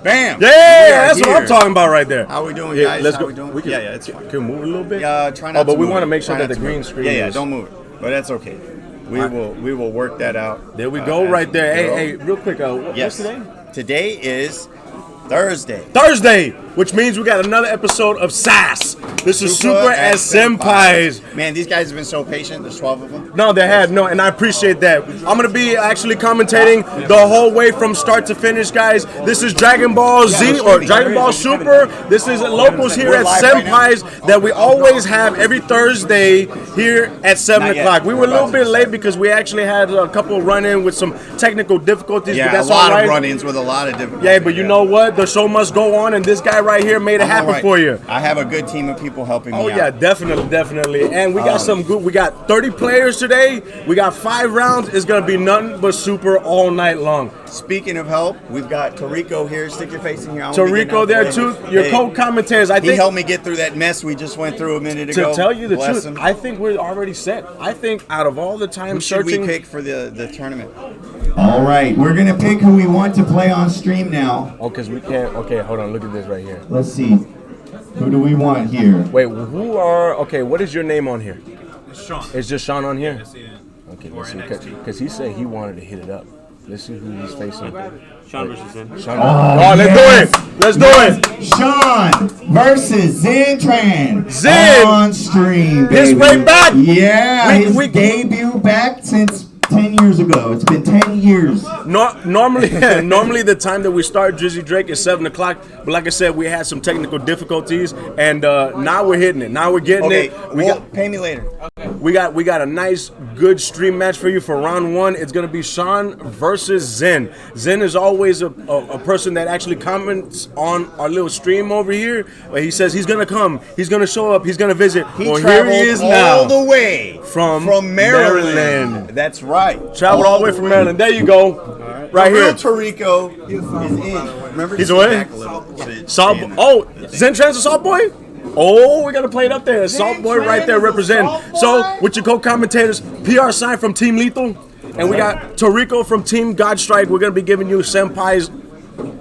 Bam! Yeah, that's what I'm talking about right there. How we doing, guys? Let's How go. we doing? Yeah, it's fine. Can we move a little bit? Try not but to we move want to it. make sure Try that not the to green move it. screen Yeah, is... don't move it. But that's okay. We will work that out. There we go, right there. Hey, real quick. What's today? Today is Thursday. Which means we got another episode of SAS. This is Super as Senpais. Man, these guys have been so patient. There's 12 of them. No, they have. No, and I appreciate that. I'm going to be actually commentating the whole way from start to finish, guys. This is Dragon Ball Z or Dragon Ball Super. This is locals here at Senpais that we always have every Thursday here at 7 o'clock. We were a little bit late because we actually had a couple run-in with some technical difficulties. Yeah, but that's a lot all right. of run-ins with a lot of different. Yeah, but you know what? The show must go on, and this guy right here made it happen for you. I have a good team of people helping me out. Oh yeah, definitely. And we got some good. We got 30 players today. We got 5 rounds. It's gonna be nothing but super all night long. Speaking of help, we've got Toriko here. Stick your face in here. Toriko there too. Your co-commentators. I think he helped me get through that mess we just went through a minute ago. To tell you the truth, him. I think we're already set. I think out of all the time who should searching, we pick for the tournament? All right, we're gonna pick who we want to play on stream now. Oh, because we can't. Okay, hold on. Look at this right here. Let's see. Who do we want here? Wait, who are? Okay, what is your name on here? It's Sean. It's just Sean on here. Yes, yeah. Okay, let's see. Because he said he wanted to hit it up. Let's see who he's facing. Sean versus Zen. Sean. Oh, let's do it. Let's do it. Sean versus Zentran. Zen on stream. Baby. His way back. Yeah, his debut back since 10 years ago. It's been 10 years. Normally the time that we start Drizzy Drake is 7 o'clock. But like I said, we had some technical difficulties, and now we're hitting it. Now we're getting it. Pay me later. Okay. We got a nice, good stream match for you for round 1. It's gonna be Sean versus Zen. Zen is always a person that actually comments on our little stream over here. He says he's gonna come, he's gonna show up, he's gonna visit. Well, here he is now, all the way from Maryland. That's right. Traveled all the way from Maryland. There you go. Right here. Toriko is in. Remember, he's away. Zentran's a Salt Boy. Oh, we gotta play it up there. Salt Boy right there representing. So with your co-commentators, PR Sign from Team Lethal, and we got Toriko from Team Godstrike. We're gonna be giving you Senpai's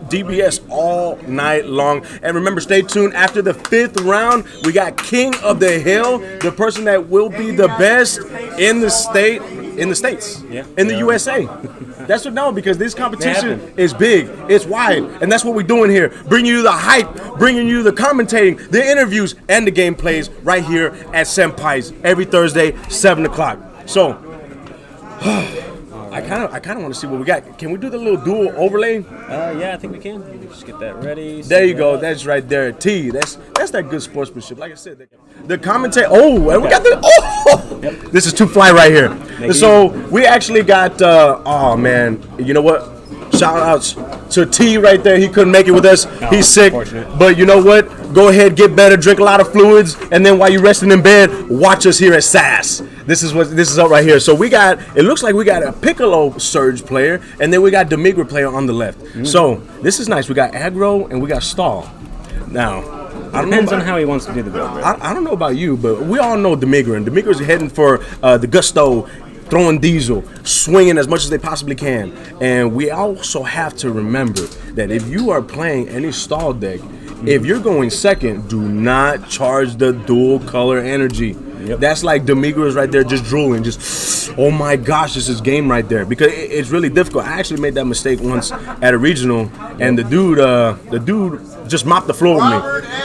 DBS all night long. And remember, stay tuned. After the 5th round, we got King of the Hill, the person that will be the best in the state, in the States, in the USA. That's what because this competition is big, it's wide, and that's what we're doing here. Bringing you the hype, bringing you the commentating, the interviews, and the gameplays right here at Senpai's every Thursday, 7 o'clock. So, I kind of want to see what we got. Can we do the little dual overlay? Yeah, I think we can. Just get that ready. There you go. That's right there. T. That's that good sportsmanship. Like I said, the commentator. Oh, and we got the. Oh, this is too fly right here. So we actually got. Oh man, you know what? Shout outs to T right there. He couldn't make it with us. He's sick. But you know what? Go ahead, get better, drink a lot of fluids, and then while you're resting in bed, watch us here at SAS. This is up right here. So we got. It looks like we got a Piccolo Surge player, and then we got Demigra player on the left. So this is nice. We got aggro and we got stall. Now. Depends on how he wants to do the build. Right? I don't know about you, but we all know Demigra, and Demigra's heading for the Gusto, throwing diesel, swinging as much as they possibly can. And we also have to remember that if you are playing any stall deck, if you're going second, do not charge the dual color energy. That's like Demigra's right there just drooling, just, oh my gosh, this is game right there. Because it's really difficult. I actually made that mistake once at a regional, and the dude just mopped the floor with me.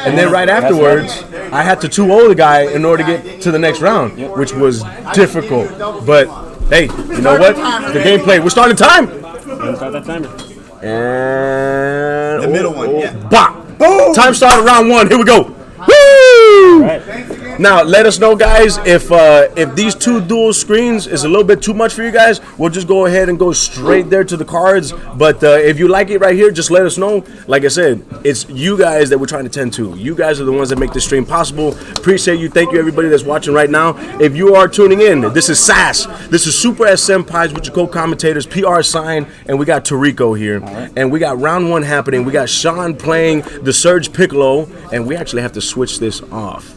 And then right afterwards, I had to 2-0 the guy in order to get to the next round, which was difficult. But hey, you know what? The gameplay. We're starting time. Start that timer. And the middle one. Bop. Boom. Time started round 1. Here we go. Woo! Right. Now, let us know, guys, if these 2 dual screens is a little bit too much for you guys, we'll just go ahead and go straight there to the cards. But if you like it right here, just let us know. Like I said, it's you guys that we're trying to tend to. You guys are the ones that make this stream possible. Appreciate you. Thank you, everybody that's watching right now. If you are tuning in, this is SAS. This is Super as Senpais with your co-commentators, PR Sign, and we got Toriko here. Right. And we got round 1 happening. We got Sean playing the Surge Piccolo, and we actually have to switch this off.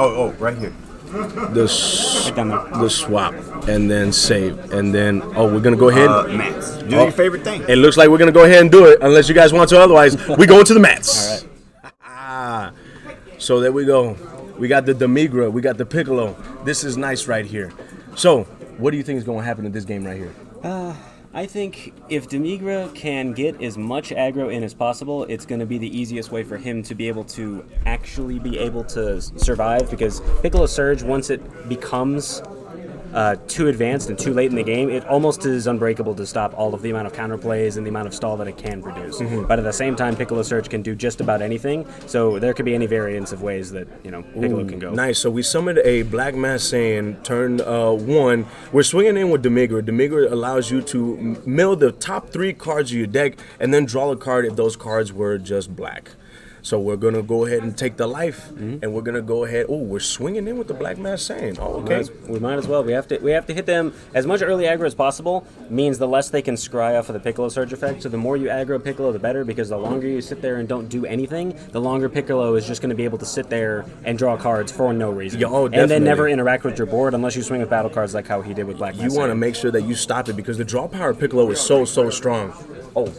Oh, right here. Right down there. the swap, and then save, and then we're gonna go ahead. Mats. Do your favorite thing. It looks like we're gonna go ahead and do it, unless you guys want to. Otherwise, we go to the mats. All right. So there we go. We got the Demigra, we got the Piccolo. This is nice right here. So, what do you think is going to happen in this game right here? I think if Demigra can get as much aggro in as possible, it's going to be the easiest way for him to be able to actually be able to survive, because Piccolo Surge, once it becomes too advanced and too late in the game, it almost is unbreakable to stop all of the amount of counterplays and the amount of stall that it can produce. But at the same time, Piccolo Surge can do just about anything, so there could be any variance of ways that Piccolo can go. Nice. So we summoned a Black Mass Saiyan, turn 1. We're swinging in with Demigra. Demigra allows you to mill the top 3 cards of your deck and then draw a card if those cards were just black. So we're going to go ahead and take the life, and we're going to go ahead. Oh, we're swinging in with the Black Mass Saiyan. Oh, okay. We might as well. We have to hit them as much early aggro as possible. Means the less they can scry off of the Piccolo Surge effect. So the more you aggro Piccolo, the better, because the longer you sit there and don't do anything, the longer Piccolo is just going to be able to sit there and draw cards for no reason. And then never interact with your board unless you swing with battle cards like how he did with Black Mass Saiyan. You want to make sure that you stop it, because the draw power of Piccolo is so strong. Oh.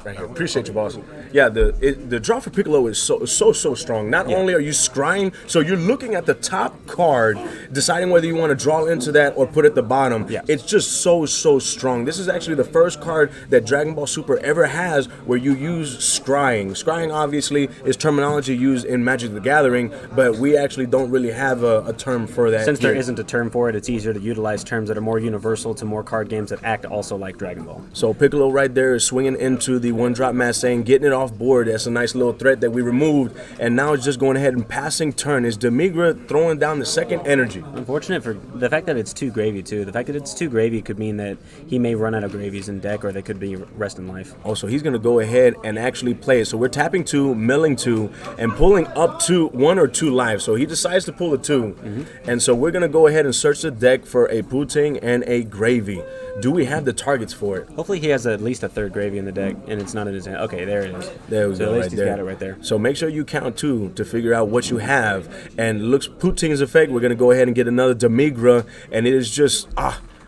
Right here. Appreciate you, boss. Yeah, the draw for Piccolo is so strong. Not only are you scrying, so you're looking at the top card, deciding whether you want to draw into that or put it at the bottom. Yeah. It's just so strong. This is actually the first card that Dragon Ball Super ever has where you use scrying. Scrying obviously is terminology used in Magic the Gathering, but we actually don't really have a term for that. Since there isn't a term for it, it's easier to utilize terms that are more universal to more card games that act also like Dragon Ball. So Piccolo right there is swinging into the 1-drop Mass Saiyan, getting it off board. That's a nice little threat that we removed, and now it's just going ahead and passing turn. Is Demigra throwing down the second energy? Unfortunate for the fact that it's 2 gravy too. The fact that it's 2 gravy could mean that he may run out of gravies in deck, or they could be rest in life. Oh, so he's going to go ahead and actually play it. So we're tapping 2, milling 2, and pulling up to 1 or 2 lives. So he decides to pull a 2, and so we're going to go ahead and search the deck for a Puting and a Gravy. Do we have the targets for it? Hopefully he has at least a 3rd gravy in the deck, and it's not in his hand. Okay, there it is. There we so go, at least right he's there. got it right there. So make sure you count 2 to figure out what you have. And looks Puting's effect. We're going to go ahead and get another Demigra, and it is just,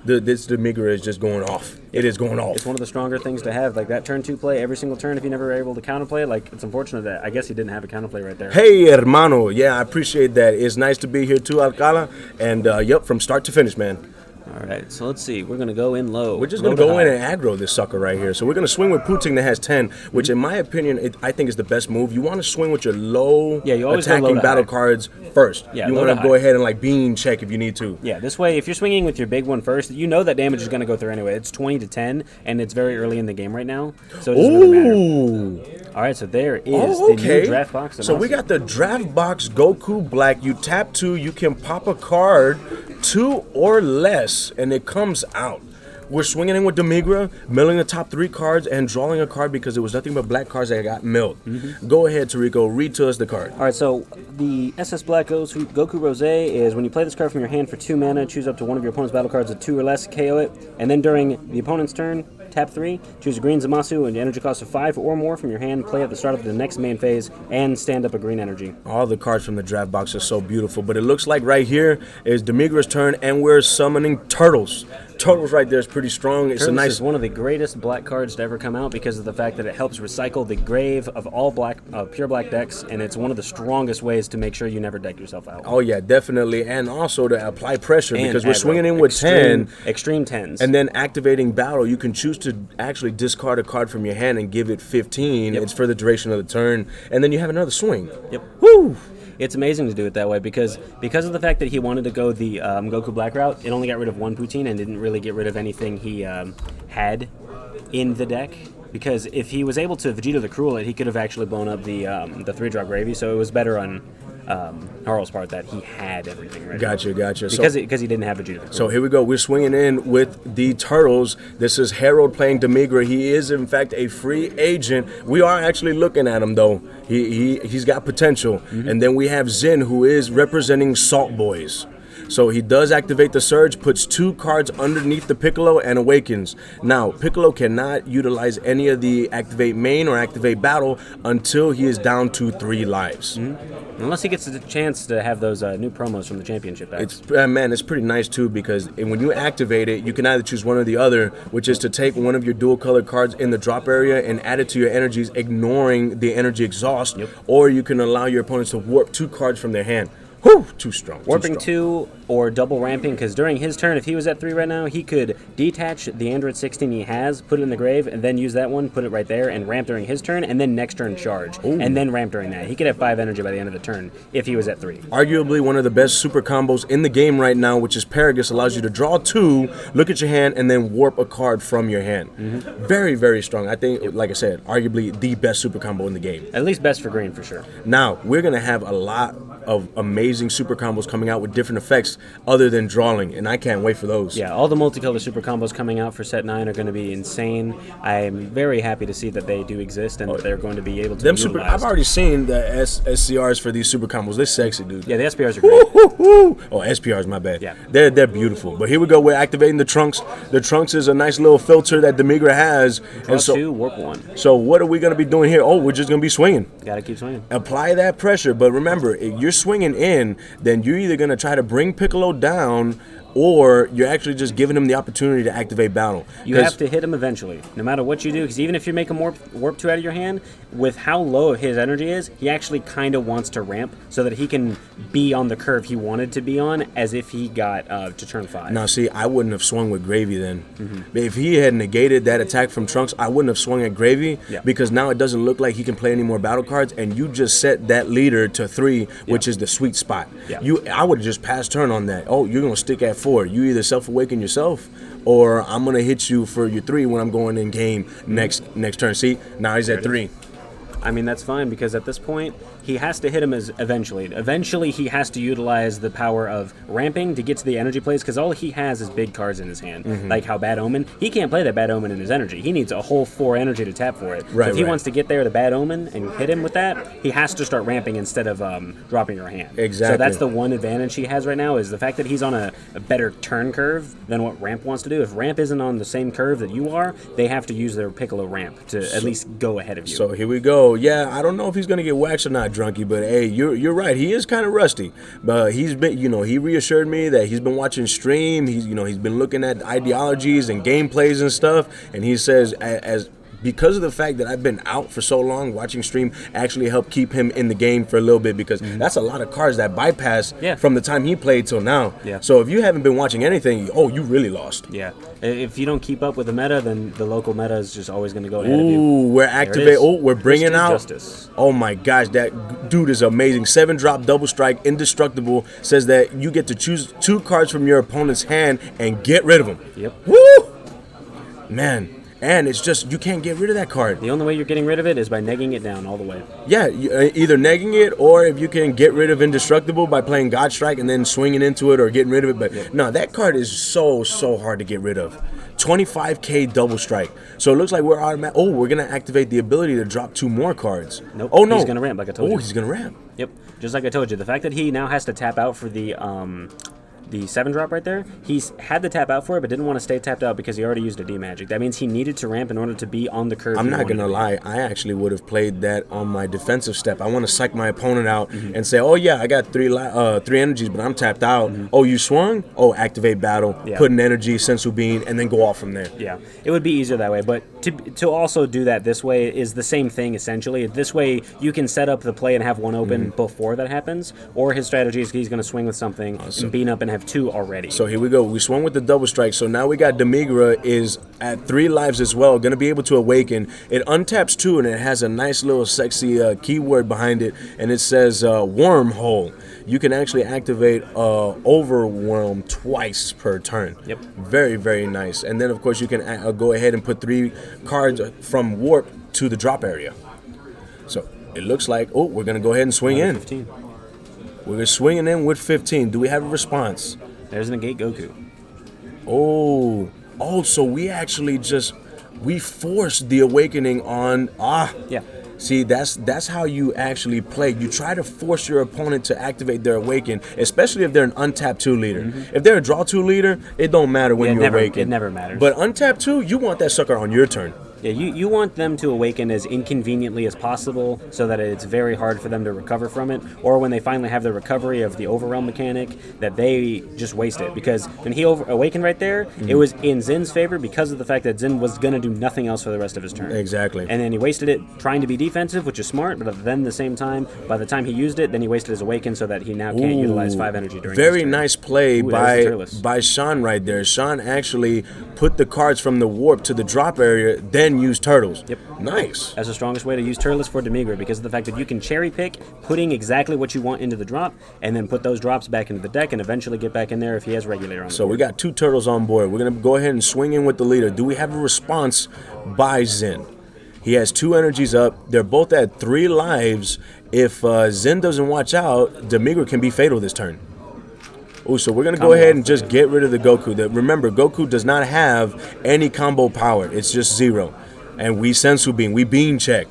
this Demigra is just going off. It is going off. It's one of the stronger things to have, like that turn 2 play every single turn. If you never were able to counterplay, like, it's unfortunate that I guess he didn't have a counterplay right there. Hey, hermano. Yeah, I appreciate that. It's nice to be here too, Alcala. And, yep, from start to finish, man. All right, so let's see. We're going to go in low. We're just going to go in and aggro this sucker right here. So we're going to swing with Puting that has 10, which in my opinion, I think is the best move. You want to swing with your low you always go low attacking to battle high. cards first. Yeah, you low want to to go high. ahead and like bean check if you need to. Yeah, this way, if you're swinging with your big one first, you know that damage is going to go through anyway. It's 20 to 10, and it's very early in the game right now, so it doesn't really matter. All right, so there is the new draft box. So we got the draft box Goku Black. You tap 2, you can pop a card 2 or less, and it comes out. We're swinging in with Demigra, milling the top 3 cards, and drawing a card because there was nothing but black cards that got milled. Go ahead, Tarico, read to us the card. All right, so the SS Black Goku Rose is when you play this card from your hand for 2 mana, choose up to one of your opponent's battle cards at 2 or less, KO it, and then during the opponent's turn, tap 3, choose a green Zamasu and energy cost of 5 or more from your hand, play at the start of the next main phase, and stand up a green energy. All the cards from the draft box are so beautiful, but it looks like right here is Demigra's turn, and we're summoning Turtles. Turtles right there is pretty strong. It's Turtles a nice. is one of the greatest black cards to ever come out because of the fact that it helps recycle the grave of all black, pure black decks, and it's one of the strongest ways to make sure you never deck yourself out. Oh yeah, definitely, and also to apply pressure And because we're aggro. swinging in with 10, extreme 10s, and then activating battle. You can choose to actually discard a card from your hand and give it 15. Yep. It's for the duration of the turn, and then you have another swing. Yep. Woo! It's amazing to do it that way because of the fact that he wanted to go the Goku Black route, it only got rid of 1 Poutine and didn't really get rid of anything he had in the deck. Because if he was able to Vegeta the Cruel it, he could have actually blown up the 3-drop Gravy, so it was better on Harl's part that he had everything ready. Gotcha. Because he didn't have Vegeta the Cruel. So here we go. We're swinging in with the Turtles. This is Harold playing Demigra. He is, in fact, a free agent. We are actually looking at him, though. He's got potential. And then we have Zen, who is representing Salt Boys. So he does activate the Surge, puts 2 cards underneath the Piccolo, and awakens. Now, Piccolo cannot utilize any of the activate main or activate battle until he is down to 3 lives. Unless he gets the chance to have those new promos from the championship packs. It's pretty nice too, because when you activate it, you can either choose one or the other, which is to take one of your dual colored cards in the drop area and add it to your energies, ignoring the energy exhaust, or you can allow your opponents to warp 2 cards from their hand. Whew, too strong. Warping 2 or double ramping, because during his turn, if he was at 3 right now, he could detach the Android 16 he has, put it in the grave, and then use that one, put it right there, and ramp during his turn, and then next turn charge, and then ramp during that. He could have 5 energy by the end of the turn if he was at 3. Arguably one of the best super combos in the game right now, which is Paragus, allows you to draw 2, look at your hand, and then warp a card from your hand. Very, very strong. I think, like I said, arguably the best super combo in the game. At least best for green, for sure. Now, we're going to have a lot of amazing super combos coming out with different effects other than drawing, and I can't wait for those. Yeah, all the multicolor super combos coming out for set 9 are going to be insane. I'm very happy to see that they do exist and that they're going to be able to be utilized. I've already seen the SCRs for these super combos. They're sexy, dude. Yeah, the SPRs are great. Oh, SPRs, my bad. Yeah. They're beautiful. But here we go. We're activating the Trunks. The Trunks is a nice little filter that Demigra has. Draw 2, warp 1. So what are we going to be doing here? Oh, we're just going to be swinging. Gotta keep swinging. Apply that pressure, but remember, if you're swinging in, then you're either going to try to bring Piccolo down, or you're actually just giving him the opportunity to activate battle. You have to hit him eventually, no matter what you do, because even if you make him warp 2 out of your hand, with how low his energy is, he actually kind of wants to ramp so that he can be on the curve he wanted to be on as if he got to turn 5. Now, see, I wouldn't have swung with Gravy then. If he had negated that attack from Trunks, I wouldn't have swung at Gravy, because now it doesn't look like he can play any more battle cards, and you just set that leader to 3, which is the sweet spot. I would have just passed turn on that. Oh, you're going to stick at 4. You either self-awaken yourself, or I'm going to hit you for your 3 when I'm going in game next turn. See, now he's at 3. I mean, that's fine, because at this point, he has to hit him eventually. Eventually, he has to utilize the power of ramping to get to the energy plays, because all he has is big cards in his hand. Like how Bad Omen, he can't play that Bad Omen in his energy. He needs a whole 4 energy to tap for it. So if he wants to get there to Bad Omen and hit him with that, he has to start ramping instead of dropping your hand. Exactly. So that's the one advantage he has right now, is the fact that he's on a better turn curve than what Ramp wants to do. If Ramp isn't on the same curve that you are, they have to use their Piccolo ramp to at least go ahead of you. So here we go. Yeah, I don't know if he's going to get waxed or not, Drunky, but hey, you're right. He is kind of rusty, but he's been, he reassured me that he's been watching stream. He's been looking at ideologies and gameplays and stuff, and he says because of the fact that I've been out for so long, watching stream actually helped keep him in the game for a little bit, because that's a lot of cards that bypass from the time he played till now. So if you haven't been watching anything, you really lost. Yeah. If you don't keep up with the meta, then the local meta is just always going to go ahead of you. We're activating. Oh, we're bringing Mr. out. Justice. Oh my gosh, that dude is amazing. 7-drop double strike, indestructible. Says that you get to choose 2 cards from your opponent's hand and get rid of them. Yep. Woo! Man. And it's just, you can't get rid of that card. The only way you're getting rid of it is by negging it down all the way. Yeah, either negging it, or if you can get rid of Indestructible by playing God Strike and then swinging into it or getting rid of it. But no, that card is so hard to get rid of. 25k double strike. So it looks like we're automatic. Oh, we're going to activate the ability to drop 2 more cards. Nope. Oh, no. He's going to ramp, like I told you. Oh, he's going to ramp. Yep. Just like I told you. The fact that he now has to tap out for the 7-drop right there, he's had to tap out for it, but didn't want to stay tapped out because he already used a D-Magic. That means he needed to ramp in order to be on the curve. I'm not going to lie. I actually would have played that on my defensive step. I want to psych my opponent out and say, oh, yeah, I got 3 energies, but I'm tapped out. Oh, you swung? Oh, activate battle, put an energy, Sensu Bean, and then go off from there. Yeah, it would be easier that way, but to also do that this way is the same thing, essentially. This way, you can set up the play and have 1 open before that happens, or his strategy is he's going to swing with something and bean up and have 2 already. So here we go. We swung with the double strike. So now we got Demigra is at 3 lives as well. Going to be able to awaken. It untaps 2, and it has a nice little sexy keyword behind it, and it says wormhole. You can actually activate Overwhelm twice per turn. Yep. Very, very nice. And then, of course, you can go ahead and put 3 cards from Warp to the drop area. So it looks like, oh, we're going to go ahead and swing in. 15. We're swinging in with 15. Do we have a response? There's Negate Goku. Oh, so we actually we forced the awakening on, Yeah. See, that's how you actually play. You try to force your opponent to activate their awaken, especially if they're an untapped 2 leader. If they're a draw 2 leader, it don't matter when you awaken. It never matters. But untapped 2, you want that sucker on your turn. Yeah, you want them to awaken as inconveniently as possible so that it's very hard for them to recover from it, or when they finally have the recovery of the overwhelm mechanic, that they just waste it. Because when he awakened right there, it was in Zin's favor because of the fact that Zin was going to do nothing else for the rest of his turn. Exactly. And then he wasted it trying to be defensive, which is smart, but then at the same time, by the time he used it, then he wasted his awaken so that he now can't utilize 5 energy during his Very turn. nice play by Sean right there. Sean actually put the cards from the warp to the drop area, then used turtles. Yep. Nice. That's the strongest way to use Turles for Demigra because of the fact that you can cherry pick, putting exactly what you want into the drop, and then put those drops back into the deck and eventually get back in there if he has Regulator on the So board. we got 2 turtles on board. We're going to go ahead and swing in with the leader. Do we have a response by Zin? He has 2 energies up. They're both at 3 lives. If Zin doesn't watch out, Demigra can be fatal this turn. Oh, so we're going to go ahead and just get rid of the Goku. Remember, Goku does not have any combo power. It's just 0. And we Sensu Bean. We bean check.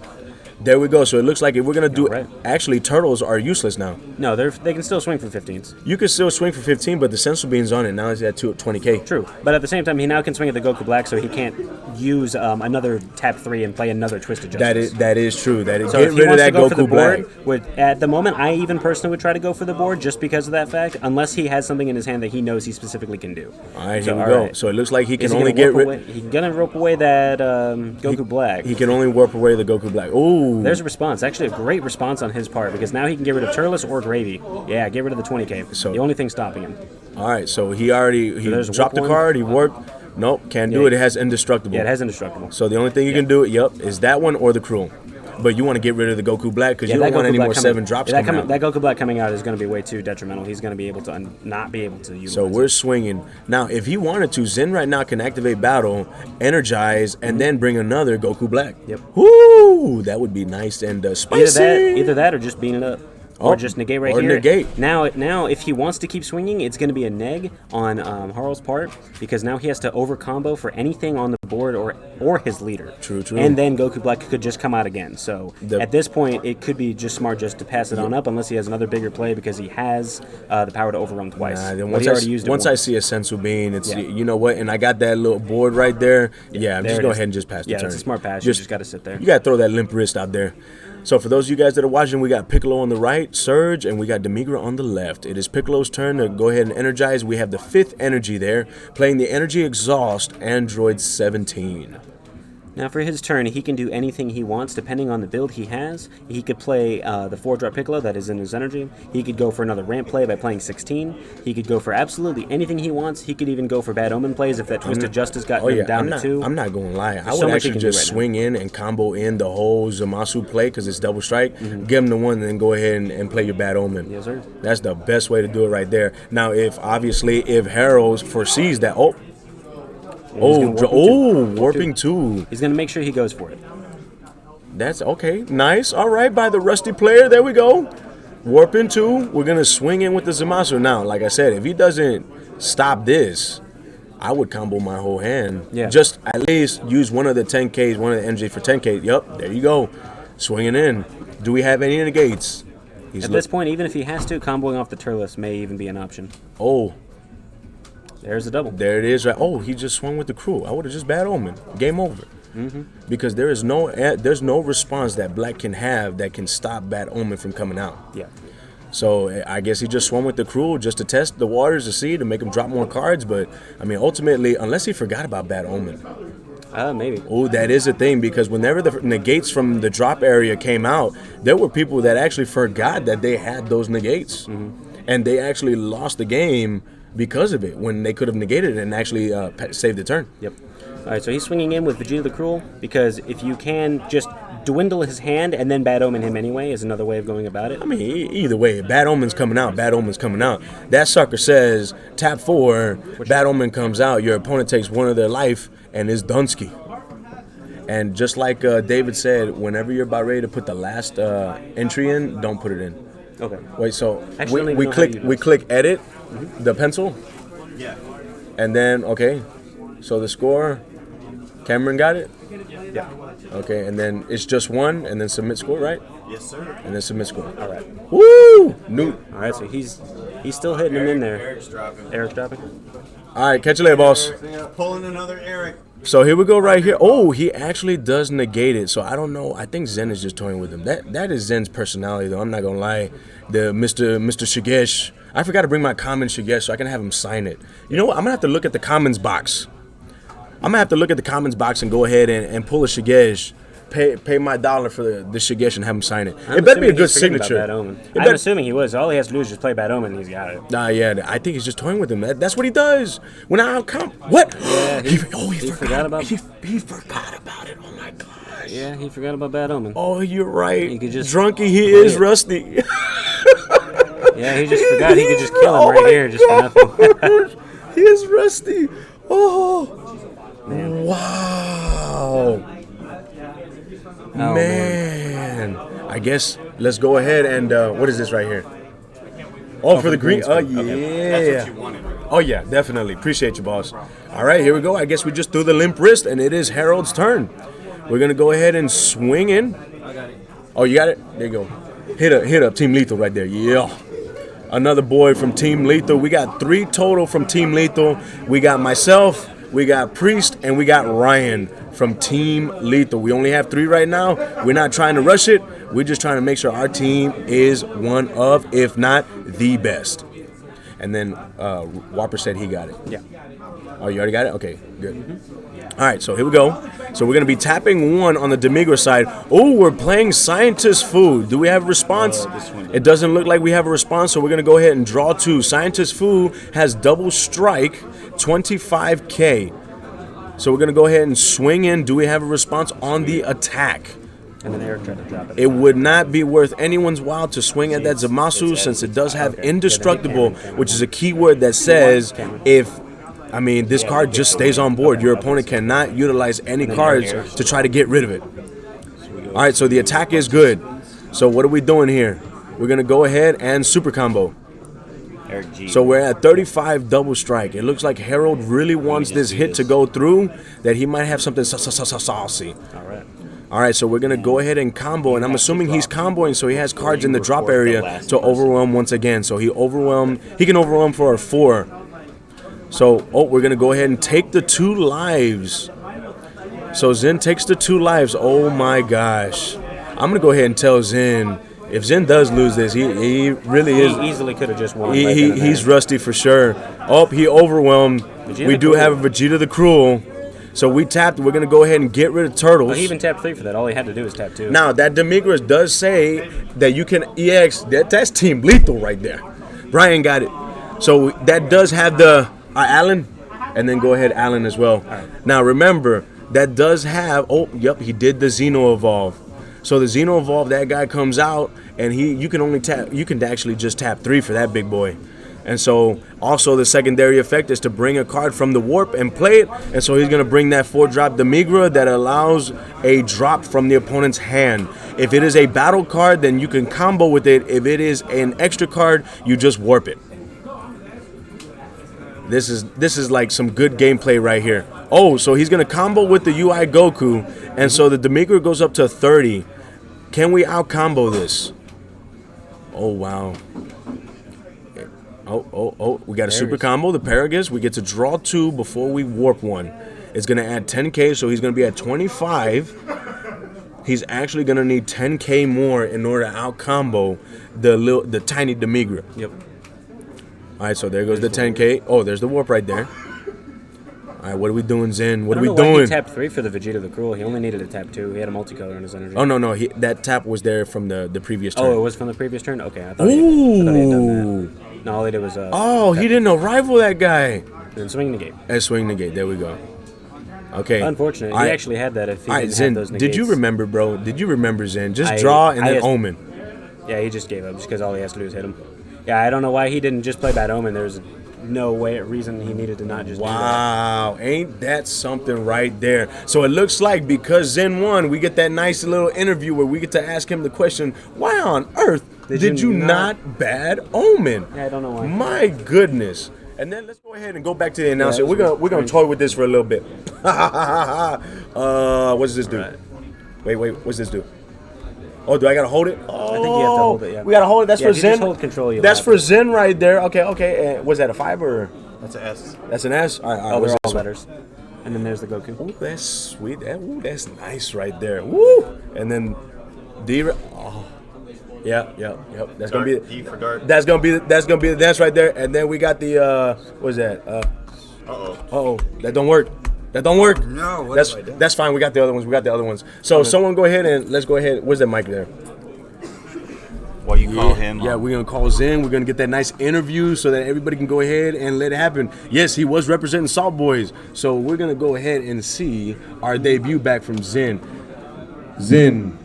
There we go. So it looks like if we're going to do... right. Actually, turtles are useless now. No, they can still swing for 15s. You can still swing for 15, but the Sensu Bean's on it. Now he's at 20k. True. But at the same time, he now can swing at the Goku Black, so he can't use another tap 3 and play another Twisted Justice. That is true. Get So if he rid of wants that to go for the Goku Black. board, at the moment, I even personally would try to go for the board just because of that fact, unless he has something in his hand that he knows he specifically can do. All right, here we go. Right. So it looks like he can Is he only gonna get warp rid... away? He's gonna rope away that Goku Black. He can only warp away the Goku Black. Ooh. There's a response. Actually, a great response on his part because now he can get rid of Turles or Gravy. Yeah, get rid of the 20k. So- the only thing stopping him. All right, so he there's dropped the warp card. He warped. Nope, can't do it. It has indestructible. Yeah, it has indestructible. So the only thing you can do, is that one or the Cruel. But you want to get rid of the Goku Black because you don't want any more 7 drops coming out. That Goku Black coming out is going to be way too detrimental. He's going to be able to not be able to utilize So we're swinging. Now, if he wanted to, Zen right now can activate Battle, energize, and then bring another Goku Black. Yep. Woo! That would be nice and spicy. Either that or just bean it up. Or just negate right or here. negate. Now, if he wants to keep swinging, it's going to be a neg on Harl's part because now he has to over combo for anything on the board or his leader. True. And then Goku Black could just come out again. So at this point, it could be just smart just to pass it on up unless he has another bigger play because he has the power to overrun twice. Then once I see a Sensu Bean, it's you know what, and I got that little board right there. Yeah, I'm just go ahead and just pass the turn. Yeah, it's a smart pass. You just got to sit there. You got to throw that limp wrist out there. So for those of you guys that are watching, we got Piccolo on the right, Surge, and we got Demigra on the left. It is Piccolo's turn to go ahead and energize. We have the 5th energy there, playing the Energy Exhaust, Android 17. Now for his turn, he can do anything he wants depending on the build he has. He could play the 4-drop Piccolo that is in his energy. He could go for another ramp play by playing 16. He could go for absolutely anything he wants. He could even go for Bad Omen plays if that Twisted Justice got him down to 2. I'm not going to lie. I so would actually just swing in and combo in the whole Zamasu play because it's double strike. Give him the 1 and then go ahead and play your Bad Omen. Yes, sir. That's the best way to do it right there. Now, if Harold foresees that, warping 2. He's going to make sure he goes for it. That's okay. Nice. All right, by the rusty player. There we go. Warping 2. We're going to swing in with the Zamasu. Now, like I said, if he doesn't stop this, I would combo my whole hand. Yeah. Just at least use one of the 10Ks, one of the NJ for 10K. Yup, there you go. Swinging in. Do we have any negates? At this point, even if he has to, comboing off the Turles may even be an option. Oh. There's a double. There it is. Right. Oh, he just swung with the Crew. I would have just Bad Omen. Game over. Because there's no response that Black can have that can stop Bad Omen from coming out. Yeah. So I guess he just swung with the Crew just to test the waters to see, to make him drop more cards. But, I mean, ultimately, unless he forgot about Bad Omen. Maybe. Oh, that is a thing, because whenever the negates from the drop area came out, there were people that actually forgot that they had those negates. And they actually lost the game because of it, when they could have negated it and actually saved the turn. Yep. All right, so he's swinging in with Vegeta the Cruel, because if you can just dwindle his hand and then Bad Omen him anyway is another way of going about it. I mean, either way, Bad Omen's coming out, Bad Omen's coming out. That sucker says, tap 4, Bad Omen comes out, your opponent takes 1 of their life, and is Dunsky. And just like David said, whenever you're about ready to put the last entry in, don't put it in. Okay. Wait, so Actually, we click edit, the pencil? Yeah. And then, okay, so the score, Cameron got it? Yeah. Okay, and then it's just one, and then submit score, right? Yes, sir. And then submit score. All right. Woo! Newt. All right. So he's still hitting him in there. Eric's dropping. Eric's dropping. All right, catch you later, boss. Pulling another Eric. So here we go right here. Oh, he actually does negate it. So I don't know. I think Zen is just toying with him. That is Zen's personality, though. I'm not gonna lie. The Mr. Shigesh. I forgot to bring my common Shigesh so I can have him sign it. You know what? I'm gonna have to look at the commons box. I'm gonna have to look at the commons box and go ahead and pull a Shigesh. Pay my $1 for the Shigesh and have him sign it. It better be a good signature. I'm assuming he was. All he has to do is just play Bad Omen and he's got it. Nah, yeah, I think he's just toying with him. That's what he does. When I come, what? Yeah, he forgot about he forgot about it. Oh my gosh. Yeah, he forgot about Bad Omen. Oh, you're right. He could just Drunky, he is rusty. Yeah, he just forgot he could just kill him right here just for nothing. He is rusty. Oh, wow. Oh, man. I guess let's go ahead and what is this right here? Oh, for the green. Oh, yeah. That's what you wanted. Oh, yeah, definitely. Appreciate you, boss. All right, here we go. I guess we just threw the limp wrist, and it is Harold's turn. We're going to go ahead and swing in. Oh, you got it? There you go. Hit up Team Lethal right there. Yeah. Another boy from Team Lethal. We got 3 total from Team Lethal. We got myself, we got Priest, and we got Ryan from Team Lethal. We only have 3 right now. We're not trying to rush it. We're just trying to make sure our team is one of, if not the best. And then Whopper said he got it. Yeah. Oh, you already got it? Okay, good. All right, so here we go. So we're going to be tapping 1 on the Demigra side. Oh, we're playing Scientist Food. Do we have a response? It doesn't look like we have a response, so we're going to go ahead and draw 2. Scientist Food has double strike, 25K. So we're going to go ahead and swing in. Do we have a response on the attack? And then Eric tried to drop it. It would not be worth anyone's while to swing at that Zamasu since it does have indestructible, which is a keyword that says if this card just stays on board. Your opponent cannot utilize any cards to try to get rid of it. All right, so the attack is good. So what are we doing here? We're going to go ahead and super combo. So we're at 35 double strike. It looks like Harold really wants this hit to go through, that he might have something saucy. All right, so we're going to go ahead and combo, and I'm assuming he's comboing, so he has cards in the drop area to overwhelm once again. So he can overwhelm for a 4. So, we're going to go ahead and take the 2 lives. So Zen takes the 2 lives. Oh my gosh. I'm going to go ahead and tell Zen, if Zen does lose this, he really is. He easily could have just won. He's rusty for sure. Oh, he overwhelmed. We do have a Vegeta the Cruel. So we tapped. We're going to go ahead and get rid of Turtles. But he even tapped 3 for that. All he had to do was tap 2. Now, that Demigras does say that you can EX. That's Team Lethal right there. Brian got it. So that does have the Alan, and then go ahead Alan as well. Right. Now, remember, that does have, he did the Xeno Evolve. So the Xeno Evolve, that guy comes out, and you can actually just tap 3 for that big boy. And so also the secondary effect is to bring a card from the warp and play it. And so he's going to bring that 4-drop Demigra that allows a drop from the opponent's hand. If it is a battle card, then you can combo with it. If it is an extra card, you just warp it. This is like some good gameplay right here. Oh, so he's going to combo with the UI Goku. And so the Demigra goes up to 30. Can we out-combo this? Oh, wow. Oh, we got a super combo, the Paragus. We get to draw 2 before we warp 1. It's going to add 10K, so he's going to be at 25. He's actually going to need 10K more in order to out-combo the tiny Demigra. Yep. All right, so there goes the 10K. Oh, there's the warp right there. All right, what are we doing, Zen? What are we doing? Why he tapped 3 for the Vegeta the Cruel. He only needed to tap 2. He had a multicolor in his energy. Oh, no. That tap was there from the previous turn. Oh, it was from the previous turn? Okay, I thought he had done that. No, all he did was... he didn't arrival that guy. And swing negate. And swing negate. There we go. Okay. Unfortunate. He actually had that if he didn't Zen, have those negates. did you remember, bro? Did you remember, Zen? Just draw and then Omen. Yeah, he just gave up just because all he has to do is hit him. Yeah, I don't know why he didn't just play Bad Omen. There's no reason he needed to not just do that. Wow, ain't that something right there? So it looks like because Zen won, we get that nice little interview where we get to ask him the question, why on earth did you not Bad Omen? Yeah, I don't know why. My goodness. And then let's go ahead and go back to the announcement. We're gonna toy with this for a little bit. what does this do? Right. Wait, what's this do? Oh, do I gotta hold it? Oh, I think you have to hold it, yeah. We gotta hold it. That's Yeah, for if you Zen. just hold control, you'll That's have for it. Zen right there. Okay. Was that a 5 or? That's an S. That's an S. All right. Oh, what's they're this all one? letters. And then there's the Goku. Ooh, that's sweet. That's nice right there. Woo! And then D. Oh, yeah. That's gonna be. D for dark. That's gonna be the dance right there. And then we got the what is that? Uh-oh. That don't work. No, what That's have I done? that's fine. We got the other ones. So someone go ahead and let's go ahead. Where's that mic there? Well, you call him. Yeah, we're gonna call Zen. We're gonna get that nice interview so that everybody can go ahead and let it happen. Yes, he was representing Salt Boys, so we're gonna go ahead and see our debut back from Zen. Zen,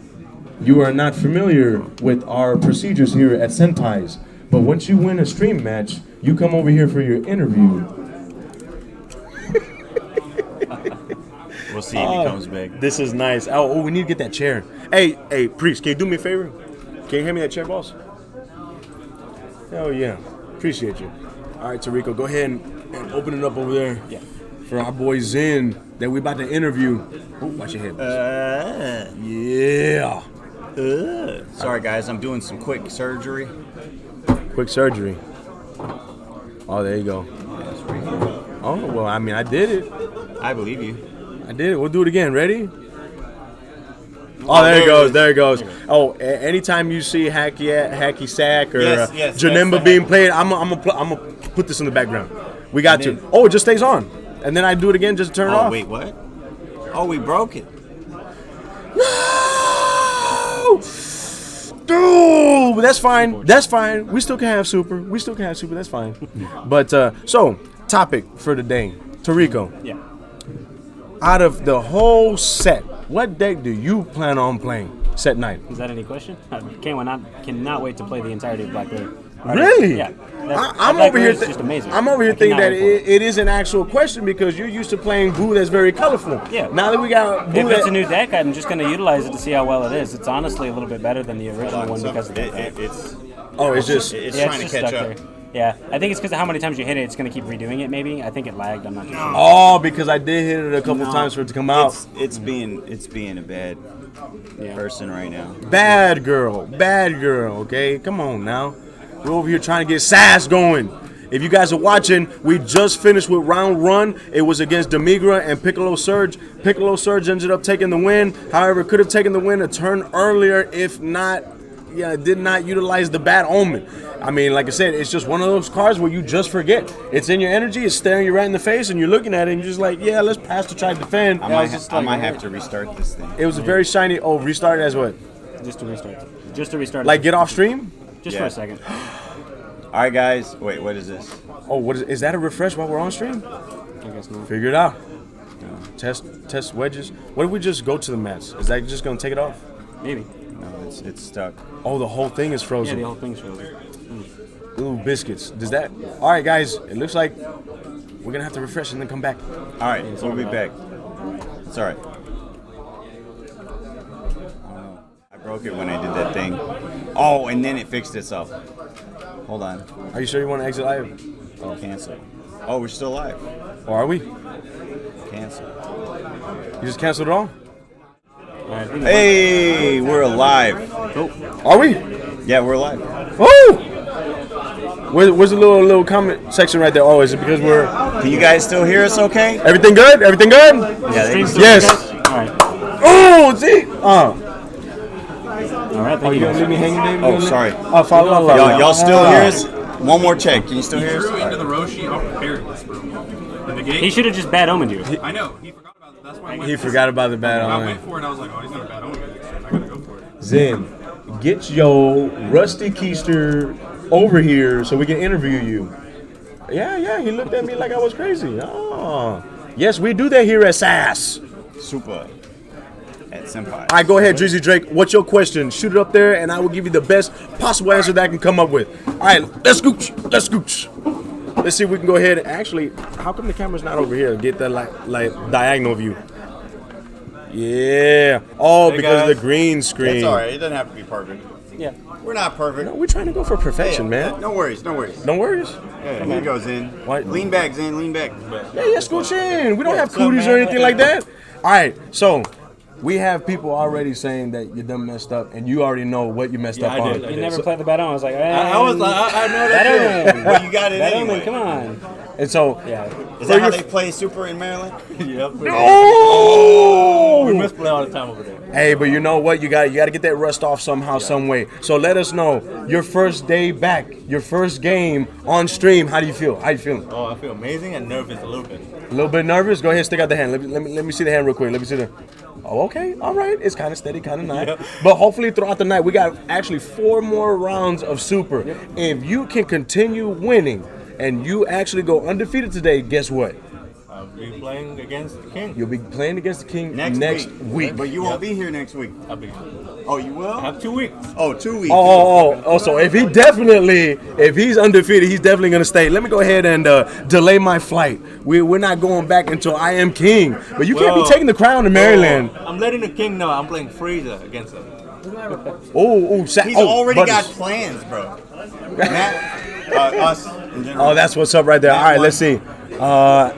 you are not familiar with our procedures here at Senpai's, but once you win a stream match, you come over here for your interview. We'll see if he comes back. This is nice. Oh, we need to get that chair. Hey, Priest, can you do me a favor? Can you hand me that chair, boss? Hell yeah. Appreciate you. All right, Tarico, go ahead and open it up over there. Yeah. For our boy Zen that we about to interview. Ooh, watch your head. Yeah. Sorry, guys. I'm doing some quick surgery. Quick surgery. Oh, there you go. Oh, well, I mean, I did it. I believe you. I did it. We'll do it again. Ready? Oh, there it goes. Oh, anytime you see hacky sack or Yes, Janemba that's being played, I'm gonna put this in the background. We got to. Oh, it just stays on, and then I do it again just to turn it off. Oh, wait, what? Oh, we broke it. No, dude, that's fine. That's fine. We still can have super. That's fine. But so topic for the day, Tarico. Yeah. Out of the whole set, what deck do you plan on playing set 9? Is that any question? I cannot wait to play the entirety of Black Lair. Really? Yeah. I'm Black over Lair here. is just amazing. I'm over here I thinking cannot that wait for it is an actual question because you're used to playing Boo that's very colorful. Yeah. Now that we got Boo If it's a that, new deck, I'm just going to utilize it to see how well it is. It's honestly a little bit better than the original one because of that. It's oh, it's just it's Yeah, trying it's to just catch stuck up. there. Yeah, I think it's because of how many times you hit it, it's going to keep redoing it maybe. I think it lagged, I'm not too sure. oh because I did hit it a couple times for it to come out. It's being a bad person right now. Bad girl. Okay, come on now. We're over here trying to get sass going. If you guys are watching, we just finished with round 1. It was against Demigra and Piccolo Surge. Piccolo Surge ended up taking the win. However, could have taken the win a turn earlier if not, did not utilize the Bad Omen. I mean, like I said, it's just one of those cards where you just forget. It's in your energy, it's staring you right in the face, and you're looking at it, and you're just like, yeah, let's pass to try to defend. I might have to restart this thing. It was a very shiny. Oh, restart as what? Just to restart. Just to restart. Like get off stream? Just Yeah. for a second. All right, guys. Wait, what is this? Oh, what is that a refresh while we're on stream? I guess not. Figure it out. Test wedges. What if we just go to the mats? Is that just gonna take it off? Maybe. No, it's stuck. Oh, the whole thing is Yeah, frozen. the whole thing's frozen. Ooh, biscuits. Does that? All right, guys. It looks like we're gonna have to refresh and then come back. All right, we'll be back. It's all right. I broke it when I did that thing. Oh, and then it fixed itself. Hold on. Are you sure you want to exit live? Oh, cancel. Oh, we're still live. Or are we? Cancel. You just canceled it all? Hey, we're alive. Are we? Yeah, we're alive. Woo! Where's the little comment section right there? Oh, is it because we're Can you guys still hear us okay? everything good? Everything good? Yeah, they can still Yes. All right. Oh, see. All right. Thank you. You gonna leave me hanging, David? Oh, sorry. Oh, follow. Y'all still hear us? One more check. Can you still hear us? Threw into the Roshi off prepared this, bro. In the gate. He should have just bad omened you. I know. He forgot about it. That's why I went He for forgot it. about the bad I omen. went for it. I was like, oh, he's gonna bad omen next time. I gotta go for it. Zen, get your rusty keister over here so we can interview you. Yeah, he looked at me like I was crazy. Oh, yes, we do that here at SAS. Super. At Senpai. All right, go ahead, Drizzy Drake. What's your question? Shoot it up there, and I will give you the best possible answer that I can come up with. All right, let's scooch. Let's see if we can go ahead. Actually, how come the camera's not over here? Get that like diagonal view. Yeah. Oh, Hey, because of guys. the green screen. It's all right. It doesn't have to be perfect. Yeah. We're not perfect. No, we're trying to go for perfection, Yeah, man. No worries. No worries. Yeah, here goes in. What? Lean back, Zen. Lean back. Yeah, scooch in. We don't have what's up, cooties man? or anything like that. All right, so we have people already saying that you done messed up, and you already know what you messed up I on. did. You never played the bad omen. I was like, I was like, I know bad that. omen. Well, you got it Bad anyway. omen, come on. And so, Yeah. Is that how they play Super in Maryland? Yep. oh, We must play all the time over there. hey, but you know what? You got to get that rust off somehow, some way. So let us know your first day back, your first game on stream. How do you feel? How you feeling? Oh, I feel amazing and nervous a little bit. A little bit nervous? Go ahead, stick out the hand. Let me see the hand real quick. Let me see the. Oh, okay. All right. It's kind of steady, kind of nice. Yeah. But hopefully throughout the night, we got actually 4 more rounds of Super. If you can continue winning and you actually go undefeated today, guess what? I'll be playing against the King. You'll be playing against the King Next week. But you won't be here next week. I'll be. Oh, you will? I have 2 weeks. Oh, 2 weeks. So if he's undefeated, he's definitely gonna stay. Let me go ahead and delay my flight. We're not going back until I am king. But you can't be taking the crown to Maryland. I'm letting the King know I'm playing Frieza against him. He's already got plans, bro. Matt, us in general. Oh, that's what's up right there. All right, let's see. All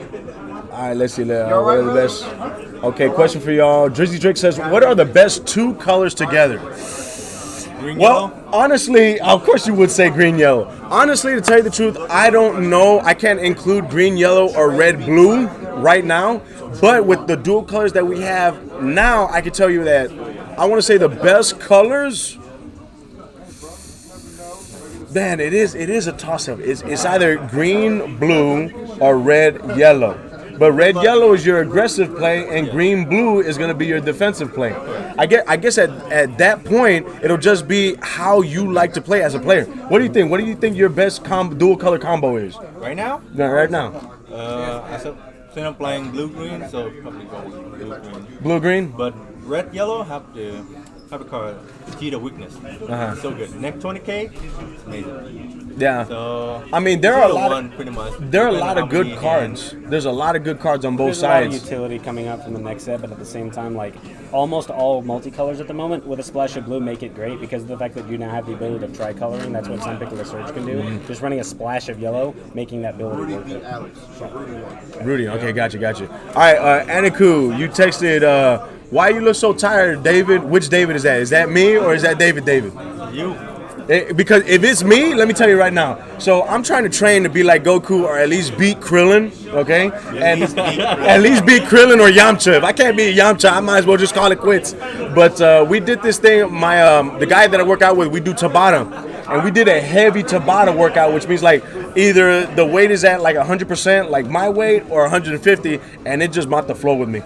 right, let's see. What are the best? Okay, question for y'all. Drizzy Drake says, what are the best 2 colors together? Green, Well, yellow. honestly, of course you would say green, yellow. Honestly, to tell you the truth, I don't know. I can't include green, yellow, or red, blue right now. But with the dual colors that we have now, I can tell you that I want to say the best colors. Man, it is a toss-up. It's either green, blue, or red, yellow. But red, yellow is your aggressive play, and green, blue is going to be your defensive play. I guess at that point, it'll just be how you like to play as a player. What do you think? What do you think your best dual color combo is? Right now? No, right now. Since I'm playing blue green, so probably go with blue green. Blue, green? But red yellow have the card Vegeta weakness. Uh-huh. So good. Next 20k, it's amazing. Yeah. So I mean, there are a lot one, pretty much. there are a lot of Depending good on how many cards. There's a lot of good cards on both There's a lot of sides. utility coming up from the next set, but at the same time, like almost all multicolors at the moment with a splash of blue make it great because of the fact that you now have the ability of tricoloring. That's what Senpai the Surge can do. Mm-hmm. Just running a splash of yellow, making that ability worth it. Rudy, okay, got you. All right, Aniku, you texted, why you look so tired, David? Which David is that? Is that me or is that David? You. Because if it's me, let me tell you right now. So I'm trying to train to be like Goku or at least beat Krillin, okay? And at least beat Krillin or Yamcha. If I can't beat Yamcha, I might as well just call it quits. But we did this thing. The guy that I work out with, we do Tabata. And we did a heavy Tabata workout, which means like either the weight is at like 100%, like my weight, or 150, and it just mopped the floor with me.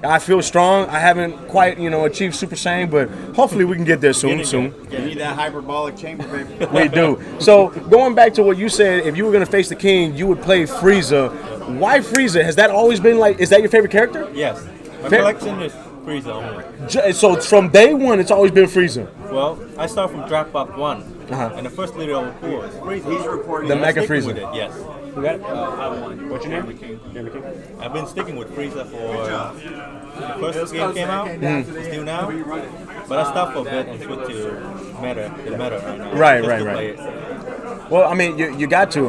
I feel strong. I haven't quite, achieved Super Saiyan, but hopefully we can get there soon. You need that hyperbolic chamber, baby. We do. So going back to what you said, if you were going to face the King, you would play Frieza. Why Frieza? Has that always been like, is that your favorite character? Yes. My collection is Frieza only. So from day one, it's always been Frieza. Well, I start from Dropbox 1. Uh-huh. And the first leader I would pull is Frieza. He's reporting The And I'm Mega sticking Frieza. with it, yes. You got it? What's your name? I've been sticking with Frieza for the first game came out, still now. But I stopped for a bit and switched to the meta right now. Right. Just to play it. Well, I mean, you got to.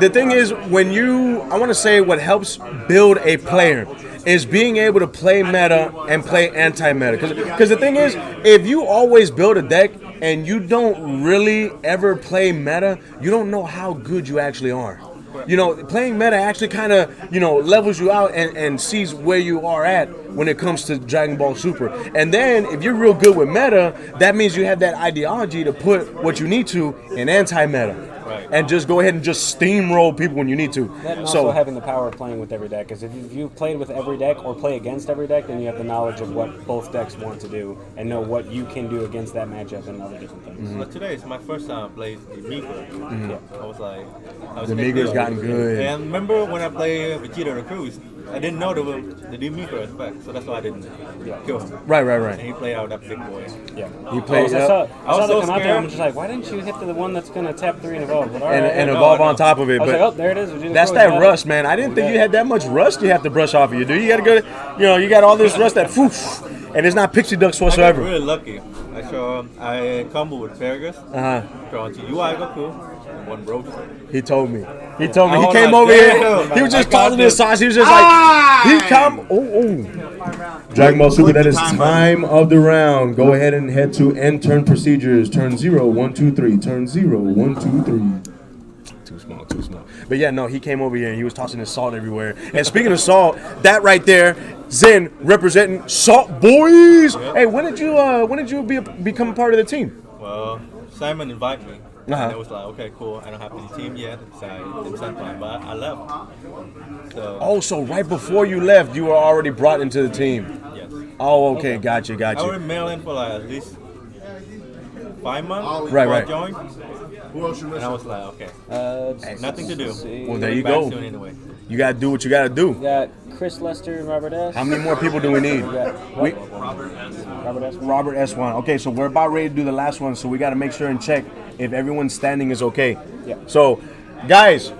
The thing is, I want to say what helps build a player is being able to play meta and play anti-meta. Because the thing is, if you always build a deck and you don't really ever play meta, you don't know how good you actually are. Playing meta actually kind of, levels you out and sees where you are at when it comes to Dragon Ball Super. And then if you're real good with meta, that means you have that ideology to put what you need to in anti-meta. Right. And just go ahead and just steamroll people when you need to. That and also having the power of playing with every deck, because if you've played with every deck or play against every deck, then you have the knowledge of what both decks want to do and know what you can do against that matchup and other different things. But today is my first time playing the Migra. I was The Migra's gotten good. And remember when I played Vegeta the Cruise, I didn't know the Migra effect, so that's why I didn't kill him. Right. And he played out that big boy. Yeah. He plays I saw them so come out there. scared. I'm just like, why didn't you hit the one that's gonna tap 3 and evolve? But all and right. evolve on top of it. I was But like, oh, there it is. Vegeta that's Pro, that got it. rust, man. I didn't think you had that much rust you have to brush off of you, do you? You gotta go, you got all this rust that poof, and it's not pixie dust I got whatsoever. really lucky. I combo with Fergus, draw into UI Goku, and one Roach. He told me. He I came was like, over here. damn, He was just I got tossing his this. sauce. He was just like, he come. Oh. Dragon Ball Super, Click that the is time time of the round. Go ahead and head to end turn procedures. Turn 0, 1, 2, 3. Turn 0, 1, 2, 3. Too small, too small. But yeah, no, he came over here and he was tossing his salt everywhere. And speaking of salt, that right there, Zen representing Salt Boys. Hey, when did you become a part of the team? Well, Simon invited me. Uh-huh. And it was like, okay, cool. I don't have any team yet. So I did Senpai, but I left. So, Oh, so right before you left, you were already brought into the team. yes. Oh, okay, gotcha. I already mailed in for like at least 5 months Right, before right. I joined. And I was like, okay, nothing to do. Well, there you Back go. soon anyway. You gotta do what you gotta do. We got Chris Lester and Robert S. How many more people do we need? We got We, Robert S. Robert S1. Okay, so we're about ready to do the last one, so we got to make sure and check if everyone's standing is okay. Yeah. So, guys,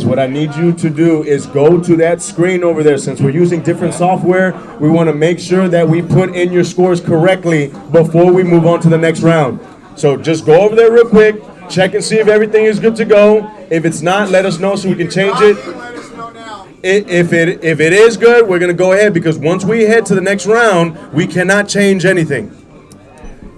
what I need you to do is go to that screen over there. Since we're using different software, we want to make sure that we put in your scores correctly before we move on to the next round. So just go over there real quick, check and see if everything is good to go. If it's not, let us know so we can change it. If it is good, we're gonna go ahead because once we head to the next round, we cannot change anything.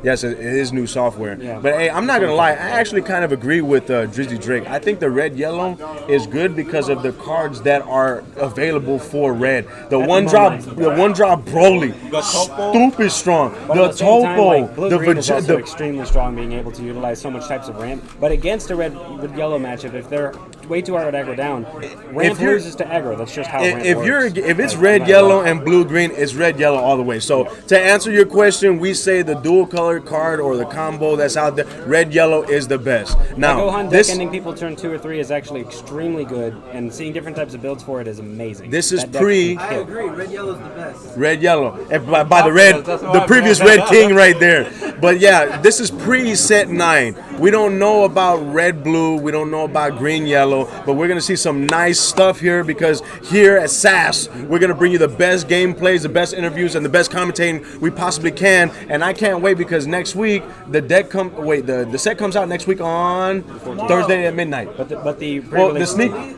Yes, it is new software. Yeah. But hey, I'm not gonna lie. I actually kind of agree with Drizzy Drake. I think the red yellow is good because of the cards that are available for red. The one drop Broly, got Topo. stupid strong. But The at the same time, Topo, like, blue the green is also the extremely strong, being able to utilize so much types of ramp. But against a red yellow matchup, if they're way too hard to aggro down, ramp you're- loses to aggro. That's just how ramp if it's works. red yellow and blue green, it's red yellow all the way. So to answer your question, we say the dual color card or the combo that's out there, red yellow is the best. Now Gohan deck this ending people turn 2 or 3 is actually extremely good, and seeing different types of builds for it is amazing. This is That deck pre- can I kill. agree. Red yellow's the best. red yellow and by the red, That's the what previous I red meant. king right there. But yeah, this is pre set 9. We don't know about red blue, we don't know about green yellow, but we're gonna see some nice stuff here because here at SAS we're gonna bring you the best gameplays, the best interviews, and the best commentating we possibly can. And I can't wait because next week the set comes out next week on Thursday at midnight. But the Well, pre-release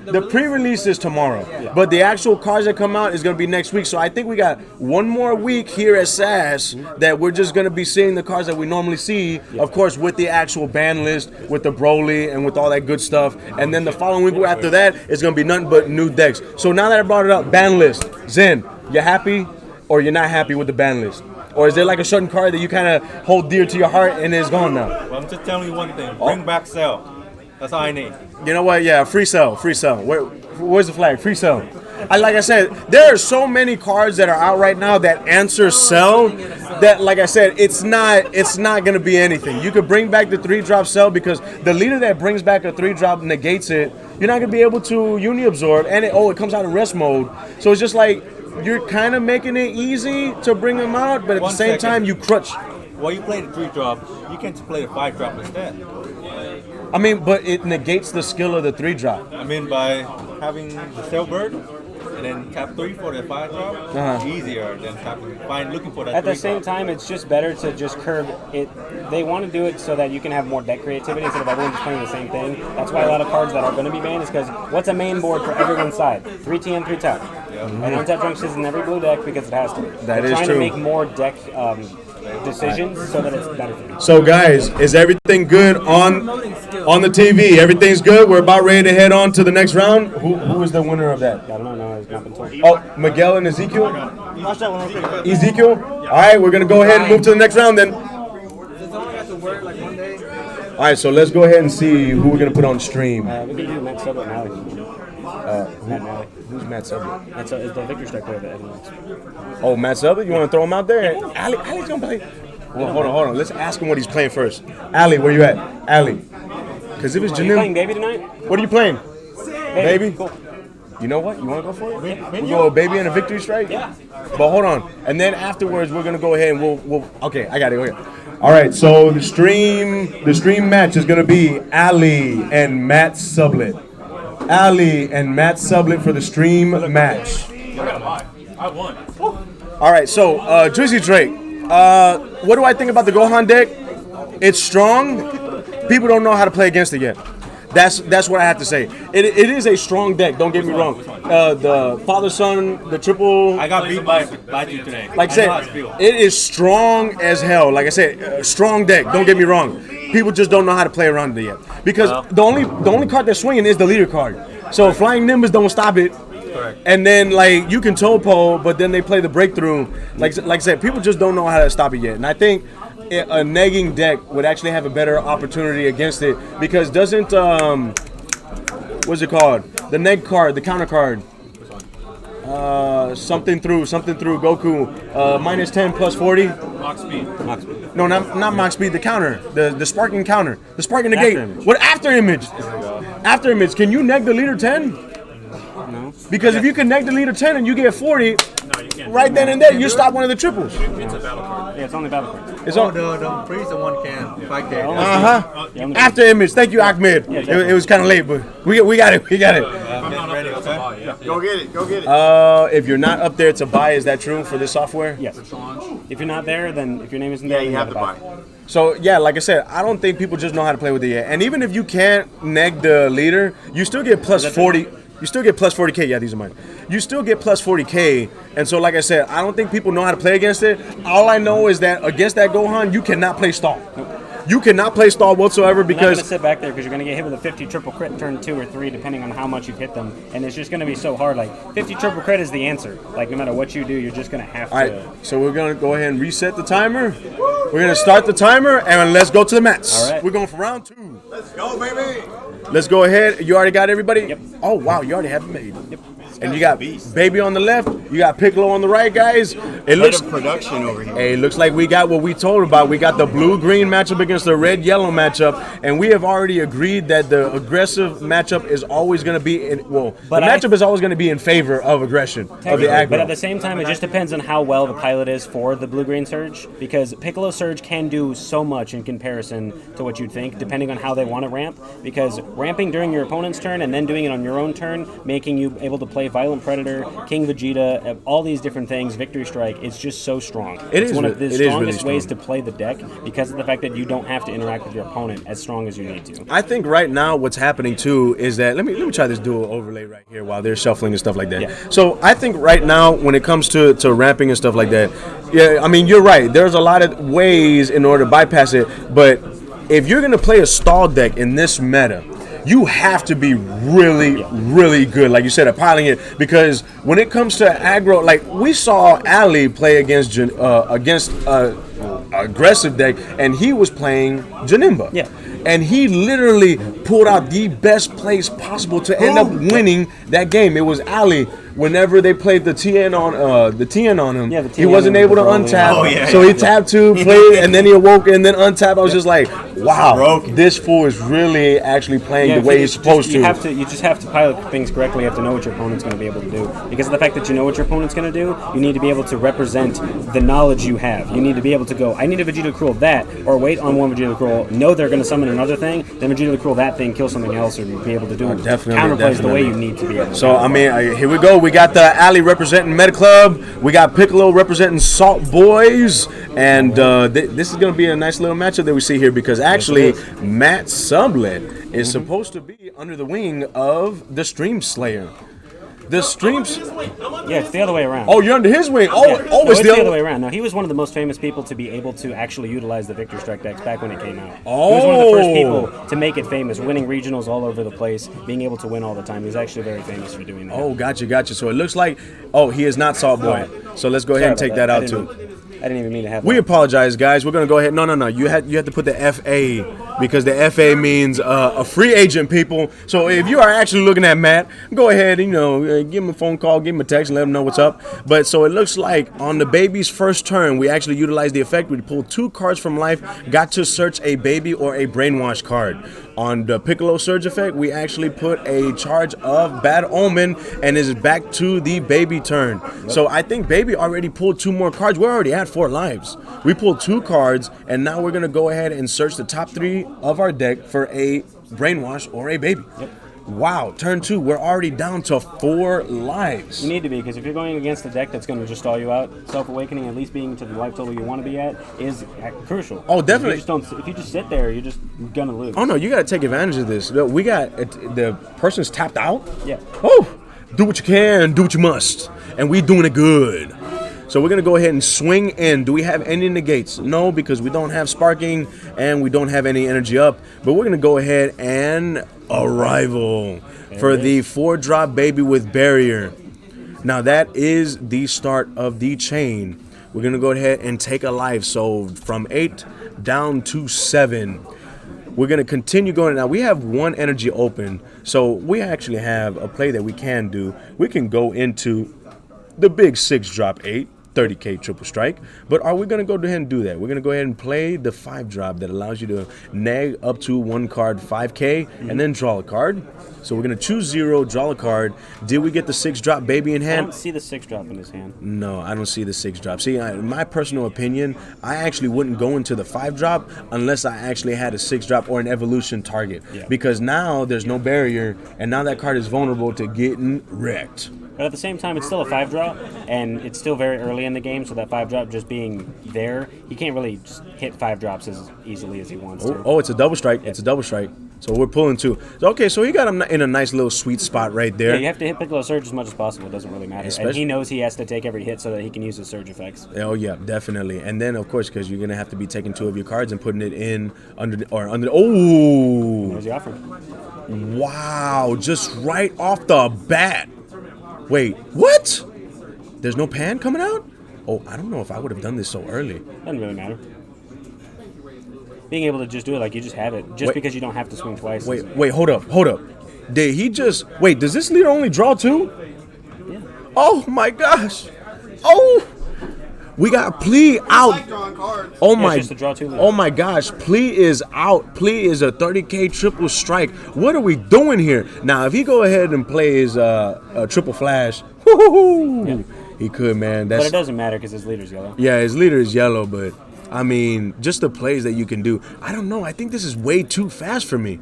the pre-release is tomorrow, but the actual cards that come out is going to be next week. So I think we got one more week here at SAS that we're just going to be seeing the cards that we normally see, of course, with the actual ban list, with the Broly, and with all that good stuff. And then the following week after that is going to be nothing but new decks. So now that I brought it up, ban list. Zen, you happy or you're not happy with the ban list? Or is there like a certain card that you kind of hold dear to your heart and is gone now? Well, I'm just telling you one thing. Bring back Cell. That's all I need. You know what? Yeah, free sell. Where's the flag? Free sell. Like I said, there are so many cards that are out right now that answer sell. That, like I said, it's not gonna be anything. You could bring back the 3-drop sell because the leader that brings back a 3-drop negates it. You're not gonna be able to uni absorb, and it comes out in rest mode. So it's just like you're kind of making it easy to bring them out, but at the One same second. time you crutch. While you play the 3-drop, you can play the 5-drop instead. I mean, but it negates the skill of the 3-drop. I mean, by having the Cell Bird and then tap 3 for the 5-drop, Uh-huh. easier than looking for that At the 3-drop. same time, it's just better to just curb it. They want to do it so that you can have more deck creativity instead of everyone just playing the same thing. That's why a lot of cards that are going to be banned is because what's a main board for everyone's side? 3 TN, 3 tap. And untap Trunks is in every blue deck because it has to. That They're is trying true. to make more deck decisions so that it's better for people. So guys, is everything good on the TV? Everything's good. We're about ready to head on to the next round. Who is the winner of that? I don't know. No, it's not been told. Oh, Miguel and Ezekiel. Ezekiel. All right, we're gonna go ahead and move to the next round then. It's only got to work like one day. All right, so let's go ahead and see who we're gonna put on stream. We can do Matt Sublet and Alley. Matt and Alley. Who's Matt Sublett? That's it's the Victor Strike player that everyone likes. Oh, Matt Sublett. You want to throw him out there? Ali's gonna play. Well, hold on. Let's ask him what he's playing first. Ali, where you at? Ali. Because if it's Are you playing Janim, Baby tonight? what are you playing? Baby? Cool. You know what? You want to go for it? We go a baby and a victory strike? Yeah. But hold on. And then afterwards, we're going to go ahead and we'll okay, I got it. Okay. All right, so the stream match is going to be Ali and Matt Sublett. Ali and Matt Sublett for the stream match. I won. All right, so Drizzy Drake, what do I think about the Gohan deck? It's strong. People don't know how to play against it yet. That's what I have to say. It is a strong deck. Don't get me wrong. the father son, the triple. I got beat by you today. Like I know how it said, feels. it is strong as hell. Like I said, strong deck. Don't get me wrong. People just don't know how to play around it yet. Because the only card they're swinging is the leader card. So Flying Nimbus don't stop it. Correct. And then like you can topo, but then they play the breakthrough. Like I said, people just don't know how to stop it yet. And I think a negging deck would actually have a better opportunity against it because doesn't what's it called? The neg card, the counter card. Something through Goku. Minus 10 plus 40. Mock speed. No, not Mach Speed. The counter, the sparking counter, the sparking negate. After image. What after image? After image. Can you neg the leader 10? No. Because if you can neg the leader 10 and you get 40, No, you can't. right then and there you stop one of the triples. It's a battle card. Yeah, it's only battle cards. It's Oh, on. the freeze the one can. 5K. Yeah, only- After image. Thank you, Ahmed. It was kind of late, but we got it. We got it. I'm not up there. That's a buy, yeah. Go get it. If you're not up there to buy, is that true for this software? Yes. If you're not there, then if your name isn't there, Yeah, then you have to buy. So yeah, like I said, I don't think people just know how to play with it yet. And even if you can't neg the leader, you still get plus 40. You still get plus 40K. Yeah, these are mine. You still get plus 40K. And so, like I said, I don't think people know how to play against it. All I know is that against that Gohan, you cannot play stall. You cannot play stall whatsoever You're not because going to sit back there because you're going to get hit with a 50 triple crit turn 2 or 3, depending on how much you've hit them. And it's just going to be so hard. Like, 50 triple crit is the answer. Like, no matter what you do, you're just going to have to. All right, so we're going to go ahead and reset the timer. We're going to start the timer, and let's go to the mats. All right. We're going for round 2. Let's go, baby. Let's go ahead. You already got everybody? Yep. Oh, wow, you already have it made. Yep. And you got Baby on the left. You got Piccolo on the right, guys. It looks production over here. Hey, it looks like we got what we told about. We got the blue-green matchup against the red-yellow matchup, and we have already agreed that the aggressive matchup is always going to be the matchup is always going to be in favor of aggression of the aggro. But at the same time, it just depends on how well the pilot is for the blue-green surge, because Piccolo surge can do so much in comparison to what you'd think, depending on how they want to ramp. Because ramping during your opponent's turn and then doing it on your own turn, making you able to play Violent Predator, King Vegeta, all these different things, Victory Strike, it's just so strong. It's one of the strongest ways to play the deck because of the fact that you don't have to interact with your opponent as strong as you need to. I think right now what's happening too is that let me try this dual overlay right here while they're shuffling and stuff like that. Yeah. So I think right now when it comes to ramping and stuff like that, yeah, I mean you're right. There's a lot of ways in order to bypass it, but if you're gonna play a stall deck in this meta, you have to be really, really good, like you said, at piling it. Because when it comes to aggro, like we saw Ali play against aggressive deck, and he was playing Janemba. Yeah. And he literally pulled out the best plays possible to end up winning that game. It was Ali. Whenever they played the TN on him, Yeah, the he TN wasn't able to Broly. untap. Oh, yeah, so yeah, he tapped 2, played, and then he awoke and then untapped. I was just like, wow, broken. this fool is really actually playing the way he's supposed to. You just have to pilot things correctly. You have to know what your opponent's going to be able to do. Because of the fact that you know what your opponent's going to do, you need to be able to represent the knowledge you have. You need to be able to go, I need a Vegeta Cruel that, or wait on one Vegeta Cruel, know they're going to summon another thing, then Vegeta Cruel that thing, kill something else, or be able to do counterplays the way you need to be able to. So, I mean, here we go. We got the Ali representing Meta Club. We got Piccolo representing Salt Boys. And this is going to be a nice little matchup that we see here because actually Matt Sublet is supposed to be under the wing of the Stream Slayer. The Streams. Yeah, it's the other way around. Oh, you're under his wing. Oh, Yeah. oh, No, it's it's the the other other way around. No, he was one of the most famous people to be able to actually utilize the Victor Strike decks back when it came out. Oh. He was one of the first people to make it famous, winning regionals all over the place, being able to win all the time. He's actually very famous for doing that. Oh, gotcha. So it looks like, he is not Salt Boy. So let's go ahead and take that out too. I didn't even mean to have We that. apologize, guys. We're gonna go ahead. No. You had to put the FA because the FA means a free agent, people. So if you are actually looking at Matt, go ahead and give him a phone call, give him a text, and let him know what's up. But so it looks like on the baby's first turn, we actually utilized the effect. We pulled 2 cards from life, got to search a baby or a brainwash card. On the Piccolo Surge effect, we actually put a charge of Bad Omen and is back to the baby turn. So I think baby already pulled 2 more cards. We're already at 4 lives. We pulled 2 cards, and now we're going to go ahead and search the top 3 of our deck for a brainwash or a baby. Yep. Wow, turn 2, we're already down to 4 lives. You need to be, because if you're going against a deck that's going to just stall you out, Self-Awakening, at least being to the life total you want to be at, is crucial. Oh, definitely. If you just sit there, you're just going to lose. Oh, no, you got to take advantage of this. We got the person's tapped out. Yeah. Oh, do what you can, do what you must, and we doing it good. So we're gonna go ahead and swing in. Do we have any negates? No, because we don't have sparking and we don't have any energy up. But we're gonna go ahead and arrival for the 4-drop baby with barrier. Now that is the start of the chain. We're gonna go ahead and take a life. So from 8 down to 7. We're gonna continue going. Now we have 1 energy open, so we actually have a play that we can do. We can go into the big 6-drop 8. 30K triple strike, but are we going to go ahead and do that? We're going to go ahead and play the 5-drop that allows you to neg up to 1 card 5K and then draw a card. So we're going to choose 0, draw a card. Did we get the 6-drop baby in I hand? don't see the 6-drop in his hand. No, I don't see the 6-drop. See, in my personal opinion, I actually wouldn't go into the 5-drop unless I actually had a 6-drop or an evolution target. Yeah. Because now there's no barrier, and now that card is vulnerable to getting wrecked. But at the same time, it's still a 5-drop, and it's still very early in the game, so that 5-drop just being there, he can't really just hit 5 drops as easily as he wants to. Oh, it's a double strike. It's a double strike. So we're pulling 2. Okay, so he got him in a nice little sweet spot right there. Yeah, you have to hit Piccolo Surge as much as possible. It doesn't really matter. And he knows he has to take every hit so that he can use his Surge effects. Oh, yeah, definitely. And then, of course, because you're going to have to be taking 2 of your cards and putting it in under. Oh! There's the offer. Wow, just right off the bat. Wait, what? There's no pan coming out? Oh, I don't know if I would have done this so early. Doesn't really matter. Being able to just do it like you just have it, just because you don't have to swing twice. Wait, hold up. Did he just... Wait, does this leader only draw 2? Yeah. Oh, my gosh. Oh! We got Plea out. Oh my! just a draw 2 leader. Oh my gosh! Plea is out. Plea is a 30K triple strike. What are we doing here? Now, if he go ahead and plays a triple flash, he could, man. But it doesn't matter because his leader's yellow. Yeah, his leader is yellow, but I mean, just the plays that you can do. I don't know. I think this is way too fast for me.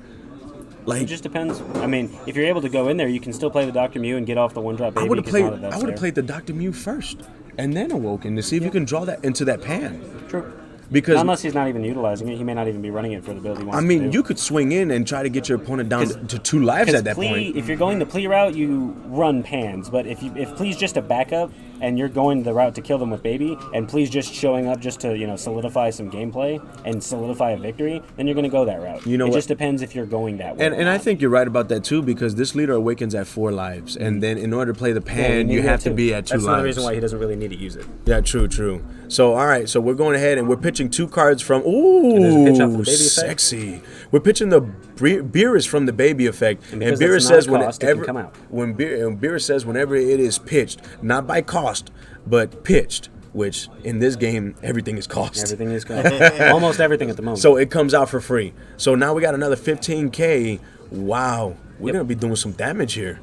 It just depends. I mean, if you're able to go in there, you can still play the Dr. Mew and get off the 1-drop baby. I would have played the Dr. Mew first and then Awoken to see if you can draw that into that pan. True. Because unless he's not even utilizing it, he may not even be running it for the build he wants I mean, to do. you could swing in and try to get your opponent down to 2 lives at that point. If you're going the plea route, you run pans. But if ple's just a backup and you're going the route to kill them with baby, and ple's just showing up just to solidify some gameplay and solidify a victory, then you're going to go that route. It just depends if you're going that way. And I think you're right about that too, because this leader awakens at 4 lives, and then in order to play the pan, you have to be at 2 lives. That's another reason why he doesn't really need to use it. Yeah, true. So all right, so we're going ahead and we're pitching 2 cards from. And there's a pitch off Ooh, the baby effect. sexy. We're pitching the Beerus from the baby effect, and because Beerus that's says not a cost, it can whenever come out. Beerus says whenever it is pitched, not by cost, but pitched. Which in this game, everything is cost. Everything is cost. Almost everything at the moment. So it comes out for free. So now we got another 15K. Wow, we're gonna be doing some damage here.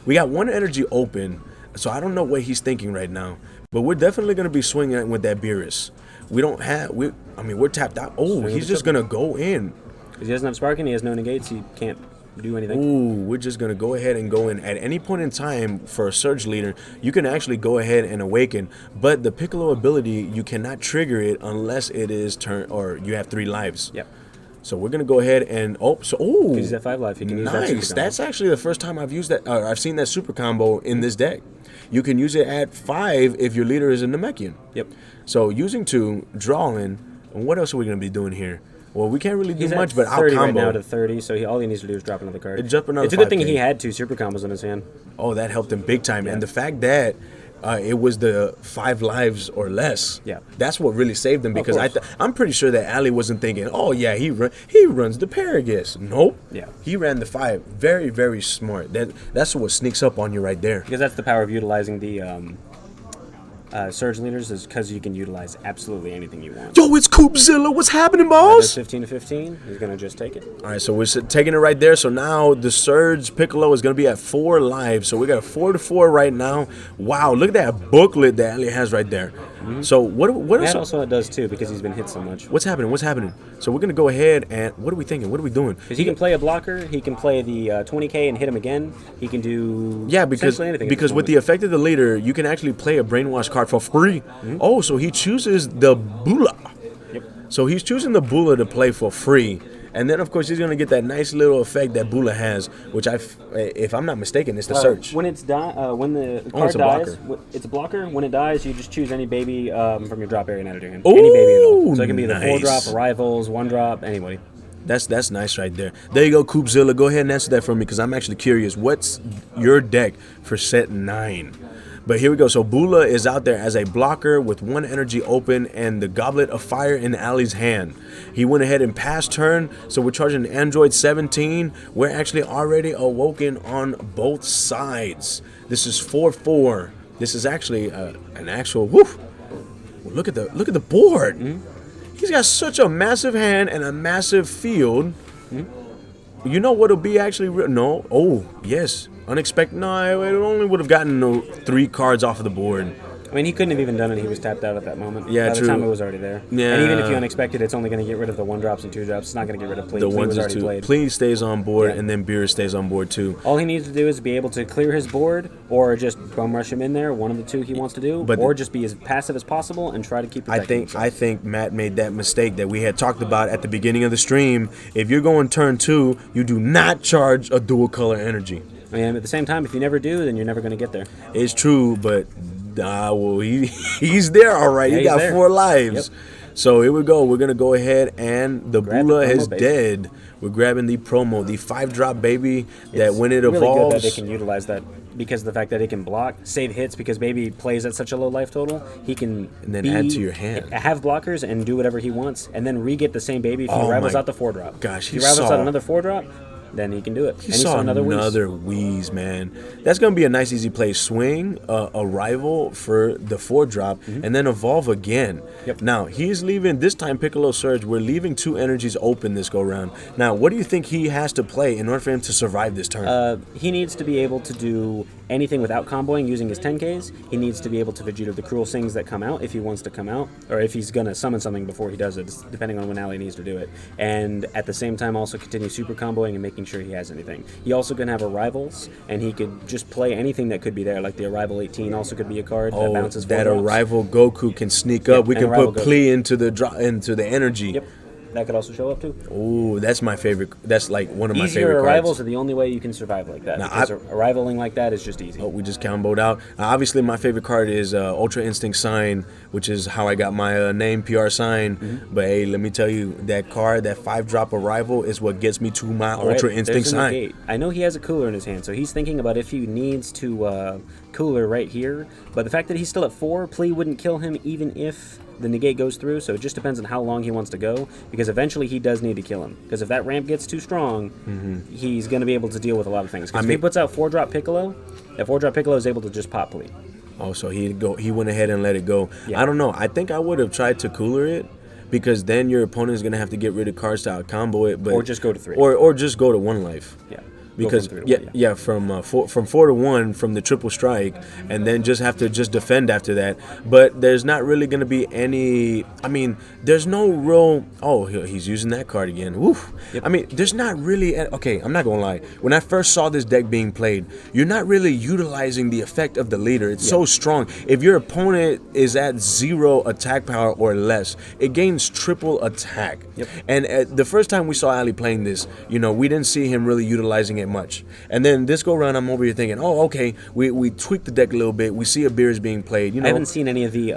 We got 1 energy open, so I don't know what he's thinking right now. But we're definitely gonna be swinging with that Beerus. We're tapped out. Oh, he's just gonna go in. Because he doesn't have sparking, he has no negates, he can't do anything. Ooh, we're just gonna go ahead and go in. At any point in time for a surge leader, you can actually go ahead and awaken. But the Piccolo ability, you cannot trigger it unless it is turn or you have 3 lives. Yep. So we're gonna go ahead and He's at 5 life. He can use that super nice. combo. That's actually the first time I've used that. I've seen that super combo in this deck. You can use it at 5 if your leader is a Namekian. Yep. So using 2, drawing, and what else are we gonna be doing here? Well, we can't really do He's much, at but I'll 30 combo. right now to 30, so all he needs to do is drop another card. Drop another It's a good thing 5K. he had 2 super combos in his hand. Oh, that helped him big time. And the fact that it was the 5 lives or less. Yeah. That's what really saved him, because course. I'm pretty sure that Ali wasn't thinking, oh, yeah, he runs the Paragus. Nope. Yeah. He ran the 5. Very, very smart. That's what sneaks up on you right there. Because that's the power of utilizing the surge leaders, is because you can utilize absolutely anything you want. Yo, it's Coopzilla. What's happening, There's boss? 15 to 15. He's going to just take it. All right, so we're taking it right there. So now the Surge Piccolo is going to be at 4 lives. So we got a 4-4 right now. Wow, look at that booklet that Ali has right there. So what That is also it does too, because he's been hit so much. what's happening? So we're going to go ahead and what are we thinking? What are we doing? Because he can play a blocker, he can play the 20K and hit him again. He can do essentially anything. Because with the effect of the leader, you can actually play a brainwash card for free. Oh, so he chooses the Bula. Yep. So he's choosing the Bula to play for free. And then, of course, he's going to get that nice little effect that Bula has, which if I'm not mistaken, it's the search. When it's when the Oh, card it's a dies, blocker. it's a blocker. When it dies, you just choose any baby from your drop area and add it to your hand. Ooh, Any baby at all. So it can be the nice. 4-drop, Arrivals, 1-drop, anybody. That's nice right there. There you go, Coopzilla. Go ahead and answer that for me because I'm actually curious. What's your deck for set 9? But here we go. So Bula is out there as a blocker with 1 energy open and the Goblet of Fire in Ali's hand. He went ahead and passed turn, so we're charging Android 17. We're actually already awoken on both sides. This is 4-4. This is actually an actual. Woo! Look at the board. Mm-hmm. He's got such a massive hand and a massive field. Mm-hmm. You know what'll be actually no? Oh yes. Unexpected. No, it only would have gotten 3 cards off of the board. I mean, he couldn't have even done it. He was tapped out at that moment. Yeah, By true. the time it was already there. Yeah. And even if you unexpected, it's only going to get rid of the 1-drops and 2-drops. It's not going to get rid of Plea. The Plea ones was is already two. played. Plea stays on board, Yeah. and then Beer stays on board too. All he needs to do is be able to clear his board, or just bum rush him in there. One of the two he wants to do, But or just be as passive as possible and try to keep protecting himself. I think Matt made that mistake that we had talked about at the beginning of the stream. If you're going turn 2, you do not charge a dual color energy. And at the same time, if you never do, then you're never going to get there. It's true, but he's there all right. Yeah, he he's got there. 4 lives. Yep. So here we go. We're gonna go ahead and the Grab Bula the promo, is baby. dead. We're grabbing the promo, the 5-drop baby. That It's when it really evolves, good that they can utilize that because of the fact that it can block, save hits because baby plays at such a low life total. He can And then add to your hand. have blockers and do whatever he wants, and then re-get the same baby if he Oh rivals my out the 4-drop. gosh, if he he rivals saw- out another 4-drop, then he can do it. he And saw another Wheeze, man. That's gonna be a nice easy play. Swing a rival for the 4-drop, and then evolve again. Yep. Now he's leaving this time. Piccolo Surge. We're leaving 2 energies open this go round. Now, what do you think he has to play in order for him to survive this turn? He needs to be able to do anything without comboing using his 10Ks. He needs to be able to Vegeta the Cruel Sings that come out if he wants to come out, or if he's going to summon something before he does it, depending on when Ali needs to do it. And at the same time, also continue super comboing and making sure he has anything. He also can have Arrivals, and he could just play anything that could be there, like the Arrival 18 also could be a card that bounces 4 that drops. Arrival Goku can sneak Yep, up. We and can Arrival put Goku. Plea into the energy. Yep, that could also show up too. Oh, that's my favorite. That's like one of my Easier favorite arrivals cards. are the only way you can survive like that. Now, Because arrivaling like that is just easy. Oh, we just comboed out. Obviously, my favorite card is Ultra Instinct Sign, which is how I got my name, PR Sign. Mm-hmm. But hey, let me tell you, that card, that 5-drop Arrival, is what gets me to my All right, Ultra Instinct there's a Sign. negate. I know he has a cooler in his hand, so he's thinking about if he needs to cooler right here. But the fact that he's still at 4, Plea wouldn't kill him even if the negate goes through. So it just depends on how long he wants to go, because eventually he does need to kill him. Because if that ramp gets too strong, he's going to be able to deal with a lot of things. Because if he puts out 4-drop Piccolo, that 4-drop Piccolo is able to just pop Plea. Oh, so he went ahead and let it go. Yeah. I don't know. I think I would have tried to cooler it, because then your opponent is gonna have to get rid of cards to out combo it, but Or just go to 3. or just go to 1 life. Yeah. Because Go from 3 to 1, from 4 to 1 from the triple strike, and then just have to just defend after that. But there's not really going to be any. I mean, there's no real. Oh, he's using that card again. Woof. Yep. I mean, there's not really. Okay, I'm not gonna lie. When I first saw this deck being played, you're not really utilizing the effect of the leader. It's so strong. If your opponent is at 0 attack power or less, it gains triple attack. Yep. And the first time we saw Ali playing this, we didn't see him really utilizing it much. And then this go round, I'm over here thinking, oh, okay, we tweaked the deck a little bit. We see a Beers being played. I haven't seen any of the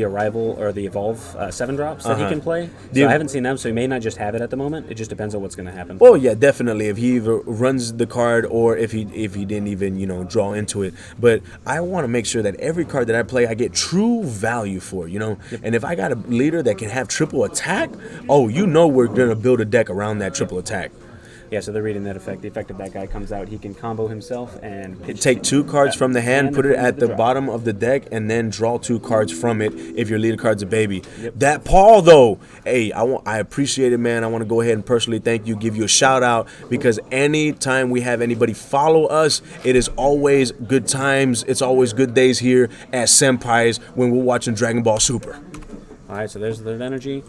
Arrival or the Evolve 7-drops that he can play. The- So I haven't seen them, so he may not just have it at the moment. It just depends on what's going to happen. Oh yeah, definitely. If he either runs the card or if he didn't even draw into it. But I want to make sure that every card that I play, I get true value for. And if I got a leader that can have triple attack, we're gonna build a deck around that triple attack. Yeah, so they're reading that effect. The effect of that guy comes out. He can combo himself and pitch. Take 2 cards from the hand, put it put at into the drop. bottom of the deck, and then draw 2 cards from it if your leader card's a baby. That Paul, though, hey, I appreciate it, man. I want to go ahead and personally thank you, give you a shout out, because anytime we have anybody follow us, it is always good times. It's always good days here at Senpai's when we're watching Dragon Ball Super. All right, so there's the energy.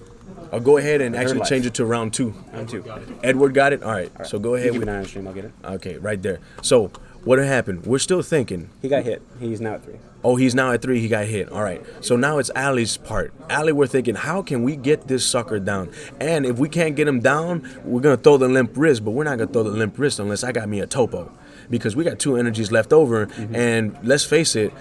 I'll go ahead and actually life. change it to round 2. Round 2. Edward got it? All right. So go ahead. Keep an eye on the stream. I'll get it. Okay, right there. So What happened? We're still thinking. He got hit. He's now at 3. Oh, he's now at 3. He got hit. All right. So now it's Ali's part. Ali, we're thinking, how can we get this sucker down? And if we can't get him down, we're going to throw the limp wrist. But we're not going to throw the limp wrist unless I got me a topo. Because we got 2 energies left over. And let's face it,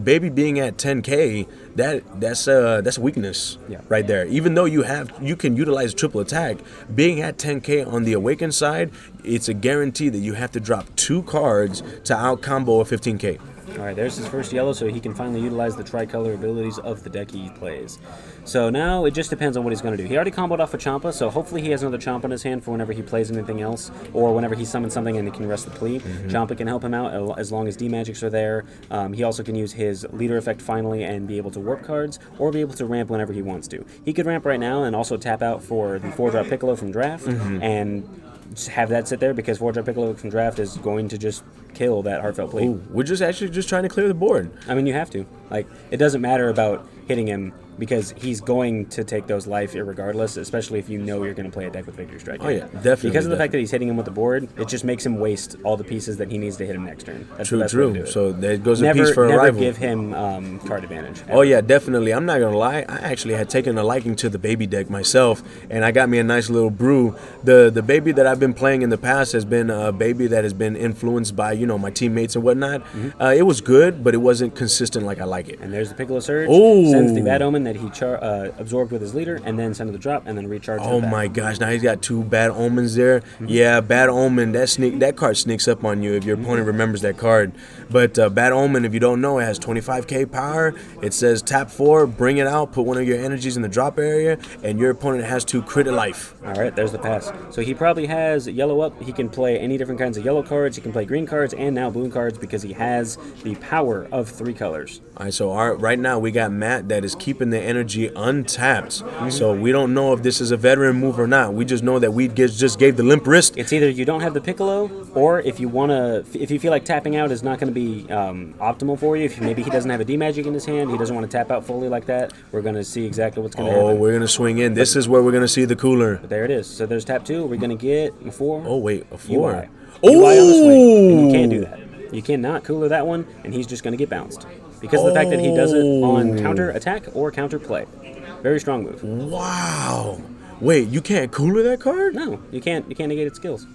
baby being at 10K, that's a weakness right there. Even though you can utilize triple attack, being at 10K on the awakened side, it's a guarantee that you have to drop 2 cards to out combo a 15K. All right, there's his first yellow, so he can finally utilize the tricolor abilities of the deck he plays. So now it just depends on what he's going to do. He already comboed off a Champa, so hopefully he has another Champa in his hand for whenever he plays anything else, or whenever he summons something and he can rest the plea. Champa can help him out as long as D-Magics are there. He also can use his leader effect finally and be able to warp cards, or be able to ramp whenever he wants to. He could ramp right now and also tap out for the 4-drop Piccolo from draft, and just have that sit there because 4-drop Piccolo from draft is going to just kill that Heartfelt Plea. Ooh, we're just trying to clear the board. I mean, you have to. Like, it doesn't matter about hitting him because he's going to take those life irregardless, especially if you know you're going to play a deck with Victory Strike. Oh, yeah, definitely. Because of the fact that he's hitting him with the board, it just makes him waste all the pieces that he needs to hit him next turn. That's the best way to do it. So there goes a piece for a never rival. give him card advantage. Oh, yeah, definitely. I'm not going to lie. I actually had taken a liking to the baby deck myself, and I got me a nice little brew. The baby that I've been playing in the past has been a baby that has been influenced by, my teammates and whatnot. It was good, but it wasn't consistent like I like it. And there's the Piccolo Surge. Ooh. Sends the Bad Omen that he absorbed with his leader, and then send to the drop, and then recharge. Oh my gosh! Now he's got 2 Bad Omens there. Yeah, Bad Omen. That card sneaks up on you if your opponent remembers that card. But Bad Omen, if you don't know, it has 25k power. It says tap 4, bring it out, put one of your energies in the drop area, and your opponent has to crit a life. All right, there's the pass. So he probably has yellow up. He can play any different kinds of yellow cards. He can play green cards and now blue cards because he has the power of 3 colors. All right, so right now we got Matt that is keeping the energy untapped. So we don't know if this is a veteran move or not. We just know that we just gave the limp wrist. It's either you don't have the Piccolo, or if you feel like tapping out is not going to be optimal for you. If maybe he doesn't have a D-Magic in his hand, he doesn't want to tap out fully like that. We're going to see exactly what's going to happen. Oh, we're going to swing in. This is where we're going to see the cooler. But there it is. So there's tap 2. We're going to get a 4. Oh wait, a 4. UI. UI on the swing. And you can't do that. You cannot cooler that one, and he's just going to get bounced. Because of the fact that he does it on counter attack or counter play. Very strong move. Wow. Wait, you can't cooler that card? No, you can't negate its skills.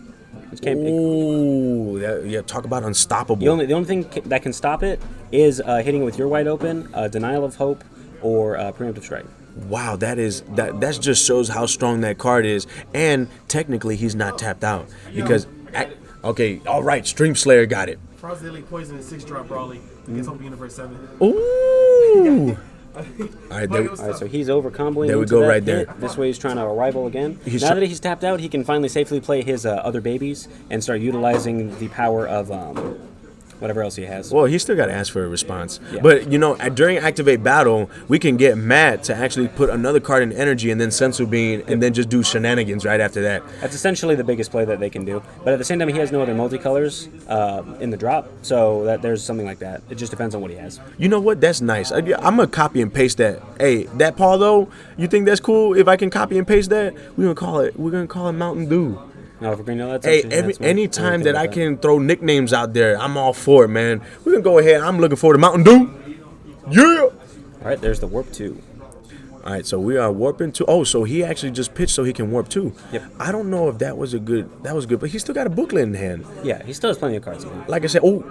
You can't. Ooh, yeah. Talk about unstoppable. The only thing that can stop it is hitting it with your wide open, denial of hope, or preemptive strike. Wow, that just shows how strong that card is, and technically he's not tapped out because. Okay, all right, Stream Slayer got it. Frost Daily Poison and 6-drop Brawly against Open Universe 7. Ooh. All right, so he's over comboing. There we go, right hit. there. This way he's trying to rival again. Now that he's tapped out, he can finally safely play his other babies and start utilizing the power of whatever else he has. Well, he still got to ask for a response. Yeah. But, during Activate Battle, we can get Matt to actually put another card in energy and then Sensu Bean and then just do shenanigans right after that. That's essentially the biggest play that they can do. But at the same time, he has no other multicolors in the drop, so that there's something like that. It just depends on what he has. You know what? That's nice. I'm going to copy and paste that. Hey, that Paul, though, you think that's cool if I can copy and paste that? We're going to call it Mountain Dew. No, for green, no, that's hey, actually, anytime that I can throw nicknames out there, I'm all for it, man. We're going to go ahead. I'm looking forward to Mountain Dew. Yeah. All right, there's the Warp 2. All right, so we are warping 2. Oh, so he actually just pitched so he can warp 2. Yep. I don't know if that was good, but he still got a booklet in hand. Yeah, he still has plenty of cards in hand. Like I said, oh,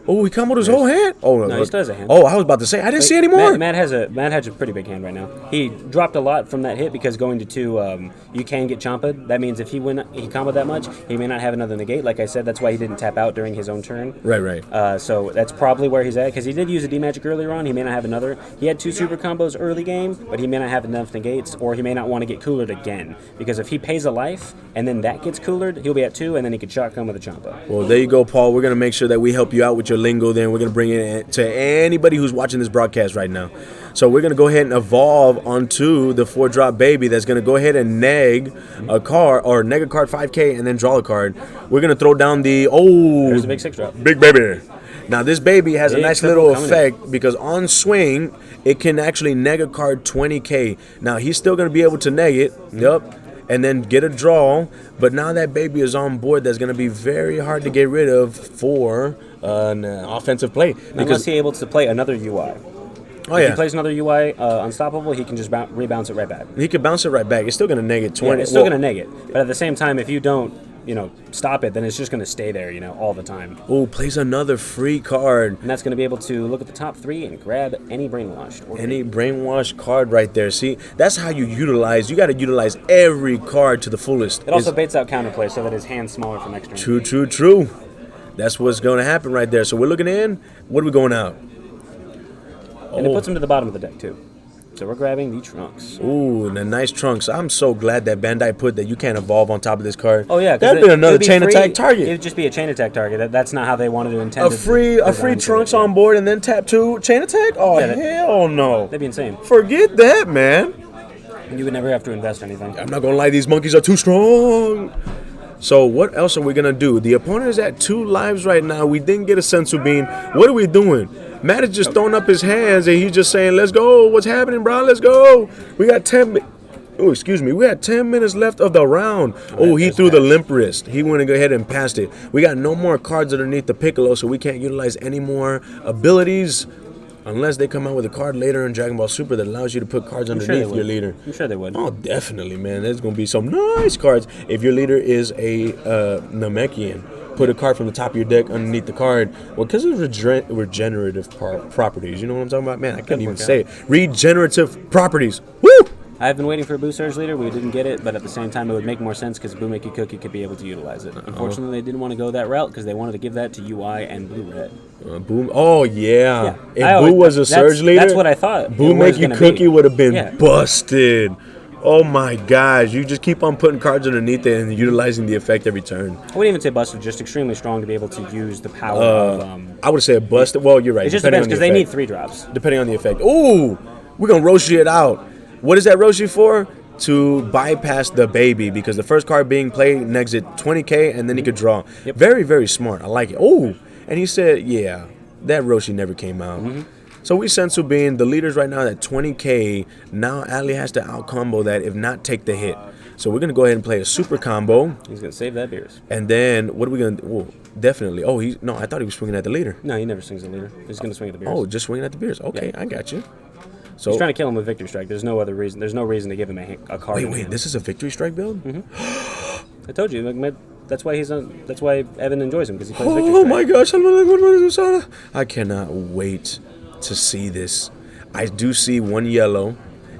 he comboed his whole hand? Oh, No, he still has a hand. Oh, I was about to say, I didn't see any more. Matt has a pretty big hand right now. He dropped a lot from that hit because going to 2, you can get chomped. That means if he comboed that much, he may not have another negate. Like I said, that's why he didn't tap out during his own turn. Right. So that's probably where he's at because he did use a D-Magic earlier on. He may not have another. He had 2 super combos early game, but he may not have enough negates, or he may not want to get coolered again. Because if he pays a life and then that gets coolered, he'll be at 2, and then he could shotgun with a chompa. Well, there you go, Paul. We're going to make sure that we help you out with your lingo there, and we're going to bring it to anybody who's watching this broadcast right now. So we're going to go ahead and evolve onto the 4-drop baby that's going to go ahead and neg a card, or neg a card 5k, and then draw a card. We're going to throw down the, There's a big 6-drop. Big baby. Now, this baby has a nice little coming effect because on swing, it can actually neg a card 20k. Now, he's still going to be able to neg it. Yup. and then get a draw. But now that baby is on board, that's going to be very hard to get rid of for an offensive play. Unless he's able to play another UI. Oh, If yeah. he plays another UI unstoppable, he can just rebounce it right back. He could bounce it right back. It's still going to negate 20. Yeah, it's still going to neg it. But at the same time, if you don't, stop it, then it's just going to stay there, all the time. Oh, plays another free card. And that's going to be able to look at the top 3 and grab any brainwashed. Any brainwashed card right there. See, that's how you utilize. You got to utilize every card to the fullest. It also baits out counterplay so that his hand's smaller for next turn. True. That's what's going to happen right there. So we're looking in. What are we going out? And it puts him to the bottom of the deck, too. So we're grabbing the Trunks. Ooh, the nice Trunks. I'm so glad that Bandai put that you can't evolve on top of this card. Oh, yeah. That'd been another chain attack It target. would just be a chain attack target. That's not how they wanted to intend A free Trunks on board and then tap 2 chain attack? Oh, Yeah, hell no. That'd be insane. Forget that, man. You would never have to invest anything. I'm not going to lie. These monkeys are too strong. So what else are we going to do? The opponent is at 2 lives right now. We didn't get a Sensu Bean. What are we doing? Matt is just throwing up his hands and he's just saying, let's go. What's happening, bro? Let's go. We got 10 We had 10 minutes left of the round. Oh, he threw the limp wrist. He went and go ahead and passed it. We got no more cards underneath the Piccolo, so we can't utilize any more abilities unless they come out with a card later in Dragon Ball Super that allows you to put cards underneath your leader. I'm sure they would. Oh, definitely, man. There's going to be some nice cards. If your leader is a Namekian, put a card from the top of your deck underneath the card. Well, because of regenerative properties. You know what I'm talking about? Man, I couldn't even say it. Regenerative properties. Woo! I've been waiting for a Boo Surge leader. We didn't get it, but at the same time, it would make more sense because Boo Makey Cookie could be able to utilize it. Unfortunately, they didn't want to go that route because they wanted to give that to UI and Blue Red. Boom! Oh yeah. If always- Boo was a surge leader, that's what I thought. Boo it was Makey gonna Cookie be. would have been Yeah. busted. Oh my gosh! You just keep on putting cards underneath it and utilizing the effect every turn. I wouldn't even say busted, just extremely strong to be able to use the power of. I would say a busted. Well, you're right. It just depending depends on the because they need effect. 3 drops. Depending on the effect. Ooh, we're gonna Roshi it out. What is that Roshi for? To bypass the baby, because the first card being played negs it 20k and then he could draw. Yep. Very, very smart. I like it. Oh, and he said, yeah, that Roshi never came out. So we Sensu being the leaders right now at 20k. Now Ali has to out combo that, if not take the hit. So we're gonna go ahead and play a super combo. He's gonna save that Beerus. And then what are we gonna do? Oh, definitely. Oh, no, I thought he was swinging at the leader. No, he never swings the leader. He's gonna swing at the Beerus. Oh, just swinging at the beers. Okay, I got you. So He's trying to kill him with Victory Strike. There's no other reason. There's no reason to give him a card. wait, this is a victory strike build? I told you. That's why he's on. That's why Evan enjoys him because he plays Victory Oh Strike. my gosh! I cannot wait to see this. I do see 1 yellow,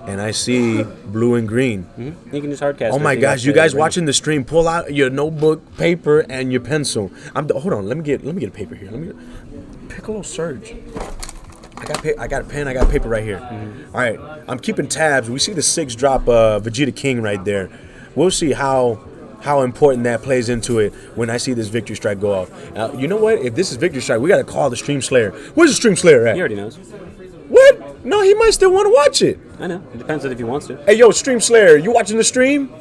and I see blue and green. You can just hardcast. Oh my gosh! You guys watching the stream, pull out your notebook, paper, and your pencil. Hold on. Let me get a paper here. Piccolo Surge. I got a pen. I got paper right here. All right. I'm keeping tabs. We see the 6-drop Vegeta King right there. We'll see how important that plays into it when I see this Victory Strike go off. You know what? If this is Victory Strike, we got to call the Stream Slayer. Where's the Stream Slayer at? He already knows. What? No, he might still want to watch it. I know. It depends on if he wants to. Hey, yo, Stream Slayer, you watching the stream?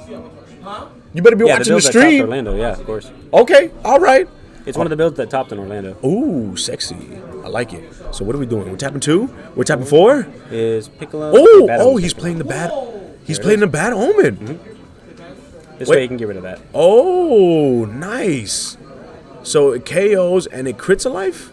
You better be Yeah, the watching the build that topped stream. Orlando. Yeah, of course. Okay, all right. It's one of the builds that topped in Orlando. Ooh, sexy. I like it. So what are we doing? We're tapping 2? We're tapping 4? Is Piccolo? Oh, Bad Omen's he's Piccolo. playing the bad. He's playing the bad omen. This Wait. way he can get rid of that. Oh, nice. So it KOs and it crits a life?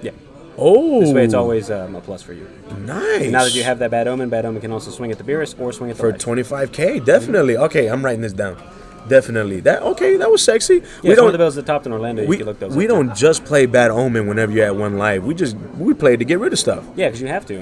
Yeah. Oh. This way it's always a plus for you. Nice. Now that you have that Bad Omen can also swing at the Beerus or swing at the For life. 25k, definitely. Okay, I'm writing this down. Definitely. That was sexy. Yeah, it's one of the builds that topped in Orlando. You we, can look those we up. don't just play Bad Omen whenever you're at 1 life. We play to get rid of stuff. Yeah, because you have to.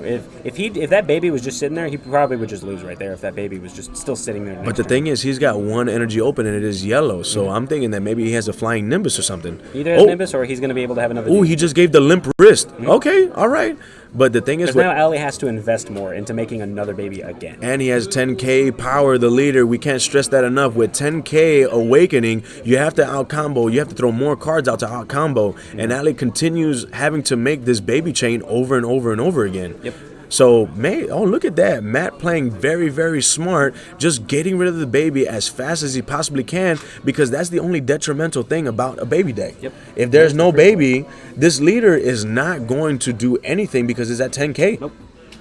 If that baby was just sitting there, he probably would just lose right there. If that baby was just still sitting there. But the thing is, he's got 1 energy open and it is yellow. So I'm thinking that maybe he has a flying Nimbus or something. Either has Nimbus or he's going to be able to have another. Oh, he just gave the limp wrist. Okay, all right. But the thing is, Because now Ali has to invest more into making another baby again. and he has 10k power, the leader. We can't stress that enough. With 10k awakening, you have to out combo. You have to throw more cards out to out combo. And Ali continues having to make this baby chain over and over and over again. Yep. So, look at that. Matt playing very, very smart, just getting rid of the baby as fast as he possibly can, because that's the only detrimental thing about a baby deck. Yep. If there's no baby, this leader is not going to do anything because it's at 10k. Nope.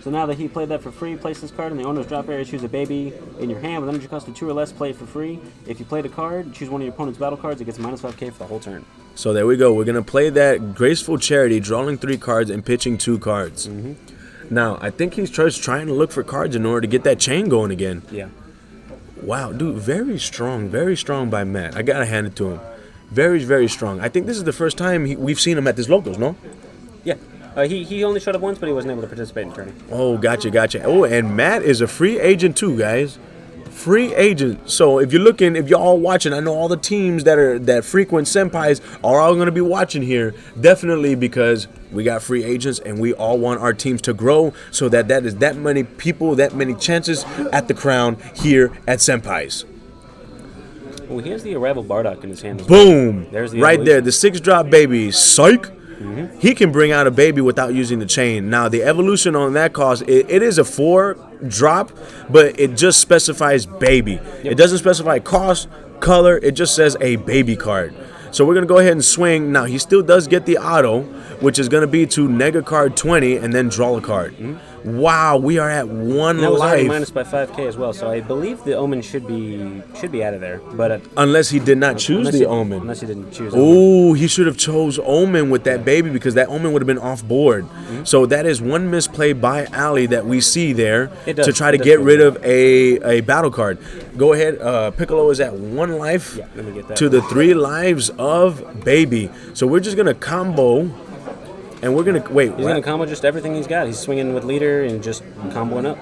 So now that he played that for free, place this card in the owner's drop area, choose a baby in your hand with energy cost of 2 or less, play it for free. If you played a card, choose one of your opponent's battle cards, it gets minus 5k for the whole turn. So there we go. We're going to play that Graceful Charity, drawing 3 cards and pitching 2 cards. Now, I think he's just trying to look for cards in order to get that chain going again. Yeah. Wow, dude, very strong by Matt. I got to hand it to him. Very, very strong. I think this is the first time we've seen him at this Locals, no? Yeah. He only showed up once, but he wasn't able to participate in the tourney. Oh, gotcha. Oh, and Matt is a free agent too, guys. Free agent. So if you're all watching, I know all the teams that frequent Senpais are all going to be watching here. Definitely, because we got free agents and we all want our teams to grow, so that is that many people, that many chances at the crown here at Senpais. Oh, he has the Arrival Bardock in his hand as well. Boom! There's the right evolution. there, the 6-drop baby. Psych! He can bring out a baby without using the chain. Now, the evolution on that cost, it is a 4-drop, but it just specifies baby. It doesn't specify cost, color, it just says a baby card. So we're going to go ahead and swing. Now, he still does get the auto, which is going to be to nega card 20 and then draw a card. Wow, we are at 1 That was already life. minus by 5k as well, so I believe the Omen should be out of there. But Unless he did not choose the Omen. Unless he didn't choose Omen. Oh, he should have chose Omen with that baby, because that Omen would have been off board. So that is one misplay by Ali that we see there to try to get rid of a battle card. Go ahead. Piccolo is at 1 life let me get that. to the 3 lives of baby. So we're just going to combo. And we're going to, wait. He's going to combo just everything he's got. He's swinging with leader and just comboing up.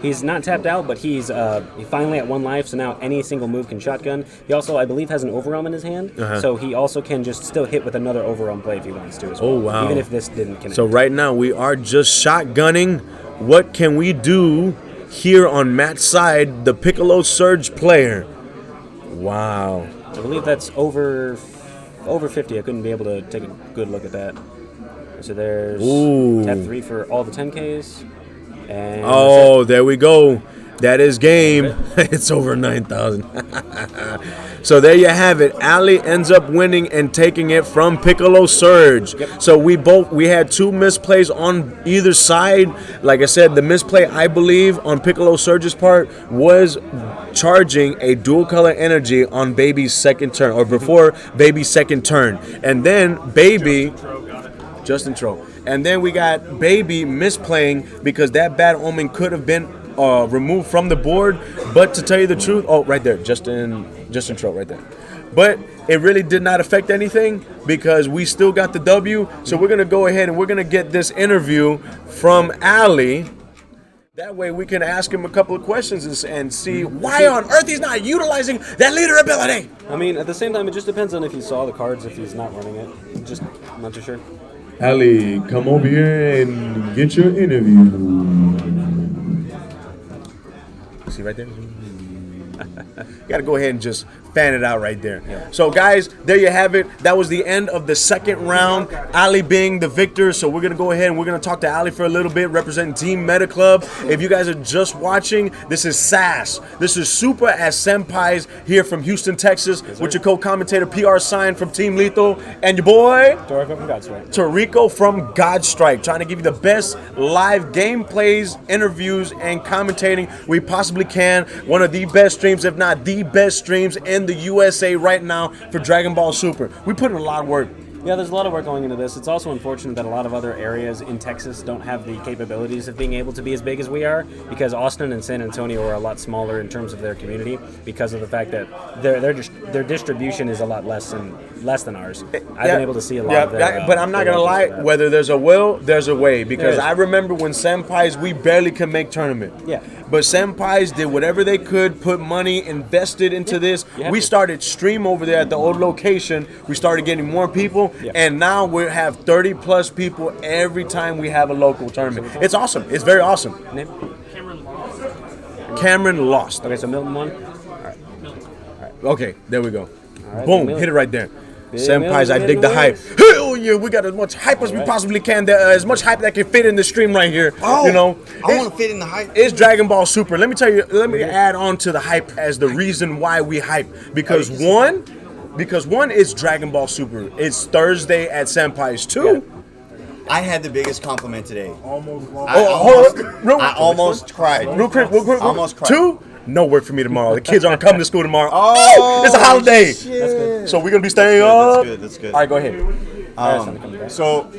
He's not tapped out, but he's finally at 1 life, so now any single move can shotgun. He also, I believe, has an overwhelm in his hand, so he also can just still hit with another overwhelm play if he wants to as well. Oh, wow. Even if this didn't connect. So right now we are just shotgunning. What can we do here on Matt's side, the Piccolo Surge player? Wow. I believe that's over 50. I couldn't be able to take a good look at that. So there's tap 3 for all the 10Ks. And oh, there we go. That is game. It's over 9,000. So there you have it. Ali ends up winning and taking it from Piccolo Surge. So we had 2 misplays on either side. Like I said, the misplay, I believe, on Piccolo Surge's part was charging a dual color energy on Baby's second turn, or before Baby's second turn. And then Baby... Justin Tro. And then we got Baby misplaying because that bad omen could have been removed from the board. But to tell you the truth, oh, right there, Justin Tro right there. But it really did not affect anything because we still got the W. So we're going to go ahead and we're going to get this interview from Ali. That way we can ask him a couple of questions and see why on earth he's not utilizing that leader ability. I mean, at the same time, it just depends on if he saw the cards, if he's not running it. Just, I'm not too sure. Ali, come over here and get your interview. See right there? Got to go ahead and just fan it out right there. So guys, there you have it. That was the end of the second round, Ali being the victor. So we're going to go ahead and we're going to talk to Ali for a little bit, representing Team Meta Club. If you guys are just watching, this is SAS. This is Super as Senpais here from Houston, Texas, with your co-commentator PR Sign from Team Lethal and your boy Torrico from Godstrike. Torrico from Godstrike, trying to give you the best live gameplays, interviews, and commentating we possibly can. One of the best streams, if not the best streams in the USA right now for Dragon Ball Super. We put in a lot of work. Yeah, there's a lot of work going into this. It's also unfortunate that a lot of other areas in Texas don't have the capabilities of being able to be as big as we are, because Austin and San Antonio are a lot smaller in terms of their community because of the fact that their distribution is a lot less than ours. I've been able to see a lot of their, but I'm not going to lie, whether there's a will, there's a way, because I remember when Senpais, we barely could make tournament. Yeah. But Senpais did whatever they could, put money, invested into this. We started stream over there at the old location. We started getting more people. And now we have 30 plus people every time we have a local tournament. It's awesome. It's very awesome. Cameron lost. Okay, so Milton won. Okay, there we go. Right, Boom, Milton. hit it right there. Big Senpais, Milton I dig the hype. Hell yeah, we got as much hype as we possibly can. As much hype that can fit in the stream right here. Oh, you know, I want to fit in the hype. It's Dragon Ball Super. Let me tell you. Let me add on to the hype as the reason why we hype. Because one is Dragon Ball Super. It's Thursday at Senpai's 2. I had the biggest compliment today. Hold on. I almost cried. Real quick. Almost cried. 2, no work for me tomorrow. The kids aren't coming to school tomorrow. Oh, It's a holiday. shit. That's good. So we're gonna be staying up. That's good. All right, go ahead. So,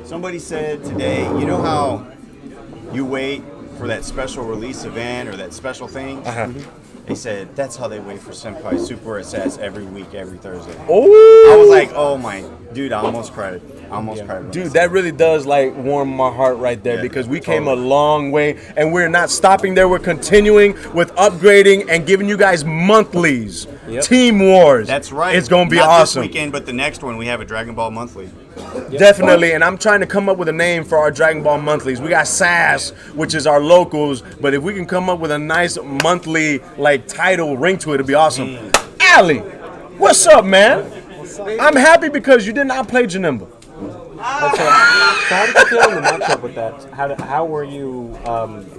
somebody said today, you know how you wait for that special release event or that special thing? They said that's how they wait for Senpai Super SS every week, every Thursday. Oh, I was like, oh my, dude, I almost cried. dude, that really does like warm my heart right there, Yeah, because we came a totally. long way, and we're not stopping there. We're continuing with upgrading and giving you guys monthlies. Team Wars. That's right. It's gonna be Not awesome. this weekend, but the next one we have a Dragon Ball monthly. Definitely, and I'm trying to come up with a name for our Dragon Ball monthlies. We got SAS, which is our locals, but if we can come up with a nice monthly like title ring to it, it'd be awesome. Ali, what's up, man? I'm happy because you did not play Janemba. So how did you feel in the matchup with that? How were you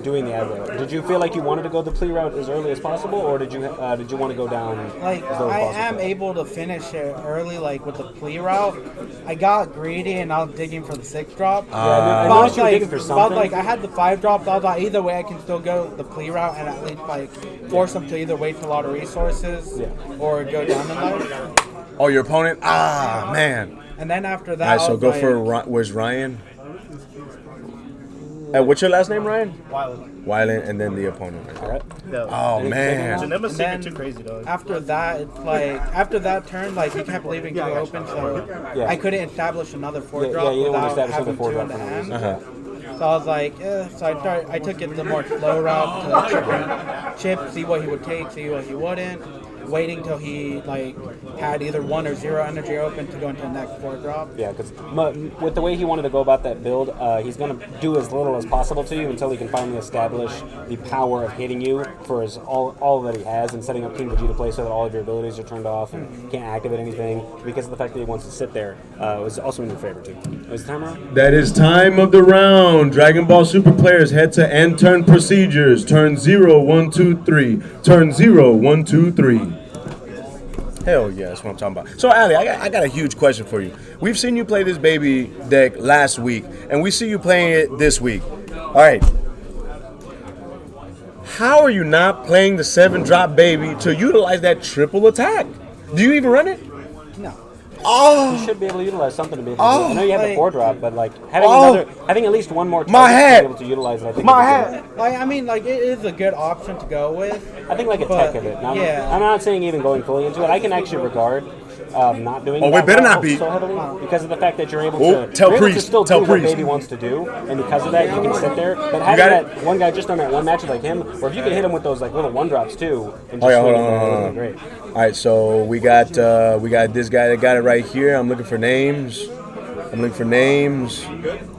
doing the aggro? Did you feel like you wanted to go the plea route as early as possible, or did you want to go down Like, as low as I possible? am able to finish it early, like with the plea route. I got greedy and I was digging for the 6 drop. I But I noticed was you were like, digging for but something. like, I had the 5 drop. I was like, either way, I can still go the plea route and at least like force them to either wait for a lot of resources or go down in life. Oh, your opponent? Ah, man. And then after that, All right, I so was go like, for where's Ryan? What's your last name, Ryan? Wyland, and then the opponent. All right. Oh man. Janemba's then taking too crazy, dog. after that, it's like after that turn, like he kept leaving two open, so I couldn't establish another 4 drop you didn't want to without establish having another 4 2 in drop the for no hand. reason. So I was like, so I took it the more slow route to chip, see what he would take, see what he wouldn't, waiting till he like had either 1 or 0 energy open to go into the next 4 drop. Yeah, because with the way he wanted to go about that build, he's going to do as little as possible to you until he can finally establish the power of hitting you for his all that he has, and setting up King Vegeta play so that all of your abilities are turned off and you can't activate anything, because of the fact that he wants to sit there was also in your favor too. Is the time around? That is time of the round. Dragon Ball Super players head to end turn procedures. Turn 0, 1, 2, 3. Turn 0, 1, 2, 3. Hell yeah, that's what I'm talking about. So, Ali, I got a huge question for you. We've seen you play this baby deck last week, and we see you playing it this week. All right. How are you not playing the 7-drop baby to utilize that triple attack? Do you even run it? No. You should be able to utilize something to be able to do it. I know you have the like- 4 drop, but like having at least one more My target head. to be able to utilize it, I think. My would be good. head. Like I mean, like it is a good option to go with. I think like a But, tech of it. Now, yeah. I'm not saying even going fully into it. I can actually regard not doing. Oh, we that better route not be. so heavily, because of the fact that you're able Oh, to. tell you're able to Priest, still tell do what Priest. Baby wants to do, and because of that, you can sit there. But having got it? that one guy just on that one matchup like him, or if you could hit him with those like little 1 drops too, and just Oh yeah, hold swing on, him, hold that on, would be hold great. on. All right, so we got this guy that got it right here. I'm looking for names. I'm looking for names.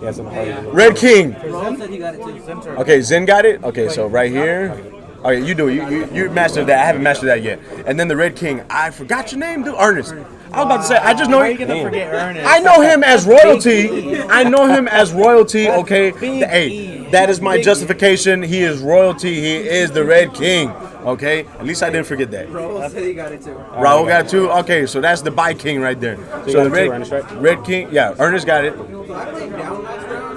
Yeah, some hard. Red King. Zen said he got it too. Okay, Zen got it. Okay, so right here. Oh yeah, you do it. You mastered that. I haven't mastered that yet. And then the Red King. I forgot your name, dude. Ernest. I was about to say. I just know. How are you gonna forget Ernest? I know him as royalty. I know him as royalty. Okay. Hey, that is my justification. He is royalty. He is the Red King. Okay. At least I didn't forget that. Raul said he got it too. Raul got it too. Okay, so that's the Bi King right there. you So got the it too, Ernest, right? Red King. Yeah, Ernest got it. I played down last round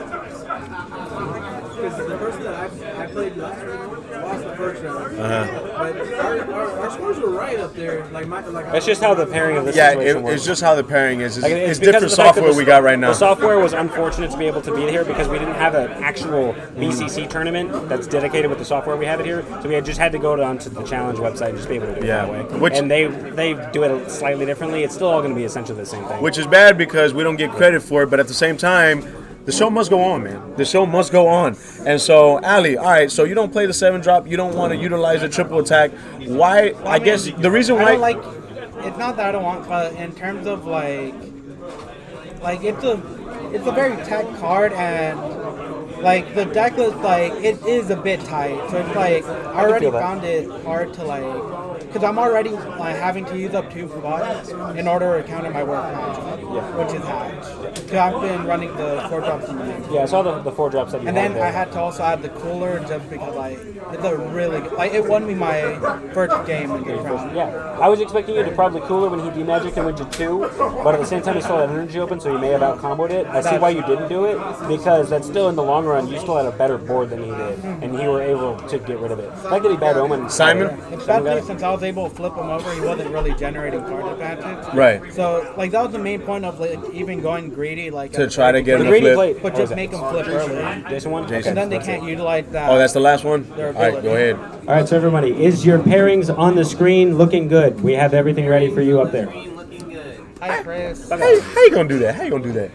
because the person that I played last round lost the first round. But our scores were right up there. That's just how the pairing of this Yeah, situation works. it's just how the pairing is. Like, It's because of different the fact that software we got right now. The software was unfortunate to be able to be here because we didn't have an actual BCC tournament that's dedicated with the software we have it here. So we had just had to go down to the challenge website and just be able to do it Yeah. that way. Which- and they do it slightly differently. It's still all going to be essentially the same thing. Which is bad because we don't get credit for it, but at the same time, the show must go on, man. The show must go on. And so, Ali, all right, so you don't play the 7-drop, you don't want to utilize the triple attack. Why? I guess the reason I why. don't like. It's not that I don't want, but in terms of like it's a very tech card, and Like the deck list, like it is a bit tight. So it's like I already feel that. found it hard to like, because I'm already like having to use up 2 spots in order to counter my work matchup, which is hatch. Because I've been running the 4 drops in the main. Yeah, I saw the 4 drops that you And had then there. I had to also add the cooler just because like it's a really good, like it won me my first game in the round. Yeah, I was expecting you to probably cooler when he demagic and went to 2, but at the same time he still had energy open, so you may have out-comboed it. I see why you didn't do it, because that's still in the long run, you still had a better board than he did, and you were able to get rid of it. The fact that he bad omen. Simon? Especially since I was able to flip him over, he wasn't really generating card advantage. Right. So like that was the main point of like even going greedy, like To try to get The him to greedy flip. plate. but just make him flip early, Jason won? and then they can't utilize that. Oh, that's the last one? All Their right, ability. go ahead. All right, so everybody, is your pairings on the screen looking good? We have everything ready for you up there. Hi, Chris. How you gonna do that? How you gonna do that?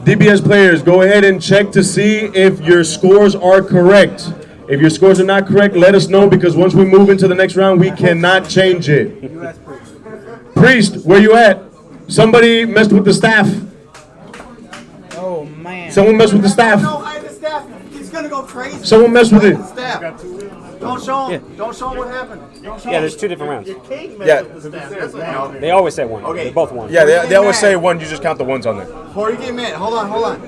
DBS players, go ahead and check to see if your scores are correct. If your scores are not correct, let us know, because once we move into the next round, we cannot change it. Priest, where you at? Somebody messed with the staff. Oh man. Someone messed with the staff. hide the staff. He's gonna go crazy. Someone messed with it. Staff. Don't show him. Don't show him what happened. Don't show Yeah, there's 2 different rounds. Yeah, They always say 1. Okay. They both won. yeah. They always say 1. You just count the ones on there. Before you get mad, hold on.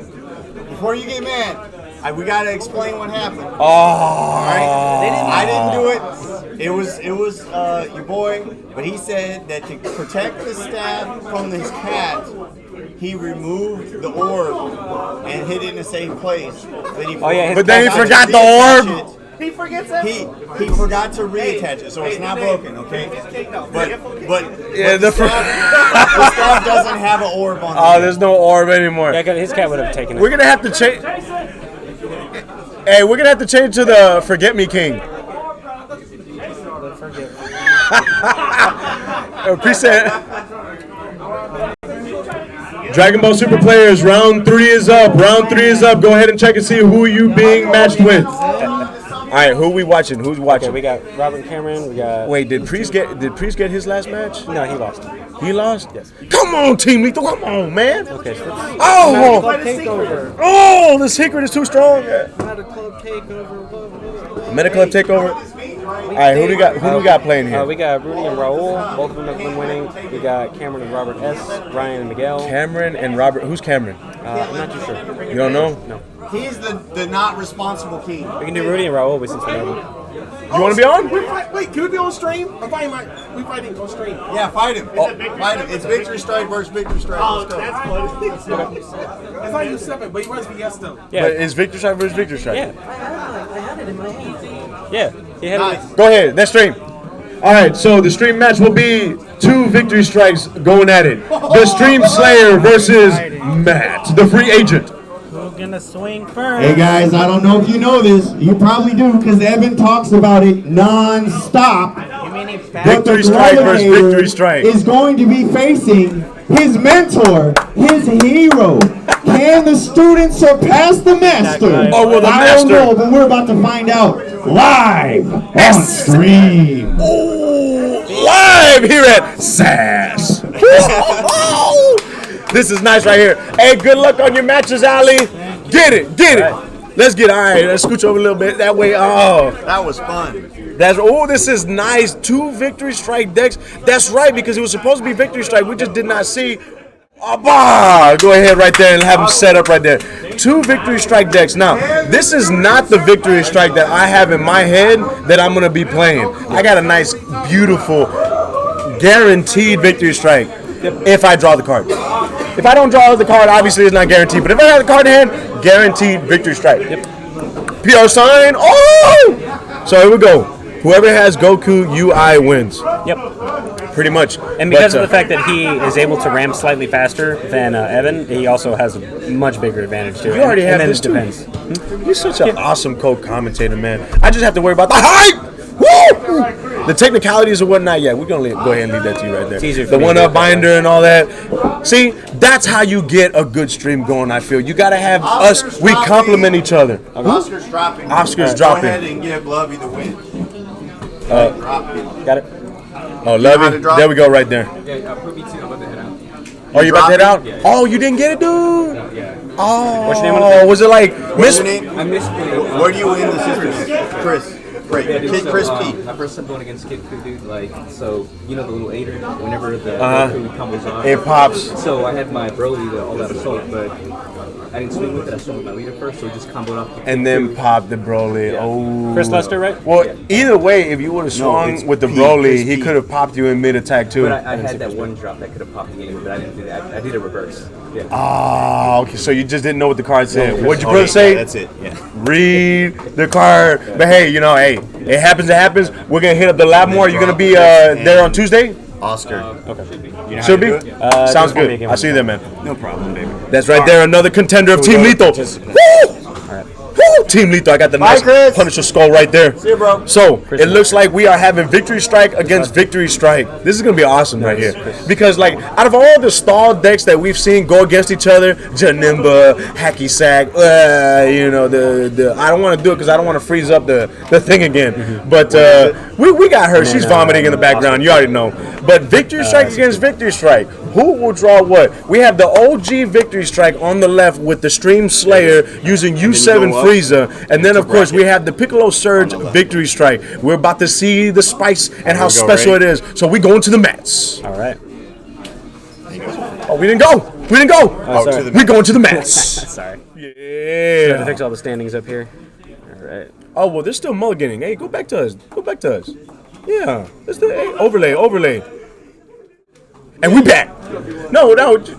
Before you get mad, we gotta explain what happened. Oh. I didn't do it. It was your boy, but he said that to protect the staff from his cat, he removed the orb and hit it in a safe place. Then he Oh, yeah, his But then he forgot forgot to the reattach orb. it. He forgets it. He forgot to reattach it, so it's not broken, okay? But Yeah, the staff doesn't have an orb on. Oh, there's no orb anymore. Yeah, his cat would have taken it. We're gonna have to change. Hey, we're gonna have to change to the Forget Me King. Appreciate. Dragon Ball Super players, round 3 is up. Round 3 is up. Go ahead and check and see who you being matched with. All right, who we watching? Who's Okay, watching? we got Robert Cameron. We got. Wait, did Priest get his last match? No, he lost. He lost. Yes. Come on, Team Lethal. Come on, man. Okay, so let's- Oh, Club takeover. oh, the secret is too strong. Not a club takeover. Meta Club takeover. All right, who do we got? Who do we got playing here? We got Rudy and Raul. Both of them have been winning. We got Cameron and Robert S. Ryan and Miguel. Cameron and Robert. Who's Cameron? I'm not too sure. You don't know? No. He's the not responsible king. We can do Rudy and Raul since we know them. You want to be on? Wait, can we be on stream? I'm fighting we fighting on stream. Yeah, fight him. Fight him. It's Victory Strike versus Victory Strike. Let's go. That's funny. It's like you 7, but he runs VS though. Yeah. But is Victor Strike versus Victor Strike? Yeah. I had it in my hand. Yeah. He had Nice. it. Go ahead. Let's stream. All right. So the stream match will be 2 Victory Strikes going at it. The Stream Slayer versus Matt, the free agent. Who's gonna swing first? Hey guys, I don't know if you know this. You probably do because Evan talks about it non-stop. You mean he's But fast? Victory the Strike versus Gladiator Victory Strike. is going to be facing his mentor, his hero. Can the student surpass the master? Oh, well, the I master. don't know, but we're about to find out live on stream. Live here at SAS. This is nice right here. Hey, good luck on your matches, Ali. Get it, get it. Let's get all right. Let's scooch over a little bit that way. Oh, That was fun. this is nice. 2 Victory Strike decks. That's right, because it was supposed to be Victory Strike. We just did not see. Go ahead right there and have them set up right there. 2 Victory Strike decks. Now, this is not the Victory Strike that I have in my head that I'm gonna be playing. I got a nice, beautiful, guaranteed Victory Strike if I draw the card. If I don't draw the card, obviously it's not guaranteed. But if I have the card in hand, guaranteed Victory Strike. PR sign. Oh! So here we go. Whoever has Goku UI wins. Yep. Pretty much. And because But, of the fact that he is able to ramp slightly faster than Evan, he also has a much bigger advantage too. You already and have then this it too. depends. You're such an awesome co-commentator, man. I just have to worry about the hype. Woo! The technicalities and whatnot. Yeah, we're gonna go ahead and leave that to you right there. It's easier for The me to one-up do it that binder and all that. See, that's how you get a good stream going. I feel you gotta have us. We complement each other. Oscar's dropping. Oscar's Go dropping. ahead and give Lovey the win. Got it. Oh, love how to it. drop? There we go, right there. Oh, you about to head out? Yeah. Oh, you didn't get it, dude? Yeah. Oh, What's your name on the thing? was it like What's your name? I missed Where do you win the system? Chris. Great. Yeah, dude, Kid so, Chris P. my first time going against Kid Crew, dude, like, so, you know the little aider, whenever the food combos on? It pops. So I had my Broly, the all out assault, but I didn't swing with it. I swung with my leader first, so it just comboed off. The And then Kid pop the Broly. Yeah. Oh. Chris Lester, right? Well, either way, if you would have swung it's with the P, Broly, Chris he P. could have popped you in mid attack too. But I had that one drop that could have popped the game, but I didn't do that. I did a reverse. Yeah. Oh, okay. So you just didn't know what the card said. What'd your Oh, brother yeah, say? that's it. Yeah. Read the card. But hey, you know, hey, it happens. It happens. We're gonna hit up the lab more. You're gonna be there on Tuesday. Oscar. Should be. You know how Should to be. do it? Sounds just wanna make good. him I'll see you there, man. No problem, baby. That's right there. Another contender of Team Lethal. Woo! Woo! Team Lethal. I got the nice Chris. Punisher skull right there. See you, bro. So it looks like we are having Victory Strike against Victory Strike. This is gonna be awesome right here, because like out of all the stall decks that we've seen go against each other, Janimba, Hacky Sack, you know the I don't want to do it because I don't want to freeze up the thing again. But we got her. She's vomiting in the background. You already know. But Victory Strike against Victory Strike. Who will draw what? We have the OG Victory Strike on the left with the Stream Slayer using U7 go up Frieza, and then of course we have the Piccolo Surge Victory Strike. We're about to see the spice and how we go, special ready? it is. So we going to the mats. All right. Oh, we didn't go. We didn't go. sorry. to the We going to the mats. Sorry. Yeah. To fix all the standings up here. All right. Oh well, there's still mulliganing. Hey, go back to us. Go back to us. Yeah. Let's do overlay. And we back. No,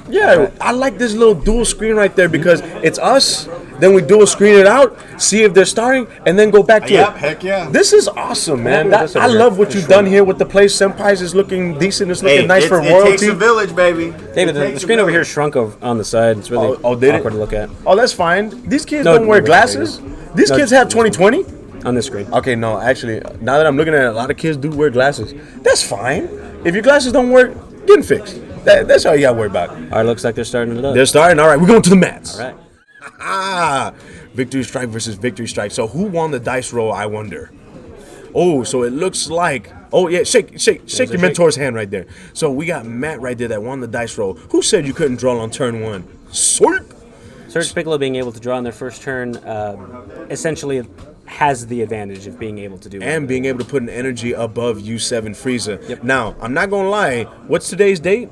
yeah. I like this little dual screen right there because it's us. Then we dual screen it out, see if they're starting, and then go back to Yep, it. heck yeah. This is awesome, man. This I over here. love what you've done here with the place. Senpai's is looking decent. It's looking nice for it takes royalty. a village, baby. David, the screen over here shrunk on the side. It's really Oh, did it? awkward to look at. Oh, that's fine. These kids No, don't wear no, glasses. These No, kids have 20/20. On this screen. Okay, no, actually, now that I'm looking at it, a lot of kids do wear glasses. That's fine. If your glasses don't work, get them fixed. That's all you got to worry about. All right, looks like they're starting it up. They're starting. All right, we're going to the mats. All right. Ah, Victory Strike versus Victory Strike. So who won the dice roll, I wonder? Oh, so it looks like... Oh, yeah, shake your mentor's hand right there. So we got Matt right there that won the dice roll. Who said you couldn't draw on turn one? Sweet. Surge Piccolo being able to draw on their first turn essentially has the advantage of being able to do And being able to put an energy above U7 Frieza. Yep. Now, I'm not going to lie. What's today's date?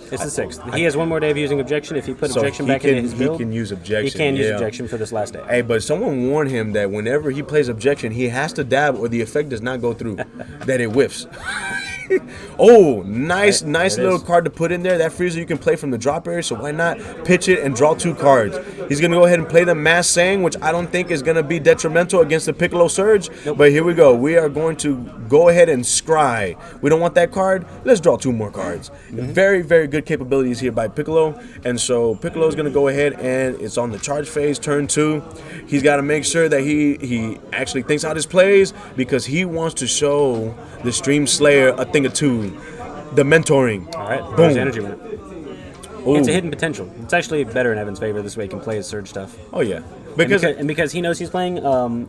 It's the 6th. He has one more day of using Objection. If he put So Objection he back into his he build, can use Objection. he can use yeah. Objection for this last day. Hey, but someone warned him that whenever he plays Objection, he has to dab or the effect does not go through, that it whiffs. Oh, nice little is. card to put in there. That Frieza you can play from the drop area, so why not pitch it and draw 2 cards? He's going to go ahead and play the Mass Sang, which I don't think is going to be detrimental against the Piccolo Surge. Nope. But here we go. We are going to go ahead and scry. We don't want that card. Let's draw 2 more cards. Very, very good capabilities here by Piccolo. And so Piccolo is going to go ahead and it's on the charge phase, turn 2. He's got to make sure that he actually thinks out his plays because he wants to show the Stream Slayer a thing or two. The mentoring. All right, Boom. there's the energy with it. Ooh. It's a hidden potential. It's actually better in Evan's favor. This way he can play his Surge stuff. Oh, yeah. Because he knows he's playing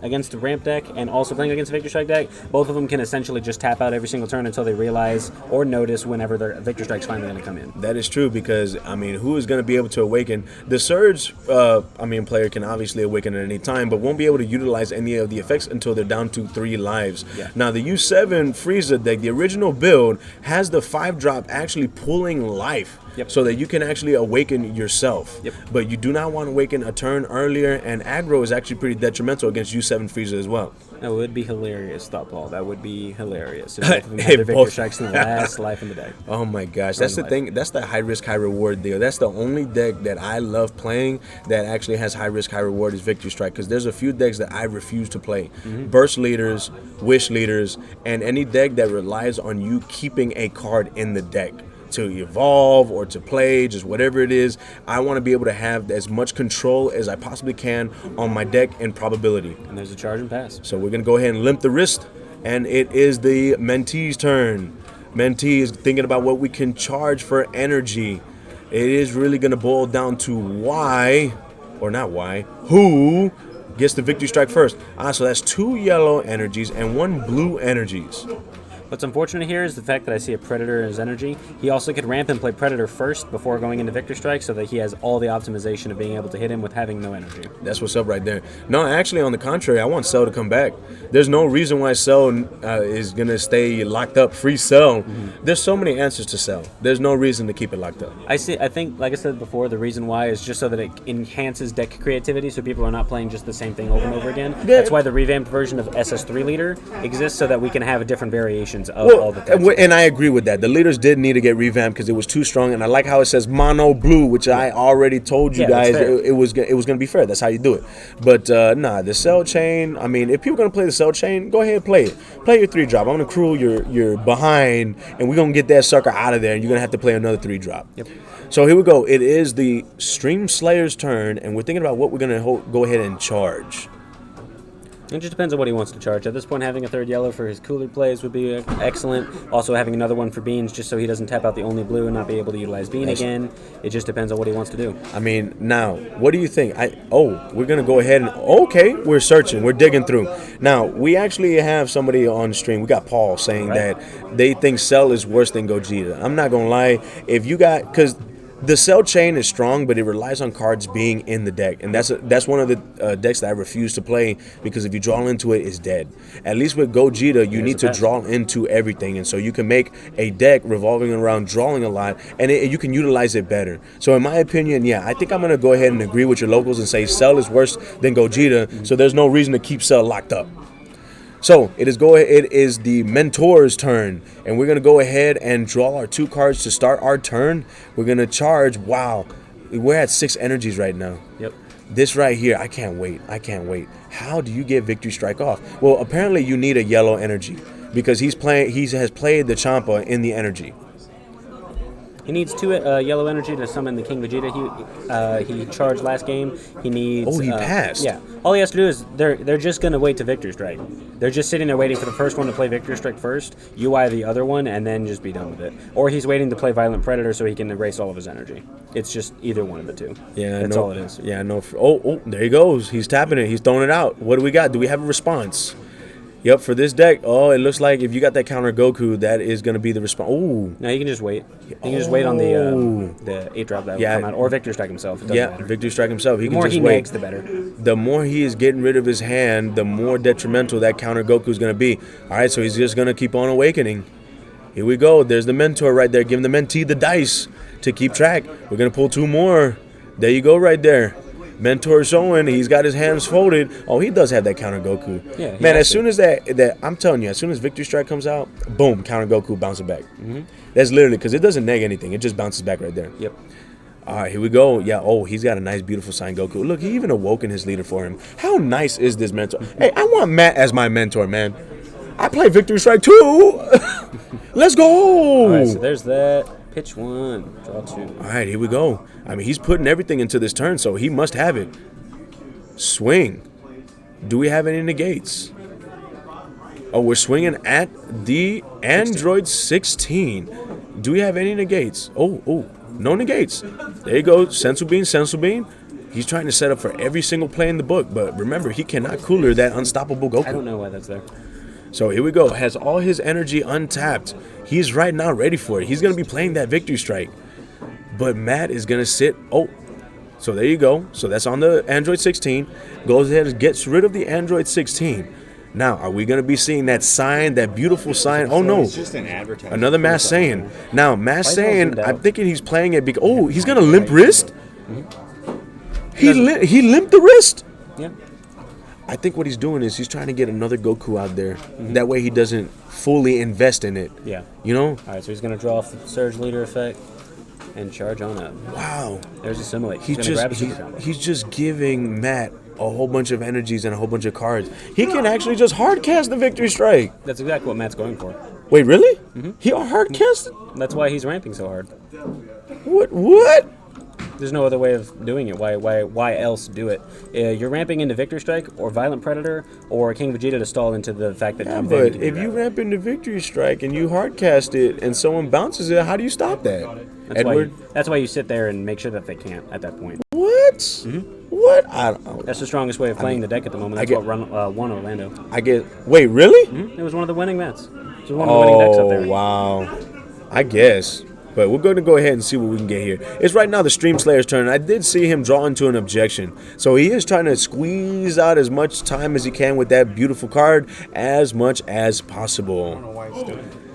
against a ramp deck and also playing against a Victor Strike deck, both of them can essentially just tap out every single turn until they realize or notice whenever their Victor Strike's finally going to come in. That is true because, I mean, who is going to be able to awaken? The Surge, player can obviously awaken at any time, but won't be able to utilize any of the effects until they're down to 3 lives. Yeah. Now, the U7 Frieza deck, the original build, has the 5-drop actually pulling life. Yep. So that you can actually awaken yourself. Yep. But you do not want to awaken a turn earlier, and aggro is actually pretty detrimental against U7 Frieza as well. That would be hilarious, Thought Paul. That would be hilarious. If both of them If had their Victor both- Strikes in the last life in the deck. Oh my gosh, that's the thing. That's the high risk, high reward deal. That's the only deck that I love playing that actually has high risk, high reward is Victory Strike. Because there's a few decks that I refuse to play: Burst Leaders, Wish Leaders, and any deck that relies on you keeping a card in the deck to evolve or to play, just whatever it is. I want to be able to have as much control as I possibly can on my deck and probability. And there's a charge and pass. So we're going to go ahead and limp the wrist, and it is the Mentee's turn. Mentee is thinking about what we can charge for energy. It is really going to boil down to who gets the Victory Strike first. So that's 2 yellow energies and 1 blue energies. What's unfortunate here is the fact that I see a Predator in his energy. He also could ramp and play Predator first before going into Victor Strike so that he has all the optimization of being able to hit him with having no energy. That's what's up right there. No, actually, on the contrary, I want Cell to come back. There's no reason why Cell is going to stay locked up. Free Cell. There's so many answers to Cell. There's no reason to keep it locked up. I think, like I said before, the reason why is just so that it enhances deck creativity so people are not playing just the same thing over and over again. That's why the revamped version of SS3 Leader exists so that we can have different variations of all the types. And I agree with that. The leaders did need to get revamped because it was too strong. And I like how it says mono blue, which I already told you guys it was going to be fair. That's how you do it. But the Cell Chain, I mean, if people are going to play the Cell Chain, go ahead and play it. Play your 3-drop. I'm going to crew your behind, and we're going to get that sucker out of there, and you're going to have to play another 3-drop. Yep. So here we go. It is the Stream Slayer's turn, and we're thinking about what we're going to go ahead and charge. It just depends on what he wants to charge. At this point, having a third yellow for his cooler plays would be excellent. Also, having another one for beans just so he doesn't tap out the only blue and not be able to utilize bean again. It just depends on what he wants to do. I mean, now, what do you think? We're going to go ahead and... Okay, we're searching. We're digging through. Now, we actually have somebody on stream. We got Paul saying that they think Cell is worse than Gogeta. I'm not going to lie. If you got... Because... The Cell Chain is strong, but it relies on cards being in the deck, and that's one of the decks that I refuse to play because if you draw into it, it's dead. At least with Gogeta, you need to draw into everything, and so you can make a deck revolving around drawing a lot, and you can utilize it better. So in my opinion, yeah, I think I'm going to go ahead and agree with your locals and say Cell is worse than Gogeta, so there's no reason to keep Cell locked up. So it is the Mentor's turn, and we're gonna go ahead and draw our 2 cards to start our turn. We're gonna charge. Wow, we're at 6 energies right now. Yep. This right here, I can't wait. How do you get Victory Strike off? Well, apparently you need a yellow energy because he has played the Champa in the energy. He needs 2 yellow energy to summon the King Vegeta. He charged last game. He needs. Oh, he passed. Yeah. All he has to do is they're just gonna wait to Victor Strike. They're just sitting there waiting for the first one to play Victor Strike first, UI the other one, and then just be done with it. Or he's waiting to play Violent Predator so he can erase all of his energy. It's just either one of the two. Yeah, that's all it is. Yeah, no. Oh, there he goes. He's tapping it. He's throwing it out. What do we got? Do we have a response? Yep, for this deck, it looks like if you got that counter Goku, that is going to be the response. Oh. No, you can just wait. You can just wait on the 8-drop that will come out. Or Victor Strike himself. It doesn't matter. Victor Strike himself. The more he makes, the better. The more he is getting rid of his hand, the more detrimental that counter Goku is going to be. All right, so he's just going to keep on awakening. Here we go. There's the mentor right there, giving the mentee the dice to keep track. We're going to pull 2 more. There you go right there. Mentor showing he's got his hands folded. Oh, he does have that counter Goku. Yeah, man, as soon as that I'm telling you, as soon as Victory Strike comes out, boom, counter Goku bounces back. Mm-hmm. That's literally because it doesn't neg anything. It just bounces back right there. Yep. All right, here we go. Yeah, he's got a nice, beautiful sign Goku. Look, he even awoken his leader for him. How nice is this mentor? Hey, I want Matt as my mentor, man. I play Victory Strike too. Let's go. All right, so there's that. Pitch 1, draw 2. All right, here we go. I mean, he's putting everything into this turn, so he must have it. Swing. Do we have any negates? Oh, we're swinging at the Android 16. Do we have any negates? Oh, no negates. There you go, Sensu Bean. He's trying to set up for every single play in the book, but remember, he cannot cooler that unstoppable Goku. I don't know why that's there. So here we go. Has all his energy untapped. He's right now ready for it. He's going to be playing that Victory Strike. But Matt is going to sit. Oh, so there you go. So that's on the Android 16. Goes ahead and gets rid of the Android 16. Now, are we going to be seeing that sign, that beautiful sign? Oh, no. It's just an advertisement. Another Mass Saiyan. Now, Mass Saiyan, I'm thinking he's playing it because... Oh, he's going to limp wrist? He limped the wrist? Yeah. I think what he's doing is he's trying to get another Goku out there. Mm-hmm. That way he doesn't fully invest in it. Yeah. You know? All right, so he's going to draw off the Surge Leader effect and charge on up. Wow. There's a Simulate. He's just giving Matt a whole bunch of energies and a whole bunch of cards. He can actually just hard cast the Victory Strike. That's exactly what Matt's going for. Wait, really? Mm-hmm. He hard casted? That's why he's ramping so hard. What? There's no other way of doing it. Why else do it? You're ramping into Victor Strike or Violent Predator or King Vegeta to stall into the fact that but if you ramp into Victory Strike and you hard cast it and someone bounces it, how do you stop that? That's why you sit there and make sure that they can't at that point. What? Mm-hmm. What? I don't know. That's the strongest way of playing the deck at the moment. That's what won Orlando. Wait, really? Mm-hmm. It was one of the winning mats. It's one of the winning decks up there. Oh, wow. I guess. But we're going to go ahead and see what we can get here. It's right now the Stream Slayer's turn. I did see him draw into an objection. So he is trying to squeeze out as much time as he can with that beautiful card as much as possible.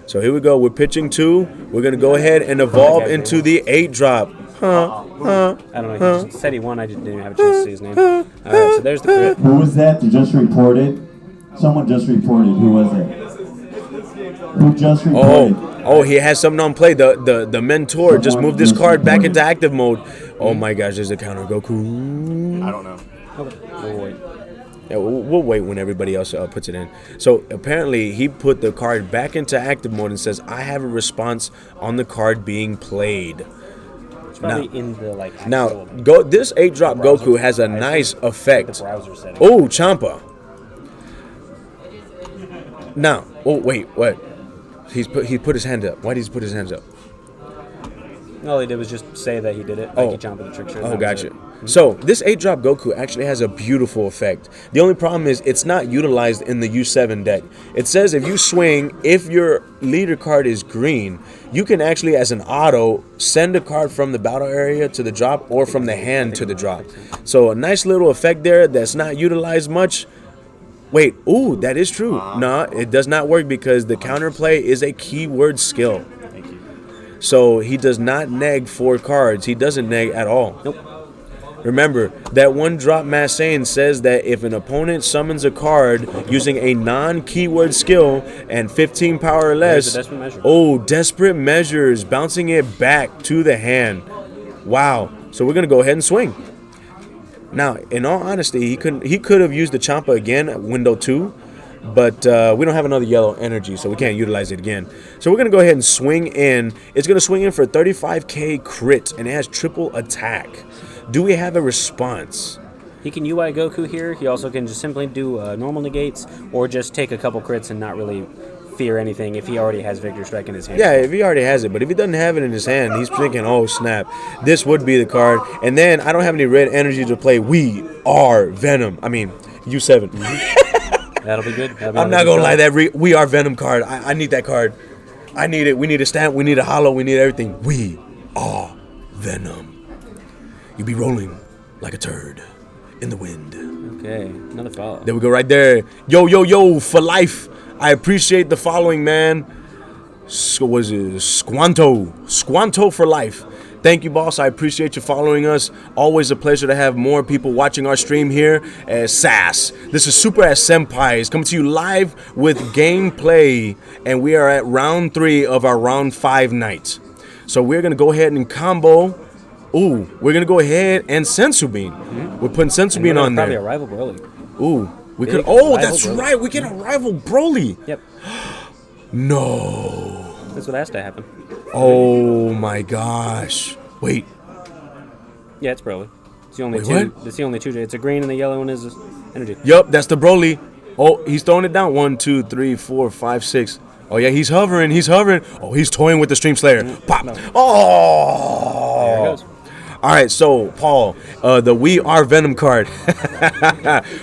So here we go. We're pitching 2. We're going to go ahead and evolve into the 8-drop. I don't know. He just said he won. I just didn't have a chance to see his name. All right, so there's the crit. Who was that that just reported? Someone just reported. Who was it? Who just reported? Oh, he has something on play. The mentor just moved this card back into active mode. Oh my gosh, there's a counter Goku. I don't know. We'll wait. Yeah, we'll wait when everybody else puts it in. So apparently he put the card back into active mode and says, I have a response on the card being played. It's probably in the like. Now, this 8-drop Goku has a nice effect. Browser Oh, Champa. Now, oh wait, what? He put his hand up. Why did he put his hands up? All he did was just say that he did it. Like he jumped the trick shot. Oh, gotcha. So this 8-drop Goku actually has a beautiful effect. The only problem is it's not utilized in the U7 deck. It says if you swing, if your leader card is green, you can actually, as an auto, send a card from the battle area to the drop or from the hand to the drop. So a nice little effect there that's not utilized much. Wait, ooh, that is true. No, it does not work because the counterplay is a keyword skill. So he does not neg 4 cards. He doesn't neg at all. Nope. Remember, that one drop mass saying says that if an opponent summons a card using a non-keyword skill and 15 power or less, desperate measure. Oh, desperate measures, bouncing it back to the hand. Wow. So we're going to go ahead and swing. Now, in all honesty, he could have used the Champa again at window 2, but we don't have another yellow energy, so we can't utilize it again. So we're going to go ahead and swing in. It's going to swing in for 35k crit, and it has triple attack. Do we have a response? He can UI Goku here. He also can just simply do normal negates or just take a couple crits and not really fear anything if he already has Victor Strike in his hand. Yeah, if he already has it. But if he doesn't have it in his hand, he's thinking, oh, snap. This would be the card. And then I don't have any red energy to play We Are Venom. I mean, U7. That'll be good. I'm not going to lie. That We Are Venom card, I need that card. I need it. We need a stamp. We need a hollow. We need everything. We are Venom. You be rolling like a turd in the wind. Okay, another follow. There we go right there. Yo, for life. I appreciate the following, man. So was it Squanto for life. Thank you, boss. I appreciate you following us. Always a pleasure to have more people watching our stream here as SAS. This is Super as Senpai. It's coming to you live with gameplay, and we are at round 3 of our round 5 night. So we're gonna go ahead and combo. Ooh, we're gonna go ahead and Sensu Bean. We're putting Sensu Bean on there. Probably a rival Broly. Ooh, we could. Big Oh, rival that's Broly. right. We get a rival Broly. Yep. No. That's what has to happen. Oh my gosh. Wait. Yeah, it's Broly. It's the only Wait, two. what? It's the only two. It's a green and the yellow one is energy. Yup, that's the Broly. Oh, he's throwing it down. 1, 2, 3, 4, 5, 6. Oh yeah, he's hovering. Oh, he's toying with the Stream Slayer. Pop. No. Oh. There it goes. All right, so Paul, the We Are Venom card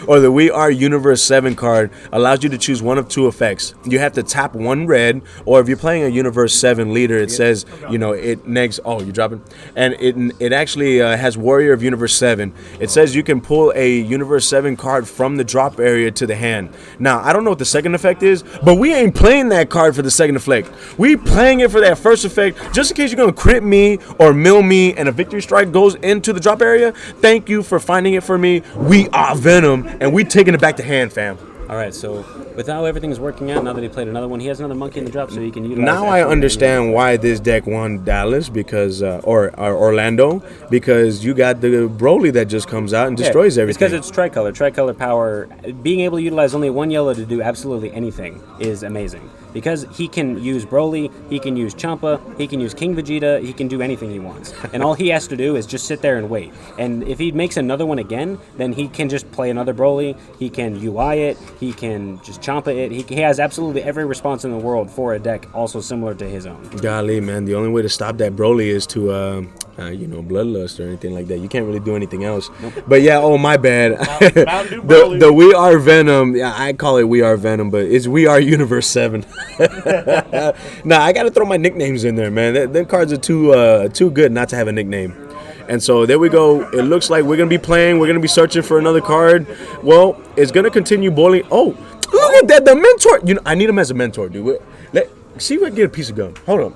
or the We Are Universe 7 card allows you to choose one of 2 effects. You have to tap 1 red, or if you're playing a Universe 7 leader, it says, you know, it negs. Oh, you're dropping, and it actually has Warrior of Universe 7. It says you can pull a Universe 7 card from the drop area to the hand. Now, I don't know what the second effect is, but we ain't playing that card for the second effect. We playing it for that first effect, just in case you're gonna crit me or mill me, and a Victory Strike goes into the drop area. Thank you for finding it for me. We are Venom, and we taking it back to hand, fam. All right, so with how everything's working out, now that he played another one, he has another monkey in the drop, so he can utilize. Now I understand why this deck won Dallas because or Orlando, because you got the Broly that just comes out and destroys everything. It's because it's tricolor. Tricolor power. Being able to utilize only 1 yellow to do absolutely anything is amazing. Because he can use Broly, he can use Champa, he can use King Vegeta, he can do anything he wants. And all he has to do is just sit there and wait. And if he makes another one again, then he can just play another Broly, he can UI it, he can just chompa it. He has absolutely every response in the world for a deck also similar to his own. Golly, man, the only way to stop that Broly is to, bloodlust or anything like that. You can't really do anything else. Nope. But yeah, oh, my bad. Mountain Dew Broly. the We Are Venom, yeah, I call it We Are Venom, but it's We Are Universe 7. Nah, I got to throw my nicknames in there, man. Them cards are too good not to have a nickname. And so there we go. It looks like we're going to be playing. We're going to be searching for another card. Well, it's going to continue boiling. Oh, look at that. The mentor. I need him as a mentor, dude. See if I can get a piece of gum. Hold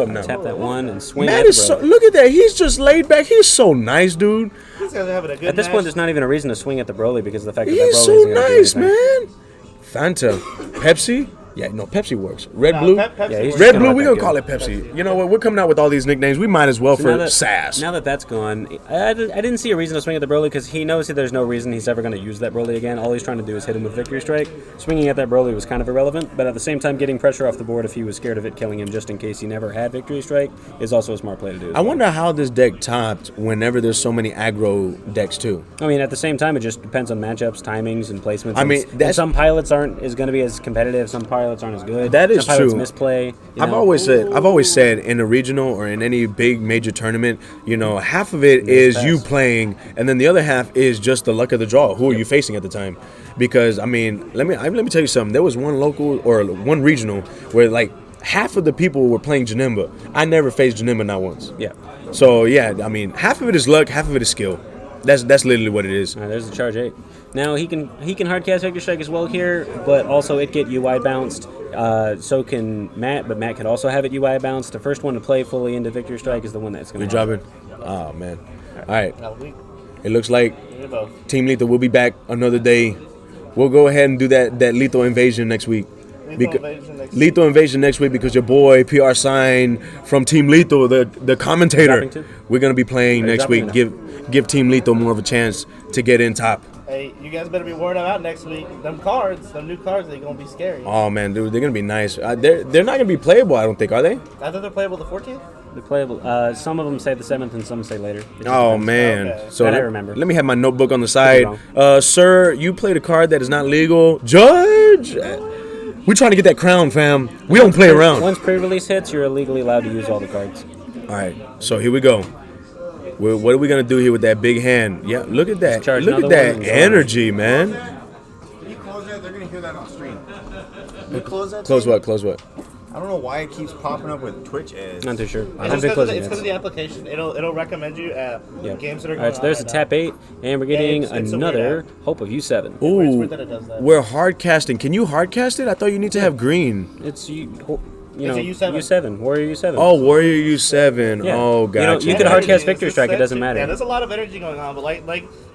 up now. Tap that one and swing Matt at is so, look at that. He's just laid back. He's so nice, dude. These guys are having a good At this match. point, there's not even a reason to swing at the Broly because of the fact that He's the Broly so isn't gonna do nice, anything. man. Fanta. Pepsi. Yeah, no, Pepsi works. Red, Nah, blue. Pepsi Yeah, he's works. just Red, gonna blue, let we're that going to go. call it Pepsi. You know what? We're coming out with all these nicknames. We might as well for Now sass. that that's gone, I didn't see a reason to swing at the Broly because he knows that there's no reason he's ever going to use that Broly again. All he's trying to do is hit him with Victory Strike. Swinging at that Broly was kind of irrelevant, but at the same time, getting pressure off the board if he was scared of it killing him just in case he never had Victory Strike is also a smart play to do. I wonder how this deck topped whenever there's so many aggro decks, too. I mean, at the same time, it just depends on matchups, timings, and placements. I mean, And that's- some pilots aren't going to be as competitive. Some pilots aren't as good. That is some pilots true. Misplay. I've always said in a regional or in any big major tournament, half of it is you playing, and then the other half is just the luck of the draw. Who are you facing at the time? Because I mean, let me tell you something. There was one local or one regional where like half of the people were playing Janemba. I never faced Janemba not once. Yeah. So yeah, I mean, half of it is luck, half of it is skill. That's literally what it is. All right, there's the charge 8. Now he can hardcast Victory Strike as well here, but also it get UI bounced. So can Matt, but Matt can also have it UI bounced. The first one to play fully into Victory Strike is the one that's going to. You're dropping. Oh man. All right. It looks like Team Lethal will be back another day. We'll go ahead and do that Lethal Invasion next week. Lethal Invasion next week because your boy PR Sign from Team Lethal, the commentator, we're gonna be playing next week. Give Team Lethal more of a chance to get in top. Hey, you guys better be worried about next week. Them new cards, they're gonna be scary. Oh man, dude, they're gonna be nice. They're not gonna be playable, I don't think, are they? I thought they're playable the 14th. They're playable. Some of them say the 7th and some say later. It just Oh depends. man, Okay. so That I remember. Let me have my notebook on the be side. Sir, you played a card that is not legal. Judge, we're trying to get that crown, fam. We don't play around. Once pre-release hits, you're illegally allowed to use all the cards. All right, so here we go. What are we gonna do here with that big hand? Yeah, look at that. Charge Look at another that one and energy, man. Can you close that? They're gonna hear that on stream. Can you close that? Close thing? what? Close what? I don't know why it keeps popping up with Twitch ads. Not too sure. I It's haven't been because closing of yet. the application. It'll recommend you games that are All going right, so there's a on right tap 8, and we're getting it's a weird another app. Hope of U7. It's Ooh, weird that it does that. we're hard casting. Can you hard cast it? I thought you need to have green. It's you It's know a U7. U7, Warrior U7. Oh, Warrior U7. Yeah. Oh, gotcha. You could Yeah, hard cast it's Victory just Strike. It that doesn't shit. matter. Yeah, there's a lot of energy going on, but like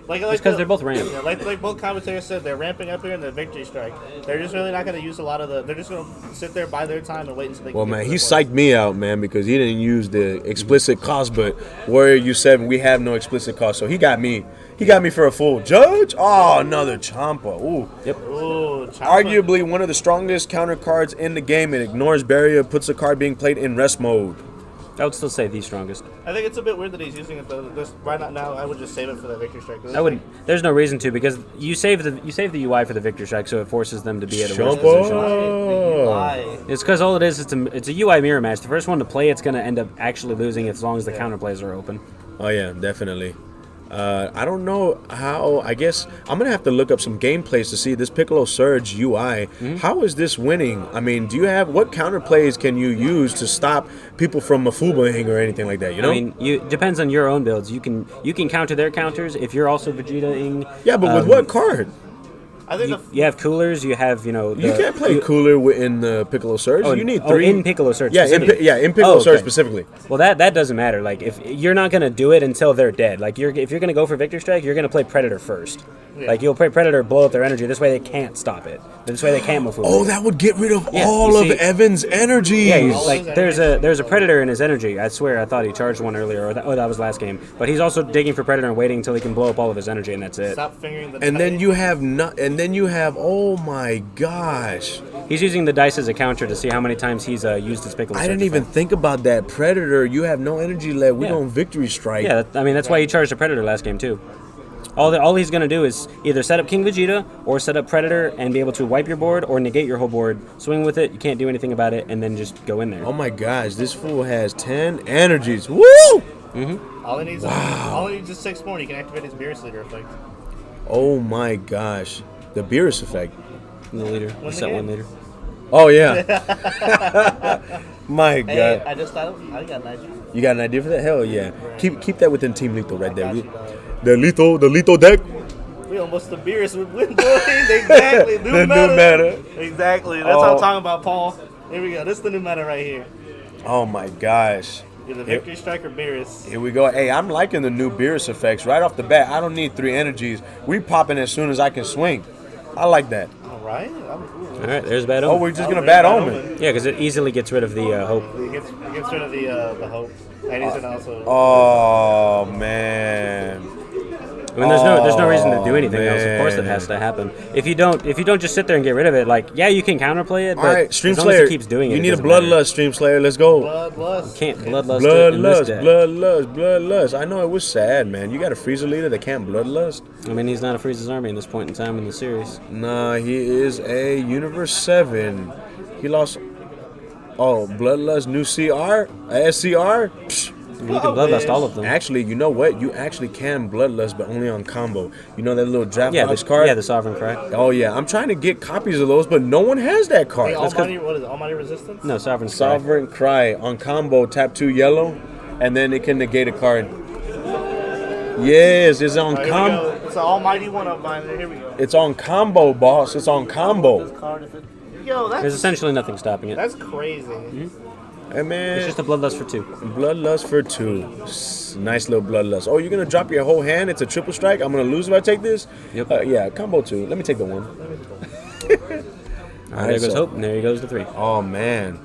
because they're both ramped. Yeah, like both commentators said, they're ramping up here in the Victory Strike. They're just really not going to use a lot of the. They're just going to sit there, buy their time, and wait until they. Well, can man, get he to their psyched me out, man, because he didn't use the explicit cost, but Warrior U7, we have no explicit cost, so he got me. He got me for a full judge. Oh, another Champa. Ooh. Yep. point. Ooh, Chopper. Arguably one of the strongest counter cards in the game. It ignores barrier, puts the card being played in rest mode. I would still say the strongest. I think it's a bit weird that he's using it though. Right now, I would just save it for the Victory Strike. I would. There's no reason to because you save the UI for the Victory Strike, so it forces them to be at a worse Champa. position. Oh. It's because all it is, it's a UI mirror match. The first one to play, it's going to end up actually losing as long as the counter plays are open. Oh, yeah, definitely. I don't know how. I guess I'm gonna have to look up some gameplays to see this Piccolo Surge UI. How is this winning? I mean, do you have what counter plays can you use to stop people from Mafubaing or anything like that? You know? I mean, depends on your own builds. You can counter their counters if you're also Vegeta-ing. Yeah, but with what card? I think You have coolers. You have You can't play cooler in the Piccolo Surge. You need 3 in Piccolo Surge. Yeah, specifically. in Piccolo Oh, okay. Surge specifically. Well, that doesn't matter. Like, if you're not gonna do it until they're dead. Like, if you're gonna go for Victory Strike, you're gonna play Predator first. Like, you'll play Predator, blow up their energy. This way, they can't stop it. This way, they can't move. Oh, that would get rid of Yeah, all you of see- Evan's energy. Yeah, like there's a Predator in his energy. I swear, I thought he charged one earlier, or that was last game. But he's also digging for Predator and waiting until he can blow up all of his energy, and that's it. stop fingering the. And then you have oh my gosh. He's using the dice as a counter to see how many times he's used his Piccolo. I didn't even think about that. Predator, you have no energy left. We Yeah. don't Victory Strike. Yeah, I mean that's why he charged a Predator last game too. All he's going to do is either set up King Vegeta or set up Predator and be able to wipe your board or negate your whole board, swing with it, you can't do anything about it, and then just go in there. Oh my gosh, this fool has 10 energies. Woo! All he needs is 6 more. He can activate his Beerus Leader effect. Oh my gosh. The Beerus effect. The leader. Win the Set game. one leader. Oh, yeah. My God. Hey, I just thought I got an idea. You got an idea for that? Hell yeah. Keep that within Team Lethal right there. The lethal deck. We almost the Beerus would win, boys. Exactly. New The meta. new meta. Exactly. That's what I'm talking about, Paul. Here we go. This is the new meta right here. Oh my gosh. Either Victory Strike or Beerus. Here we go. Hey, I'm liking the new Beerus effects right off the bat. I don't need 3 energies. We popping as soon as I can swing. I like that. All right. All right, there's Bad Oh, Omen. we're just going to Bad Omen. Yeah, because it easily gets rid of the hope. It gets rid of the hope. And he's gonna also. Oh, man. I mean, there's no reason to do anything else. Of course, it has to happen. If you don't just sit there and get rid of it, like you can counterplay it. But All right, Stream as long as Slayer. it keeps doing it, You need a doesn't matter. Bloodlust, Stream Slayer. Let's go. Bloodlust. Can't Bloodlust it in this deck. Bloodlust. I know it was sad, man. You got a Frieza leader that can't Bloodlust? I mean, he's not a Frieza's Army in this point in time in the series. Nah, he is a Universe 7. He lost. Oh, Bloodlust, new CR? SCR? Psh. You can Bloodlust all of them. Actually, you know what? You actually can Bloodlust, but only on combo. You know that little draft box the, card? Yeah, the Sovereign Cry. Oh, yeah. I'm trying to get copies of those, but no one has that card. Hey, Almighty, what is it? Almighty Resistance? No, Sovereign Cry. Sovereign Cry on combo, tap 2 yellow, and then it can negate a card. Yes, it's on Here we combo. go. It's an Almighty one of mine. Here we go. It's on combo, boss. It's on combo. Yo, There's that's essentially nothing stopping it. that's crazy. Hey, man. It's just a Bloodlust for 2. Bloodlust for 2. Nice little Bloodlust. Oh, you're going to drop your whole hand? It's a triple strike? I'm going to lose if I take this? Yep. Yeah, combo 2. Let me take the 1. All right, there goes Hope, and there he goes the 3. Oh, man.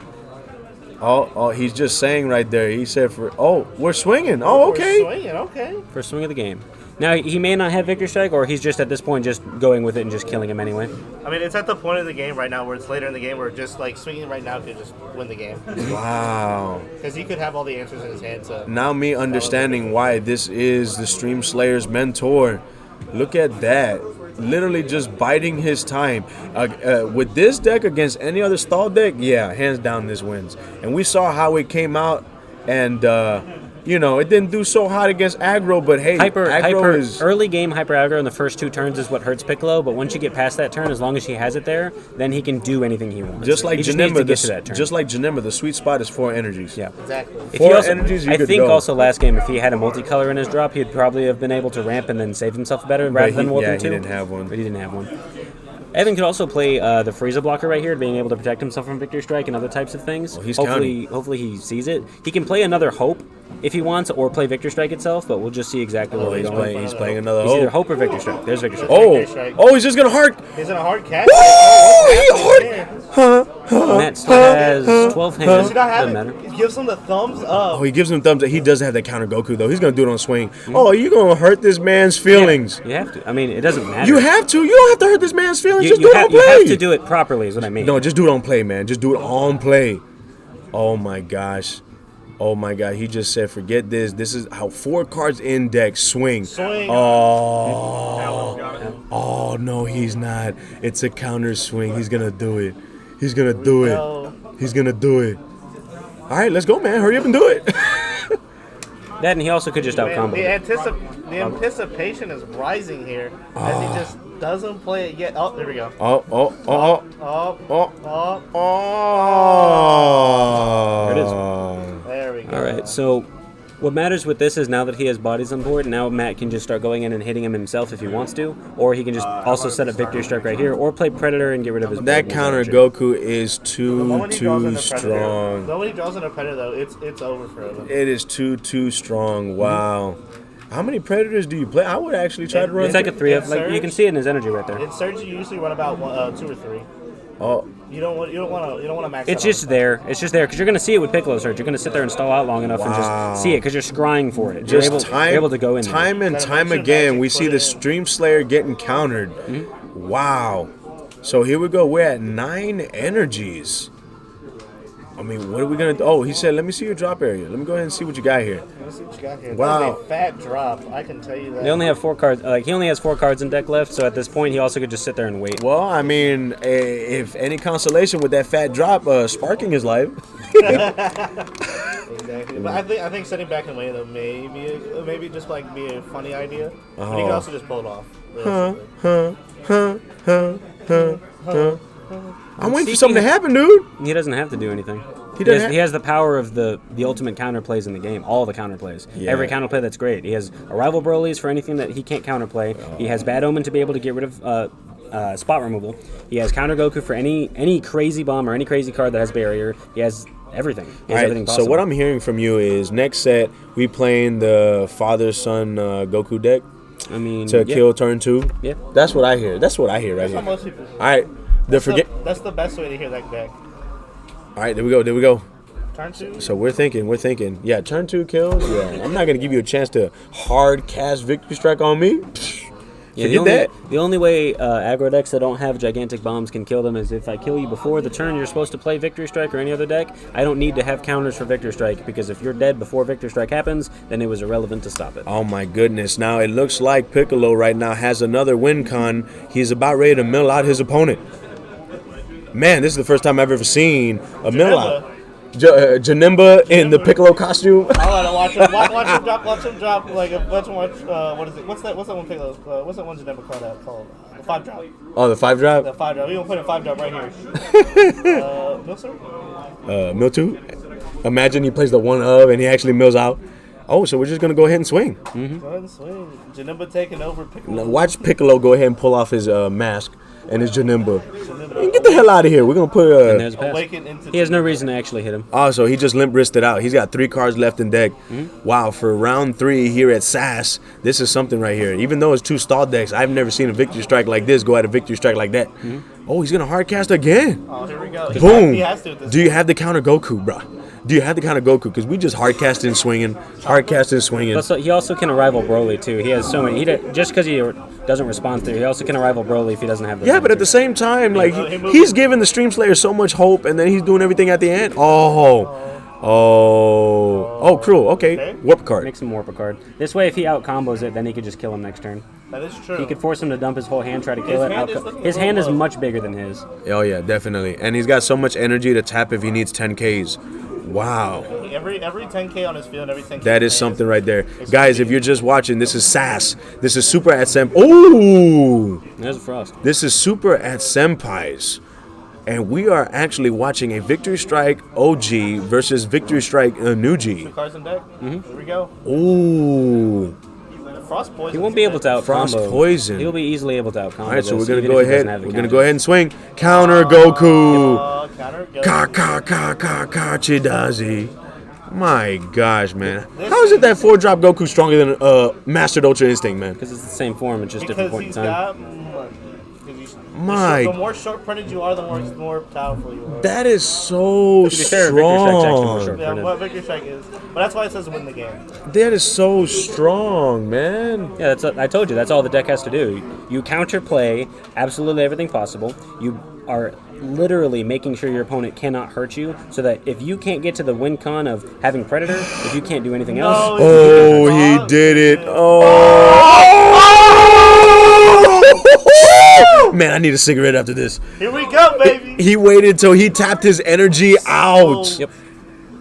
Oh, he's just saying right there. He said we're swinging. Oh, okay. We're swinging, okay. First swing of the game. Now, he may not have Victory Strike, or he's just at this point just going with it and just killing him anyway. I mean, it's at the point of the game right now where it's later in the game where just like swinging right now could just win the game. Wow. Because he could have all the answers in his hand. So Now me understanding why this is the Stream Slayer's mentor. Look at that. Literally just biding his time. With this deck against any other stall deck, yeah, hands down this wins. And we saw how it came out, and it didn't do so hot against aggro, but hey, aggro is early game hyper aggro in the first 2 turns is what hurts Piccolo, but once you get past that turn, as long as he has it there, then he can do anything he wants. just like he just needs to Janemba. get to that turn. Just like Janemba, the sweet spot is 4 energies. Yeah. exactly. If Four he also, energies, you I could think go. also last game, if he had a multicolor in his drop, he'd probably have been able to ramp and then save himself better rather than Warp he 2. didn't have one. But he didn't have one. Evan could also play the Frieza blocker right here, being able to protect himself from Victory Strike and other types of things. He's hopefully he sees it. He can play another Hope if he wants, or play Victory Strike itself, but we'll just see exactly where we're going. He's playing another He's either hope. Hope or Victory Strike. There's Victory Strike. He's just gonna heart. He's in a hard catch. Woo! He heart. And that still has 12 hands. Does he not Doesn't have matter. it? He gives him the thumbs up. Oh, he gives him thumbs up. He does have that counter Goku though. He's gonna do it on swing. Oh, you gonna hurt this man's feelings? You have to. I mean, it doesn't matter. You have to. You don't have to hurt this man's feelings. Just You do it on play. have to do it properly, is what I mean. No, just do it on play, man. Just do it on play. Oh my gosh. Oh my God. He just said, forget this. This is how 4 cards in deck swing. Swing. Oh no, he's not. It's a counter swing. He's gonna do it. He's gonna do it. He's gonna do it. All right, let's go, man. Hurry up and do it. That, and he also could just out Man, combo. the anticipation is rising here as he just doesn't play it yet. Oh, there we go. Oh. There it is. There we go. All right, so what matters with this is now that he has bodies on board, now Matt can just start going in and hitting him himself if he wants to, or he can just also set up Victory Strike right here, or play Predator and get rid of his That board counter energy. Goku is The moment he draws in too a Predator, strong. when he draws in a Predator, though, it's over for him. It is too strong. Wow. How many Predators do you play? I would actually try to run. It's like a 3 of, like, you Surge? can see it in his energy right there. In Surge, you usually run about 2 or 3. Oh, You don't want to max. It's that just out. there. It's just there because you're going to see it with Piccolo Surge. You're going to sit there and stall out long enough and just see it because you're scrying for it. just you're able to go in there. time and time again, we see the Stream Slayer getting countered. Wow. So here we go. We're at 9 energies. I mean, what are we gonna do? Oh, he said, let me see your drop area. Let me go ahead and see what you got here. Let's see what you got here. Wow. That was a fat drop. I can tell you that. They only have 4 cards. He only has 4 cards in deck left. So at this point, he also could just sit there and wait. Well, I mean, if any consolation with that fat drop, sparking his life. Exactly. But I think sitting back and waiting maybe just like be a funny idea. But you can also just pull it off. I'm waiting for something to happen, dude. He doesn't have to do anything. He He has the power of the ultimate counterplays in the game. All the counterplays. Yeah. Every counterplay that's great. He has Arrival Broly's for anything that he can't counterplay. He has Bad Omen to be able to get rid of spot removal. He has Counter Goku for any crazy bomb or any crazy card that has barrier. He has everything. He has everything possible. So what I'm hearing from you is next set we playing the father-son Goku deck. I mean, to kill turn 2. Yeah, that's what I hear. That's what I hear right here. Most people. All right, That's the best way to hear that deck. All right, there we go. Turn 2. So we're thinking. Yeah, turn 2 kills. Yeah, I'm not gonna give you a chance to hard cast Victory Strike on me. Yeah, the only way aggro decks that don't have gigantic bombs can kill them is if I kill you before the turn you're supposed to play Victory Strike or any other deck. I don't need to have counters for Victory Strike because if you're dead before Victory Strike happens, then it was irrelevant to stop it. Oh my goodness! Now it looks like Piccolo right now has another win con. He's about ready to mill out his opponent. Man, this is the first time I've ever seen a mill out. Janemba in the Piccolo costume. I watch him drop like a bunch of what is it? What's that one Piccolo? What's that one Janemba called? The 5 drop. Oh, the 5 drop. The 5 drop. We gonna put a 5 drop right here. Milser? Miltu. Imagine he plays the 1 of and he actually mills out. Oh, so we're just gonna go ahead and swing. Mm-hmm. Go ahead and swing. Janemba taking over Piccolo. Now watch Piccolo go ahead and pull off his mask and his Janemba. And get the hell out of here. We're going to put he has no reason to actually hit him. Oh, so he just limp wristed out. He's got 3 cards left in deck. Mm-hmm. Wow, for round 3 here at SAS, this is something right here. Even though it's 2 stall decks, I've never seen a Victory Strike like this go at a Victory Strike like that. Mm-hmm. Oh, he's going to hard cast again. Oh, here we go. Boom. He has to Do you have the counter Goku, bro? Do you have the counter Goku? Because we just hard casting and swinging, hard casting and swinging. So he also can Arrival Broly too. He has so many. Just because he doesn't respond to it, he also can Arrival Broly if he doesn't have the. Yeah, but at the same time, like he's giving the Stream Slayer so much hope, and then he's doing everything at the end. Oh, cruel. Okay, warp card. Makes him warp a card. This way, if he out combos it, then he could just kill him next turn. That is true. He could force him to dump his whole hand, try to kill it. His hand is much bigger than his. Oh yeah, definitely. And he's got so much energy to tap if he needs 10Ks. Wow. Every 10K on his field, every 10K. That is something right there. Guys, if you're just watching, this is SAS. This is Super at Senpai. Ooh! There's a Frost. This is Super at Senpai's. And we are actually watching a Victory Strike OG versus Victory Strike New G. 2 cards in deck. Mm-hmm. Here we go. Ooh. Frost Poison. He won't be able to out Frost Poison. He'll be easily able to out combo. All right, so we're going to go ahead. We're going to go ahead and swing. Counter Goku. Counter Goku. Ka Chidazi. My gosh, man. How is it that 4-drop Goku stronger than Mastered Ultra Instinct, man? Because it's the same form, it's just different point in time. The more short printed you are, the more powerful you are. That is so strong. Yeah, what Victory Strike is. But that's why it says win the game. That is so strong, man. Yeah, I told you, that's all the deck has to do. You counterplay absolutely everything possible. You are literally making sure your opponent cannot hurt you, so that if you can't get to the win con of having Predator, if you can't do anything else... he did it. Man, I need a cigarette after this. Here we go, baby. He waited till he tapped his energy out.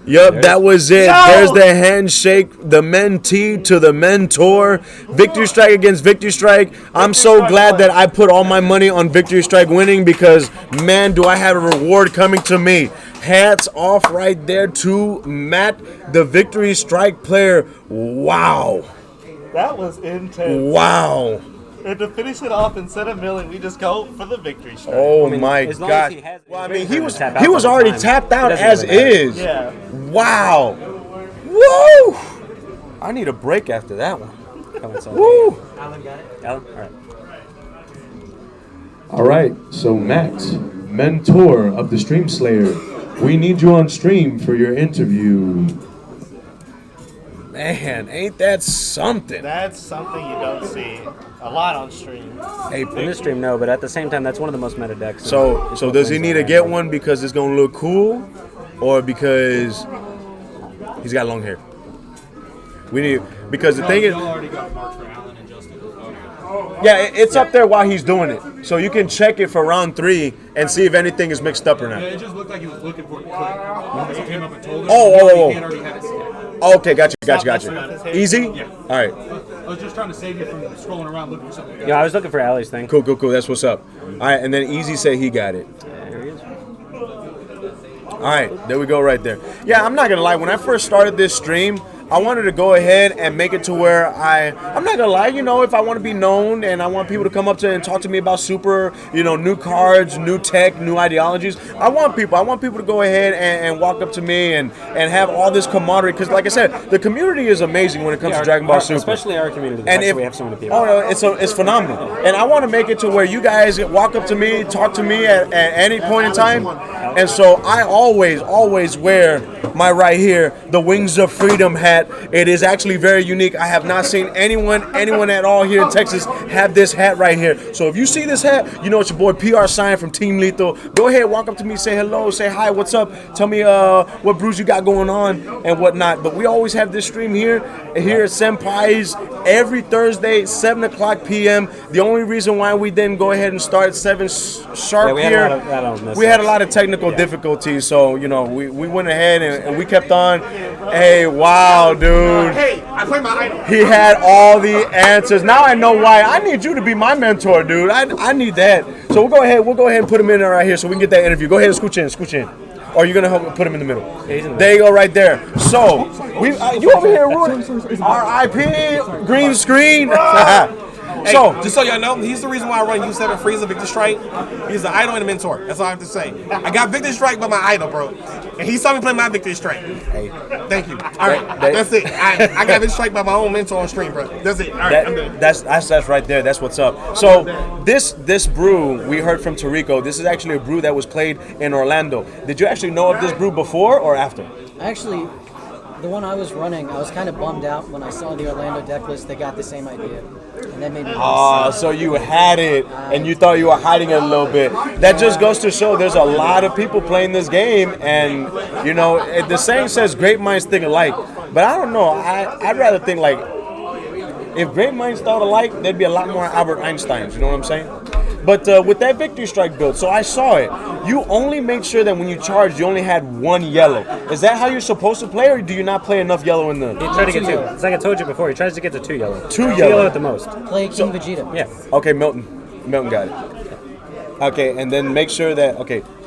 Yep, that was it. No! There's the handshake, the mentee to the mentor. Victory Strike against Victory Strike. I'm so glad that I put all my money on Victory Strike winning because, man, do I have a reward coming to me. Hats off right there to Matt, the Victory Strike player. Wow. That was intense. Wow. And to finish it off, instead of milling, we just go for the Victory Strike. Oh my God! He was already tapped out as is. Yeah. Wow. Woo! I need a break after that one. Woo! Alan got it. Alan, all right. All right. So Max, mentor of the Stream Slayer, we need you on stream for your interview. Man, ain't that something? That's something you don't see a lot on stream. Hey, in this stream, no, but at the same time, that's one of the most meta decks. So does he need to get one because it's gonna look cool? or because he's got long hair. We need because the thing is, already got marked for Allen and Justin. yeah, it's up there while he's doing it, so you can check it for round 3 and see if anything is mixed up or not. Yeah, it just looked like he was looking for it. He came up and told him. Oh. He had already had it scanned. Okay, gotcha. Easy? Yeah. All right. I was just trying to save you from scrolling around looking for something. Yeah, I was looking for Allie's thing. Cool. That's what's up. All right, and then Easy said he got it. There he is. All right, there we go right there. Yeah, I'm not going to lie. When I first started this stream, I wanted to go ahead and make it to where I'm not gonna lie, if I want to be known and I want people to come up to and talk to me about super, new cards, new tech, new ideologies. I want people to go ahead and walk up to me and have all this camaraderie, because like I said, the community is amazing when it comes to Dragon Ball Super. Especially our community. And we have so many people. Oh, no, it's phenomenal. And I want to make it to where you guys walk up to me, talk to me at any point in time. And so I always wear my right here, the Wings of Freedom hat. It is actually very unique. I have not seen anyone at all here in Texas have this hat right here. So if you see this hat, it's your boy PR Sign from Team Lethal. Go ahead, walk up to me, say hello, say hi, what's up? Tell me what brews you got going on and whatnot. But we always have this stream here at Senpai's every Thursday, 7 o'clock p.m. The only reason why we didn't go ahead and start 7 sharp here, we had a lot of technical difficulties. So, we went ahead and we kept on. Hey, wow, dude. Hey, I play my idol. He had all the answers. Now I know why. I need you to be my mentor, dude. I need that. So we'll go ahead and put him in right here so we can get that interview. Go ahead and scooch in. Or are you gonna help put him in the middle? There you go, right there. So you over here ruining RIP green screen. Hey, just so y'all know, he's the reason why I run U7 Frieza Victor Strike. He's the idol and a mentor. That's all I have to say. I got Victor Strike by my idol, bro. And he saw me play my Victor Strike. Hey. Thank you. All right, that's it. I got Victor Strike by my own mentor on stream, bro. That's it. All right, I'm done. That's right there. That's what's up. So this brew we heard from Tarico. This is actually a brew that was played in Orlando. Did you actually know of this brew before or after? Actually, the one I was running, I was kind of bummed out when I saw the Orlando deck list. They got the same idea, and that made me. So you had it, and you thought you were hiding it a little bit. That just goes to show there's a lot of people playing this game, and the saying says great minds think alike. But I don't know. I'd rather think like if great minds thought alike, there'd be a lot more Albert Einsteins. You know what I'm saying? But with that Victory Strike build, so I saw it. You only make sure that when you charged, you only had 1 yellow. Is that how you're supposed to play, or do you not play enough yellow in the? He tried to get 2. It's like I told you before. He tries to get to 2 yellow. 2 yellow at the most. Play King Vegeta. Yeah. Okay, Milton got it. Okay, and then make sure that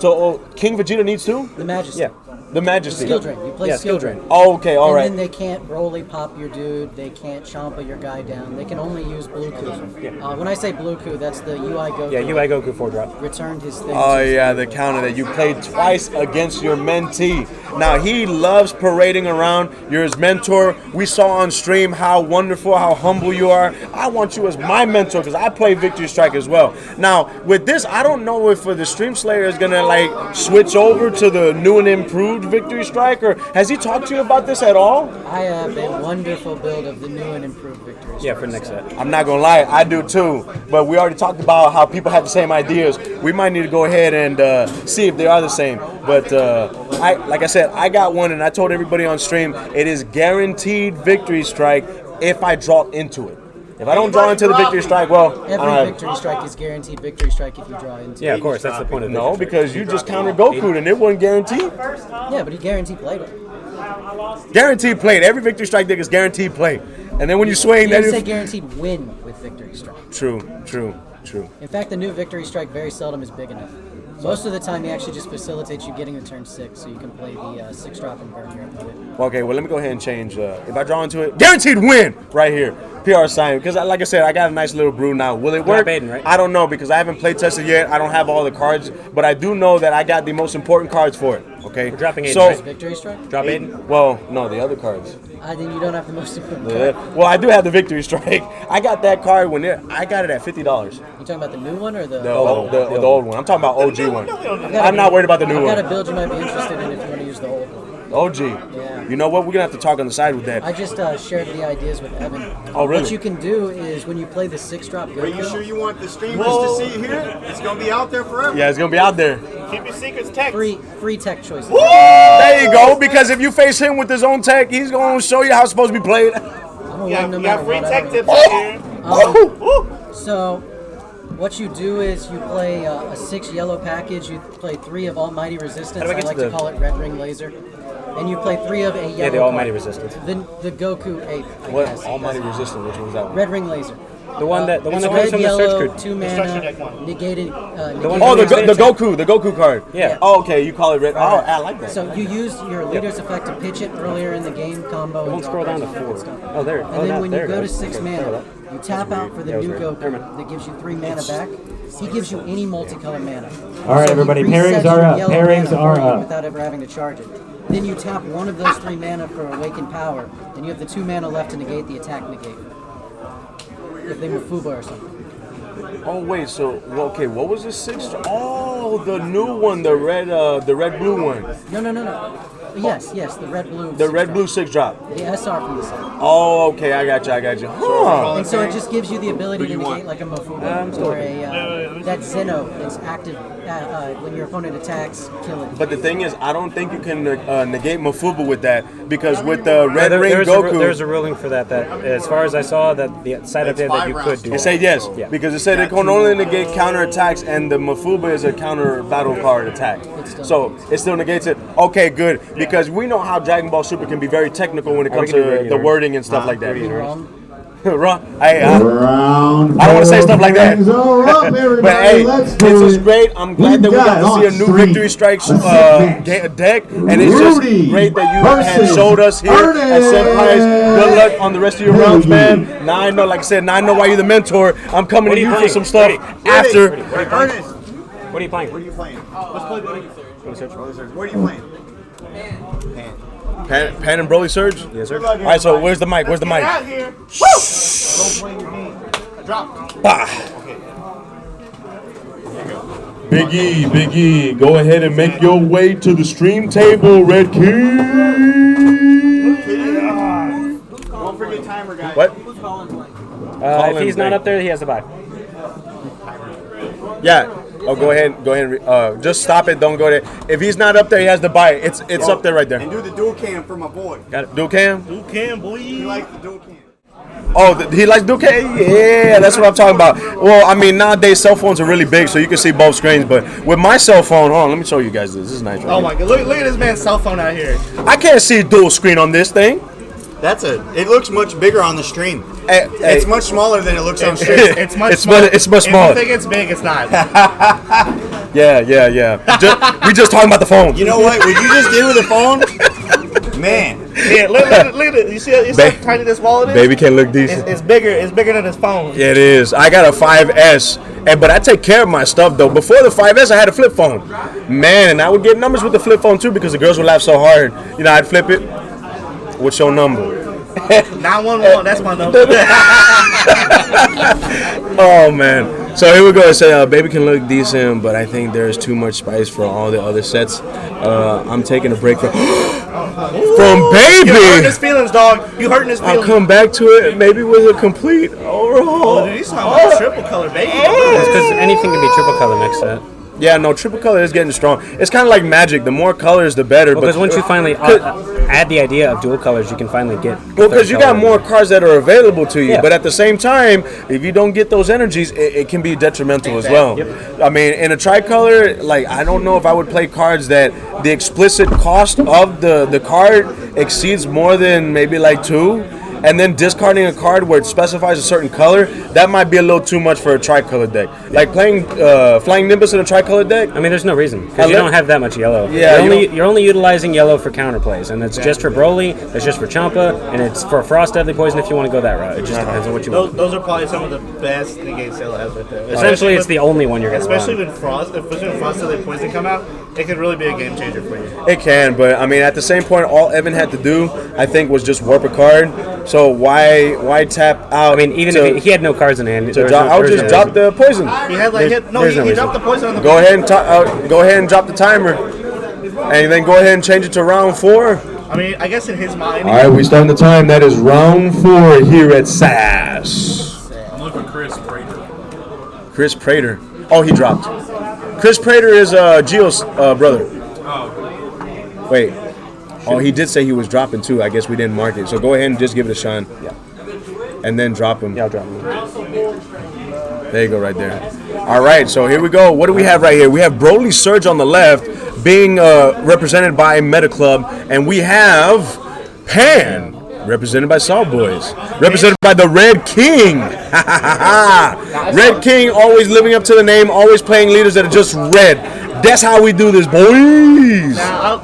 So King Vegeta needs 2. The Majesty. Yeah. The Majesty. Skill Drain. You play Skill Drain. Oh, okay, all right. And then they can't Broly pop your dude. They can't Champa your guy down. They can only use Blue Ku. Yeah. When I say Blue Ku, that's the UI Goku. Yeah, UI Goku 4-drop. Returned his thing. Oh yeah, the counter that you played twice against your mentee. Now he loves parading around. You're his mentor. We saw on stream how wonderful, how humble you are. I want you as my mentor because I play Victory Strike as well. Now with this, I don't know if the Stream Slayer is gonna like switch over to the new and improved Victory Strike, or has he talked to you about this at all? I have a wonderful build of the new and improved Victory Strike. Yeah, for next set. I'm not gonna lie, I do too. But we already talked about how people have the same ideas. We might need to go ahead and see if they are the same. But like I said, I got one, and I told everybody on stream, it is guaranteed Victory Strike if I draw into it. If I don't draw into the Victory Strike, well, every Victory Strike is guaranteed Victory Strike if you draw into it. Yeah, of course, that's the point of it. No, because you just counter Goku, and it wasn't guaranteed. Yeah, but he guaranteed played it. Guaranteed played. Every Victory Strike deck is guaranteed play. And then when you swing, you didn't say guaranteed win with Victory Strike. True. In fact, the new Victory Strike very seldom is big enough. Most of the time, he actually just facilitates you getting to turn 6, so you can play the 6-drop and burn your opponent. Okay, well, let me go ahead and change. If I draw into it, guaranteed win right here. PR sign. Because, like I said, I got a nice little brew now. Will it work? Baden, right? I don't know because I haven't play tested yet. I don't have all the cards, but I do know that I got the most important cards for it. Okay? We're dropping 8. So, Victory Strike? Drop 8? Well, no, the other cards. Then you don't have the most important card. Well, I do have the Victory Strike. I got that card I got it at $50. You talking about the new one or the old one? I'm talking about OG one. I'm not worried about the new one. I've got a build you might be interested in if you want to use the old one. OG. Yeah. You know what? We're going to have to talk on the side with that. I just shared the ideas with Evan. Oh, really? What you can do is when you play the 6-drop Goku. Are you sure you want the streamers to see here? It's going to be out there forever. Yeah, it's going to be out there. Keep your secrets tech. Free tech choices. There you go. Because if you face him with his own tech, he's gonna show you how it's supposed to be played. You got free tech tips out here. So, what you do is you play a 6 yellow package. You play 3 of Almighty Resistance. I like to call it Red Ring Laser. And you play 3 of a yellow. Yeah, the Almighty Resistance. The Goku 8. What Almighty Resistance? Which one was that? Red Ring Laser. The one that comes red, from the yellow, search code. 2 mana, negated. The Goku card. Yeah. Oh, okay. You call it red. Oh, I like that. So you use your leader's effect to pitch it earlier in the game combo. It won't scroll down to 4. Oh, there. And then when you go to 6 mana, you tap out for the new Goku that gives you 3 mana back. He gives you any multicolor mana. All right, everybody, pairings are up. Pairings are up. Without ever having to charge it. Then you tap one of those 3 mana for Awakened Power. Then you have the 2 mana left to negate the attack negate. If they were Fuba or something. Oh wait, so okay, what was the 6? Oh, the new one, the red blue one. No. Yes, the red blue. The red blue 6-drop. The SR from the set. Oh, okay, I got you. Huh. And so it just gives you the ability to negate like a Mafuba or a that Zeno that's active when your opponent attacks, kill it. But the thing is, I don't think you can negate Mafuba with that because with the red ring Goku, there's a ruling for that. That as far as I saw, that the side update that you could do. It said yes, because it said it can only negate counter attacks, and the Mafuba is a counter battle card attack. So it still negates it. Okay, good, because we know how Dragon Ball Super can be very technical when it comes to the wording and stuff like that. Wrong. I don't want to say stuff like that. But hey, this is great. I'm glad that we got to see a new Victory Strikes deck, and it's just great that you have showed us here at Senpai's. Good luck on the rest of your rounds, man. Now I know, like I said, now I know why you're the mentor. I'm coming to you for some stuff after. Ernest, what are you playing? Let's play Broly. What are you playing? Pan and Broly Surge? Yes, sir. All right, so where's the mic? Get out here. Don't play your game. Drop. Big E, go ahead and make your way to the stream table, Red King. Don't forget timer, guys. What? If he's not up there, he has to buy. Yeah. Oh, go ahead. Just stop it. Don't go there. If he's not up there, he has to buy it. It's up there right there. And do the dual cam for my boy. Got it. Dual cam? Dual cam, boy. He likes the dual cam. Oh, he likes dual cam? Yeah, that's what I'm talking about. Well, I mean, nowadays cell phones are really big, so you can see both screens. But with my cell phone, hold on, let me show you guys this. This is nice. Right oh my god, look at this man's cell phone out here. I can't see dual screen on this thing. It looks much bigger on the stream. It's much smaller than it looks on stream. It's much smaller. It's much smaller. If you think it's big, it's not. Yeah. We just talking about the phone. You know what? What you just did with the phone? Man. Yeah, look at it. You see how tiny this wallet is? Baby can't look decent. It's bigger than his phone. Yeah, it is. I got a 5S, but I take care of my stuff though. Before the 5S, I had a flip phone. Man, and I would get numbers with the flip phone too because the girls would laugh so hard. You know, I'd flip it. What's your number? 911. That's my number. Oh man. So here we go. It said, baby can look decent, but I think there's too much spice for all the other sets. I'm taking a break from baby. You hurting his feelings, dog. You hurting his feelings. I'll come back to it maybe with a complete overhaul. Oh, dude, he's talking about triple color, baby. It's because anything can be triple color next set. Yeah, no, triple color is getting strong. It's kind of like Magic. The more colors, the better. Because once you finally add the idea of dual colors, you can finally get. Well, because you got more cards that are available to you. Yeah. But at the same time, if you don't get those energies, it can be detrimental as well. Yep. I mean, in a tricolor, like I don't know if I would play cards that the explicit cost of the card exceeds more than maybe like 2. And then discarding a card where it specifies a certain color, that might be a little too much for a tricolor deck. Like playing Flying Nimbus in a tricolor deck. I mean, there's no reason because you don't have that much yellow. Yeah, you're only utilizing yellow for counterplays, and it's just for Broly, it's just for Champa, and it's for Frost Deadly Poison if you want to go that route. It just depends on what you want. Those are probably some of the best negates Sailor has right there. Essentially, it's the only one you're going to Especially when Frost Deadly Poison come out, it could really be a game changer for you. It can, but I mean, at the same point, all Evan had to do, I think, was just warp a card. So why tap out? I mean, even if he had no cards in hand, I would just drop the poison. He had he dropped the poison on the. Go ahead and drop the timer, and then go ahead and change it to round 4. I mean, I guess in his mind. All right, we starting the time. That is round 4 here at SAS. I'm looking for Chris Prater. Chris Prater. Oh, he dropped. Chris Prater is Gio's brother. Wait. Oh, he did say he was dropping too. I guess we didn't mark it. So go ahead and just give it a shine. Yeah. And then drop him. Yeah, I'll drop him. There you go, right there. All right, so here we go. What do we have right here? We have Broly Surge on the left, being represented by Meta Club, and we have Pan, represented by Salt Boys, represented by the Red King. Red King, always living up to the name, always playing leaders that are just red. That's how we do this, boys. I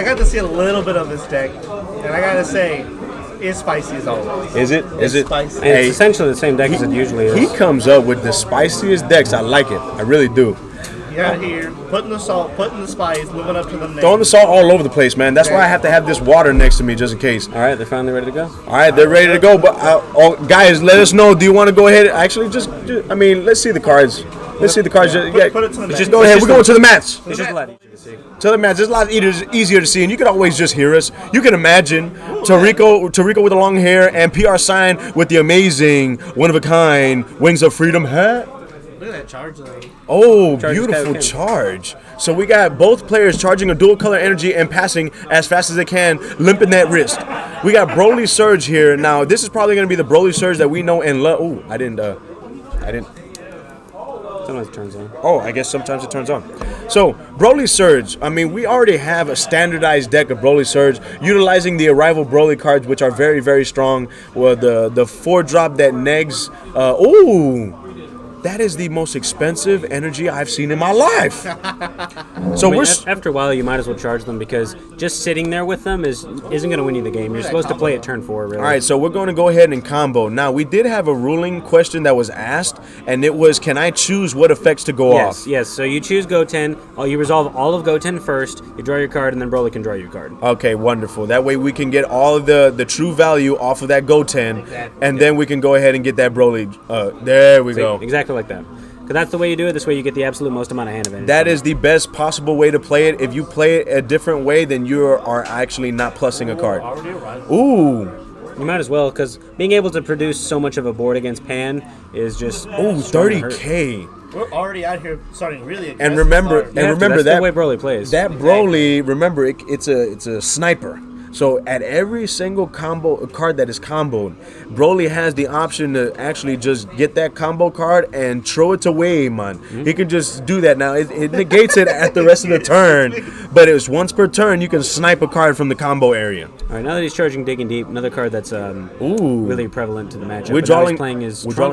got to see a little bit of this deck, and I gotta say, it's spicy as always. Is it? Is it? Spicy. And it's essentially the same deck as it usually is. He comes up with the spiciest decks. I like it. I really do. You out here putting the salt, putting the spice, living up to the name. Throwing the salt all over the place, man. That's why I have to have this water next to me just in case. All right, they're finally ready to go. All right, they're ready to go. But guys, let us know. Do you want to go ahead? Actually, I mean, let's see the cards. Let's see the cards. Put it to the Just go ahead. We're going to the mats. It's just a lot easier to see. To the mats. It's a lot easier to see, and you can always just hear us. You can imagine Tarico with the long hair and PR Sign with the amazing, one-of-a-kind Wings of Freedom hat. Look at that charge though. Oh, Charge beautiful is charge. So we got both players charging a dual color energy and passing as fast as they can, limping that wrist. We got Broly Surge here. Now, this is probably going to be the Broly Surge that we know and love. Oh, I didn't. Sometimes it turns on. Oh, I guess sometimes it turns on. So, Broly Surge. I mean, we already have a standardized deck of Broly Surge, utilizing the Arrival Broly cards, which are very, very strong. Well, the 4-drop that negs. That is the most expensive energy I've seen in my life. So after a while, you might as well charge them because just sitting there with them isn't going to win you the game. You're supposed to play at turn 4, really. All right, so we're going to go ahead and combo. Now, we did have a ruling question that was asked, and it was, can I choose what effects to go off? Yes. So you choose Goten. You resolve all of Goten first. You draw your card, and then Broly can draw your card. Okay, wonderful. That way we can get all of the true value off of that Goten, and then we can go ahead and get that Broly. There we go. Exactly like that. Because that's the way you do it. This way you get the absolute most amount of hand advantage. That is the best possible way to play it. If you play it a different way, then you are actually not plussing a card. Ooh. You might as well, because being able to produce so much of a board against Pan is just... Oh, 30K. We're already out here starting really aggressive. And remember that's that the way Broly plays. That Broly, remember, it's a sniper. So at every single combo card that is comboed, Broly has the option to actually just get that combo card and throw it away, man. Mm-hmm. He can just do that. Now, it negates it at the rest of the turn, but it's once per turn you can snipe a card from the combo area. All right, now that he's charging Digging Deep, another card that's really prevalent to the matchup. We're drawing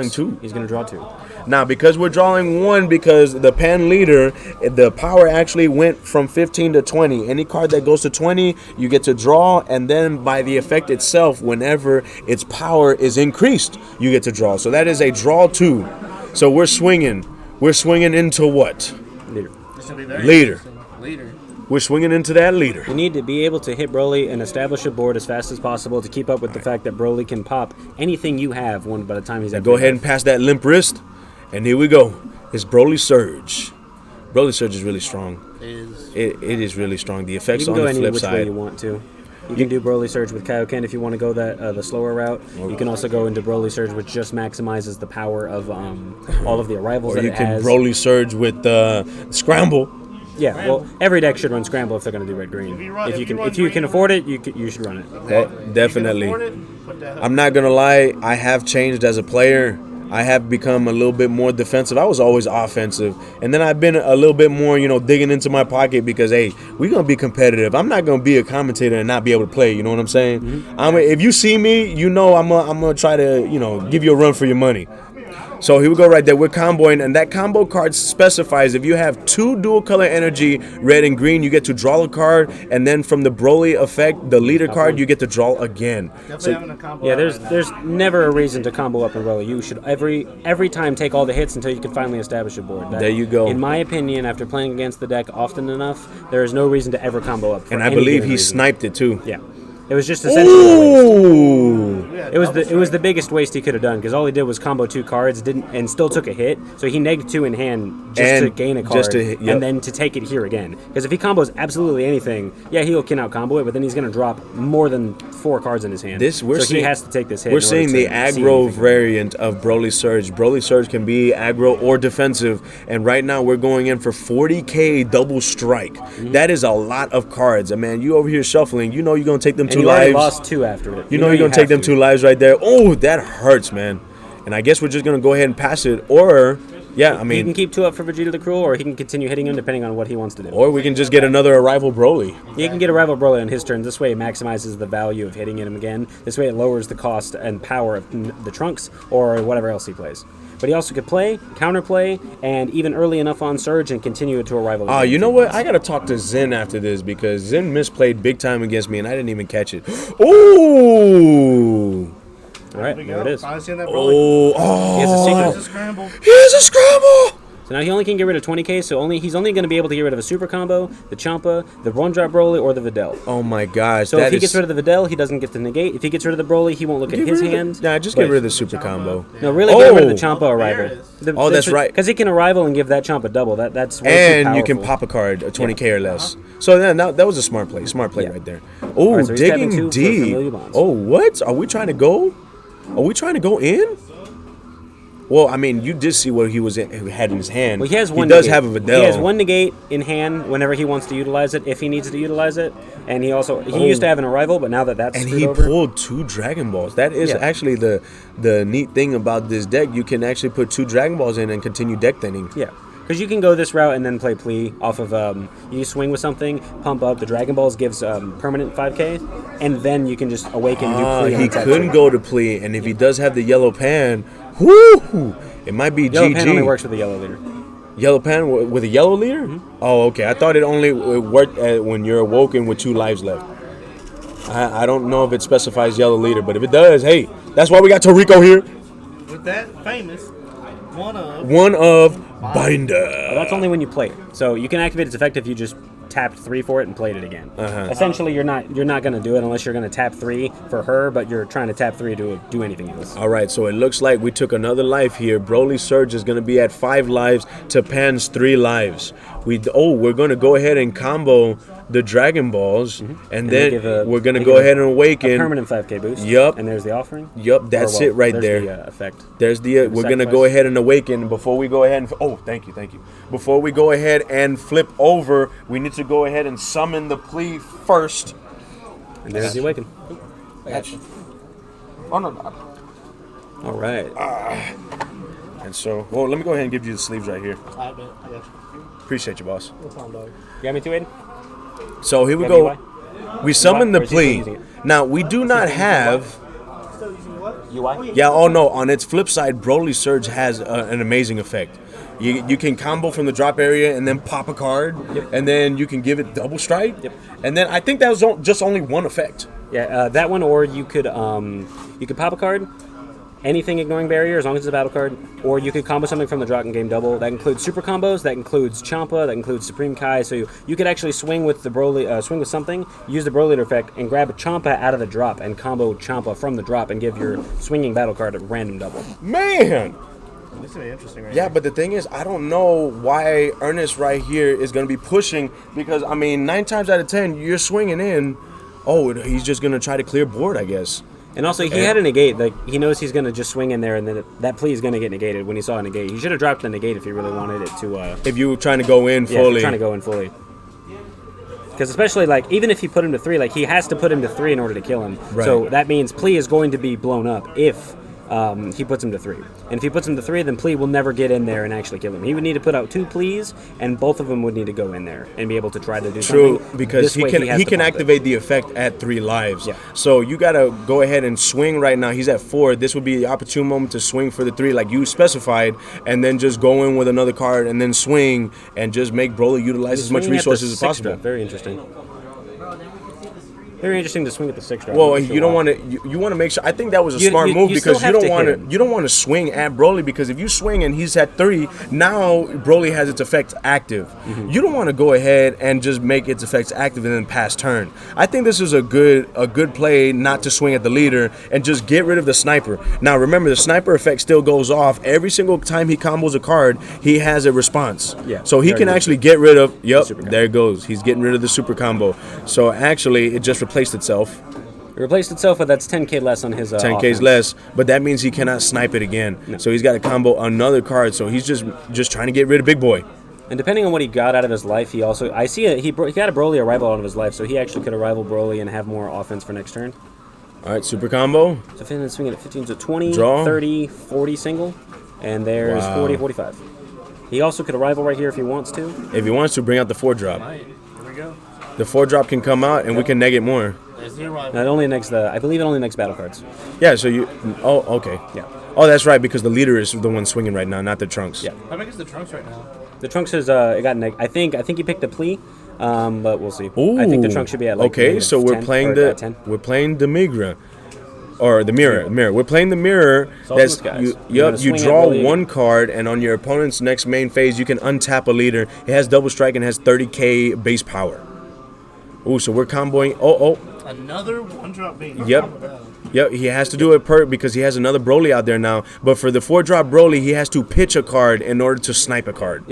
2. He's going to draw 2. Now, because we're drawing 1, because the Pan leader, the power actually went from 15 to 20. Any card that goes to 20, you get to draw, and then by the effect itself, whenever its power is increased, you get to draw. So that is a draw 2. So we're swinging. We're swinging into what? Leader. We're swinging into that leader. You need to be able to hit Broly and establish a board as fast as possible to keep up with the fact that Broly can pop anything you have one by the time he's at. Go ahead and pass that limp wrist. And here we go. It's Broly Surge. Broly Surge is really strong. It is really strong. The effects on the flip side. You can go any which way you want to. You can do Broly Surge with Kaioken if you want to go the slower route. You can also go into Broly Surge, which just maximizes the power of all of the arrivals or that you it can has. Broly Surge with Scramble. Yeah, well, every deck should run Scramble if they're going to do red green. If you can afford it, you should run it. Definitely. I'm not gonna lie. I have changed as a player. I have become a little bit more defensive. I was always offensive. And then I've been a little bit more, digging into my pocket because, hey, we're going to be competitive. I'm not going to be a commentator and not be able to play. You know what I'm saying? Mm-hmm. If you see me, I'm going to try to, give you a run for your money. So here we go right there. We're comboing, and that combo card specifies if you have 2 dual color energy, red and green, you get to draw a card, and then from the Broly effect, the leader card, you get to draw again. There's never a reason to combo up and Broly. You should every time take all the hits until you can finally establish a board. There you go. In my opinion, after playing against the deck often enough, there is no reason to ever combo up. And I believe he sniped it too. Yeah. It was just essentially a waste. it was the biggest waste he could have done because all he did was combo 2 cards, and still took a hit. So he negged 2 in hand just to gain a card, and then to take it here again. Because if he combos absolutely anything, yeah, he'll can out combo it, but then he's going to drop more than 4 cards in his hand. He has to take this hit. We're seeing the aggro variant of Broly Surge. Broly Surge can be aggro or defensive, and right now we're going in for 40k double strike. That is a lot of cards. And man, you over here shuffling, you know you're going to take them 2 lives. Lost 2 after it. You know you're going to take them 2 lives right there. Oh, that hurts, man. And I guess we're just going to go ahead and pass it. Or, yeah, I mean... He can keep 2 up for Vegeta the Cruel, or he can continue hitting him depending on what he wants to do. Or we can just get another Arrival Broly. He can get a Rival Broly on his turn. This way it maximizes the value of hitting him again. This way it lowers the cost and power of the Trunks or whatever else he plays. But he also could play, counterplay, and even early enough on Surge and continue it to a rival. You know what? I got to talk to Zen after this because Zen misplayed big time against me and I didn't even catch it. Ooh! All right, there it is. Oh, He has a secret. He has a scramble! So now he only can get rid of 20k, so he's only going to be able to get rid of a Super Combo, the Champa, the one-drop Broly, or the Videl. Oh my gosh. So if he gets rid of the Videl, he doesn't get the negate. If he gets rid of the Broly, he won't look at his hand. Nah, just get rid of the Super Combo. No, really get rid of the Champa Arrival. That's right. Because he can Arrival and give that Champa double. That's way too and powerful. you can pop a card, a 20k or less. So then that was a smart play. Smart play right there. Oh, Right, so digging deep. Oh, what? Are we trying to go? Are we trying to go in? Well, I mean, you did see what he had in his hand. Well, he has one. He does negate. have a Videl. He has one negate in hand whenever he wants to utilize it, if he needs to utilize it. And he also used to have an Arrival, but now that's and screwed he over. pulled 2 Dragon Balls. That is actually the neat thing about this deck. You can actually put 2 Dragon Balls in and continue deck thinning. Yeah. Because you can go this route and then play Plea off of, you swing with something, pump up, the Dragon Balls gives permanent 5k, and then you can just awaken and do Plea. He couldn't go to Plea, and if he does have the yellow pan, whoo, it might be Yellow GG. pan only works with the yellow leader. Yellow pan with a yellow leader? Mm-hmm. Oh, okay. I thought it only worked when you're awoken with 2 lives left. I don't know if it specifies yellow leader, but if it does, hey, that's why we got Toriko here. With that famous one of Binder. Well, that's only when you play it. So you can activate its effect if you just tapped 3 for it and played it again. Essentially, you're not going to do it unless you're going to tap 3 for her, but you're trying to tap 3 to do anything else. All right, so it looks like we took another life here. Broly Surge is going to be at 5 lives to Pan's 3 lives. We're going to go ahead and combo the Dragon Balls, and then we're going to go ahead and awaken. A permanent 5k boost. Yup. And there's the offering. Yup, that's it right there. There's the effect. There's the we're going to go ahead and awaken. Before we go ahead and thank you. Before we go ahead and flip over, we need to go ahead and summon the Plea first. And there's the awaken. I got you. Oh no. All right. And so, well, let me go ahead and give you the sleeves right here. I bet. I got you. Appreciate you, boss. No problem, dog. You got me too, Aiden? So here we go. We summon the Plea. Now, we do not have... UI? Yeah, oh no, on its flip side, Broly Surge has an amazing effect. You can combo from the drop area and then pop a card, and then you can give it double strike, and then I think that was just only one effect. Yeah, that one, or you could pop a card, anything ignoring barrier as long as it's a battle card, or you could combo something from the drop and game double. That includes super combos, that includes Champa, that includes Supreme Kai. So you could actually swing with the Broly, swing with something, use the Broly effect, and grab a Champa out of the drop and combo Champa from the drop and give your swinging battle card a random double. Man. This is gonna be interesting right Yeah, here. but the thing is, I don't know why Ernest right here is going to be pushing, because, I mean, 9 times out of 10, you're swinging in. Oh, he's just going to try to clear board, I guess. And also, he had a negate. Like, he knows he's going to just swing in there, and then that Plea is going to get negated when he saw a negate. He should have dropped the negate if he really wanted it to... if you were trying to go in fully. Yeah, if you're trying to go in fully. Because especially, like, even if he put him to 3, like, he has to put him to 3 in order to kill him. Right. So that means Plea is going to be blown up if he puts him to 3. And if he puts him to 3, then Plea will never get in there and actually kill him. He would need to put out 2 Pleas, and both of them would need to go in there and be able to try to do something. True, because he can activate the effect at 3 lives. Yeah. So you got to go ahead and swing right now. He's at 4. This would be the opportune moment to swing for the 3 like you specified, and then just go in with another card and then swing and just make Broly utilize as much resources as possible. Very interesting. Very interesting to swing at the 6-drop. Well, you don't want to. You want to make sure. I think that was a smart move because you don't want to. You don't want to swing at Broly because if you swing and he's at 3, now Broly has its effects active. You don't want to go ahead and just make its effects active and then pass turn. I think this is a good play not to swing at the leader and just get rid of the sniper. Now remember, the sniper effect still goes off every single time he combos a card. He has a response. Yeah. So he can actually get rid of. Yep. There it goes. He's getting rid of the super combo. So actually, it just replaced itself. It replaced itself, but that's 10k less on his 10k's offense. less, but that means he cannot snipe it again. No. So he's got to combo another card. So he's just trying to get rid of Big Boy. And depending on what he got out of his life, he also he got a Broly arrival out of his life, so he actually could arrival Broly and have more offense for next turn. All right, super combo. So Finn swinging at 15 to 20, draw. 30, 40 single, and there's 40, 45. He also could arrival right here if he wants to. If he wants to, bring out the 4-drop. Here we go. The 4-drop can come out, and we can neg it more. Now, it only negs I believe it only negs battle cards. Yeah, so you... Oh, okay. Yeah. Oh, that's right, because the leader is the one swinging right now, not the Trunks. Yeah. How big is the Trunks right now? The Trunks is, it got neg... I think he picked the plea, but we'll see. Ooh. I think the Trunks should be at, like, okay, so we're playing the 10. We're playing the Migra. Or the mirror. We're playing the mirror. That's you draw one card, and on your opponent's next main phase, you can untap a leader. It has double strike and has 30k base power. Ooh, so we're comboing. Another 1-drop bait. Yep, he has to do it because he has another Broly out there now. But for the 4-drop Broly, he has to pitch a card in order to snipe a card.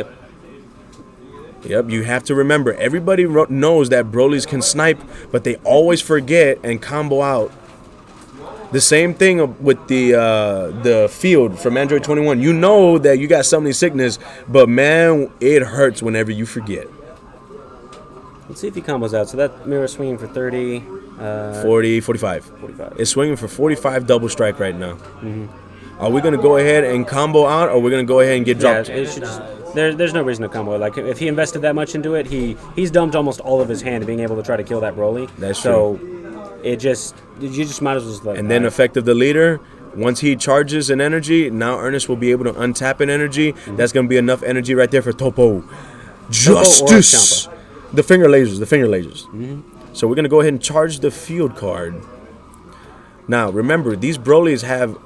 Yep, you have to remember, everybody knows that Brolys can snipe, but they always forget and combo out. The same thing with the field from Android 21. You know that you got summoning sickness, but man, it hurts whenever you forget. Let's see if he combos out. So that mirror swinging for 30. 40, 45. It's swinging for 45 double strike right now. Are we going to go ahead and combo out, or we're going to go ahead and get dropped? Yeah, there's no reason to combo. Like, if he invested that much into it, he's dumped almost all of his hand being able to try to kill that Broly. That's true. So you just might as well just let and then effective the leader. Once he charges an energy, now Ernest will be able to untap an energy. That's going to be enough energy right there for Topo. Justice! The finger lasers. So we're going to go ahead and charge the field card. Now, remember, these Brolys have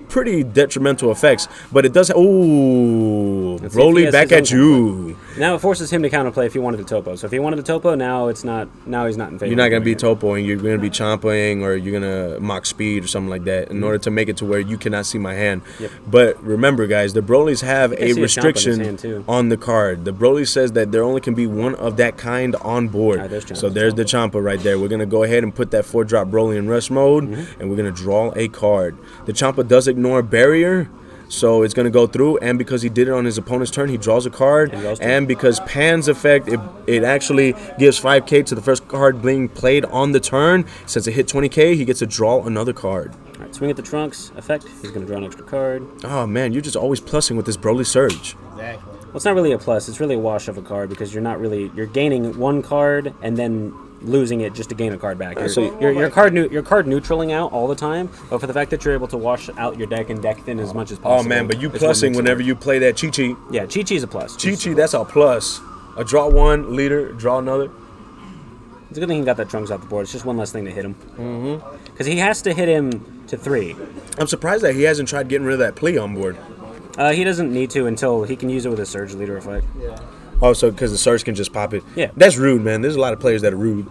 pretty detrimental effects, but it does... Ooh, Broly back at you. Now it forces him to counterplay if he wanted the Topo. So if he wanted the Topo, now he's not in favor. You're not going to be Topoing, you're going to be chomping, or you're going to mock speed or something like that in order to make it to where you cannot see my hand. But remember, guys, the Brolys have a restriction on the card. The Broly says that there only can be one of that kind on board. So there's the Champa right there. We're going to go ahead and put that 4-drop Broly in rest mode, and we're going to draw a card. The Champa does ignore barrier, so it's going to go through, and because he did it on his opponent's turn, he draws a card, and because Pan's effect, it actually gives 5k to the first card being played on the turn. Since it hit 20k, he gets to draw another card. All right, swing at the Trunks effect. He's going to draw an extra card. Oh man, you're just always plussing with this Broly Surge. Exactly. Well, it's not really a plus. It's really a wash of a card because you're gaining one card and then losing it just to gain a card back. You're card neutraling out all the time, but for the fact that you're able to wash out your deck and deck thin as much as possible. Oh man, but you plussing whenever you play that Chi-Chi. Yeah, Chi-Chi's a plus. Chi-Chi, that's a plus. A draw one, leader, draw another. It's a good thing he got that Trunks off the board. It's just one less thing to hit him. Because he has to hit him to 3. I'm surprised that he hasn't tried getting rid of that plea on board. He doesn't need to until he can use it with a Surge Leader effect. Yeah. Oh, so because the Surge can just pop it. Yeah. That's rude, man. There's a lot of players that are rude.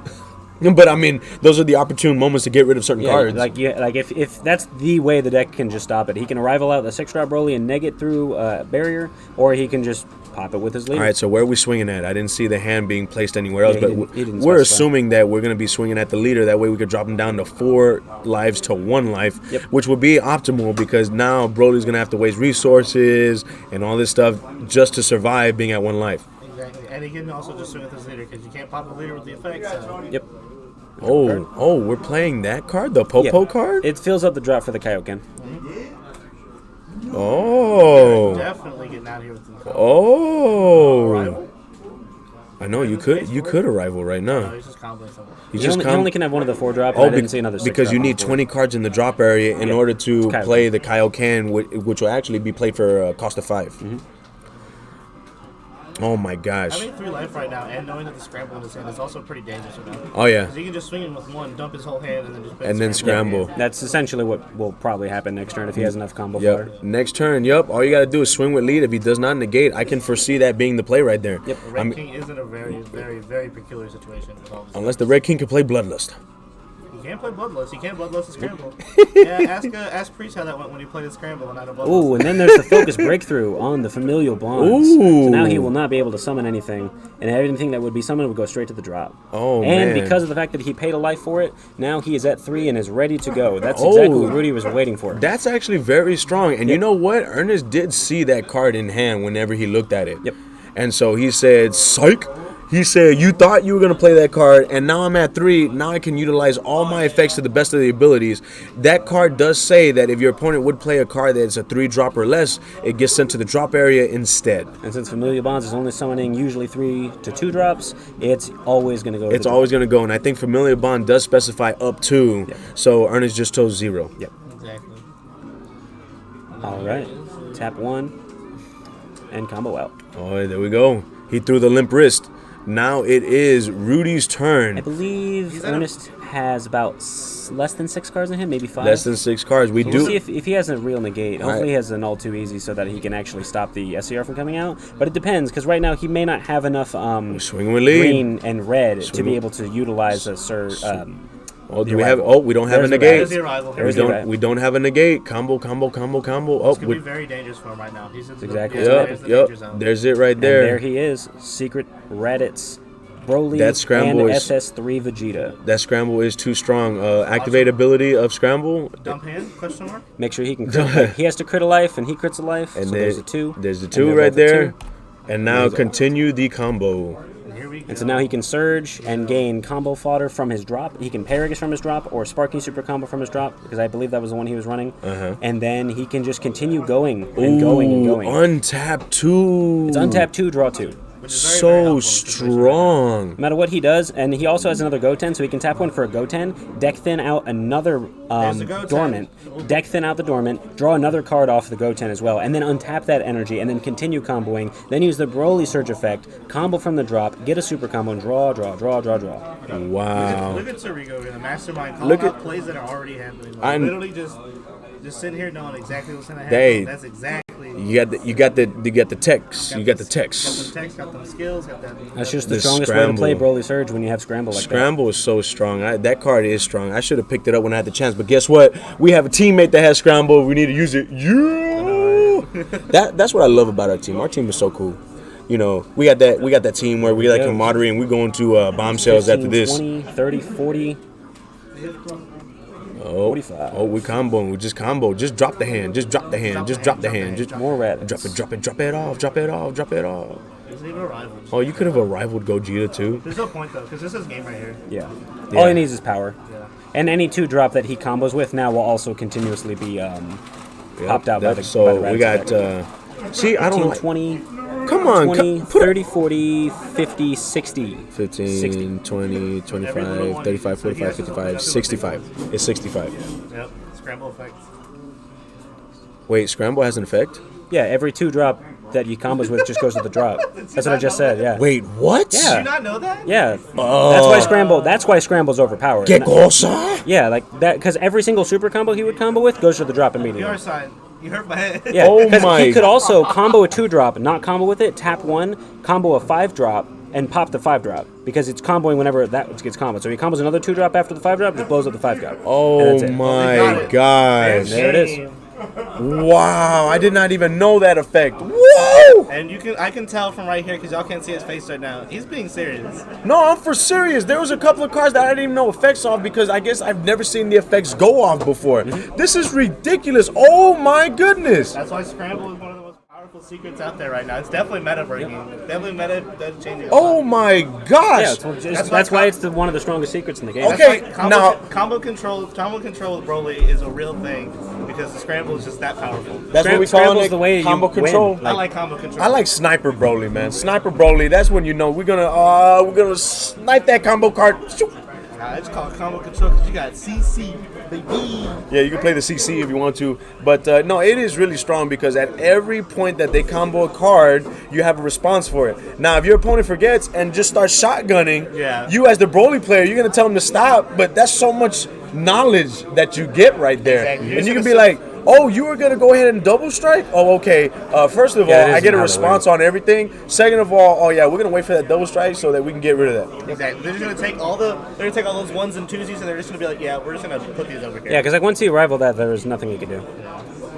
But I mean, those are the opportune moments to get rid of certain cards. Like if that's the way the deck can just stop it, he can arrival out the 6-drop Broly and neg it through barrier, or he can just pop it with his leader. All right, so where are we swinging at? I didn't see the hand being placed anywhere else, but we're assuming that we're going to be swinging at the leader. That way we could drop him down to 4 lives to 1 life, which would be optimal because now Broly's going to have to waste resources and all this stuff just to survive being at 1 life. Exactly. And he can also just swing with his leader because you can't pop the leader with the effects. So. Yep. Oh, we're playing that card? The Popo card? It fills up the drop for the Kaioken. Oh. Definitely getting out here with the Oh. I know you could arrival right now. No, he's just comboing somewhere. He only can have one of the 4-drop. I didn't see another 6-drop. Because you need 20 cards in the drop area in order to play the Kaioken, which will actually be played for a cost of 5. Oh my gosh. Having 3 life right now and knowing that the scramble in his hand is also pretty dangerous right now. Oh yeah. Because he can just swing him with 1, dump his whole hand, and then just scramble. That's essentially what will probably happen next turn if he has enough combo Yep. fodder. Next turn, yep. All you gotta do is swing with lead. If he does not negate, I can foresee that being the play right there. Yep. The Red King is in a very, very, very peculiar situation with all this. Unless the Red King can play Bloodlust. He can't play Bloodlust. He can't Bloodlust a Scramble. Yeah, ask Priest how that went when he played a Scramble and not a Bloodlust. Ooh, and then there's the Focus Breakthrough on the Familial Bonds. Ooh. So now he will not be able to summon anything, and everything that would be summoned would go straight to the drop. Oh, and man. because of the fact that he paid a life for it, now he is at 3 and is ready to go. That's exactly what Rudy was waiting for. That's actually very strong. And you know what? Ernest did see that card in hand whenever he looked at it. Yep. And so he said, psych. He said, you thought you were going to play that card, and now I'm at 3. Now I can utilize all my effects to the best of the abilities. That card does say that if your opponent would play a card that's a 3-drop or less, it gets sent to the drop area instead. And since Familial Bonds is only summoning usually 3 to 2 drops, it's always going to go to It's always going to go, and I think Familiar Bond does specify up to, so Ernest just chose 0. Yep. Exactly. All right. Tap 1 and combo out. Oh, there we go. He threw the limp wrist. Now it is Rudy's turn. I believe Ernest has about less than 6 cards in him, maybe 5. Less than 6 cards. We so do. We'll see if he has a real negate. Hopefully Right. he has an all too easy so that he can actually stop the SCR from coming out. But it depends, because right now he may not have enough Swing with lead. green and red to Swing be with- able to utilize a Oh, do we have? Oh, we don't have a negate. We don't have a negate. Combo. Oh, This could be very dangerous for him right now. He's in exactly. the danger zone. There's it right there. And there he is. Secret Reddit's Broly That scramble and is- SS3 Vegeta. That scramble is too strong. Activate ability of scramble. Dump hand? Question mark? Make sure he can crit. He has to crit a life, and he crits a life. And so there- there's a 2. There's the And 2 they're right both a there. 2. And now There's a- continue the combo. And so now he can surge and gain combo fodder from his drop. He can Paragus from his drop or Sparking Super Combo from his drop, because I believe that was the one he was running. And then he can just continue going and going and going. Untap 2. It's untap 2, draw 2. So strong. No matter what he does, and he also has another Goten, so he can tap 1 for a Goten, deck thin out another dormant, deck thin out the dormant, draw another card off the Goten as well, and then untap that energy, and then continue comboing, then use the Broly Surge effect, combo from the drop, get a super combo, and draw. Wow. Look at Surigo in the mastermind. Look Calling out at- plays that are already happening. Like, I'm- literally just sitting here knowing exactly what's going to They- happen. That's exactly. You got the text. You got the text. Got them text, got them skills, got that. That's just the The strongest way to play scramble. Broly Surge when you have Scramble like Scramble is so strong. That card is strong. I should have picked it up when I had the chance, but guess what? We have a teammate that has Scramble. We need to use it. That's what I love about our team. Our team is so cool. You know, we got that team where we like camaraderie and we go into bombshells after 15, this. 20, 30, 40. 45. Oh, we comboing. We just combo. Just drop the hand. Just drop the hand. Just more red. Drop it off. Drop it off. There's even a rival. Oh, you could have arrived Gogeta too. There's no point though, because this is game right here. Yeah. All he needs is power. Yeah. And any 2 drop that he combos with now will also continuously be popped out by the So by the we got. See, I don't 15, like. 20. Come on, 20, 30, 40, 50, 60. 15, 60. 20, 25, 35, 45, 55, 65. It's 65. Yep. Scramble effect. Wait, Scramble has an effect? Yeah, every 2 drop that he combos with just goes to the drop. That's what I just said, yeah. Wait, what? Yeah. Did you not know that? Yeah. That's why Scramble's overpowered. ¿Qué cosa? Yeah, like that, because every single super combo he would combo with goes to the drop immediately. Your side. You hurt my head. Yeah, Oh 'cause my- he could also combo a 2-drop, not combo with it, tap 1, combo a 5-drop, and pop the 5-drop, because it's comboing whenever that gets comboed. So he combos another 2-drop after the 5-drop, just blows up the 5-drop. And Oh that's it. my gosh. There it is. Wow, I did not even know that effect. Whoa! And I can tell from right here, because y'all can't see his face right now. He's being serious. No, I'm for serious. There was a couple of cards that I didn't even know effects off because I guess I've never seen the effects go off before. This is ridiculous. Oh my goodness. That's why Scramble is one of the most powerful secrets out there right now. It's definitely meta breaking. Definitely meta changing. Oh my gosh. Yeah, that's why it's one of the strongest secrets in the game. Okay, now combo control with Broly is a real thing because the Scramble is just that powerful. that's what we call Scramble's it. the way you Combo win. control. I like combo control. I like Sniper Broly, man. Sniper Broly. That's when you know we're gonna snipe that combo card. Shoot. It's called combo control because you got CC, baby. Yeah, you can play the CC if you want to, but no, it is really strong because at every point that they combo a card, you have a response for it. Now, if your opponent forgets and just starts shotgunning, you as the Broly player, you're gonna tell them to stop, but that's so much knowledge that you get right there, Exactly. and you can be like, oh, you were gonna go ahead and double strike? Oh, okay. First of all, I get a response on everything. Second of all, oh yeah, we're gonna wait for that double strike so that we can get rid of that. Exactly. They're just gonna take all those ones and twosies, and they're just gonna be like, yeah, we're just gonna put these over here. Yeah, because like once he rivaled that, there was nothing he could do.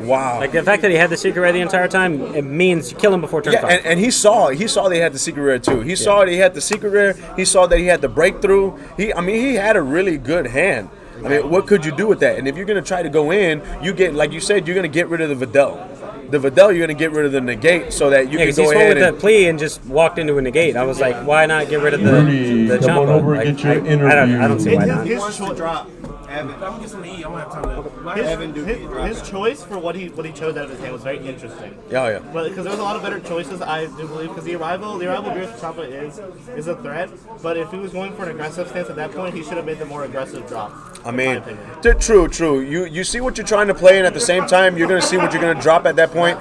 Wow. Like the fact that he had the secret rare the entire time, it means kill him before turn 5. And he saw that he had the secret rare too. He saw that he had the secret rare. He saw that he had the breakthrough. He had a really good hand. I mean, what could you do with that? And if you're going to try to go in, you get, like you said, you're going to get rid of the Videl. The Videl, you're going to get rid of the negate so that you can go ahead with the plea and just walked into a negate. I was like, why not get rid of the come on over and get your interview. I don't see why not. His drop. Evan. I'm gonna get some to eat. I'm gonna have time to. His choice for what he chose out of his hand was very interesting. Yeah. But because there was a lot of better choices, I do believe. Because the arrival Beerus Choppa is a threat. But if he was going for an aggressive stance at that point, he should have made the more aggressive drop. I mean, true. You see what you're trying to play, and at the same time, you're going to see what you're going to drop at that point.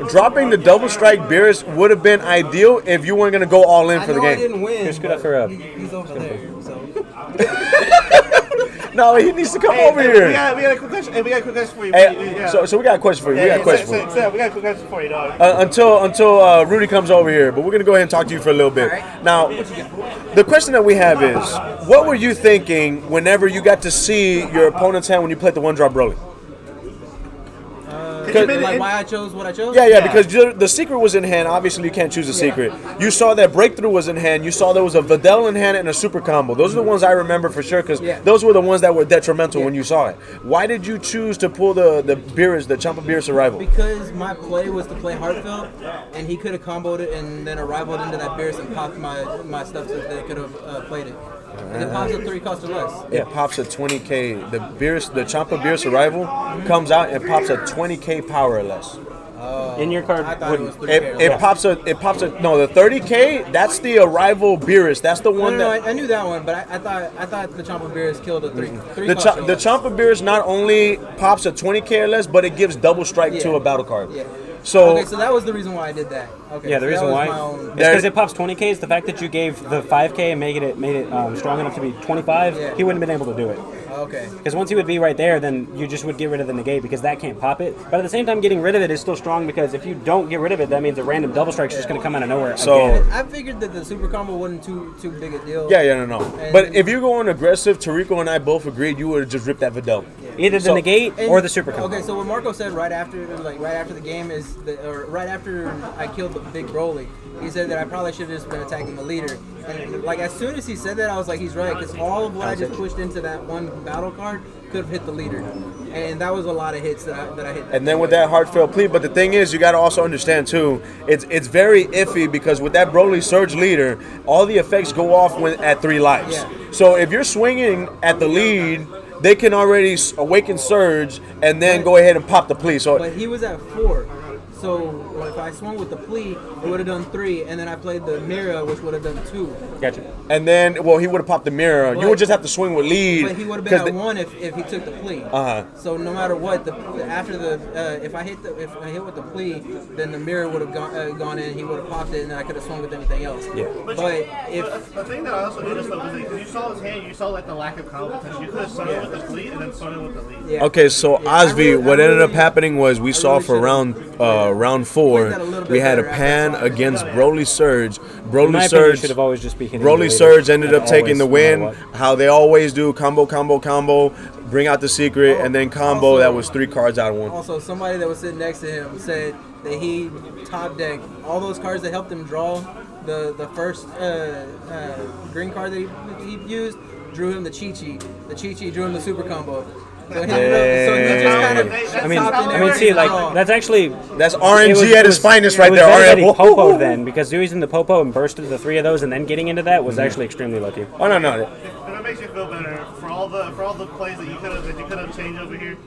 Dropping the double strike Beerus would have been ideal if you weren't going to go all in for the game. I didn't win. Here's good for He's over there. So. No, he needs to come over here. We got a quick question. We got a quick question for you. So we got a question for you. We got a question for you. We got a quick question for you, dog. Until Rudy comes over here, but we're gonna go ahead and talk to you for a little bit. Now, the question that we have is, what were you thinking whenever you got to see your opponent's hand when you played the one-drop Broly? Like why I chose what I chose? Yeah, because the secret was in hand. Obviously, you can't choose a secret. You saw that breakthrough was in hand. You saw there was a Videl in hand and a super combo. Those are the ones I remember for sure because those were the ones that were detrimental when you saw it. Why did you choose to pull the Beerus, the Champa Beerus arrival? Because my play was to play Heartfelt, and he could have comboed it and then arrived into that Beerus and popped my stuff so they could have played it. And it pops at 3 cost or less. It pops at 20k. The Champa Beerus arrival comes out and pops at 20k power or less. In your card, I thought it was 3K. It pops at no, the 30k. That's the arrival Beerus. That's the one that I knew that one, but I thought the Champa Beerus killed a 3. The Champa Beerus not only pops at 20k or less, but it gives double strike to a battle card. Yeah. So that was the reason why I did that. Okay. Yeah, the reason why is because it pops 20k. Is the fact that you gave the 5k and made it strong enough to be 25. He wouldn't have been able to do it. Okay. Because once he would be right there, then you just would get rid of the negate because that can't pop it. But at the same time, getting rid of it is still strong because if you don't get rid of it, that means a random double strike's just going to come out of nowhere. So again. I figured that the super combo wasn't too big a deal. Yeah, no. But if you're going aggressive, Tarico and I both agreed you would have just ripped that Videl. Either the negate or the super combo. Okay, so what Marco said right after the game is right after I killed the big Broly, he said that I probably should have just been attacking the leader. And like as soon as he said that, I was like, he's right, because all of what I just pushed into that one battle card could have hit the leader, and that was a lot of hits that I hit. And then with that heartfelt plea, but the thing is, you got to also understand too, it's very iffy because with that Broly Surge leader, all the effects go off at 3 lives. Yeah. So if you're swinging at the lead, they can already awaken Surge and then go ahead and pop the plea. So, but he was at 4. So if I swung with the plea, it would have done 3, and then I played the mirror, which would have done 2. Gotcha. And then, he would have popped the mirror. You would just have to swing with lead. But he would have been at 1 if he took the plea. So no matter what, if I hit with the plea, then the mirror would have gone in. He would have popped it, and then I could have swung with anything else. Yeah. But if the thing that I also noticed though was that you saw his hand, you saw like the lack of competition. You could have swung with the plea and then swung with the lead. Yeah. Okay, so Osvi, what ended up happening was we saw for round 4, we had a pan against Broly Surge. Broly Surge should have always just been Broly Surge ended up taking the win. How they always do, combo, bring out the secret, and then combo. Also, that was 3 cards out of 1. Also, somebody that was sitting next to him said that he top decked all those cards that helped him draw the first green card that he used. Drew him the Chi-Chi. The Chi-Chi drew him the super combo. So he just kind of that's RNG at its finest right there. RNG Popo then, because using the Popo and bursted the 3 of those and then getting into that was actually extremely lucky. Oh no. That makes you feel better for all the plays that you could have changed over here.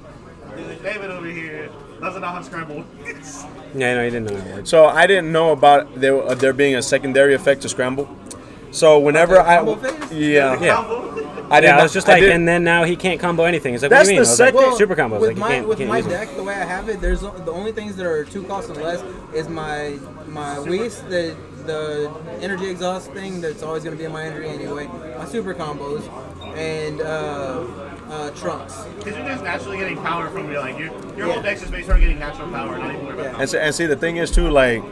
David over here doesn't know how to scramble. Yeah, no, he didn't know that. So I didn't know about there being a secondary effect to scramble. So whenever I was just like, and then now he can't combo anything. He's like, That's what do you mean? the I was like, second- super combos. With Like, you with can't my use them. deck, the way I have it, there's the only things that are 2 costs and less is my Whis, the energy exhaust thing that's always going to be in my energy anyway, my super combos, and Trunks. Because you're just naturally getting power from your whole deck's just based on getting natural power, not even worried about And see, the thing is too, like,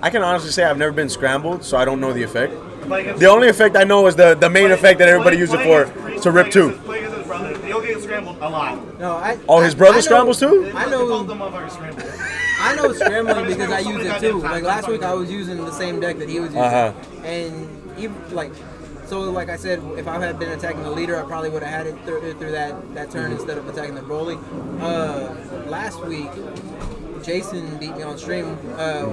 I can honestly say I've never been scrambled, so I don't know the effect. The only effect I know is the main effect that everybody uses it for, to rip 2. Playing against his brother, he'll get scrambled a lot. No, his brother scrambles too? I know scrambling because I use it too. Like last week, I was using the same deck that he was using, and even like. So, like I said, if I had been attacking the leader, I probably would have had it through that turn instead of attacking the Broly. Last week, Jason beat me on stream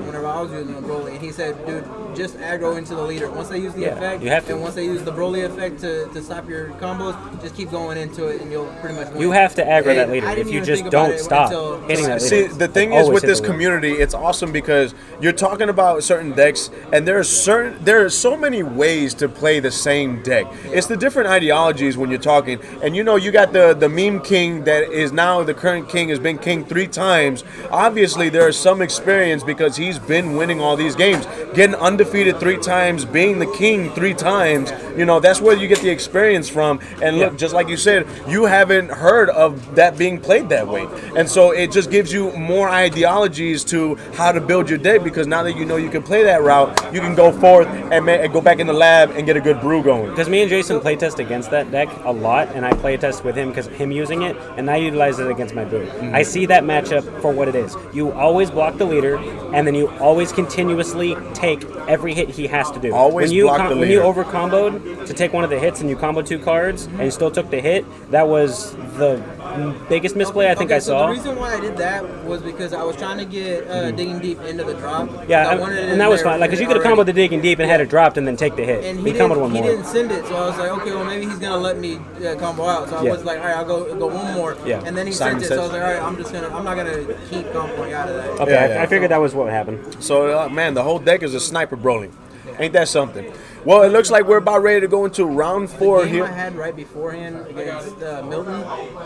whenever I was using the Broly, and he said, dude, just aggro into the leader. Once they use the effect, you have to. and once they use the Broly effect to stop your combos, just keep going into it, and you'll pretty much win. You have to aggro that leader. I didn't If you even just think about don't it stop until- hitting that See, leader. the thing Like, is always with hit this the leader. community, it's awesome because you're talking about certain decks, and there are so many ways to play the same deck. It's the different ideologies when you're talking, and you got the meme king that is now the current king, has been king 3 times. Obviously, there is some experience because he's been winning all these games, getting undefeated 3 times, being the king 3 times. That's where you get the experience from. And look, just like you said, you haven't heard of that being played that way, and so it just gives you more ideologies to how to build your deck, because now that you can play that route, you can go forth and go back in the lab and get a good brew going. Because me and Jason playtest against that deck a lot, and I playtest with him because him using it, and I utilize it against my boot. I see that matchup for what it is. You always block the leader, and then you always continuously take every hit he has to do. Always block the When you leader. over comboed to take one of the hits, and you combo 2 cards, and you still took the hit, that was the biggest misplay I think I So saw. the reason why I did that was because I was trying to get digging deep into the drop. Yeah, I wanted it in and that was there fine. Like, because you could have already. comboed the digging deep and had it dropped and then take the hit. And he comboed one he more. didn't send it, so I was like, okay, well maybe he's gonna let me combo out. So I was like, all right, I'll go one more. Yeah. And then he Simon sent it, so I says- was like, all right, I'm not gonna keep comboing out of that. Okay, Yeah. I figured that was what happened. So, man, the whole deck is a sniper Broly. Ain't that something? Well, it looks like we're about ready to go into round 4 The game here. I had right beforehand against Milton,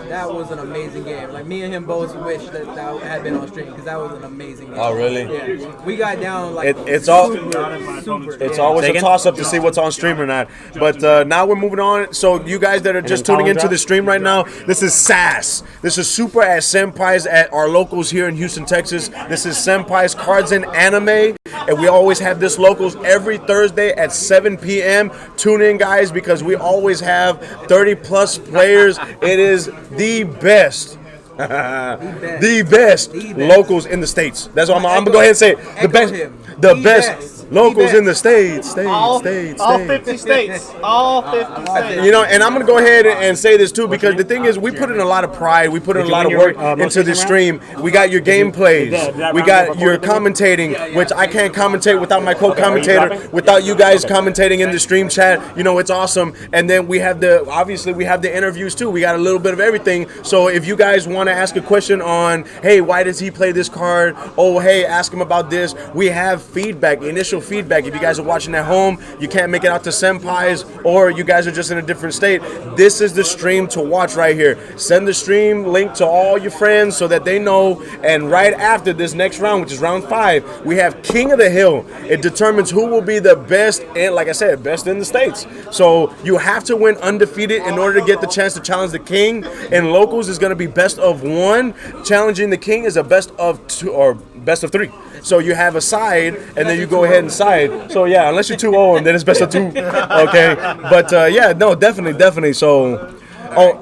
that was an amazing game. Like me and him both wish that had been on stream because that was an amazing game. Oh, really? Yeah. We got down like It's all. super. It's yeah. always Say a again? toss-up to see what's on stream or not. But now we're moving on. So you guys that are just then tuning Colin into the drops? stream right now, this is SAS. This is Super at Senpai's at our locals here in Houston, Texas. This is Senpai's Cards and Anime. And we always have this locals every Thursday at 7 p.m. Tune in, guys, because we always have 30-plus players. It is the best. The best locals in the States. That's what I'm going to go ahead and say it. The best. The best locals in the states. All 50 states. All 50 states. And I'm gonna go ahead and say this too, because the thing is, we put in a lot of pride, we put in a lot of work into this stream. We got your gameplays, we got your commentating, which I can't commentate without my co-commentator, without you guys commentating in the stream chat. It's awesome. And then we have obviously we have the interviews too. We got a little bit of everything. So if you guys want to ask a question on, hey, why does he play this card? Oh, hey, ask him about this. We have feedback, initial feedback. If you guys are watching at home, you can't make it out to Senpai's, or you guys are just in a different state, this is the stream to watch right here. Send the stream link to all your friends so that they know. And right after this next round, which is round 5, we have King of the Hill. It determines who will be the best, and like I said, best in the states. So you have to win undefeated in order to get the chance to challenge the king. And locals is going to be best of 1. Challenging the king is a best of 2 or best of 3. So you have a side, and then you go ahead and side. So yeah, unless you're 2-0, then it's best of 2. Okay, but yeah, no, definitely. So,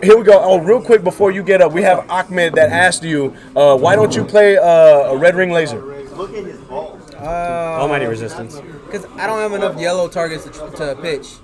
here we go. Oh, real quick before you get up, we have Ahmed that asked you, why don't you play a red ring laser? Look at his balls. Almighty resistance. Because I don't have enough yellow targets to pitch.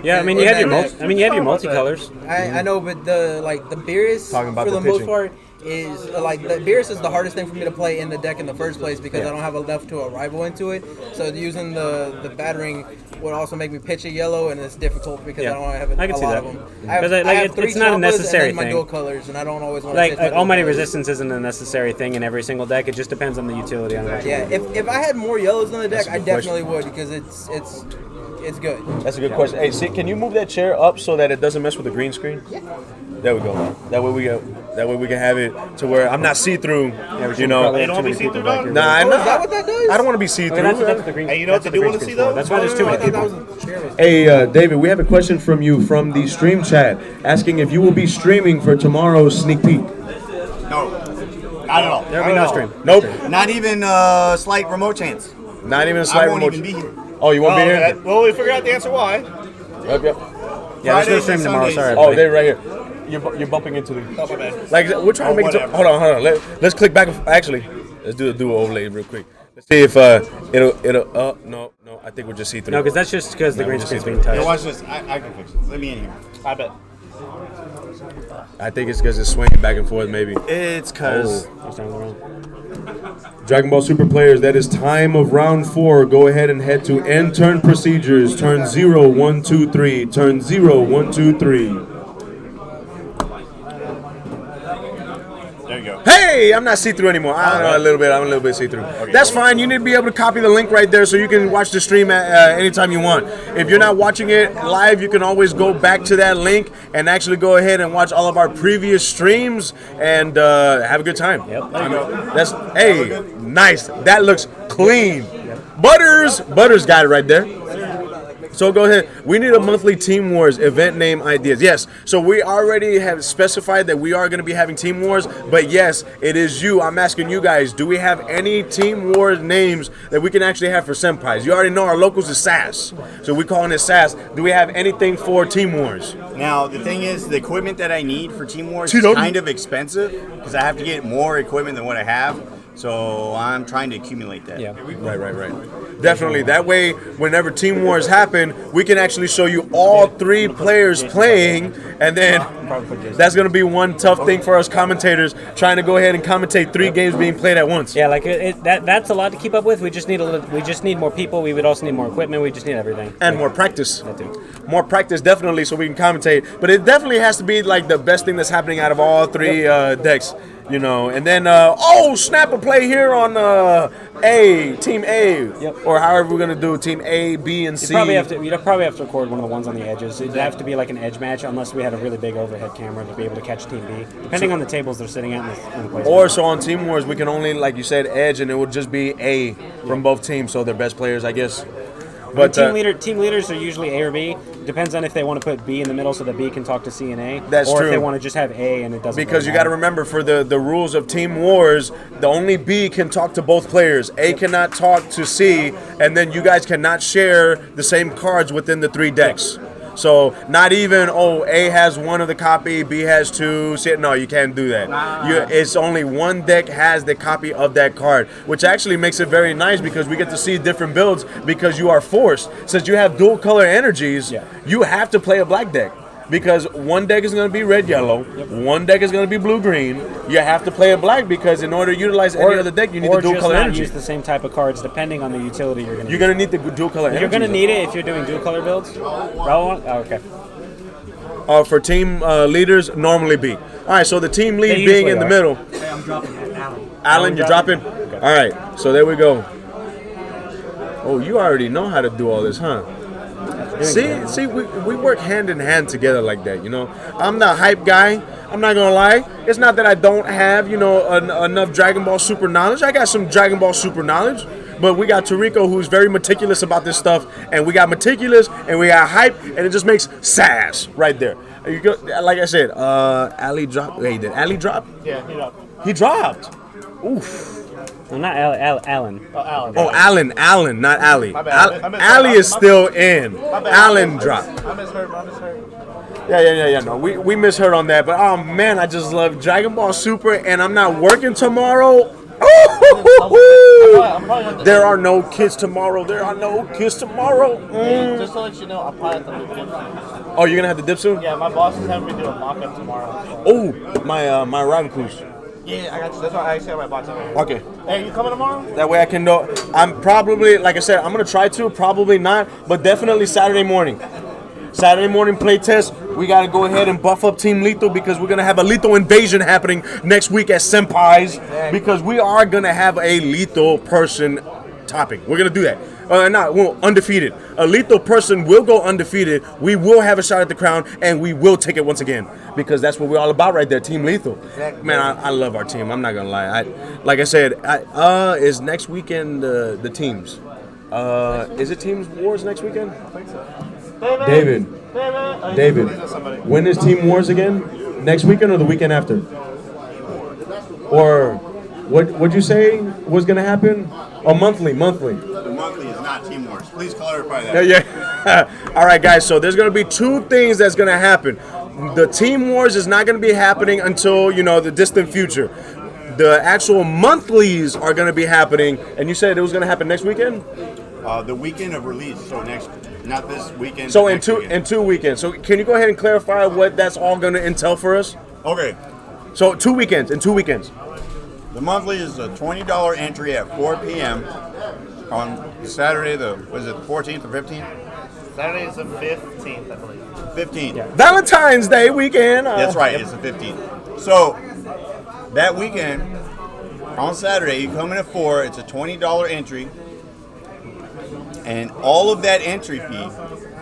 Yeah, I mean you have your multicolors. I know, but the Beerus Talking about for the the most pitching. part is the Beerus is the hardest thing for me to play in the deck in the first place because I don't have enough to a rival into it. So using the battering would also make me pitch a yellow, and it's difficult because I don't have a lot of them. I have 3 it's not a Chompas necessary and then my thing. dual colors, and I don't always want to pitch my dual Almighty colors. resistance isn't a necessary thing in every single deck. It just depends on the utility on it. Yeah, if I had more yellows in the deck, I definitely would because it's it's good. That's a good question. Hey, see, can you move that chair up so that it doesn't mess with the green screen? Yeah. There we go. That way we can have it to where I'm not see through. You know. You don't want to be see-through, dog? Nah, I Oh, know. is that what that does? I don't want to be see through. That's the green. Hey, you know what they do want to see though? That's why there's too many people. Hey, David, we have a question from you from the stream chat asking if you will be streaming for tomorrow's sneak peek. No, not at all. There'll be no stream. Nope. Not even a slight remote chance. Not even a I slight won't remote. even be here. Oh, you won't be here? Well, we figured out the answer why. Yep, yep. Yeah, there's no Fridays stream and tomorrow. Sundays. Sorry. Oh, everybody. they're right here. You're bumping into the. Oh, my bad. Like we're trying to make it. whatever. Hold on. Let's click back. Actually, let's do a duo overlay real quick. Let's see if it'll. No. I think we'll just see through. No, because that's just because the green screen's being Here, touched. watch this. I can fix it. Let me in here. I bet. I think it's because it's swinging back and forth. Maybe. It's cause He's down the road. Dragon Ball Super players, that is time of round 4. Go ahead and head to end turn procedures. Turn 0, 1, 2, 3. Turn 0, 1, 2, 3. there you go. Hey, I'm not see-through anymore. I'm a little bit see-through. That's fine. You need to be able to copy the link right there so you can watch the stream at anytime you want. If you're not watching it live, you can always go back to that link and actually go ahead and watch all of our previous streams and have a good time. Yep. That's nice. That looks clean. Butters got it right there. So go ahead. We need a monthly Team Wars event name ideas. Yes. So we already have specified that we are going to be having Team Wars. But yes, it is you. I'm asking you guys, do we have any Team Wars names that we can actually have for Senpais? You already know our locals is SAS. So we're calling it SAS. Do we have anything for Team Wars? Now the thing is, the equipment that I need for Team Wars is TW. kind of expensive because I have to get more equipment than what I have. So I'm trying to accumulate that. Yeah. Right. Definitely. That way, whenever Team Wars happen, we can actually show you all 3 players playing, and then that's going to be one tough thing for us commentators, trying to go ahead and commentate 3 games being played at once. Yeah, like that's a lot to keep up with. We just need more people. We would also need more equipment. We just need everything. And more practice. That too. More practice, definitely, so we can commentate. But it definitely has to be like the best thing that's happening out of all 3 decks. You know, and then snap a play here on Team A, or however we're gonna do Team A, B, and C. You'd probably have to record one of the ones on the edges. It'd have to be like an edge match, unless we had a really big overhead camera to be able to catch Team B, depending on the tables they're sitting at in the place. Or so on Team Wars, we can only, like you said, edge, and it would just be A from both teams, so they're best players, I guess. But team leaders are usually A or B. Depends on if they want to put B in the middle so that B can talk to C and A. That's or true. If they want to just have A and it doesn't. Because really you got to matter. remember, for the rules of Team Wars, the only B can talk to both players. A cannot talk to C, and then you guys cannot share the same cards within the 3 decks. So not even, A has 1 of the copy, B has 2. C, no, you can't do that. It's only 1 deck has the copy of that card, which actually makes it very nice because we get to see different builds because you are forced. Since you have dual color energies, you have to play a black deck. Because 1 deck is going to be red-yellow, 1 deck is going to be blue-green. You have to play a black because in order to utalize any other deck, you need the dual color energy. Or just use the same type of cards depending on the utility you're going to. You're going to need the dual color energy. You're going to need it if you're doing dual color builds. Okay. For team leaders, normally B. All right, so the team lead They being usually in the are. middle. Hey, I'm dropping that. Alan. Alan, you're dropping? Okay. All right, so there we go. Oh, you already know how to do all this, huh? See, we work hand in hand together like that, you know. I'm the hype guy. I'm not gonna lie. It's not that I don't have, enough Dragon Ball Super knowledge. I got some Dragon Ball Super knowledge, but we got Tarico who's very meticulous about this stuff, and we got meticulous and we got hype, and it just makes sass right there. You go, like I said, Ali dropped. Wait, did Ali drop? Yeah, he dropped. He dropped. Oof. No, not Alan. Oh, Alan. Oh, Alan, not Ali. My bad. Ali is still in. Alan dropped. I misheard. Yeah. No, we misheard on that. But oh man, I just love Dragon Ball Super, and I'm not working tomorrow. There are no kids tomorrow. Just to let you know, I'll probably have to leave dip. Oh, you're gonna have to dip soon? Yeah, my boss is having me do a mock-up tomorrow. So. Oh, my Ravencoos. Yeah, I got you. That's why I actually have my box over here. Okay. Hey, you coming tomorrow? That way I can know. I'm probably, like I said, I'm gonna try to, probably not, but definitely Saturday morning. Saturday morning play test. We gotta go ahead and buff up Team Lethal because we're gonna have a lethal invasion happening next week at Senpai's because we are gonna have a lethal person topping. We're gonna do that. undefeated. A lethal person will go undefeated. We will have a shot at the crown, and we will take it once again because that's what we're all about right there, Team Lethal. Man, I love our team. I'm not gonna lie. Like I said, is next weekend the teams? Is it Teams Wars next weekend? I think so. David, when is Team Wars again? Next weekend or the weekend after? Or what'd you say was gonna happen? Oh, monthly. The monthly is not Team Wars. Please clarify that. Yeah. All right, guys. So there's gonna be two things that's gonna happen. The Team Wars is not gonna be happening until the distant future. The actual monthlies are gonna be happening, and you said it was gonna happen next weekend. The weekend of release. So not this weekend. So in 2 weekends. So can you go ahead and clarify what that's all gonna entail for us? Okay. So 2 weekends. In 2 weekends. The monthly is a $20 entry at 4 p.m. on Saturday, the 14th or 15th? Saturday is the 15th, I believe. 15th. Yeah. Valentine's Day weekend. That's right, it's the 15th. So, that weekend, on Saturday, you come in at 4, it's a $20 entry, and all of that entry fee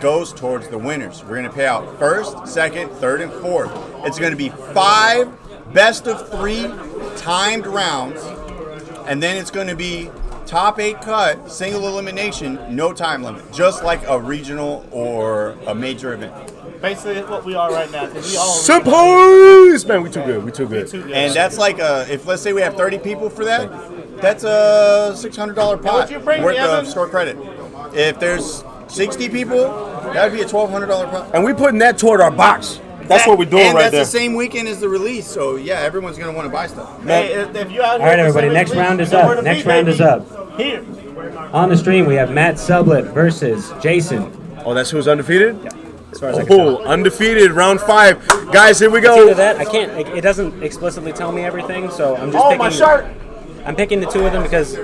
goes towards the winners. We're going to pay out first, second, third, and fourth. It's going to be 5 best of 3 timed rounds, and then it's going to be top 8 cut, single elimination, no time limit, just like a regional or a major event. Basically, it's what we are right now. We all Senpai! Man, we too good. We too good. And that's like if let's say we have 30 people for that, that's a $600 pot worth of store credit. If there's 60 people, that would be a $1,200 pot. And we putting that toward our box. That's what we're doing right there. And that's the same weekend as the release, so yeah, everyone's going to want to buy stuff. Hey, if you out all right, everybody, next round is up. Next round is up. Here. On the stream, we have Matt Sublett versus Jason. Oh, that's who's undefeated? Yeah. As far as I can tell. Undefeated, round 5. Guys, here we go. It's either that, I can't, it doesn't explicitly tell me everything, so I'm just picking. My shirt! I'm picking the 2 of them because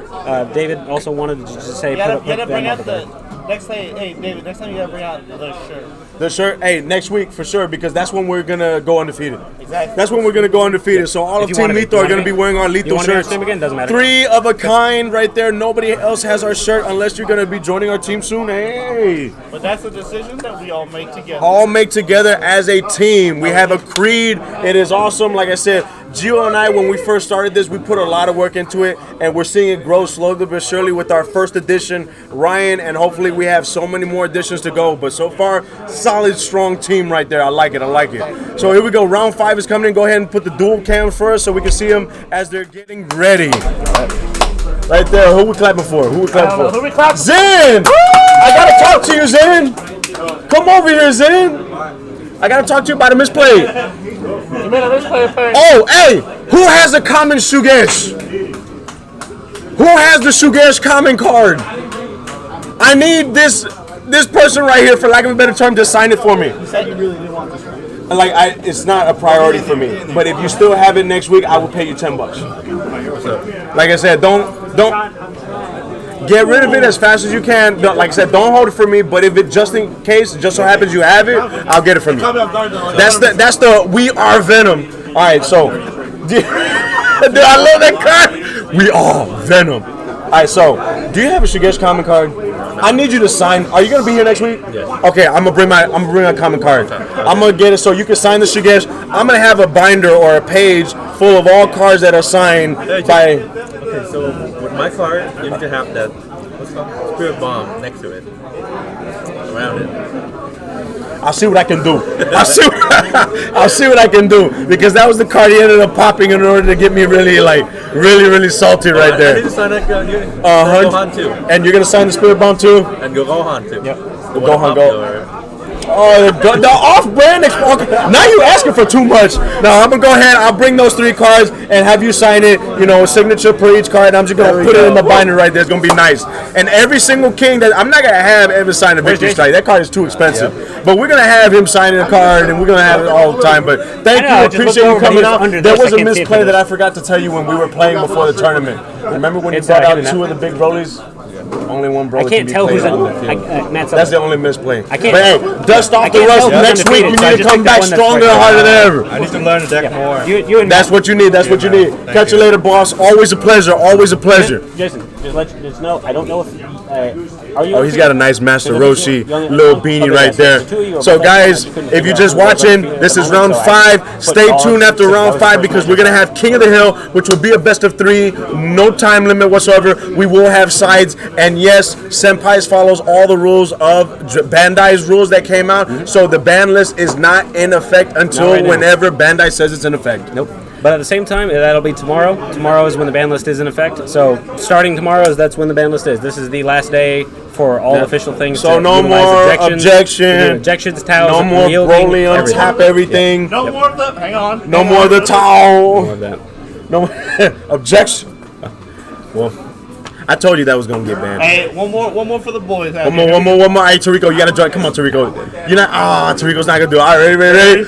David also wanted to just say you gotta bring out the next time. Hey, David, next time you gotta bring out the shirt. The shirt, hey, next week for sure, because that's when we're gonna go undefeated. Exactly. That's when we're gonna go undefeated. So all of Team Lethal are gonna be wearing our Lethal shirts. Again? Doesn't matter. 3 of a kind right there. Nobody else has our shirt unless you're gonna be joining our team soon. Hey. But that's a decision that we all make together. All make together as a team. We have a creed. It is awesome. Like I said, Gio and I, when we first started this, we put a lot of work into it, and we're seeing it grow slowly but surely with our first edition, Ryan, and hopefully we have so many more editions to go. But so far, solid, strong team right there. I like it. So here we go. Round 5 is coming in. Go ahead and put the dual cam first so we can see them as they're getting ready. Right there. Who we clapping for? Who we clapping? Zen! I gotta talk to you, Zen. Come over here, Zen. I gotta talk to you about a misplay. You made a misplay. Oh, hey! Who has a common Shugesh? Who has the Shugesh common card? I need this person right here, for lack of a better term, to sign it for me. You said you really didn't want this one. It's not a priority for me. But if you still have it next week, I will pay you $10. Like I said, don't get rid of it as fast as you can. Like I said, don't hold it for me. But if it just in case, just so happens you have it, I'll get it from you. That's the we are Venom. All right, so dude, I love that card. We are Venom. All right, so do you have a Shugesh common card? I need you to sign. Are you gonna be here next week? Yes. Okay, I'm gonna bring my common card. I'm gonna get it so you can sign the Shugesh. I'm gonna have a binder or a page full of all cards that are signed by. Okay, so with my card, you need to have that spirit bomb next to it, around it. I'll see what I can do. I'll see what I can do, because that was the card he ended up popping in order to get me really salty right there. I need to sign that Gohan too. And you're gonna sign the spirit bomb too? And go Gohan too. Yep. Gohan go. Oh, the off-brand. Now you asking for too much. No, I'm gonna go ahead. I'll bring those 3 cards and have you sign it. Signature per each card. I'm just gonna put it in the binder right there. It's gonna be nice. And every single king that I'm not gonna have ever sign a victory strike. That card is too expensive. Yep. But we're gonna have him signing a card, and we're gonna have it all the time. But thank you. Appreciate you coming out. There was a misplay that I forgot to tell you when we were playing before the tournament. Remember when you brought out 2 of the big rollies? Only one Broly. I can't tell who's on the field. That's the only misplay. I can't. But hey, dust off the rust. Next week we need to come back stronger and harder than ever. I need to learn the deck more. That's what you need. That's what you need. Catch you later, boss. Always a pleasure. Always a pleasure. Jason, just know. I don't know if Oh, he's got a nice Master Roshi little beanie right there. So, guys, if you're just watching, this is round 5. Stay tuned after round 5 because we're going to have King of the Hill, which will be a best of 3. No time limit whatsoever. We will have sides. And yes, Senpai's follows all the rules of Bandai's rules that came out. So the ban list is not in effect until whenever Bandai says it's in effect. Nope. But at the same time, that'll be tomorrow. Tomorrow is when the ban list is in effect. So starting tomorrow, that's when the ban list is. This is the last day for all official things. So no more objections, towels, no more Broly on tap everything. Yeah. No more of the. Hang on. No more of the towel. More of that. No objection. Well, I told you that was gonna get banned. Hey, one more for the boys. One more. Hey, Tarico, you gotta join. Come on, Tarico. You're not. Tarico's not gonna do it. All right, ready.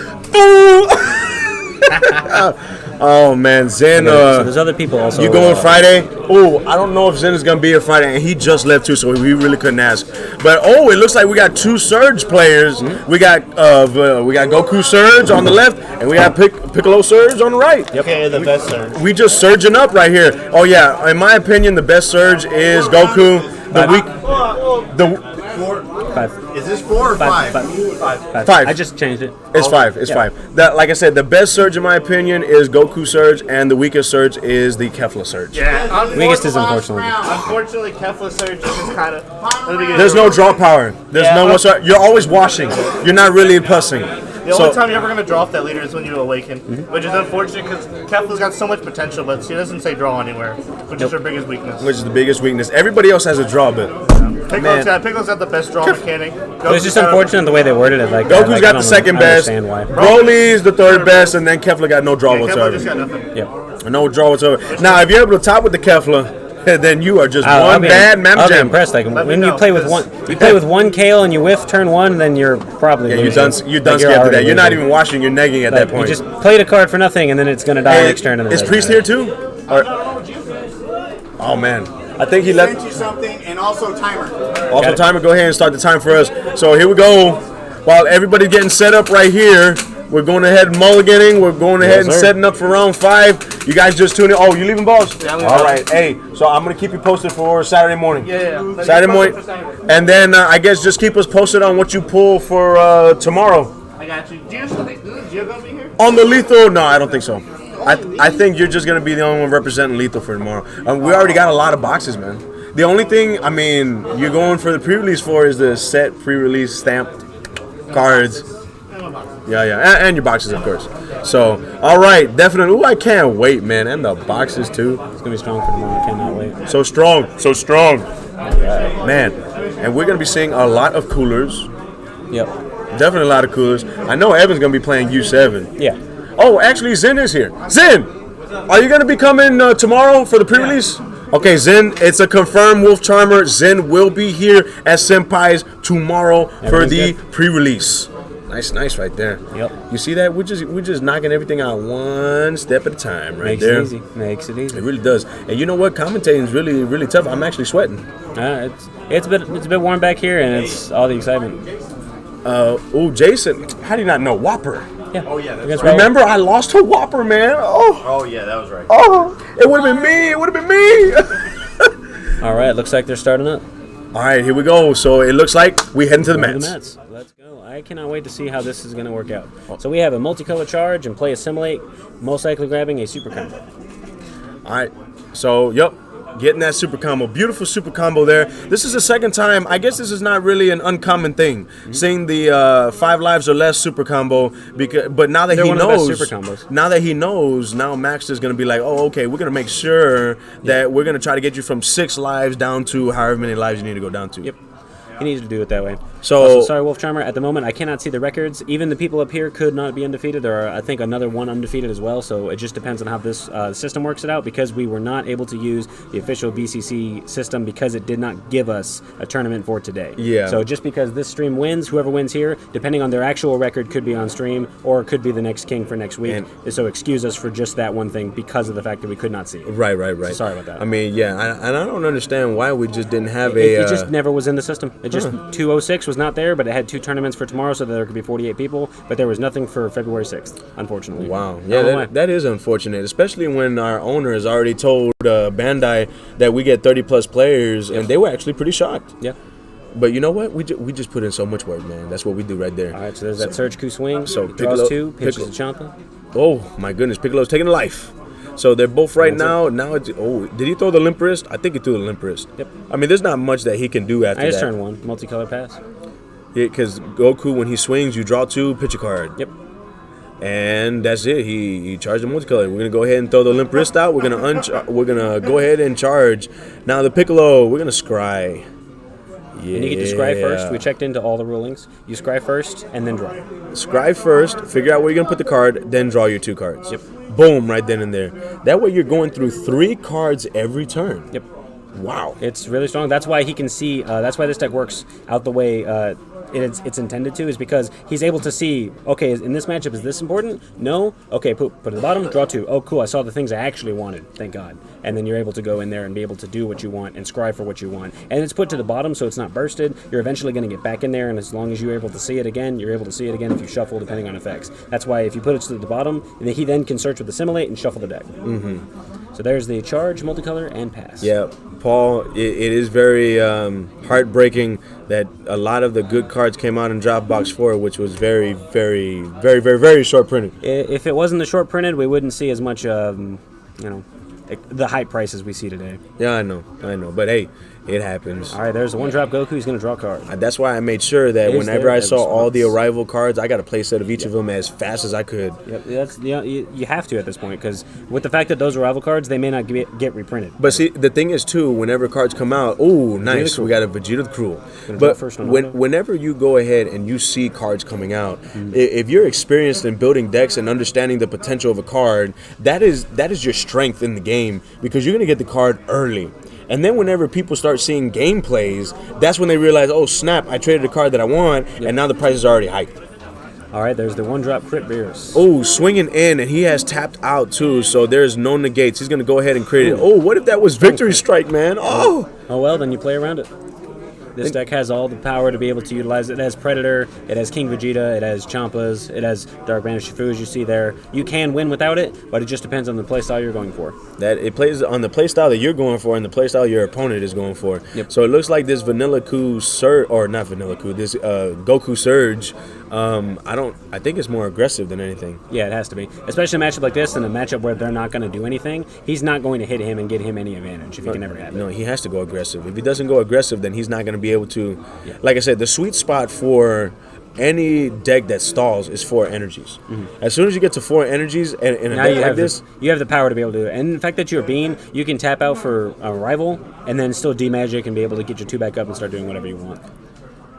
Oh man, Zen. So there's other people also. You going Friday? Oh, I don't know if Zen is gonna be here Friday, and he just left too, so we really couldn't ask. But it looks like we got 2 Surge players. We got Goku Surge on the left, and we got Piccolo Surge on the right. Yep. Okay, the best Surge. We just surging up right here. Oh yeah, in my opinion, the best Surge is Goku. Is this 4 or 5? 5. I just changed it. It's 5. It's 5. Like I said, the best Surge in my opinion is Goku Surge, and the weakest Surge is the Kefla Surge. Yeah, weakest is unfortunately. Unfortunately, Kefla Surge is just kind of. There's no draw power. There's no whatsoever. You're always washing. You're not really pussing. The only time you're ever going to draw off that leader is when you awaken, which is unfortunate because Kefla's got so much potential, but she doesn't say draw anywhere, which is her biggest weakness. Which is the biggest weakness. Everybody else has a draw, but Piccolo's got the best draw mechanic. It's just unfortunate the way they worded it. Like Goku's got the second best. Broly's the third best, and then Kefla got no draw whatsoever. Kefla just got nothing. Yep. No draw whatsoever. Now, if you're able to top with the Kefla, then you are just bad Mam I'll be Jam. impressed. Like when you play with one Kale and you whiff turn 1, then you're probably losing. You're done scared to that. You're not even washing. You're negging at that point. You just played a card for nothing, and then it's gonna die next turn. Is Priest here too? Oh man, I think he left. Sent you something, and also timer. Also timer. Go ahead and start the time for us. So here we go. While everybody's getting set up right here, we're going ahead and mulliganing. We're going ahead and setting up for round 5. You guys just tune in. Oh, you leaving, boss? Yeah, all right. Hey, so I'm going to keep you posted for Saturday morning. Yeah. Saturday morning. And then I guess just keep us posted on what you pull for tomorrow. I got you. Do you think Gio going to be here? On the lethal? No, I don't think so. I think you're just going to be the only one representing lethal for tomorrow. We already got a lot of boxes, man. The only thing, I mean, you're going for the pre-release for is the set pre-release stamped cards. Yeah, and your boxes, of course. So, all right, definitely. Ooh, I can't wait, man, and the boxes too. It's gonna be strong for tomorrow. I cannot wait. So strong, man. And we're gonna be seeing a lot of coolers. Yep. Definitely a lot of coolers. I know Evan's gonna be playing U7. Yeah. Oh, actually, Zen is here. Zen, are you gonna be coming tomorrow for the pre-release? Okay, Zen, it's a confirmed Wolf Charmer. Zen will be here at Senpai's tomorrow for the pre-release. Nice right there. Yep. You see that? We're just knocking everything out one step at a time right Makes there. Makes it easy. It really does. And you know what? Commentating is really tough. I'm actually sweating. It's a bit warm back here, and it's all the excitement. Jason, how do you not know Whopper? Yeah. Oh yeah. That's right. Remember, I lost to Whopper, man. Oh yeah, that was right. Oh, it would have been me. It would have been me. All right. Looks like they're starting up. All right, here we go. So it looks like we heading to the Mets. Let's go. I cannot wait to see how this is going to work out. So we have a multicolor charge and play assimilate, most likely grabbing a super combo. All right. So, yep. Getting that super combo. Beautiful super combo there. This is the second time. I guess this is not really an uncommon thing. Seeing the 5 lives or less super combo. But now that he knows, now Max is going to be like, oh, okay, we're going to make sure that we're going to try to get you from 6 lives down to however many lives you need to go down to. Yep. He needs to do it that way. So also, sorry, Wolf Charmer. At the moment, I cannot see the records. Even the people up here could not be undefeated. There are, I think, another one undefeated as well. So it just depends on how this system works it out. Because we were not able to use the official BCC system because it did not give us a tournament for today. Yeah. So just because this stream wins, whoever wins here, depending on their actual record, could be on stream or could be the next king for next week. So excuse us for just that one thing because of the fact that we could not see it. Right. So sorry about that. I mean, yeah, and I don't understand why we just didn't have it just never was in the system. It just 206 was not there, but it had 2 tournaments for tomorrow, so that there could be 48 people. But there was nothing for February 6th, unfortunately. Wow. Yeah, that is unfortunate, especially when our owner has already told Bandai that we get 30 plus players, and they were actually pretty shocked. Yeah. But you know what? We just put in so much work, man. That's what we do right there. All right, so there's that Surge Coup swing. So draws 2, pitches to Champa. Oh my goodness, Piccolo's taking a life. So they're both right now. Now it's did he throw the limp wrist? I think he threw the limp wrist. Yep. I mean, there's not much that he can do after that. I just turned 1, multicolor pass. Yeah, because Goku, when he swings, you draw 2, pitch a card. Yep. And that's it. He charged the multicolor. We're gonna go ahead and throw the limp wrist out. We're gonna go ahead and charge. Now the Piccolo, we're gonna scry. Yeah. And you get to scry first. We checked into all the rulings. You scry first and then draw. Scry first, figure out where you're going to put the card, then draw your 2 cards. Yep. Boom, right then and there. That way you're going through 3 cards every turn. Yep. Wow. It's really strong. That's why he can see, that's why this deck works out the way it's intended to, is because he's able to see, okay, in this matchup, is this important? No? Okay, put it at the bottom, draw 2. Oh, cool, I saw the things I actually wanted, thank God. And then you're able to go in there and be able to do what you want and scry for what you want. And it's put to the bottom so it's not bursted. You're eventually going to get back in there, and as long as you're able to see it again, you're able to see it again if you shuffle, depending on effects. That's why if you put it to the bottom, he then can search with Assimilate and shuffle the deck. Mm-hmm. So there's the charge, multicolor, and pass. Yeah, Paul, it is very heartbreaking that a lot of the good cards came out in Dropbox 4, which was very, very, very, very, very short printed. If it wasn't the short printed, we wouldn't see as much, the high prices we see today. Yeah, I know. But hey, it happens. All right, there's a 1-drop Goku. He's going to draw a card. That's why I made sure that whenever I saw all the arrival cards, I got a play set of each of them as fast as I could. Yep, you have to at this point, because with the fact that those arrival cards, they may not get reprinted. But see, the thing is, too, whenever cards come out, ooh, nice, we got a Vegeta the Cruel. But whenever you go ahead and you see cards coming out, if you're experienced in building decks and understanding the potential of a card, that is your strength in the game, because you're going to get the card early. And then whenever people start seeing gameplays, that's when they realize, oh, snap, I traded a card that I want, and now the price is already hiked. All right, there's the 1-drop Crit Beerus. Oh, swinging in, and he has tapped out, too, so there's no negates. He's going to go ahead and create it. Oh, what if that was Victory Strike, man? Oh! Oh, well, then you play around it. This deck has all the power to be able to utilize it. It has Predator, it has King Vegeta, it has Champas, it has Dark Banner Shifu, as you see there. You can win without it, but it just depends on the playstyle you're going for. That it plays on the playstyle that you're going for and the playstyle your opponent is going for. Yep. So it looks like this Vanilla Coup Surge, or not Vanilla Coup, this Goku Surge. I think it's more aggressive than anything. Yeah, it has to be. Especially in a matchup like this, and a matchup where they're not going to do anything. He's not going to hit him and get him any advantage if he can never have it. No, he has to go aggressive. If he doesn't go aggressive, then he's not going to be able to. Yeah. Like I said, the sweet spot for any deck that stalls is 4 energies. Mm-hmm. As soon as you get to 4 energies in a deck like this, you have the power to be able to do it. And the fact that you're Bean, you can tap out for a rival and then still D-Magic and be able to get your 2 back up and start doing whatever you want.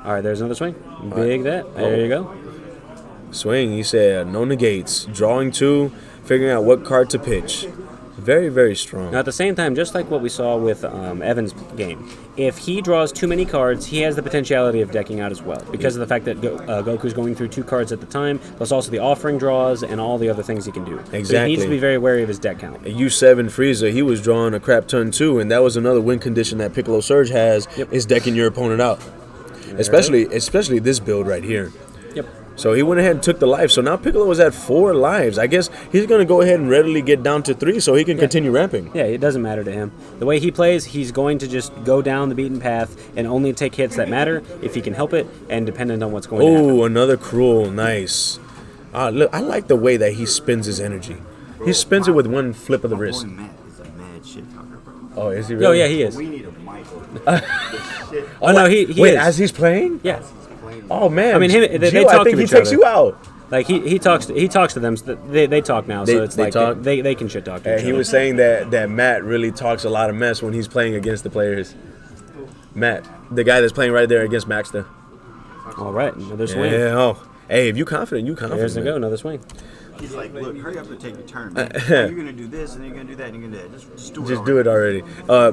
All right, there's another swing. Big that. There you go. Swing. He said no negates. Drawing 2, figuring out what card to pitch. Very, very strong. Now, at the same time, just like what we saw with Evan's game, if he draws too many cards, he has the potentiality of decking out as well, because of the fact that Goku's going through 2 cards at the time, plus also the offering draws and all the other things he can do. Exactly. So he needs to be very wary of his deck count. U7 Frieza, he was drawing a crap ton too, and that was another win condition that Piccolo Surge has, is decking your opponent out. Especially this build right here. Yep. So he went ahead and took the life. So now Piccolo is at 4 lives. I guess he's going to go ahead and readily get down to 3 so he can continue ramping. Yeah, it doesn't matter to him. The way he plays, he's going to just go down the beaten path and only take hits that matter if he can help it and dependent on what's going to happen. Oh, another Cruel. Nice. Look, I like the way that he spins his energy. He spins it with one flip of the wrist. Oh, is he really? Oh, yeah, he is. We need a mic. Oh, no, he Wait, is. as he's playing? Yeah. Oh, man. I mean, they Gio, talk I think to he each takes other. you out. Like he talks to them. So they talk now, so it's they like talk? they can shit talk to each other. He was saying that Matt really talks a lot of mess when he's playing against the players. Matt, the guy that's playing right there against Maxter. All right, another swing. Yeah. Oh, hey, if you confident, you confident. There's the go, another swing. He's like, look, hurry up and take your turn, man. You're going to do this, and then you're going to do that, and you're going to do that. Just do it already.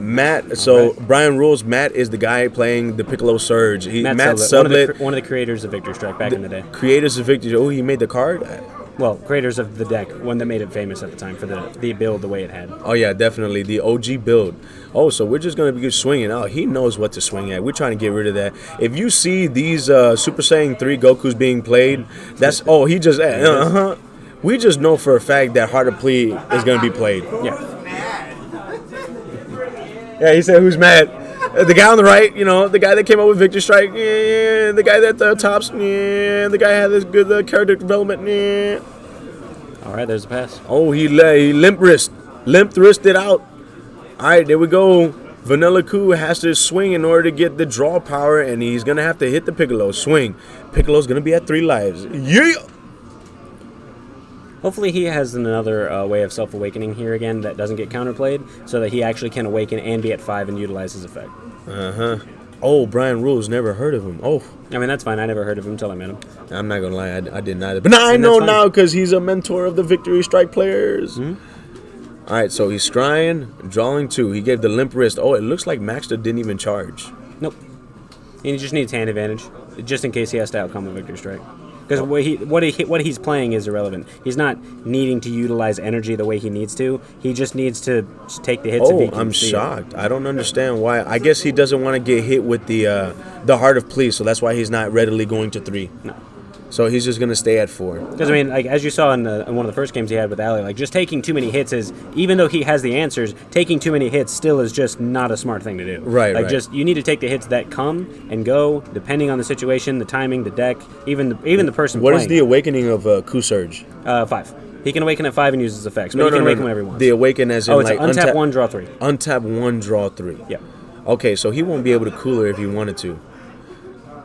Matt, so Brian Rules, Matt is the guy playing the Piccolo Surge. Matt Sublett. One of the creators of Victory Strike back in the day. Creators of Victory. Oh, he made the card? Well, creators of the deck, one that made it famous at the time for the build the way it had. Oh, yeah, definitely. The OG build. Oh, so we're just going to be swinging. Oh, he knows what to swing at. We're trying to get rid of that. If you see these Super Saiyan 3 Gokus being played, that's, oh, he just, we just know for a fact that Heart of Plea is going to be played. Yeah. Yeah, he said, who's mad? The guy on the right, the guy that came up with Victor Strike, the guy that tops, the guy had this good character development. All right, there's a pass. Oh, he limp wristed out. All right, there we go. Vanilla Coup has to swing in order to get the draw power, and he's gonna have to hit the Piccolo. Swing. Piccolo's gonna be at 3 lives. Yeah. Hopefully he has another way of self-awakening here again that doesn't get counterplayed, so that he actually can awaken and be at 5 and utilize his effect. Oh, Brian Rules, never heard of him. Oh, I mean, that's fine. I never heard of him until I met him. I'm not gonna lie, I didn't either. But now I know now because he's a mentor of the Victory Strike players. All right, so he's scrying, drawing 2. He gave the limp wrist. Oh, it looks like Maxter didn't even charge. Nope. And he just needs hand advantage, just in case he has to outcome a Victory Strike. Because what he's playing is irrelevant. He's not needing to utilize energy the way he needs to. He just needs to take the hits. Oh, I'm shocked. I don't understand why. I guess he doesn't want to get hit with the Heart of Plea, so that's why he's not readily going to 3. No. So he's just going to stay at 4. Because, I mean, like as you saw in one of the first games he had with Ali, like just taking too many hits is, even though he has the answers, taking too many hits still is just not a smart thing to do. Right, Like right. just, you need to take the hits that come and go, depending on the situation, the timing, the deck, even the person What playing. is the awakening of Coup Surge? 5. He can awaken at 5 and use his effects, but he can awaken whenever he wants. The awaken as in it's like untap 1, draw 3. Untap 1, draw 3. Yeah. Okay, so he won't be able to cooler if he wanted to.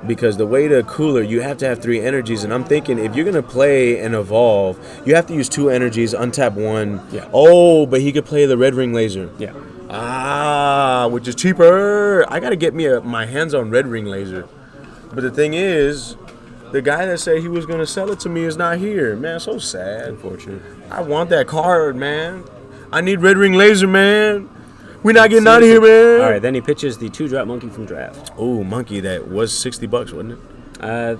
Because the way to cooler, you have to have 3 energies, and I'm thinking if you're gonna play and evolve, you have to use 2 energies, untap 1. Yeah. Oh, but he could play the red ring laser. Yeah. Which is cheaper. I gotta get me my hands on red ring laser. But the thing is, the guy that said he was gonna sell it to me is not here. Man, so sad. Unfortunate. I want that card, man. I need red ring laser, man. We're not getting out of here, man. All right, then he pitches the 2-drop monkey from draft. Oh, monkey, that was $60, wasn't it?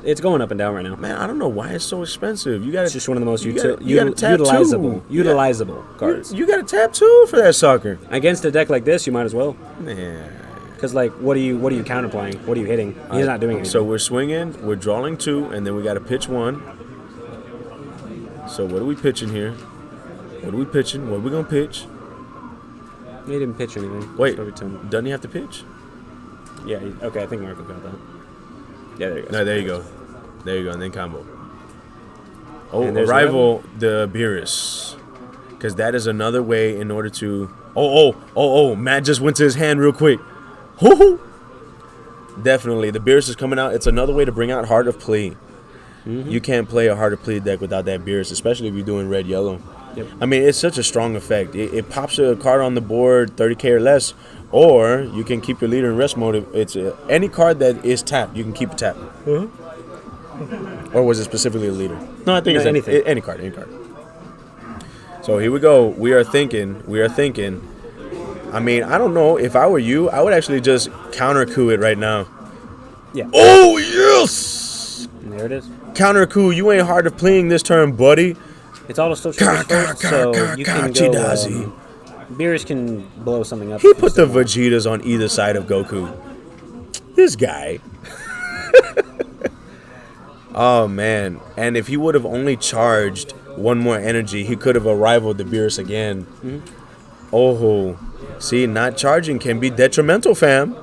It's going up and down right now. Man, I don't know why it's so expensive. You got It's just one of the most utilizable cards. You got to tap 2 for that sucker. Against a deck like this, you might as well. Man. Because like, what are you counterplaying? What are you hitting? He's not doing anything. So we're swinging, we're drawing 2, and then we got to pitch 1. So what are we pitching here? What are we pitching? What are we gonna pitch? He didn't pitch anything. Wait, doesn't he have to pitch? Yeah. Okay, I think Marco got that. Yeah, there you go. No, there you go. There you go, and then combo. Oh, And there's Arrival, the Beerus. Because that is another way in order to... Oh, Matt just went to his hand real quick. Hoo-hoo. Definitely, the Beerus is coming out. It's another way to bring out Heart of Plea. Mm-hmm. You can't play a Heart of Plea deck without that Beerus, especially if you're doing red-yellow. Yep. I mean, it's such a strong effect. It pops a card on the board 30k or less, or you can keep your leader in rest mode. It's any card that is tapped, you can keep it tapped. Or was it specifically a leader? No, I think it's anything. Any card. So here we go. We are thinking. I mean, I don't know. If I were you, I would actually just counter coup it right now. Yeah. Oh, yes! And there it is. Counter coup. You ain't hard of playing this turn, buddy. It's auto still first, so you can go. Beerus can blow something up. He put the Vegetas on either side of Goku. This guy. Oh, man. And if he would have only charged 1 more energy, he could have arrived the Beerus again. Mm-hmm. Oh, see, not charging can be detrimental, fam.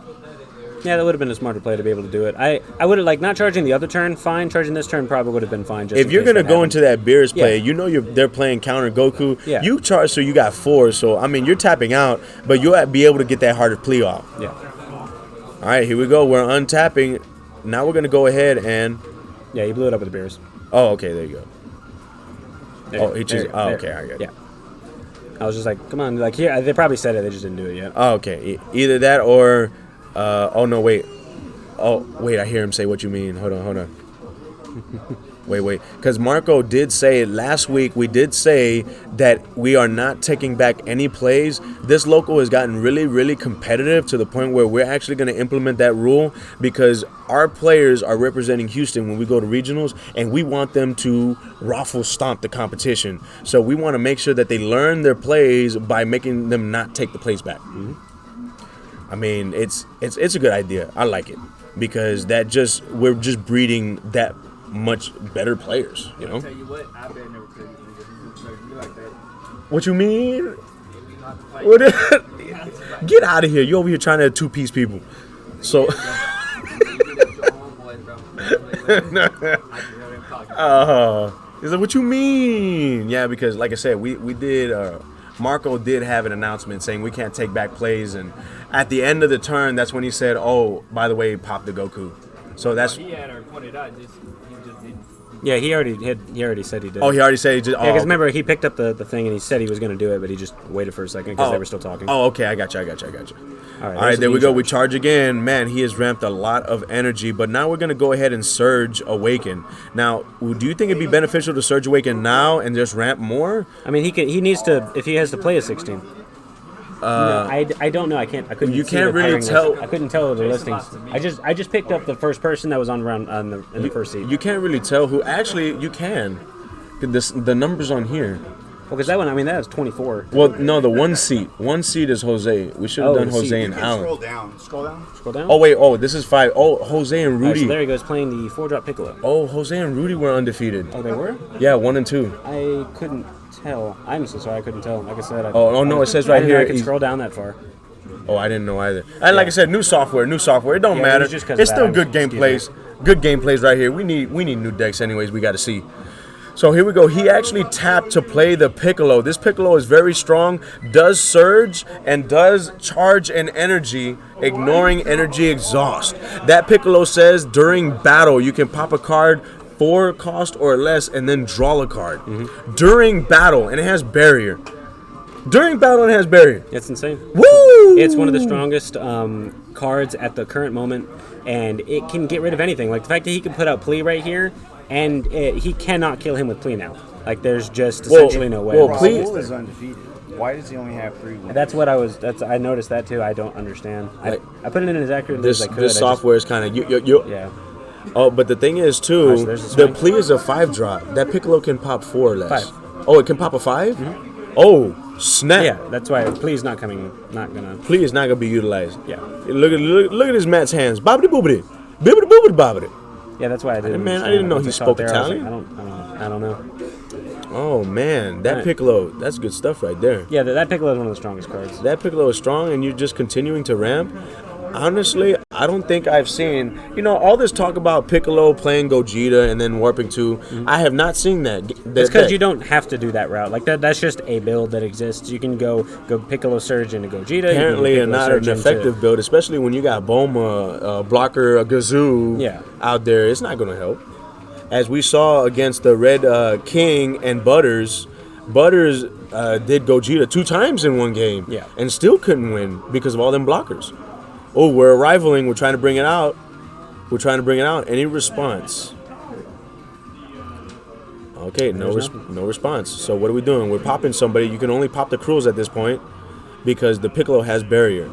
Yeah, that would have been a smarter play to be able to do it. I would have, like, not charging the other turn, fine. Charging this turn probably would have been fine. Just if you're going to go into that Beerus play, yeah. you know they're playing counter Goku. Yeah. You charge, so you got 4. So, I mean, you're tapping out, but you'll be able to get that Heart of Plea off. Yeah. All right, here we go. We're untapping. Now we're going to go ahead and... Yeah, he blew it up with the Beerus. Oh, okay, there you go. There, he chooses... Oh, okay, I get it. Yeah. I was just like, come on. Like, here, they probably said it. They just didn't do it yet. Oh, okay. Either that or... oh, no, wait. Oh, wait, I hear him say what you mean. Hold on. Wait. Because Marco did say, last week, we did say that we are not taking back any plays. This local has gotten really, really competitive to the point where we're actually going to implement that rule because our players are representing Houston when we go to regionals, and we want them to raffle stomp the competition. So we want to make sure that they learn their plays by making them not take the plays back. Mm-hmm. I mean, it's a good idea. I like it because we're just breeding that much better players, you know? Tell you what, I bet never played you like that. What you mean? Get out of here. You over here trying to two-piece people. So. He's like, what you mean? Yeah, because like I said, we did. Marco did have an announcement saying we can't take back plays, and at the end of the turn, that's when he said, "Oh, by the way, pop the Goku." So that's. He had already pointed out. He just didn't. Yeah, he already said he did. Oh, he already said he just. Yeah, because remember he picked up the thing and he said he was going to do it, but he just waited for a second because they were still talking. Oh, okay, I got you. All right, there we go. We charge again. Man, he has ramped a lot of energy, but now we're going to go ahead and Surge Awaken. Now, do you think it'd be beneficial to Surge Awaken now and just ramp more? I mean, he needs to, if he has to play a 16. No, I don't know. I couldn't. You can't really tell. I couldn't tell the listings. I just picked up the first person that was on round in the first seat. You can't really tell who. Actually, you can. The numbers on here. Well, because that one, I mean, that was 24. Well, no, the one seat is Jose. We should have done Jose and Alan. Scroll down. Oh wait, this is 5. Oh, Jose and Rudy. Right, so there he goes playing the 4-drop Piccolo. Oh, Jose and Rudy were undefeated. Oh, they were? Yeah, 1 and 2. I couldn't tell. I'm so sorry, I couldn't tell. Like I said. No, it says right here. I could scroll down that far. Oh, I didn't know either. And like I said, new software. It don't matter. It's still good gameplays. Good gameplays right here. We need new decks anyways. We got to see. So here we go. He actually tapped to play the Piccolo. This Piccolo is very strong, does surge, and does charge and energy, ignoring energy exhaust. That Piccolo says during battle, you can pop a card 4 cost or less and then draw a card. Mm-hmm. During battle, and it has barrier. It's insane. Woo! It's one of the strongest cards at the current moment, and it can get rid of anything. Like the fact that he can put out Plea right here, and he cannot kill him with Plea now. Like there's just essentially no way. Well, Plea is undefeated. Why does he only have 3 wins? I noticed that too. I don't understand. I put it in as accurately as I could. This software is kind of yeah. Oh, but the thing is too, the Plea is a 5-drop. That Piccolo can pop 4 or less. 5. Oh, it can pop a 5? Mm-hmm. Oh, snap! Yeah, that's why Plea's not coming. Not gonna. Plea is not gonna be utilized. Yeah. Look at his Matt's hands. Bobbity boobity, bibbity boobity bobbity. Yeah, that's why I didn't. Man, I didn't know he spoke Italian. I don't know. Oh man, that Piccolo, that's good stuff right there. Yeah, that Piccolo is one of the strongest cards. That Piccolo is strong, and you're just continuing to ramp. Honestly, I don't think I've seen, all this talk about Piccolo playing Gogeta and then warping 2. Mm-hmm. I have not seen that. It's because you don't have to do that route. Like that's just a build that exists. You can go Piccolo Surge into Gogeta. Apparently, not an effective build, especially when you got Bulma, Blocker, a Gazoo out there. It's not going to help. As we saw against the Red King and Butters did Gogeta 2 times in one game and still couldn't win because of all them blockers. Oh, we're rivaling. We're trying to bring it out. Any response? Okay, no response. So what are we doing? We're popping somebody. You can only pop the Cruels at this point because the Piccolo has barrier.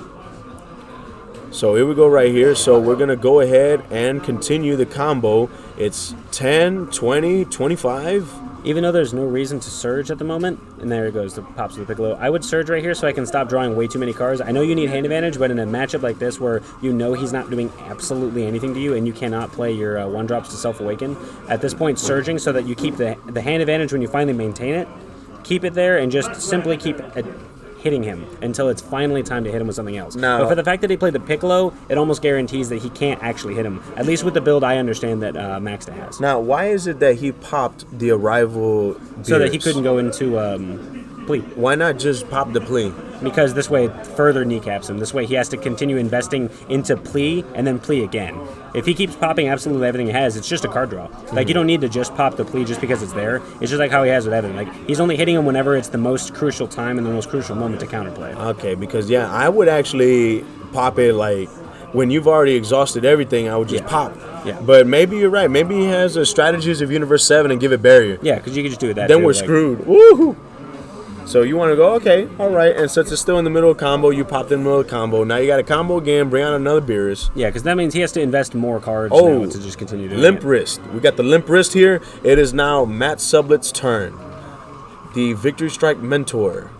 So here we go right here. So we're going to go ahead and continue the combo. It's 10, 20, 25. Even though there's no reason to surge at the moment, and there it goes, the pops of the Piccolo. I would surge right here so I can stop drawing way too many cards. I know you need hand advantage, but in a matchup like this where he's not doing absolutely anything to you and you cannot play your 1-drops to self-awaken, at this point surging so that you keep the hand advantage when you finally maintain it, keep it there and just simply keep hitting him until it's finally time to hit him with something else. No. But for the fact that he played the Piccolo, it almost guarantees that he can't actually hit him. At least with the build I understand that Maxta has. Now, why is it that he popped the Arrival Beers? So that he couldn't go into Plea. Why not just pop the Plea? Because this way it further kneecaps him. This way he has to continue investing into Plea and then Plea again. If he keeps popping absolutely everything he has, it's just a card draw. Like, you don't need to just pop the Plea just because it's there. It's just like how he has with everything. Like, he's only hitting him whenever it's the most crucial time and the most crucial moment to counterplay. Okay, because, I would actually pop it, like, when you've already exhausted everything, I would just pop. Yeah. But maybe you're right. Maybe he has a Strategies of Universe 7 and give it barrier. Yeah, because you can just do it that Then we're screwed. Woohoo! So you want to go, okay, all right. And since it's still in the middle of combo, you popped in the middle of combo. Now you got a combo again, bring out another Beerus. Yeah, because that means he has to invest more cards now to just continue doing Limp Wrist. We got the Limp Wrist here. It is now Matt Sublet's turn. The Victory Strike Mentor.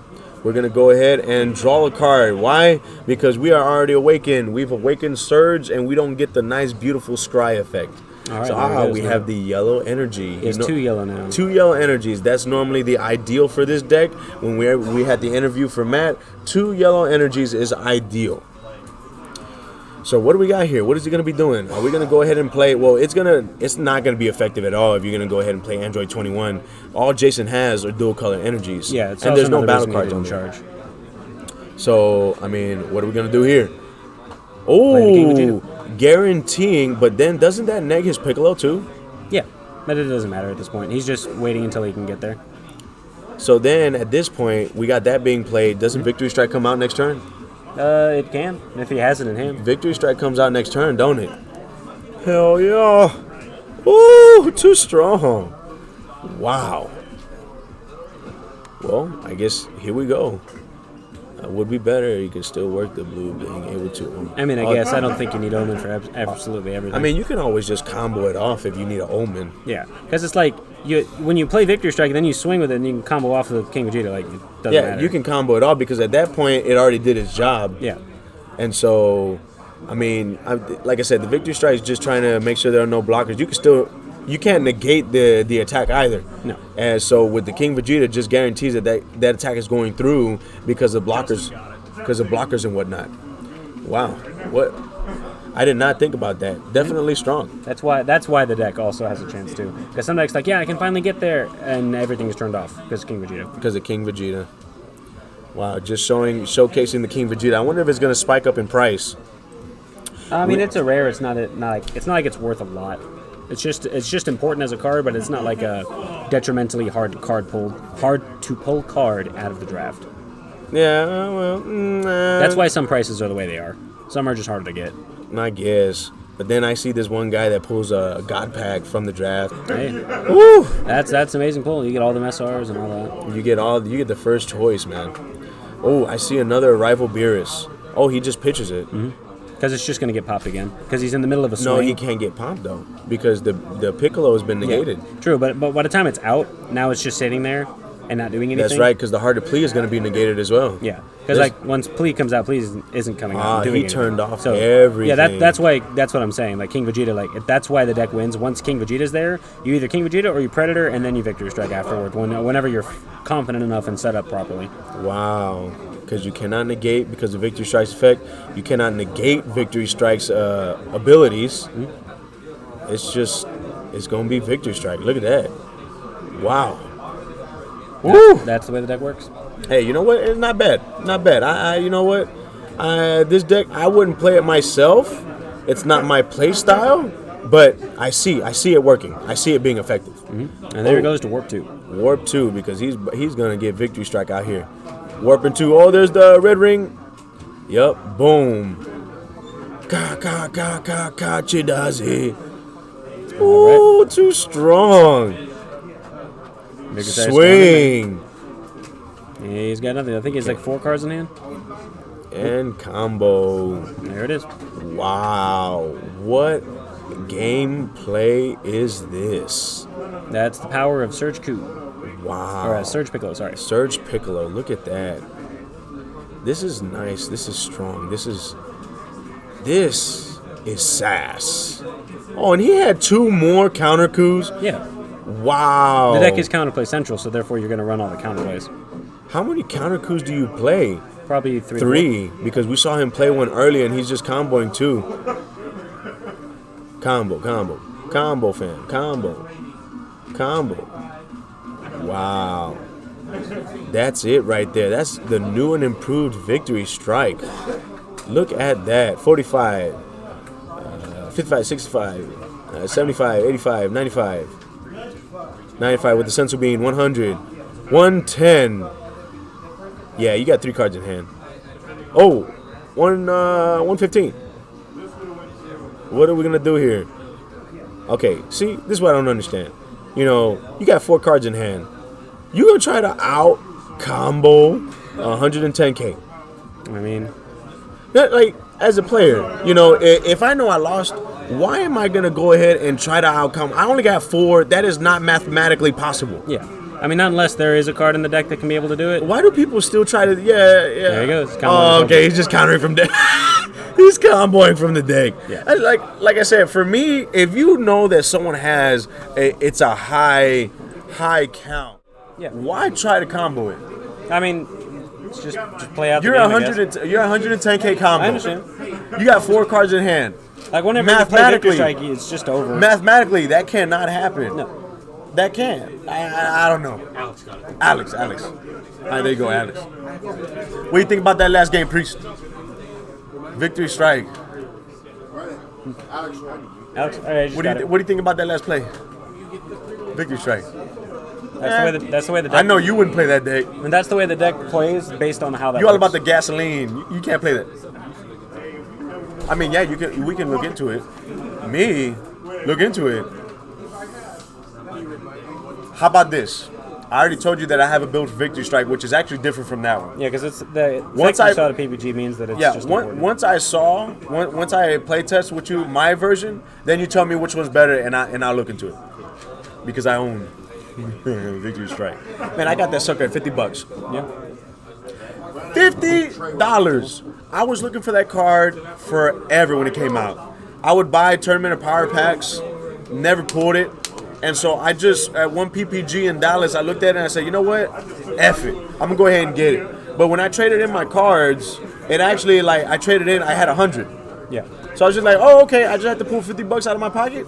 We're going to go ahead and draw a card. Why? Because we are already awakened. We've awakened Surge, and we don't get the nice, beautiful Scry effect. All right, So there it is we now. have the yellow energy. It's 2 yellow now. 2 yellow energies. That's normally the ideal for this deck. When we had the interview for Matt, 2 yellow energies is ideal. So what do we got here? What is he going to be doing? Are we going to go ahead and play? Well, it's not going to be effective at all if you're going to go ahead and play Android 21. All Jason has are dual color energies. Yeah, it's and also there's no another battle reason he cards on didn't there. charge. So, I mean, what are we going to do here? Play the King Oh, guaranteeing, but then doesn't that neg his Piccolo too? Yeah, but it doesn't matter at this point. He's just waiting until he can get there. So then, at this point, we got that being played. Doesn't Victory Strike come out next turn? It can, if he has it in hand. Victory Strike comes out next turn, don't it? Hell yeah. Ooh, too strong. Wow. Well, I guess here we go. Would be better. You can still work the blue, being able to. I mean, I guess I don't think you need Omen for absolutely everything. I mean, you can always just combo it off if you need an Omen. Yeah, because it's like when you play Victory Strike, then you swing with it and you can combo off the King Vegeta. Like, it doesn't matter. You can combo it off because at that point it already did its job. Yeah. And so, I mean, like I said, the Victory Strike is just trying to make sure there are no blockers. You can't negate the attack either. No. And so with the King Vegeta, just guarantees that attack is going through because of blockers and whatnot. Wow, what? I did not think about that. Definitely strong. That's why the deck also has a chance too. Because some decks like, yeah, I can finally get there, and everything is turned off because of King Vegeta. Because of King Vegeta. Wow, just showcasing the King Vegeta. I wonder if it's going to spike up in price. I mean, it's a rare. It's not like it's worth a lot. It's just important as a card, but it's not like a detrimentally hard to pull card out of the draft. Yeah, well, that's why some prices are the way they are. Some are just harder to get. I guess. But then I see this one guy that pulls a God Pack from the draft. Hey, woo! That's amazing pull. You get all the SRs and all that. You get the first choice, man. Oh, I see another Rival Beerus. Oh, he just pitches it. Because it's just going to get popped again. Because he's in the middle of a swing. No, he can't get popped, though. Because the Piccolo has been negated. Yeah, true, but by the time it's out, now it's just sitting there and not doing anything. That's right, because the Hard to Plea is going to be negated as well. Yeah, because like once Plea comes out, Plea isn't coming out and doing he anything. turned off everything. Yeah, that's what I'm saying. Like King Vegeta, like that's why the deck wins. Once King Vegeta's there, you either King Vegeta or you Predator, and then you Victory Strike afterward. Whenever you're confident enough and set up properly. Wow. Because you cannot negate, because of Victory Strike's effect, you cannot negate Victory Strike's abilities. It's going to be Victory Strike. Look at that. Wow. Woo! That's the way the deck works. Hey, you know what? It's not bad. Not bad. You know what? This deck, I wouldn't play it myself. It's not my play style, but I see it working. I see it being effective. And there it goes to Warp 2. Warp 2, because he's going to get Victory Strike out here. Warping 2. Oh, there's the red ring. Yup. Boom. Chidazi. Ooh, right. Too strong. Swing. Yeah, he's got nothing. I think he's like 4 cards in hand. And combo. There it is. Wow. What gameplay is this? That's the power of Surge Coup. Wow. Or Surge Piccolo, sorry. Surge Piccolo. Look at that. This is nice. This is strong. This is sass. Oh, and he had 2 more counter coups? Yeah. Wow. The deck is counterplay central, so therefore you're going to run all the counterplays. How many counter coups do you play? Probably 3. 3, because we saw him play one earlier and he's just comboing 2. Combo, fam. Combo. Wow. That's it right there. That's the new and improved Victory Strike. Look at that. 45, 55, 65, 75, 85, 95. 95 with the Sensu Bean, 100, 110. Yeah, you got 3 cards in hand. Oh, 115. What are we going to do here? Okay, see, this is what I don't understand. You know, you got 4 cards in hand. You going to try to out-combo 110K. I mean... Like, as a player, you know, if I know I lost, why am I going to go ahead and try to outcome? I only got 4. That is not mathematically possible. Yeah. I mean, not unless there is a card in the deck that can be able to do it. Why do people still try to? Yeah. There he goes. Oh, okay. He's just countering from deck. He's comboing from the deck. Yeah. Like I said, for me, if you know that someone has it's a high count. Yeah. Why try to combo it? I mean, it's just play out. You're the game, I guess. You're 110K combo. I understand. You got 4 cards in hand. Like whenever you play Victor Strike, it's just over. Mathematically, that cannot happen. No. That can. I don't know. Alex got it. Alex. All right, there you go, Alex. What do you think about that last game, Priest? Victory Strike. Alex, all right, what do you think about that last play? Victory Strike. That's the way the deck. I know you wouldn't play that deck. And that's the way the deck plays based on how that. You all works. about the gasoline. You can't play that. I mean, yeah, you can. We can look into it. Me, look into it. How about this? I already told you that I have a build for Victory Strike, which is actually different from that one. Yeah, because it's the once I saw the PPG means that it's just once I play test with you my version, then you tell me which one's better, and I'll look into it because I own Victory Strike. Man, I got that sucker at $50. Yeah. $50. I was looking for that card forever when it came out. I would buy tournament of power packs, never pulled it. And so I just, at one PPG in Dallas, I looked at it and I said, you know what? F it. I'm going to go ahead and get it. But when I traded in my cards, it actually, I traded in, I had 100. Yeah. So I was just like, oh, okay, I just had to pull $50 out of my pocket.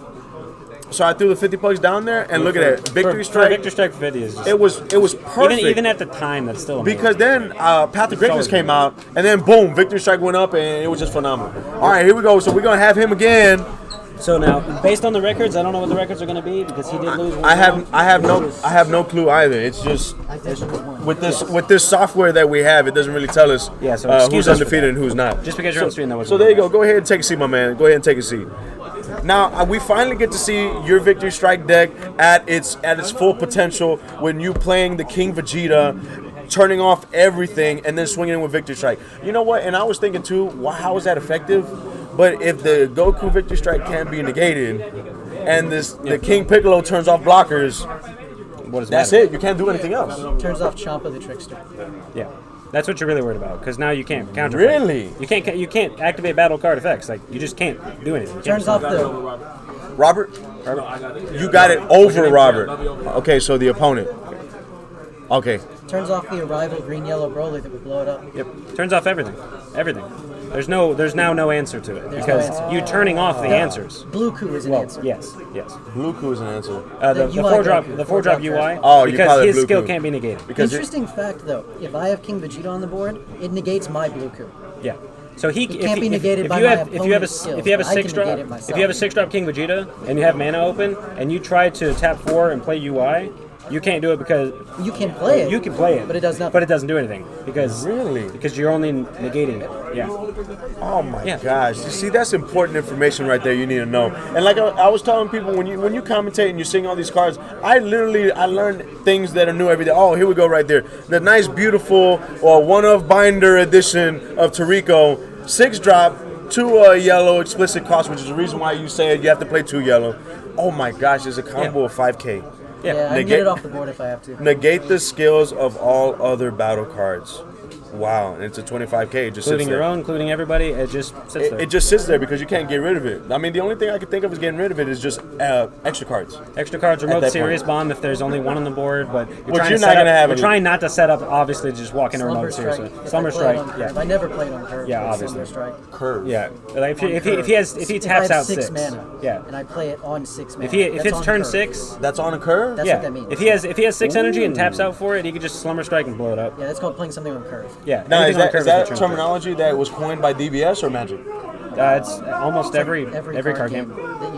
So I threw the $50 down there, and look at that. Victory Strike. Victory Strike 50 is just, it was perfect. Even at the time, that's still amazing. Because then Path of Greatness came out, and then boom, Victory Strike went up, and it was just phenomenal. All right, here we go. So we're going to have him again. So now, based on the records, I don't know what the records are going to be because he did lose. I have no clue either. It's just with this software that we have, it doesn't really tell us who's undefeated and who's not. Just because you're on screen, that was. So there you go. Go ahead and take a seat, my man. Go ahead and take a seat. Now we finally get to see your Victory Strike deck at its full potential when you playing the King Vegeta, turning off everything and then swinging in with Victory Strike. You know what? And I was thinking too, how is that effective? But if the Goku Victory Strike can't be negated, and the King Piccolo turns off blockers, that's it. You can't do anything else. Turns off Champa the Trickster. Yeah, that's what you're really worried about because now you can't counter. Really? You can't activate battle card effects. Like you just can't do anything. Turns off the Robert. You got it over Robert. Okay, so the opponent. Okay. Turns off the arrival green yellow Broly that would blow it up. Yep. Turns off everything. Everything. There's now no answer to it because you turning off the answers. Blue Coup is an answer. Yes. Blue Coup is an answer. The 4-drop UI. Oh, you because call it his Blue skill Coup. can't be negated. Interesting fact though, if I have King Vegeta on the board, it negates my Blue Coup. Yeah. So he can't be negated by my opponent's skills, if you have a but I can 6-drop, negate it myself. if you have a 6-drop King Vegeta and you have mana open and you try to tap 4 and play UI, you can't do it because you can play it. You can play it, but it does nothing. But it doesn't do anything because really because you're only negating it. Yeah. Oh my gosh! You see, that's important information right there. You need to know. And like I was telling people, when you commentate and you're seeing all these cards, I learned things that are new every day. Oh, here we go right there. The nice, beautiful, or one-of binder edition of Toriko, 6-drop, 2 yellow explicit cost, which is the reason why you said you have to play 2 yellow. Oh my gosh! There's a combo of 5K. Yeah, I can get it off the board if I have to. Negate the skills of all other battle cards. Wow, and it's a 25K. It just including sits there. your own, including everybody, it just sits there. It just sits there because you can't get rid of it. I mean, the only thing I can think of is getting rid of it is just extra cards. Extra cards, remote serious bomb if there's only one on the board, but you're not going to have We're trying not to set up, obviously, just walk in a remote serious. Slumber Strike, yeah. I never played on curve. Yeah, obviously. Curve. Yeah, like if he taps out 6 mana, yeah, and I play it on 6 mana. If it's turn 6, that's on a curve. That's what that means. If he has 6 energy and taps out for it, he could just Slumber Strike and blow it up. Yeah, that's called playing something on curve. Yeah. Now, is that terminology that was coined by DBS or Magic? It's almost every card game.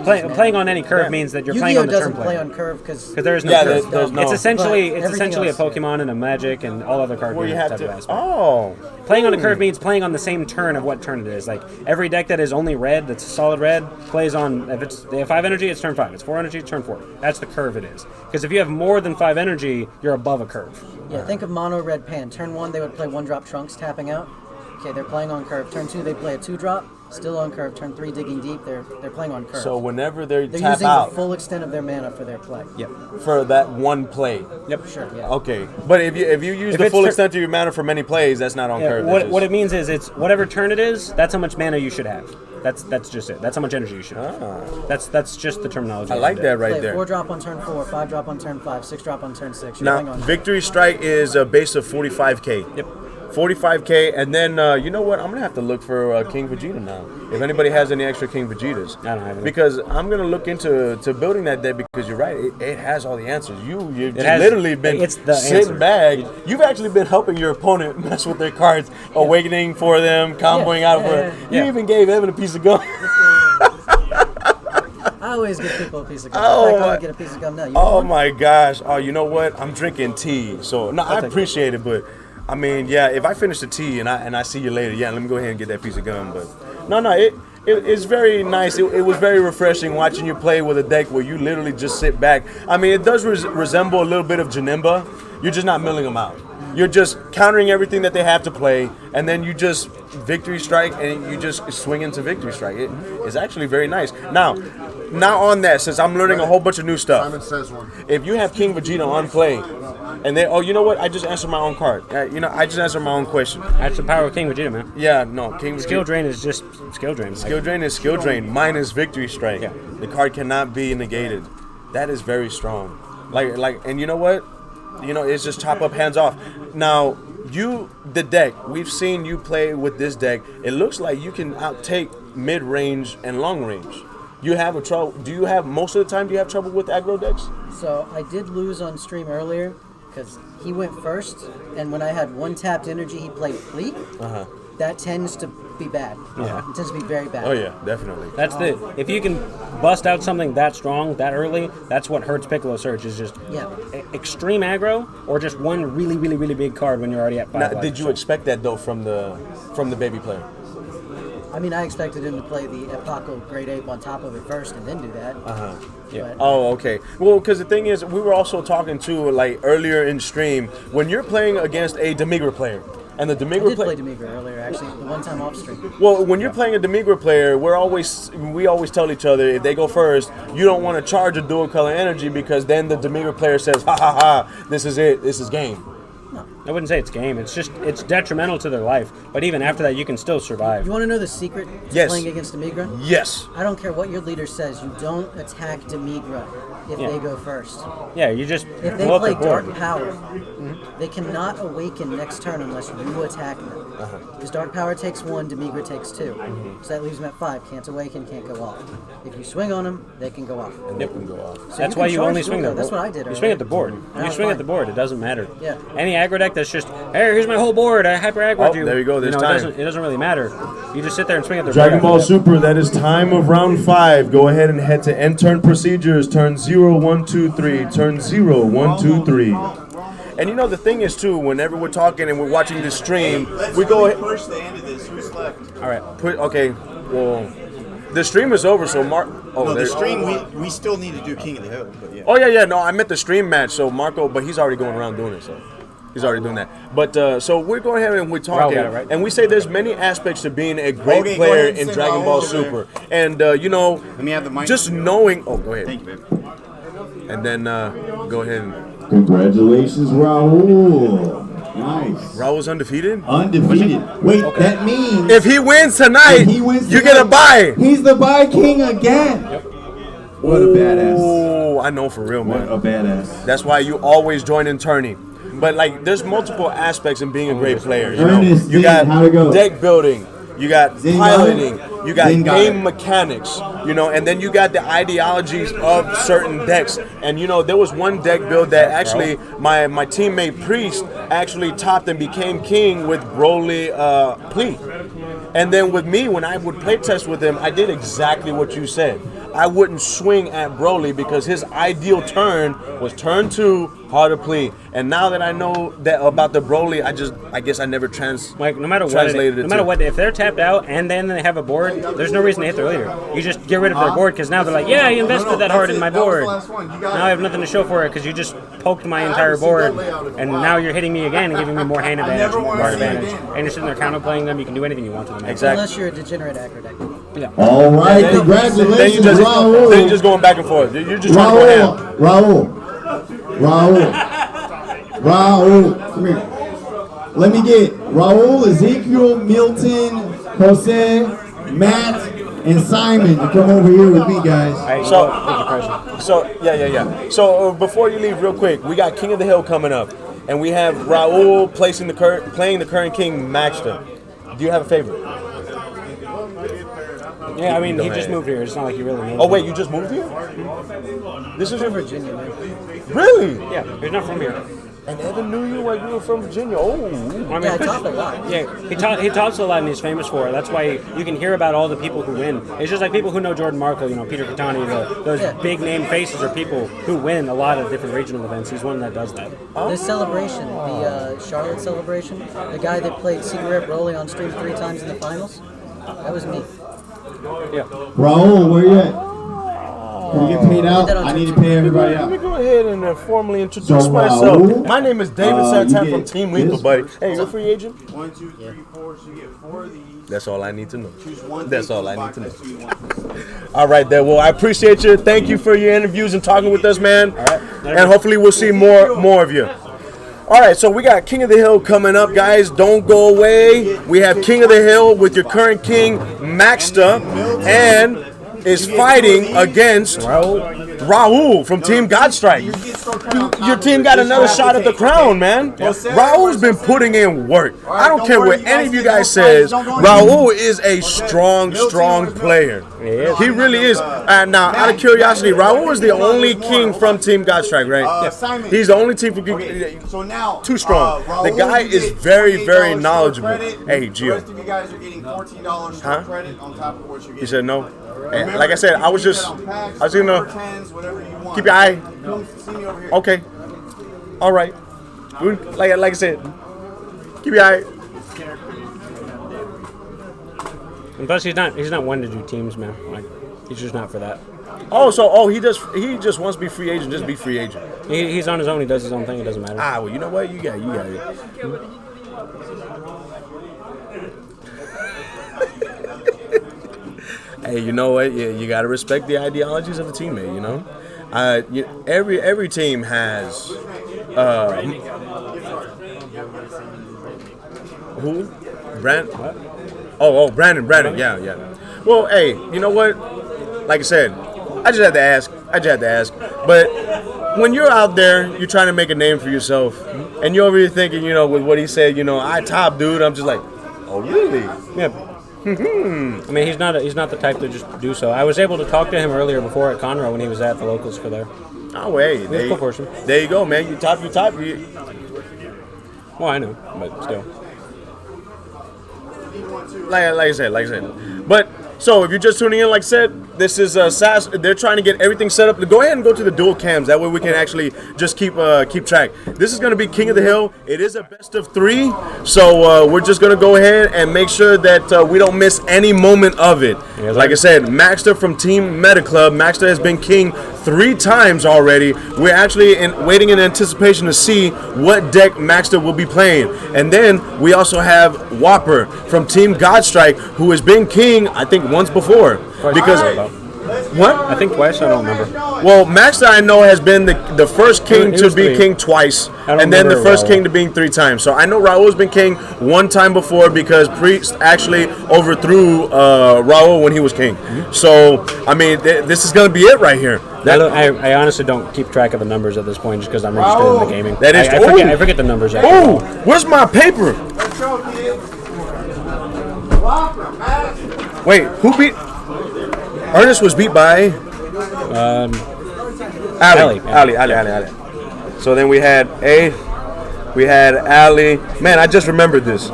Playing on any curve means that you're playing on the turn play. Play on curve because there is no curve. It's essentially a Pokemon and a Magic and all other card games type of aspect. Oh. Playing on a curve means playing on the same turn of what turn it is. Like every deck that is only red, that's solid red, plays on if they have 5 energy, it's turn 5. It's 4 energy, it's turn 4. That's the curve it is. Because if you have more than 5 energy, you're above a curve. Yeah, think of mono red pan. Turn 1 they would play 1-drop Trunks tapping out. Okay, they're playing on curve. Turn 2 they play a 2-drop. Still on curve. Turn 3 digging deep. They're playing on curve. So whenever they're they're tap using out the full extent of their mana for their play. Yep. for that one play. Yep. Sure. Yeah. Okay, but if you use If the it's full tur- extent of your mana for many plays, that's not on Yeah, curve. what it means is it's whatever turn it is, that's how much mana you should have. That's just it. That's how much energy you should have. That's just the terminology. I like that right Play there. 4 drop on turn 4, 5 drop on turn 5, 6 drop on turn 6. You're going Now, on Victory Strike is a base of 45k. Yep. 45k, and then you know what? I'm gonna have to look for King Vegeta now. If anybody has any extra King Vegetas, I don't have any. because I'm gonna look into building that deck because you're right. It has all the answers. You've has- literally been it's the sitting answer. back. You've actually been helping your opponent mess with their cards, awakening for them, comboing out for it. You even gave Evan a piece of gum. I always give people a piece of gum. Oh, In fact, I my- would get a piece of gum now. You Oh want one? my gosh! Oh, you know what? I'm drinking tea, so no, I appreciate it, but I mean, yeah, if I finish the tea and I see you later, yeah, let me go ahead and get that piece of gum. But no, it's very nice. It was very refreshing watching you play with a deck where you literally just sit back. I mean, it does resemble a little bit of Janemba. You're just not milling them out. You're just countering everything that they have to play, and then you just Victory Strike, and you just swing into Victory Strike. It's actually very nice. Now on that, since I'm learning a whole bunch of new stuff, Simon says one. if you have King Vegeta on play, and they, you know what? I just answered my own card. I just answered my own question. That's the power of King Vegeta, man. Yeah, no, King Skill Vegeta. drain is just skill drain. Skill drain is skill drain minus Victory Strike. Yeah. The card cannot be negated. That is very strong. And you know what? It's just chop up, hands off. Now, the deck, we've seen you play with this deck. It looks like you can outtake mid range and long range. Do you have most of the time? Do you have trouble with aggro decks? So I did lose on stream earlier because he went first, and when I had one tapped energy, he played Fleet. That tends to be bad. Yeah. It tends to be very bad. Oh yeah, definitely. That's if you can bust out something that strong that early, that's what hurts Piccolo Surge is just extreme aggro or just one really really really big card when you're already at 5 Now, life. did you expect that though from the baby player? I mean, I expected him to play the Epocho Great Ape on top of it first and then do that. Yeah. Oh, okay. Well, because the thing is, we were also talking to earlier in stream when you're playing against a Demigra player, and the I Demigra did player. play Demigra earlier, actually, the one time off stream. Well, when you're playing a Demigra player, we always tell each other if they go first, you don't want to charge a dual color energy because then the Demigra player says, ha ha ha, this is it, this is game. I wouldn't say it's game. It's detrimental to their life. But even after that, you can still survive. You want to know the secret to Yes. playing against Demigra? Yes. I don't care what your leader says, you don't attack Demigra if they go first. Yeah, you just If they blow up play their board. Dark Power, they cannot awaken next turn unless you attack them. Because Dark Power takes 1, Demigra takes 2. So that leaves them at 5. Can't awaken, can't go off. If you swing on them, they can go off. And they can go off. So That's you why can you charge only dual swing though. the That's board. what I did You swing earlier. at the board. And I You was swing at fine. the board. It doesn't matter. Yeah. Any aggro deck that's just, hey, here's my whole board. I hyper aggroed you. there you go, there's time. It doesn't really matter. You just sit there and swing at the Dragon board. Ball Super, that is time of round 5. Go ahead and head to end turn procedures. Turn 0, 1, 2, 3. Turn 0, 1, 2, 3. And the thing is too, whenever we're talking and we're watching this stream, we go ahead. Push the end of this. Who's left? All right. Okay. Well, the stream is over, so Mark. Oh, No, the there- stream. We still need to do King of the Hill, but yeah. Oh yeah. No, I meant the stream match. So Marco, but he's already going around doing it. So he's already doing that. But so we're going ahead and we're talking, got it, right? and we say there's many aspects to being a great Okay, go player ahead and in sing Dragon Raul Ball over there. Super. And Let me have the mic. just knowing. Oh, go ahead. Thank you, babe. And then go ahead. And, Congratulations, Raul. Nice. Raul's undefeated. Undefeated. Wait, that means If he wins tonight, you get a bye. he's the bye king again. What a badass. Oh, I know for real, man. What a badass. That's why you always join in tourney. But there's multiple aspects in being a great player. Ernest, You got how'd it go? deck building, you got Zen piloting, got it. you got Zen got game it. mechanics, and then you got the ideologies of certain decks. And there was one deck build that actually my teammate Priest actually topped and became king with Broly Plea. And then with me, when I would play test with him, I did exactly what you said. I wouldn't swing at Broly because his ideal turn was turn 2, harder plea. And now that I know that about the Broly, I guess I never like no matter what, translated it. No matter what, if they're tapped out and then they have a board, there's no reason to hit their leader. You just get rid of their board because now they're like, yeah, I invested that hard in my board. Now I have nothing to show for it because you just poked my entire board, and now you're hitting me again and giving me more hand advantage, more guard advantage. And you're sitting there counterplaying them. You can do anything you want to them. Exactly. Unless you're a degenerate aggro deck. Yeah. All right, congratulations, Raul. Then you're just going back and forth. You're just trying to go ham. Raul, come here. Let me get Raul, Ezekiel, Milton, Jose, Matt, and Simon to come over here with me, guys. So yeah. So before you leave, real quick, we got King of the Hill coming up, and we have Raul playing the current king, Maxter. Do you have a favorite? Yeah, I mean, he just moved here. It's not like he really knows. Oh, wait, you just moved here? This is from Virginia, man. Really? Yeah, he's not from here. And Evan knew you like you were from Virginia. Oh. I mean, I talk a lot. Yeah, he talks a lot and he's famous for it. That's why you can hear about all the people who win. It's just like people who know Jordan Markle, Peter Catani, those big name faces are people who win a lot of different regional events. He's one that does that. This celebration, the Charlotte celebration, the guy that played Secret Rare Broly on stream 3 times in the finals, that was me. Yeah. Raul, where you at? Can we get paid out? I need to pay everybody out. Let me go ahead and formally introduce So, myself. Raul, My name is David Santan from Team Lethal, buddy. Hey, you're a free agent? 1, 2, 3, 4. So you get 4 of these. That's all I need to know. Choose one. That's all I need to know. All right, then. Well, I appreciate you. Thank you for your interviews and talking with us, man. All right. And hopefully we'll see more of you. All right, so we got King of the Hill coming up, guys. Don't go away. We have King of the Hill with your current king, Maxta, and is fighting against Raul from Team Godstrike. Your team got another shot at the crown, man. Raul's been putting in work. I don't care what any of you guys says. Raul is a strong player. He really is. Now, out of curiosity, Raul is the only king from Team Godstrike, right? He's the only team from too strong. The guy is very, very knowledgeable. Hey, Gio. The rest of you guys are getting $14 credit on top of what you're getting. He said no. And like I said, I was gonna keep your eye. Okay. All right. Like I said, keep your eye. And plus, he's not one to do teams, man. Like, he's just not for that. He just wants to be free agent. Just be free agent. He's on his own. He does his own thing. It doesn't matter. Well, you know what? You got it. Hey, you know what? You got to respect the ideologies of a teammate. Every team has who? Brandon. What? Oh, Brandon. Yeah. Well, hey, you know what? Like I said, I just had to ask. But when you're out there, you're trying to make a name for yourself, and you're over here thinking, with what he said, I top dude. I'm just like, oh really? Yeah. I mean, he's not the type to just do so. I was able to talk to him earlier before at Conroe when he was at the locals for there. Oh, wait. He's a cool person. There you go, man. You top. Well, I know, but still. Like I said. But, so, if you're just tuning in, like I said, this is SAS. They're trying to get everything set up. Go ahead and go to the dual cams. That way we can actually just keep track. This is going to be King of the Hill. It is a best of 3. So, we're just going to go ahead and make sure that we don't miss any moment of it. Yes, like I said, Maxter from Team Meta Club. Maxter has been king 3 times already. We're actually waiting in anticipation to see what deck Maxter will be playing. And then we also have Whopper from Team Godstrike, who has been king, I think, once before. Because what? I think twice. I don't remember. Well, Maxter, I know, has been the first king to be king twice, and then the first king to being 3 times. So I know Raul's been king 1 time before because Priest actually overthrew Raul when he was king. So I mean, this is going to be it right here. I honestly don't keep track of the numbers at this point just because I'm interested in the gaming. That is I forget the numbers. Oh, where's my paper? Wait, who beat? Ernest was beat by Ali. So then we had Ali. Man, I just remembered this.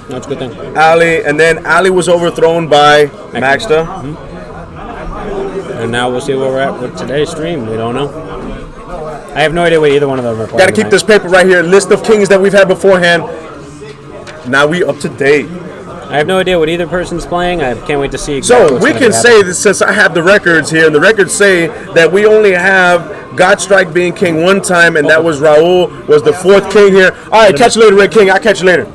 That's a good thing. Ali, and then Ali was overthrown by Maxta. And now we'll see where we're at with today's stream. We don't know. I have no idea what either one of them are playing. Got to keep this paper right here. List of kings that we've had beforehand. Now we up to date. I have no idea what either person's playing. I can't wait to see. So we can say that since I have the records here, and the records say that we only have Godstrike being king one time, and that was Raul was the fourth king here. All right, catch you later, Red King. I'll catch you later.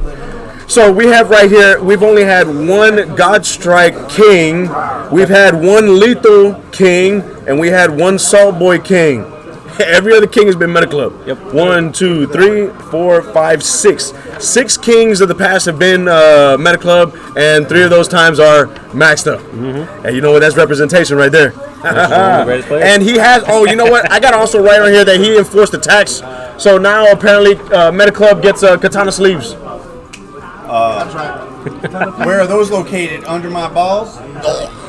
So we have right here, we've only had one Godstrike king, we've had one Lethal king, and we had one Salt Boy king. Every other king has been Meta Club. Yep. 1, 2, 3, 4, 5, 6. 6 kings of the past have been Meta Club, and 3 of those times are maxed up. Mm-hmm. And you know what? That's representation right there. And he has, oh, you know what? I got to also write on here that he enforced the tax. So now apparently Meta Club gets katana sleeves. Where are those located? Under my balls?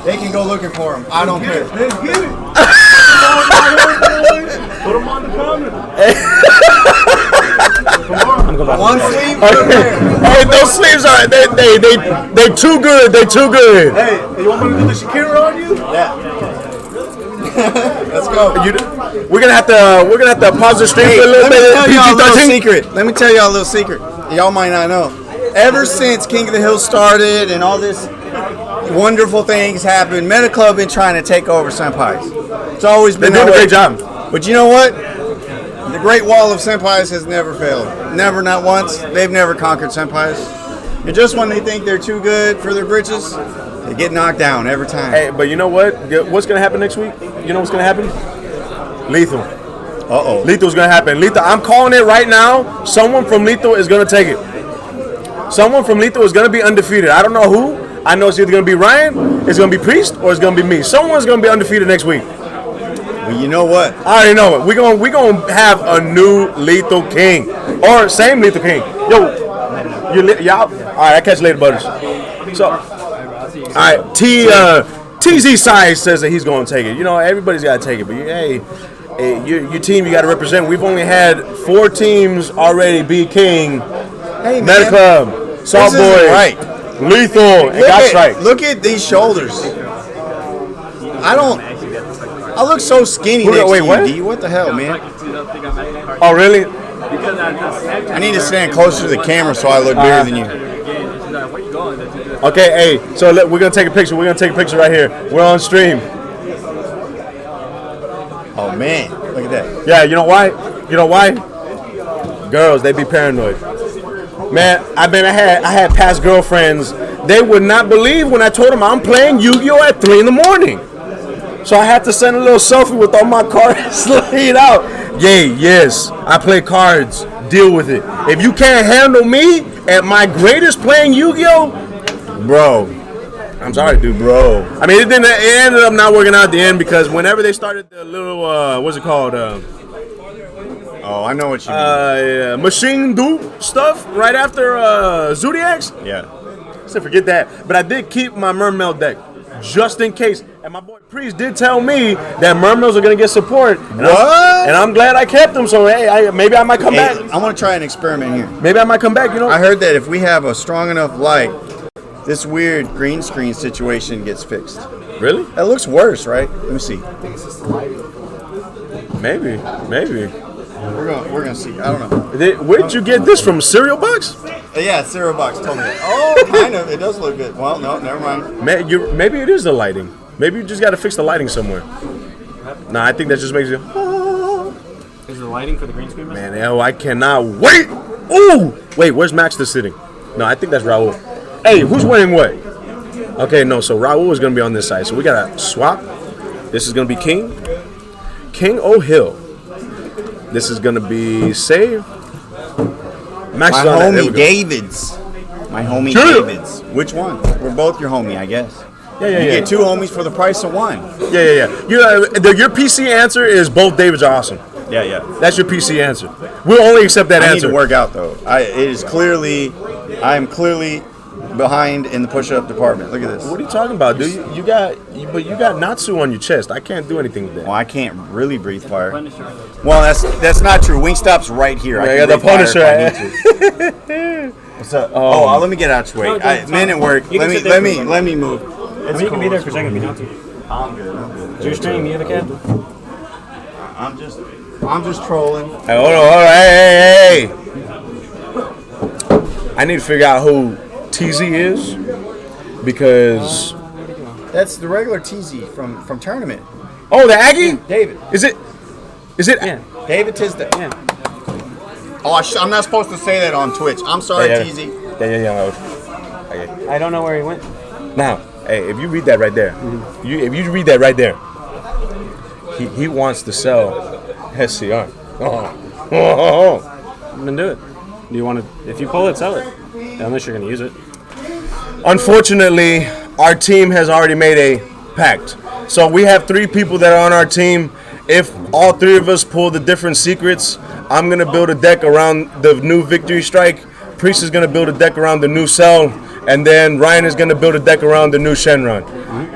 They can go looking for them. I don't care. Let's get it. Put them on the comment. One sleeve. Hey, those sleeves are they too good. They too good. Hey, you want me to do the Shakira on you? Yeah. Let's go. We're gonna have to pause the stream for a little bit. Let me tell y'all a little secret. Let me tell y'all a little secret. Y'all might not know. Ever since King of the Hill started and all this wonderful things happened, Meta Club been trying to take over Senpais. It's always been doing a great job. But you know what? The Great Wall of Senpais has never failed. Never, not once. They've never conquered Senpais. And just when they think they're too good for their britches, they get knocked down every time. Hey, but you know what? What's gonna happen next week? You know what's gonna happen? Lethal. Uh-oh. Lethal's gonna happen. Lethal. I'm calling it right now. Someone from Lethal is gonna take it. Someone from Lethal is gonna be undefeated. I don't know who. I know it's either gonna be Ryan, it's gonna be Priest, or it's gonna be me. Someone's gonna be undefeated next week. Well, you know what? I already know it. We're gonna have a new Lethal King, or same Lethal King. Yo, y'all. All right, I catch you later, Butters. So, all right, TZ Size says that he's gonna take it. You know, everybody's gotta take it, but hey, your team you gotta represent. We've only had 4 teams already be king. Hey, Meta Club, Salt Boy, right. Lethal, and Godstrike. Look at these shoulders. I look so skinny next to you, D. What the hell, man? Oh, really? I need to stand closer to the camera so I look bigger than you. Okay, hey, so we're going to take a picture. We're going to take a picture right here. We're on stream. Oh, man. Look at that. Yeah, you know why? You know why? Girls, they be paranoid. Man, I had past girlfriends. They would not believe when I told them I'm playing Yu-Gi-Oh! At 3 in the morning. So I had to send a little selfie with all my cards laid out. Yay, yes, I play cards. Deal with it. If you can't handle me at my greatest playing Yu-Gi-Oh! Bro, I'm sorry, dude, bro. I mean, it ended up not working out at the end because whenever they started the little, what's it called? Oh, I know what you mean. Machine dupe stuff right after Zodiacs. Yeah. So forget that. But I did keep my Mermail deck just in case. And my boy Priest did tell me that Mermails are going to get support. And I'm glad I kept them. So, hey, maybe I might come back. I want to try an experiment here. Maybe I might come back, you know. I heard that if we have a strong enough light, this weird green screen situation gets fixed. Really? That looks worse, right? Let me see. Maybe. We're gonna see. I don't know. Where did you get this from? Cereal Box? Yeah, Cereal Box told me that. Oh, kind of. It does look good. Well, no, never mind. Maybe it is the lighting. Maybe you just got to fix the lighting somewhere. Nah, I think that just makes you. Is the lighting for the green screen? Man, I cannot wait. Ooh, wait, where's Maxter sitting? No, I think that's Raul. Hey, who's winning what? Okay, no. So Raul is gonna be on this side. So we gotta swap. This is gonna be King O'Hill. This is gonna be save. Max my homie Davids. My homie Davids. Which one? We're both your homie, I guess. Yeah. You get 2 homies for the price of 1. Yeah. Your PC answer is both Davids are awesome. Yeah. That's your PC answer. We'll only accept that answer. I need to work out though. I am clearly behind in the push-up department. Look at this. What are you talking about, dude? You got Natsu on your chest. I can't do anything with that. Well, I can't really breathe fire. Well, that's not true. Wingstop's right here. Yeah, the Punisher. What's up? Let me get out your way. Men at work. Let me move. You can be there for a second if you want to. I'm good. It's your stream. You're the captain. I'm just trolling. Hey, hold on. Hey. I need to figure out who TZ is because That's the regular TZ from tournament. oh, the Aggie. David. Is it? Yeah. David Tisdale. Yeah. Oh, I'm not supposed to say that on Twitch. I'm sorry, Yeah. TZ. Yeah. Okay. I don't know where he went. Now, hey, if you read that right there, if you read that right there, he wants to sell SCR. Then do it. Do you want to? If you pull it, sell it. Unless you're going to use it. Unfortunately, our team has already made a pact. So we have 3 people that are on our team. If all 3 of us pull the different secrets, I'm going to build a deck around the new Victory Strike. Priest is going to build a deck around the new Cell. And then Ryan is going to build a deck around the new Shenron.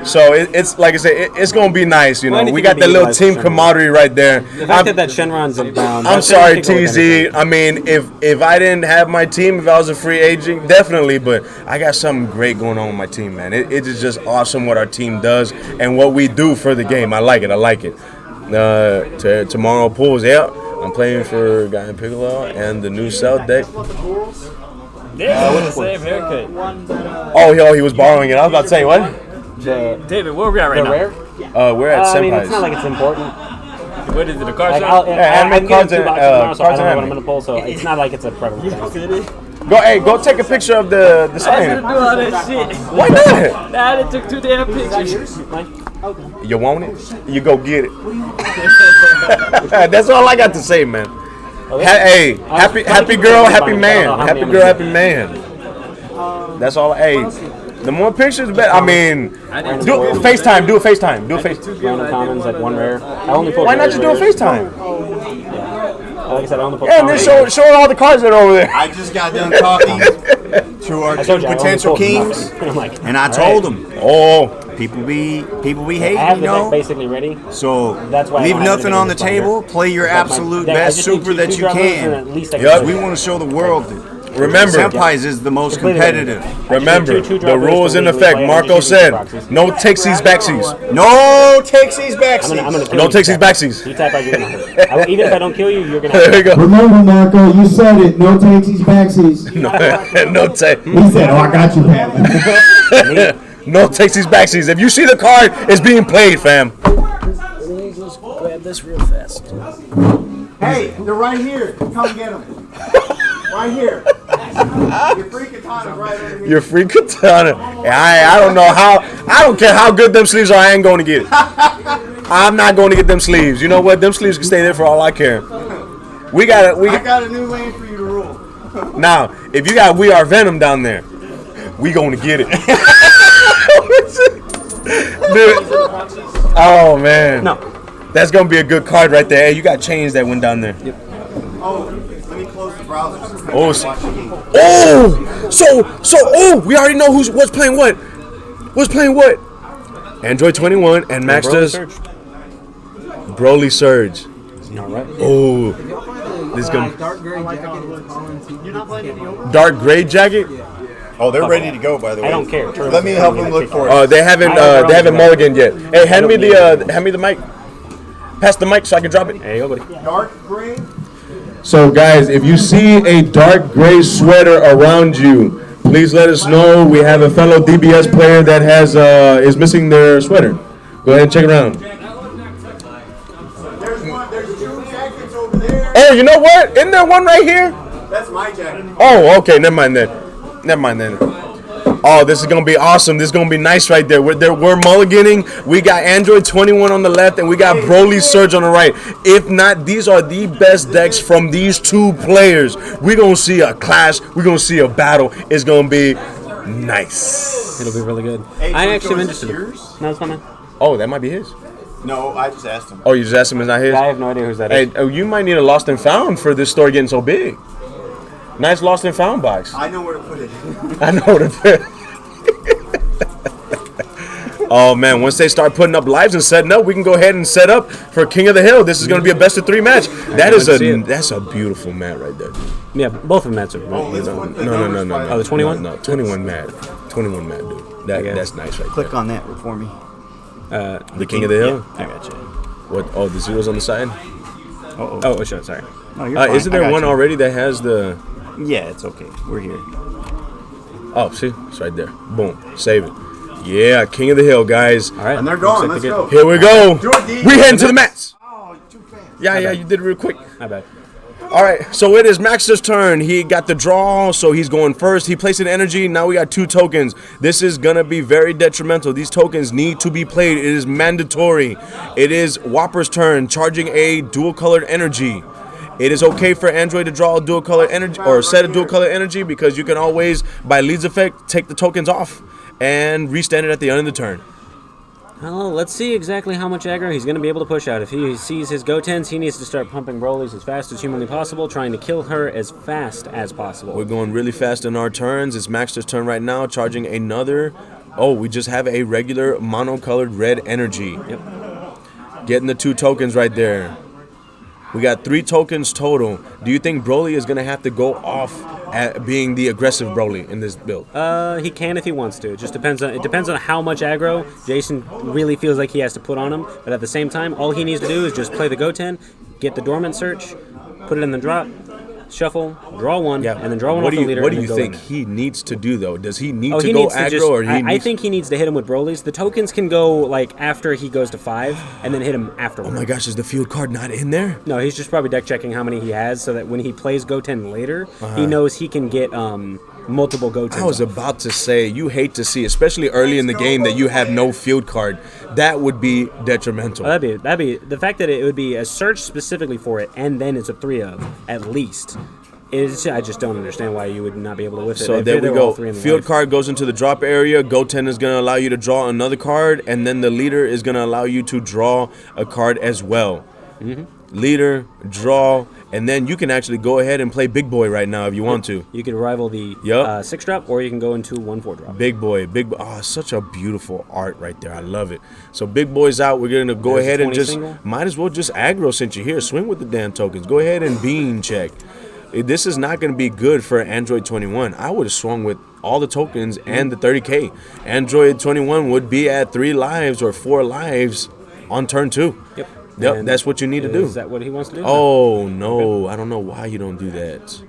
So it's like I said, it's going to be nice. You know, we got that little team camaraderie right there. The fact that Shenron's down. I'm sorry, TZ. I mean, if I didn't have my team, if I was a free agent, definitely. But I got something great going on with my team, man. It is just awesome what our team does and what we do for the game. I like it. Tomorrow pulls, yeah. I'm playing for Guy and Piccolo and the new Cell deck. Yeah, with the same haircut. Oh, he was borrowing it. I was about to say, what? David, where are we at right now? Rare? We're at Senpai's. I mean, it's not like it's important. What is it, the card Like, shop? anime cards and tomorrow, so I cards don't know and what I'm going to pull, so it's not like it's a prevalent thing. Go take a picture of the I sign. didn't do all that shit. Why not? Nah, they took 2 damn pictures. You want it? You go get it. That's all I got to say, man. Hey, happy girl, happy man. Happy girl, happy man. That's all. Hey, the more pictures, the better. I mean, do FaceTime. Do a FaceTime. Random commons, like 1 rare. I only pull. Why not just do a FaceTime? Like I said, I only pull. Yeah, and then show all the cards that are over there. I just got done talking to our 2 potential kings, and I told them, people be hating, I have the you know. deck basically ready. So that's why leave nothing on the table. Play your absolute best super that you can. Yep. We want to show the world that Remember, Senpai's is the most competitive. Remember, the rules in effect. Marco said, no takesies backsies. No takesies backsies. No takesies backsies. You type out, you're gonna hurt. Even if I don't kill you, you're gonna. There you go. Remember, Marco, you said it. No takesies backsies. No take. He said, "Oh, I got you, fam." No takesies backsies. If you see the card, it's being played, fam. Let me just grab this real fast. Hey, they're right here. Come get them. Right here. Your free katana right over here. Your free katana. I don't know how. I don't care how good them sleeves are. I ain't going to get it. I'm not going to get them sleeves. You know what? Them sleeves can stay there for all I care. I got a new lane for you to rule. Now, if you got We Are Venom down there, we going to get it. Dude. Oh man. No. That's gonna be a good card right there. Hey, you got chains that went down there. Yep. Oh, let me close the browser. We already know what's playing what. What's playing what? Android 21 and Max does Broly Surge. All right. Oh, this is gonna Dark gray jacket. You're not playing any over? dark gray jacket. Oh, they're ready to go. By the way, I don't care. Let me help them look for it. They haven't mulliganed yet. Hey, hand me the mic. Pass the mic so I can drop it. There you go, buddy. Dark gray. So guys, if you see a dark gray sweater around you, please let us know. We have a fellow DBS player that is missing their sweater. Go ahead and check it around. There's 2 jackets over there. Oh, you know what? Isn't there one right here? That's my jacket. Oh, okay. Never mind then. Oh, this is gonna be awesome. This is gonna be nice right there. We're mulliganing. We got Android 21 on the left, and we got Broly Surge on the right. If not, these are the best decks from these 2 players. We're gonna see a clash. We're gonna see a battle. It's gonna be nice. It'll be really good. Hey, I Rico, actually am is this interested. yours? No, it's not mine. Oh, that might be his. No, I just asked him. Oh, you just asked him it's not his? I have no idea whose that Hey, is. you might need a lost and found for this store getting so big. Nice lost and found box. I know where to put it. I know what it is. Oh man, once they start putting up lives and setting up, we can go ahead and set up for King of the Hill. This is going to be a best of 3 match. That's a beautiful mat right there. Yeah, both of them mats are. No. Oh, the 21? No, 21 mat. 21 mat, dude. That's nice right Click there. on that for me. The King of the Hill? Yeah, I got you. What? Oh, the zeros on the side? Oh, sure, sorry. No, you're fine. Isn't there one already that has the... Yeah, it's okay. We're here. Oh, see? It's right there. Boom. Save it. Yeah, King of the Hill, guys. All right. And they're gone. Let's go. Here we go. Do it, D. We heading to the mats. Oh, too fast. Yeah, you did it real quick. My bad. All right, so it is Max's turn. He got the draw, so he's going first. He placed an energy. Now we got 2 tokens. This is going to be very detrimental. These tokens need to be played. It is mandatory. It is Whopper's turn, charging a dual-colored energy. It is okay for Android to draw a dual-colored energy or set a dual-colored energy because you can always, by leads effect, take the tokens off and restand it at the end of the turn. Well, let's see exactly how much aggro he's going to be able to push out. If he sees his Gotens, he needs to start pumping Broly's as fast as humanly possible, trying to kill her as fast as possible. We're going really fast in our turns. It's Maxter's turn right now, charging another... Oh, we just have a regular monocolored red energy. Yep. Getting the 2 tokens right there. We got 3 tokens total. Do you think Broly is going to have to go off at being the aggressive Broly in this build? He can if he wants to. It just depends on how much aggro Jason really feels like he has to put on him. But at the same time, all he needs to do is just play the Goten, get the Dormant Search, put it in the drop, shuffle, draw one, and then draw one off the leader. What do you think he needs to do, though? Does he need to he go needs to aggro, just, or I think he needs to hit him with Broly's. The tokens can go like after he goes to 5, and then hit him afterwards. Oh my gosh, is the field card not in there? No, he's just probably deck checking how many he has, so that when he plays Goten later, he knows he can get multiple Gotens. I was about to say, you hate to see, especially early in the game, that you have no field card. That would be detrimental. That'd be the fact that it would be a search specifically for it, and then it's a 3 of at least. I just don't understand why you would not be able to whiff it. So there we go. Field card goes into the drop area. Goten is going to allow you to draw another card, and then the leader is going to allow you to draw a card as well. Leader, draw, and then you can actually go ahead and play Big Boy right now if you want to. You could rival the 6-drop, or you can go into 1/4 drop. Big Boy. Oh, such a beautiful art right there. I love it. So Big Boy's out. We're going to go ahead and just, might as well just aggro since you're here. Swing with the damn tokens. Go ahead and bean check. This is not going to be good for Android 21. I would have swung with all the tokens and the 30K. Android 21 would be at 3 lives or 4 lives on turn 2. Yep. Yep, that's what you need to do. Is that what he wants to do? Oh, no. I don't know why you don't do that.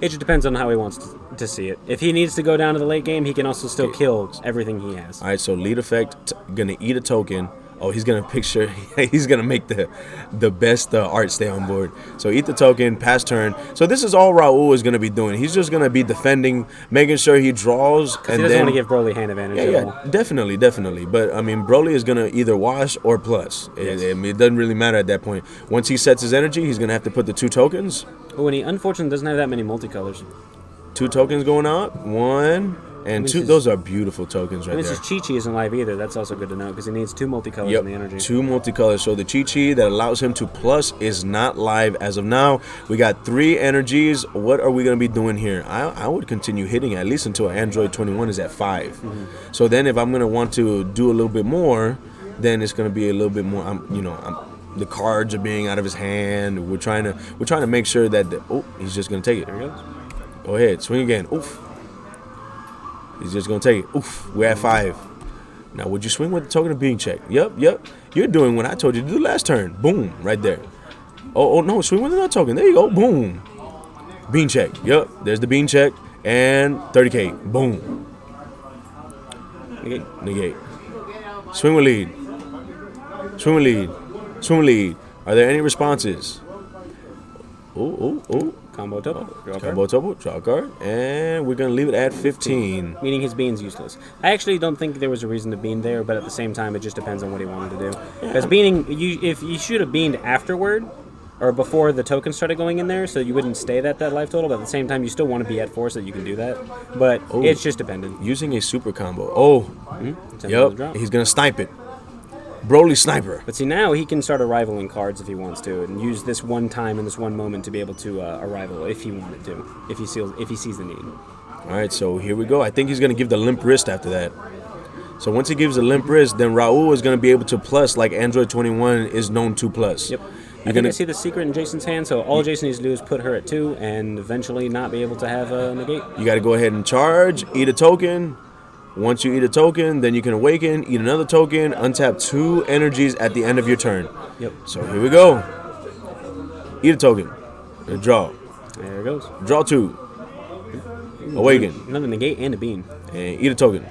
It just depends on how he wants to see it. If he needs to go down to the late game, he can also still kill everything he has. All right, so lead effect, going to eat a token. Oh, he's going to picture, he's going to make the best art stay on board. So eat the token, pass turn. So this is all Raul is going to be doing. He's just going to be defending, making sure he draws. And he doesn't want to give Broly hand advantage at all. Definitely. But, I mean, Broly is going to either wash or plus. Yes. It doesn't really matter at that point. Once he sets his energy, he's going to have to put the 2 tokens. Oh, and he unfortunately doesn't have that many multicolors. 2 tokens going out. 1 and 2. Those are beautiful tokens right there. His Chi-Chi isn't live either. That's also good to know because he needs 2 multicolors in the energy. 2 multicolors. So the Chi-Chi that allows him to plus is not live as of now. We got 3 energies. What are we going to be doing here? I would continue hitting at least until Android 21 is at 5. So then if I'm going to want to do a little bit more, then it's going to be a little bit more, the cards are being out of his hand. We're trying to make sure that he's just going to take it. There he goes. Go ahead. Swing again. Oof. He's just going to take it. Oof. We're at 5. Now, would you swing with the token of being checked? Yep. You're doing what I told you to do last turn. Boom. Right there. Oh, no. Swing with another token. There you go. Boom. Bean check. Yep. There's the bean check. And 30K. Boom. Negate. Swing with lead. Swing with lead. Swing with lead. Are there any responses? Oh. Combo double. Draw a card. And we're going to leave it at 15. Meaning his bean's useless. I actually don't think there was a reason to bean there, but at the same time, it just depends on what he wanted to do. Because beaning, if you should have beaned afterward, or before the token started going in there, so you wouldn't stay that life total, but at the same time, you still want to be at 4 so that you can do that. But it's just dependent. Using a super combo. Yep. He's going to snipe it. Broly sniper. But see, now he can start arrivaling cards if he wants to, and use this one time and this one moment to be able to arrival if he wanted to, if he sees the need. All right, so here we go. I think he's going to give the limp wrist after that. So once he gives the limp wrist, then Raul is going to be able to plus like Android 21 is known to plus. Yep. I think I see the secret in Jason's hand, so all Jason needs to do is put her at 2 and eventually not be able to have a negate. You got to go ahead and charge, eat a token, Once you eat a token, then you can awaken, eat another token, untap 2 energies at the end of your turn. Yep. So here we go. Eat a token. And draw. There it goes. Draw 2. Awaken. Another negate and a bean. And eat a token.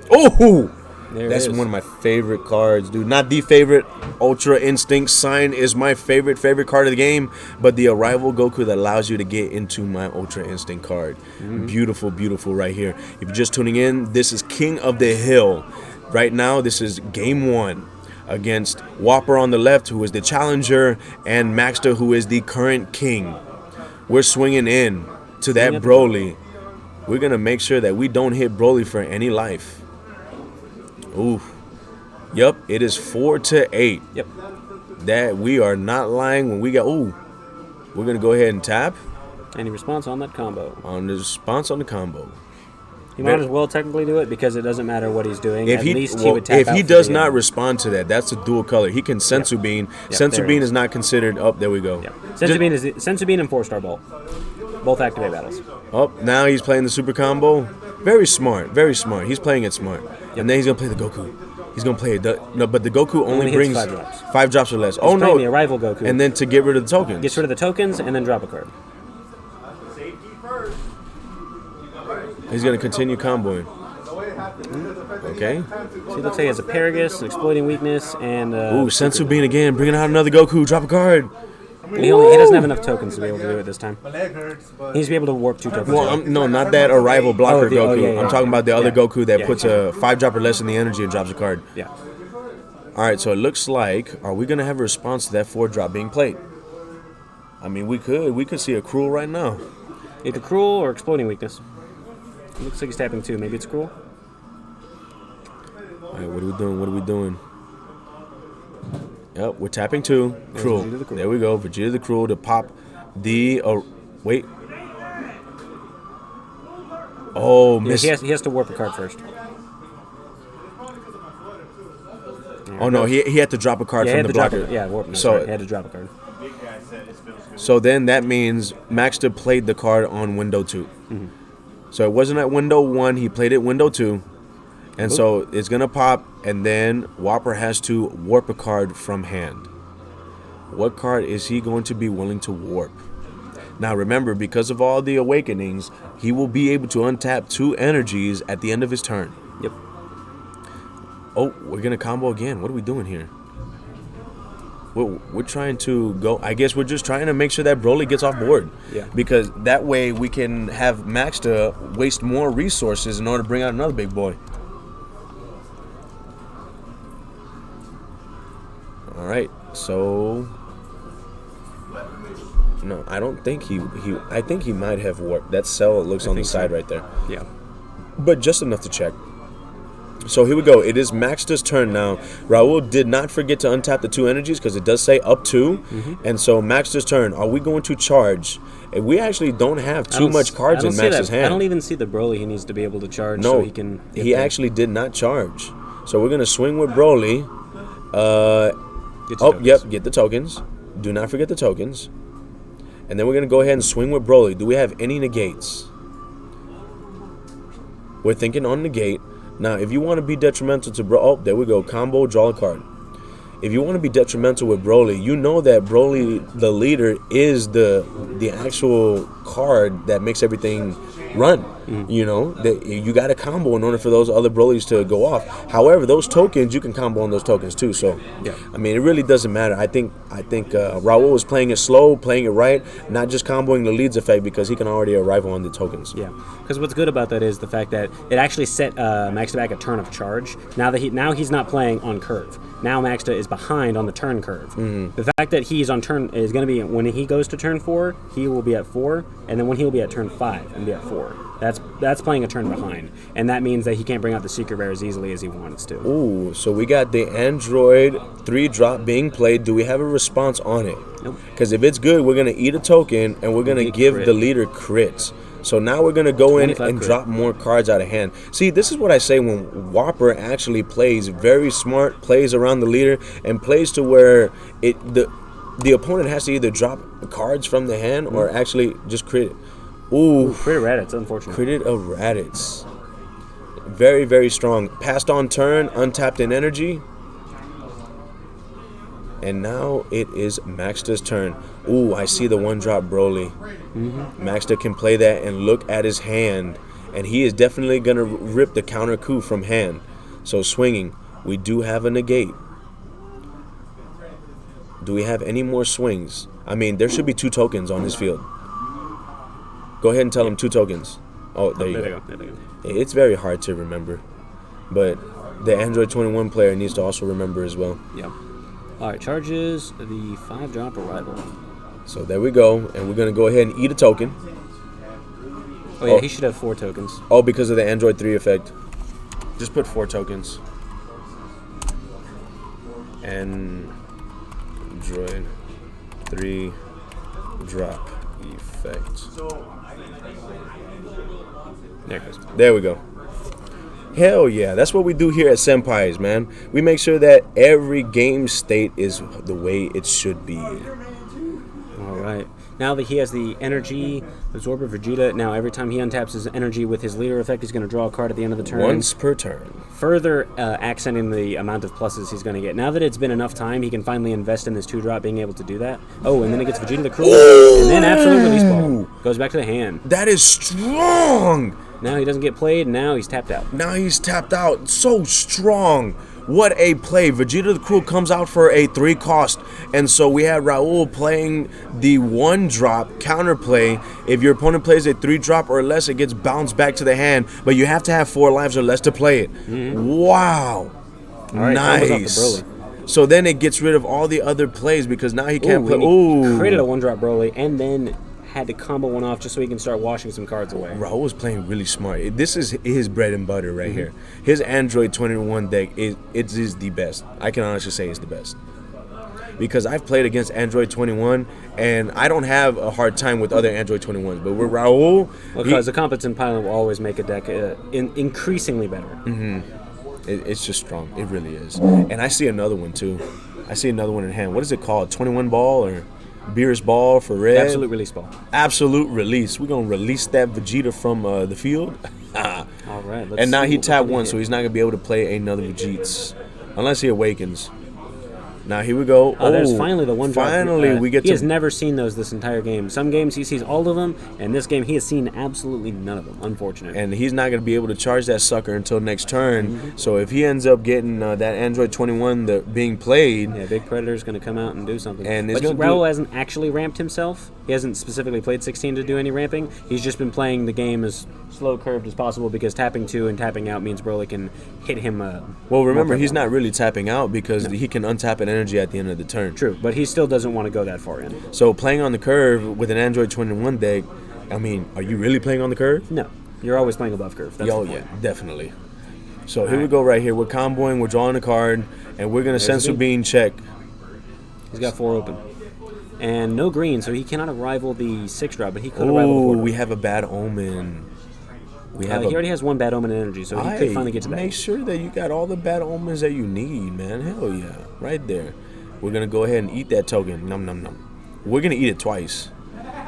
Oh! That's it is. one of my favorite cards, dude. Not the favorite. Ultra Instinct Sign is my favorite card of the game, but the Arrival Goku that allows you to get into my Ultra Instinct card. Beautiful, beautiful right here. If you're just tuning in, this is King of the Hill. Right now, this is game 1 against Whopper on the left, who is the challenger, and Maxter, who is the current king. We're swinging in to that Broly. We're going to make sure that we don't hit Broly for any life. Ooh. Yep, it is 4-8. Yep. That we are not lying when we got. Ooh. We're going to go ahead and tap. Any response on that combo? On the response on the combo. He might as well technically do it because it doesn't matter what he's doing. If At he, least he would tap if out he for does the, not respond to that, that's a dual color. He can Sensu Bean. Sensu Bean is not considered. Oh, there we go. Sensu Bean and 4-star Bolt. Both activate battles. Oh, now he's playing the super combo. Very smart. Very smart. He's playing it smart. And then he's going to play the Goku. He's going to play it. No, but the Goku only brings 5 drops. 5 drops or less. He's playing the Arrival Goku. And then to get rid of the tokens. Gets rid of the tokens and then drop a card. He's going to continue comboing. Okay. So he looks like he has a Paragus, an Exploiting Weakness, and... Ooh, Sensu Bean again. Bringing out another Goku. Drop a card. He doesn't have enough tokens to be able to do it this time. He needs to be able to warp 2 tokens. Well, no, not that Arrival blocker Goku. Yeah. I'm talking about the other Goku that puts a 5 drop or less in the energy and drops a card. Yeah. All right, so it looks like, are we going to have a response to that 4 drop being played? I mean, we could see a Cruel right now. Either Cruel or Exploding Weakness. It looks like he's tapping 2. Maybe it's Cruel. All right, what are we doing? Yep, we're tapping 2. Cruel. There we go. Vegeta the Cruel to pop the... wait. Oh, miss. He has to warp a card first. Oh, no, he had to drop a card from the blocker. Warp. So he had to drop a card. So then that means Maxter played the card on window 2. So it wasn't at window 1. He played it window 2. And so it's going to pop, and then Whopper has to warp a card from hand. What card is he going to be willing to warp? Now remember, because of all the awakenings, he will be able to untap 2 energies at the end of his turn. Yep. Oh, we're going to combo again. What are we doing here? We're trying to go... I guess we're just trying to make sure that Broly gets off board. Yeah. Because that way we can have Maxter waste more resources in order to bring out another big boy. All right, so no, I don't think I think he might have warped. That cell looks on the side right there. Yeah, but just enough to check. So here we go. It is Maxter's turn now. Raul did not forget to untap the 2 energies because it does say up 2, and so Maxter's turn. Are we going to charge? And we actually don't have too much cards in Maxter's hand. I don't even see the Broly he needs to be able to charge. No, so he can. He actually did not charge. So we're gonna swing with Broly. Get the tokens. Do not forget the tokens. And then we're going to go ahead and swing with Broly. Do we have any negates? We're thinking on negate. Now, if you want to be detrimental to Broly... Oh, there we go. Combo, draw a card. If you want to be detrimental with Broly, you know that Broly, the leader, is the actual card that makes everything run. You know, that you got a combo in order for those other Brolys to go off. However, those tokens, you can combo on those tokens too. So, yeah. I mean, it really doesn't matter. I think Raul was playing it slow, playing it right, not just comboing the leads effect because he can already arrive on the tokens. Yeah, because what's good about that is the fact that it actually set Maxter back a turn of charge. Now he's not playing on curve. Now Maxter is behind on the turn curve. The fact that he's on turn is going to be when he goes to turn 4, he will be at 4, and then when he'll be at turn 5 and be at 4. That's playing a turn behind, and that means that he can't bring out the secret rare as easily as he wants to. Ooh, so we got the Android 3-drop being played. Do we have a response on it? Nope. Because if it's good, we're going to eat a token, and we're going to give the leader crits. So now we're going to go in and drop more cards out of hand. See, this is what I say when Whopper actually plays very smart, plays around the leader, and plays to where the opponent has to either drop cards from the hand or actually just crit it. Ooh, crit a Raditz, unfortunately. Critted a Raditz. Very, very strong. Passed on turn, untapped in energy. And now it is Maxta's turn. Ooh, I see the 1-drop Broly. Maxta can play that and look at his hand. And he is definitely going to rip the counter coup from hand. So swinging. We do have a negate. Do we have any more swings? I mean, there should be 2 tokens on his field. Go ahead and tell him 2 tokens. Oh, there you go. There they go. It's very hard to remember. But the Android 21 player needs to also remember as well. Yeah. All right, charges the 5-drop arrival. So there we go. And we're going to go ahead and eat a token. Oh, yeah, he should have 4 tokens. Oh, because of the Android 3 effect. Just put 4 tokens. Android 3 drop effect. There it goes. There we go. Hell yeah, that's what we do here at Senpai's, man. We make sure that every game state is the way it should be. All right. Now that he has the energy absorber Vegeta, now every time he untaps his energy with his leader effect, he's going to draw a card at the end of the turn. Once per turn. Further accenting the amount of pluses he's going to get. Now that it's been enough time, he can finally invest in this 2-drop, being able to do that. Oh, and then he gets Vegeta the Cruel, and then Absolute Release Ball. Goes back to the hand. That is strong! Now he doesn't get played, now he's tapped out. Now he's tapped out. So strong. What a play. Vegeta the Cruel comes out for a 3 cost. And so we have Raul playing the 1-drop counterplay. If your opponent plays a 3-drop or less, it gets bounced back to the hand. But you have to have 4 lives or less to play it. Wow. All right, nice. So then it gets rid of all the other plays because now he can't play. He created a 1-drop Broly and then had to combo one off just so he can start washing some cards away. Raul was playing really smart. This is his bread and butter right here. His Android 21 deck is the best. I can honestly say it's the best. Because I've played against Android 21 and I don't have a hard time with other Android 21s. But with Raul, because a competent pilot will always make a deck increasingly better. It's just strong. It really is. And I see another one too. I see another one in hand. What is it called? 21 ball or Beerus Ball for red? Absolute Release Ball. Absolute Release. We're going to release that Vegeta from the field. All right. And now he tapped 1, so he's not going to be able to play another Vegeta. Unless he awakens. Now here we go. There's finally the 1-drop. Finally, we get He has never seen those this entire game. Some games he sees all of them, and this game he has seen absolutely none of them. Unfortunate. And he's not going to be able to charge that sucker until next turn. So if he ends up getting that Android 21 being played, yeah, Big Predator's going to come out and do something. And but Raul hasn't actually ramped himself. He hasn't specifically played 16 to do any ramping. He's just been playing the game as slow curved as possible because tapping 2 and tapping out means Broly can hit him. Well, remember, he's not really tapping out because he can untap an energy at the end of the turn. True, but he still doesn't want to go that far in. So playing on the curve with an Android 21 deck, I mean, are you really playing on the curve? No, you're always playing above curve. That's yeah, definitely. So here we go right here. We're comboing, we're drawing a card, and we're going to Sensu Bean check. He's got 4 open. And no green, so he cannot rival the 6-drop, but he could rival the 4-drop. We have a bad omen. He already has 1 bad omen energy, so he could finally get to that. Make sure that you got all the bad omens that you need, man. Hell yeah. Right there. We're going to go ahead and eat that token. Num, num, num. We're going to eat it twice.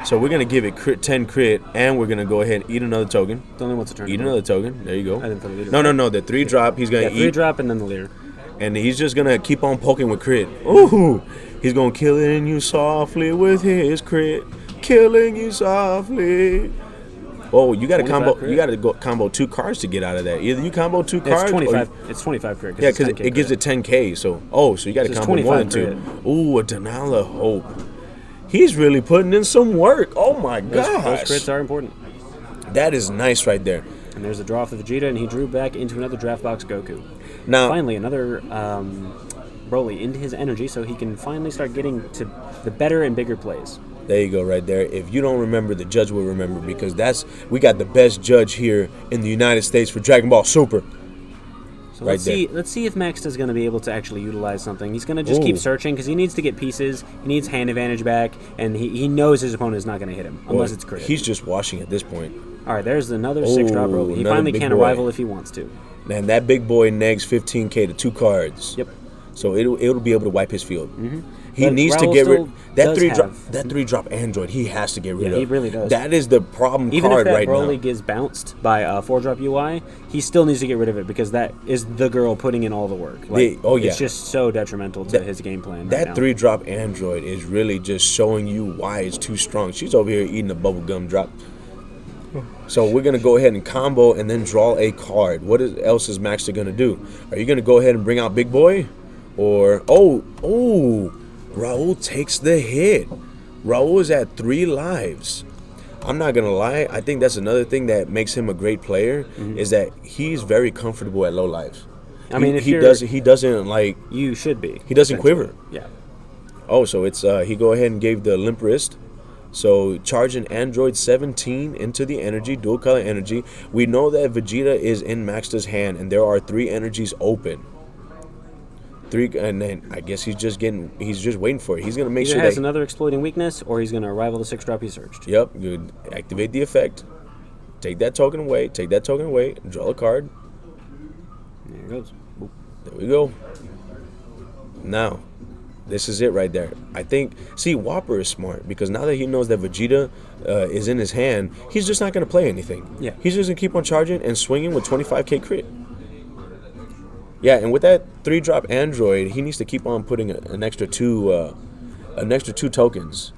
So we're going to give it 10 crit, and we're going to go ahead and eat another token. It's only once a turn. Eat another token. There you go. I didn't put a leader. No. The 3-drop, he's going to eat. 3-drop and then the leader. And he's just going to keep on poking with crit. Ooh. He's going to killing you softly with his crit. Killing you softly. Oh, you got to combo. Crit. You got to go combo 2 cards to get out of that. Either you combo 2 cards. It's 25. It's 25 crit. Yeah, because it gives it 10k. So you got to combo 1 and 2. Ooh, a Denala Hope. He's really putting in some work. Oh my gosh. Those crits are important. That is nice right there. And there's a draw for Vegeta, and he drew back into another draft box Goku. Now, finally, another Broly into his energy, so he can finally start getting to the better and bigger plays. There you go, right there. If you don't remember, the judge will remember because we got the best judge here in the United States for Dragon Ball Super. So let's see if Maxta's going to be able to actually utilize something. He's going to just keep searching because he needs to get pieces. He needs hand advantage back, and he knows his opponent is not going to hit him unless it's crit. He's just washing at this point. All right, there's another 6-drop Broly. He finally can rival if he wants to. Man, that big boy negs 15k to 2 cards. Yep. so it'll be able to wipe his field. He But needs to Raul get rid still that does 3-drop. have- That 3-drop android. He has to get rid Yeah, of. he really does. That is the problem Even if card that right Broly now. gets bounced by a 4-drop UI, he still needs to get rid of it because that is the girl putting in all the work. Like, Oh, yeah. It's just so detrimental to his game plan. That right now. 3-drop android is really just showing you why it's too strong. She's over here eating a bubble gum drop. So we're gonna go ahead and combo and then draw a card. Else is Maxter gonna do? Are you gonna go ahead and bring out Big Boy, or Raul takes the hit. Raul is at 3 lives. I'm not gonna lie. I think that's another thing that makes him a great player is that he's very comfortable at low lives. I mean, if he you're- doesn't like. You should be. He doesn't quiver. Yeah. Oh, so it's he go ahead and gave the limp wrist. So charging Android 17 into the energy, dual color energy. We know that Vegeta is in Maxter's hand, and there are 3 energies open. 3, and then I guess he's just waiting for it. He's gonna make Either sure has that another exploding weakness, or he's going to rival the 6-drop he searched. Yep, you activate the effect. Take that token away. Draw a card. There it goes. Boop. There we go. Now, this is it right there. I think, see, Whopper is smart because now that he knows that Vegeta is in his hand, he's just not going to play anything. Yeah. He's just going to keep on charging and swinging with 25k crit. Yeah, and with that 3-drop android, he needs to keep on putting an extra 2 tokens.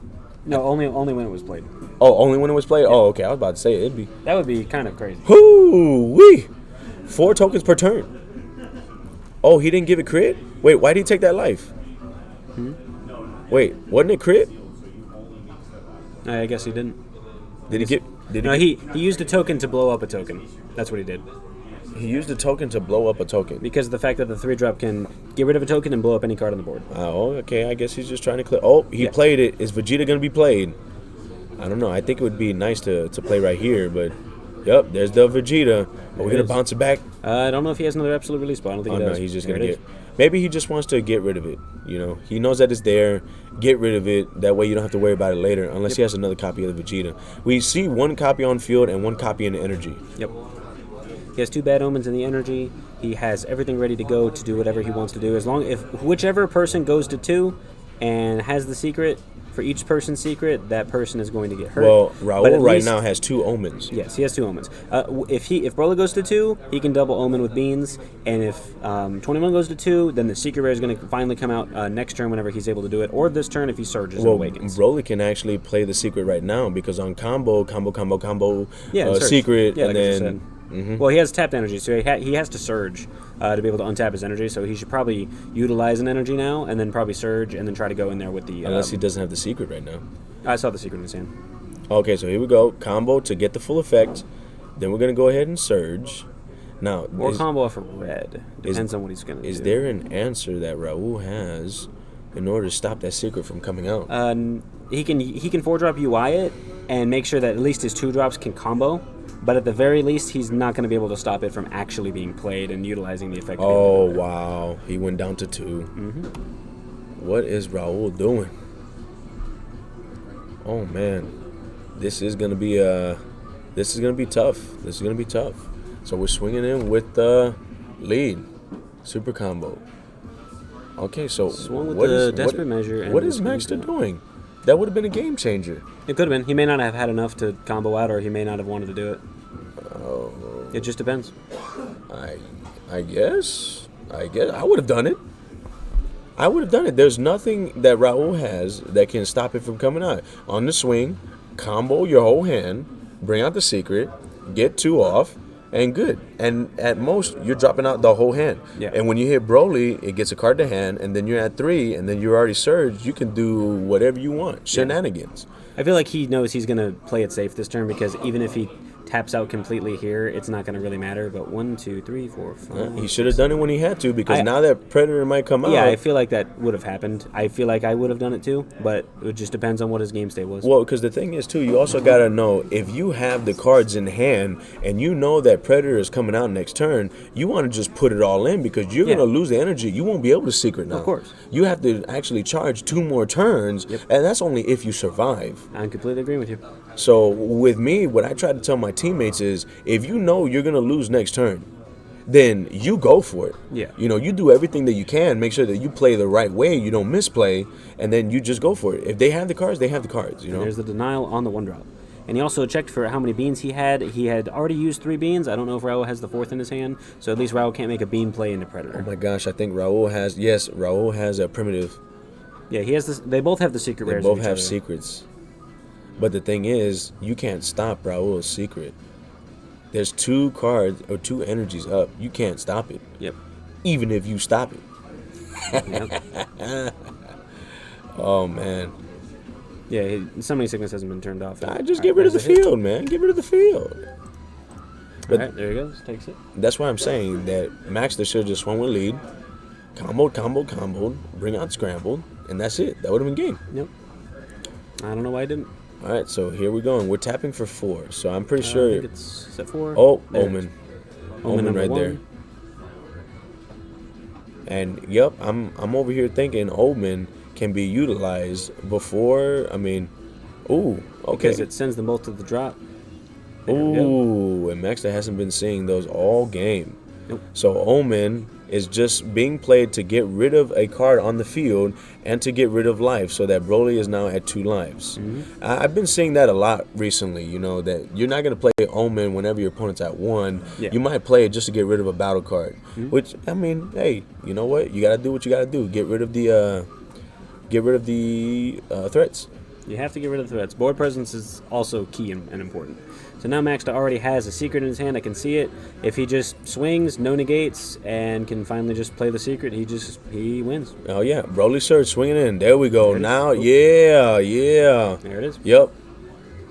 No, only when it was played. Oh, only when it was played? Oh, okay. I was about to say it'd be. That would be kind of crazy. Whoo-wee! 4 tokens per turn. Oh, he didn't give it crit? Wait, why did he take that life? Wait, wasn't it crit? I guess he didn't. Did he get? No, he used a token to blow up a token. That's what he did. He used a token to blow up a token. Because of the fact that the 3-drop can get rid of a token and blow up any card on the board. Oh, okay. I guess he's just trying to clear. Oh, he played it. Is Vegeta going to be played? I don't know. I think it would be nice to play right here, but yep, there's the Vegeta. Are we going to bounce it back? I don't know if he has another absolute release, but I don't think he does. No, he's just There going to it get. is. Maybe he just wants to get rid of it. You know, he knows that it's there. Get rid of it. That way you don't have to worry about it later, unless he has another copy of the Vegeta. We see 1 copy on field and 1 copy in the energy. Yep. He has 2 bad omens in the energy. He has everything ready to go to do whatever he wants to do. As long if whichever person goes to 2 and has the secret, for each person's secret, that person is going to get hurt. Well, But Raul at right least- now has 2 omens. Yes, he has 2 omens. If Broly goes to 2, he can double omen with beans, and if 21 goes to 2, then the secret rare is going to finally come out next turn whenever he's able to do it, or this turn if he surges and Well, awakens. Broly can actually play the secret right now because on combo, Yeah, and surge. secret, Yeah, and like I just then. said. Well, he has tapped energy, so he has to surge to be able to untap his energy. So he should probably utilize an energy now, and then probably surge, and then try to go in there with the. Unless he doesn't have the secret right now. I saw the secret in his hand. Okay, so here we go. Combo to get the full effect. Then we're gonna go ahead and surge. Now, Or combo off of red. Depends on what he's gonna do. Is there an answer that Raul has in order to stop that secret from coming out? He can 4-drop UI it and make sure that at least his 2-drops can combo. But at the very least, he's not going to be able to stop it from actually being played and utilizing the effect. Oh wow, he went down to 2. What is Raul doing? Oh man, this is gonna be tough. This is gonna be tough. So we're swinging in with the lead, super combo. Okay, so Swung with what the is- desperate measure and What the is swing Maxter combo. doing? That would have been a game changer. It could have been. He may not have had enough to combo out, or he may not have wanted to do it. Oh, It just depends. I guess I would have done it. There's nothing that Raul has that can stop it from coming out. On the swing, combo your whole hand, bring out the secret, get 2 off, and good. And at most, you're dropping out the whole hand. Yeah. And when you hit Broly, it gets a card to hand, and then you're at 3, and then you're already surged. You can do whatever you want. Shenanigans. I feel like he knows he's going to play it safe this turn because even if he taps out completely here, it's not going to really matter. But 1, 2, 3, 4, 5. He should have done it when he had to because now that Predator might come out. Yeah, I feel like that would have happened. I feel like I would have done it too, but it just depends on what his game state was. Well, because the thing is, too, you also got to know if you have the cards in hand and you know that Predator is coming out next turn, you want to just put it all in because you're going to lose the energy. You won't be able to secret now. Of course. You have to actually charge 2 more turns, and that's only if you survive. I completely agree with you. So with me, what I try to tell my teammates is, if you know you're going to lose next turn, then you go for it. Yeah. You know, you do everything that you can, make sure that you play the right way, you don't misplay, and then you just go for it. If they have the cards, they have the cards, you know. There's the denial on the 1-drop. And he also checked for how many beans he had. He had already used 3 beans. I don't know if Raul has the 4th in his hand, so at least Raul can't make a bean play into Predator. Oh my gosh, I think Raul has a primitive. Yeah, he has this. They both have the secret rares. They both of each have other. secrets. But the thing is, you can't stop Raul's secret. There's 2 cards or 2 energies up. You can't stop it. Yep. Even if you stop it. Yep. Oh man. Yeah, Summoning Sickness hasn't been turned off. Just get rid of the field, man. Get rid of the field. But Alright, there he goes. Takes it. that's why I'm saying that Maxter should have just swung with lead, comboed, bring out scrambled, and that's it. That would have been game. Yep. I don't know why I didn't. All right, so here we go. We're tapping for 4. So I'm pretty I sure. think it's set 4. Oh, There it Omen. is. Omen number right 1. there. And yep, I'm over here thinking Omen can be utilized before. I mean, ooh, okay. Because it sends them both to the drop. Ooh, and Maxter hasn't been seeing those all game. Nope. So Omen is just being played to get rid of a card on the field and to get rid of life, so that Broly is now at 2 lives. I've been seeing that a lot recently, you know, that you're not going to play Omen whenever your opponent's at 1. Yeah. You might play it just to get rid of a battle card, which, I mean, hey, you know what? You got to do what you got to do. Get rid of the threats. You have to get rid of the threats. Board presence is also key and important. So now Maxter already has a secret in his hand. I can see it. If he just swings, no negates, and can finally just play the secret, he wins. Oh yeah, Broly Surge swinging in. There we go. There it is. Now, yeah. There it is. Yep.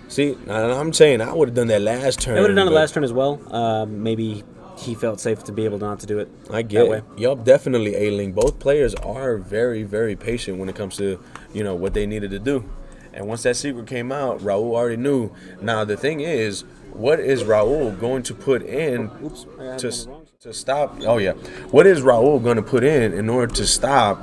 See, I'm saying I would have done that last turn. I would have done it but last turn as well. Maybe he felt safe to be able not to do it. I get that it. way. Yup, definitely, A-Ling. Both players are very, very patient when it comes to, you know, what they needed to do. And once that secret came out, Raul already knew. Now, the thing is, what is Raul going to put in to stop? Oh, yeah. What is Raul going to put in order to stop,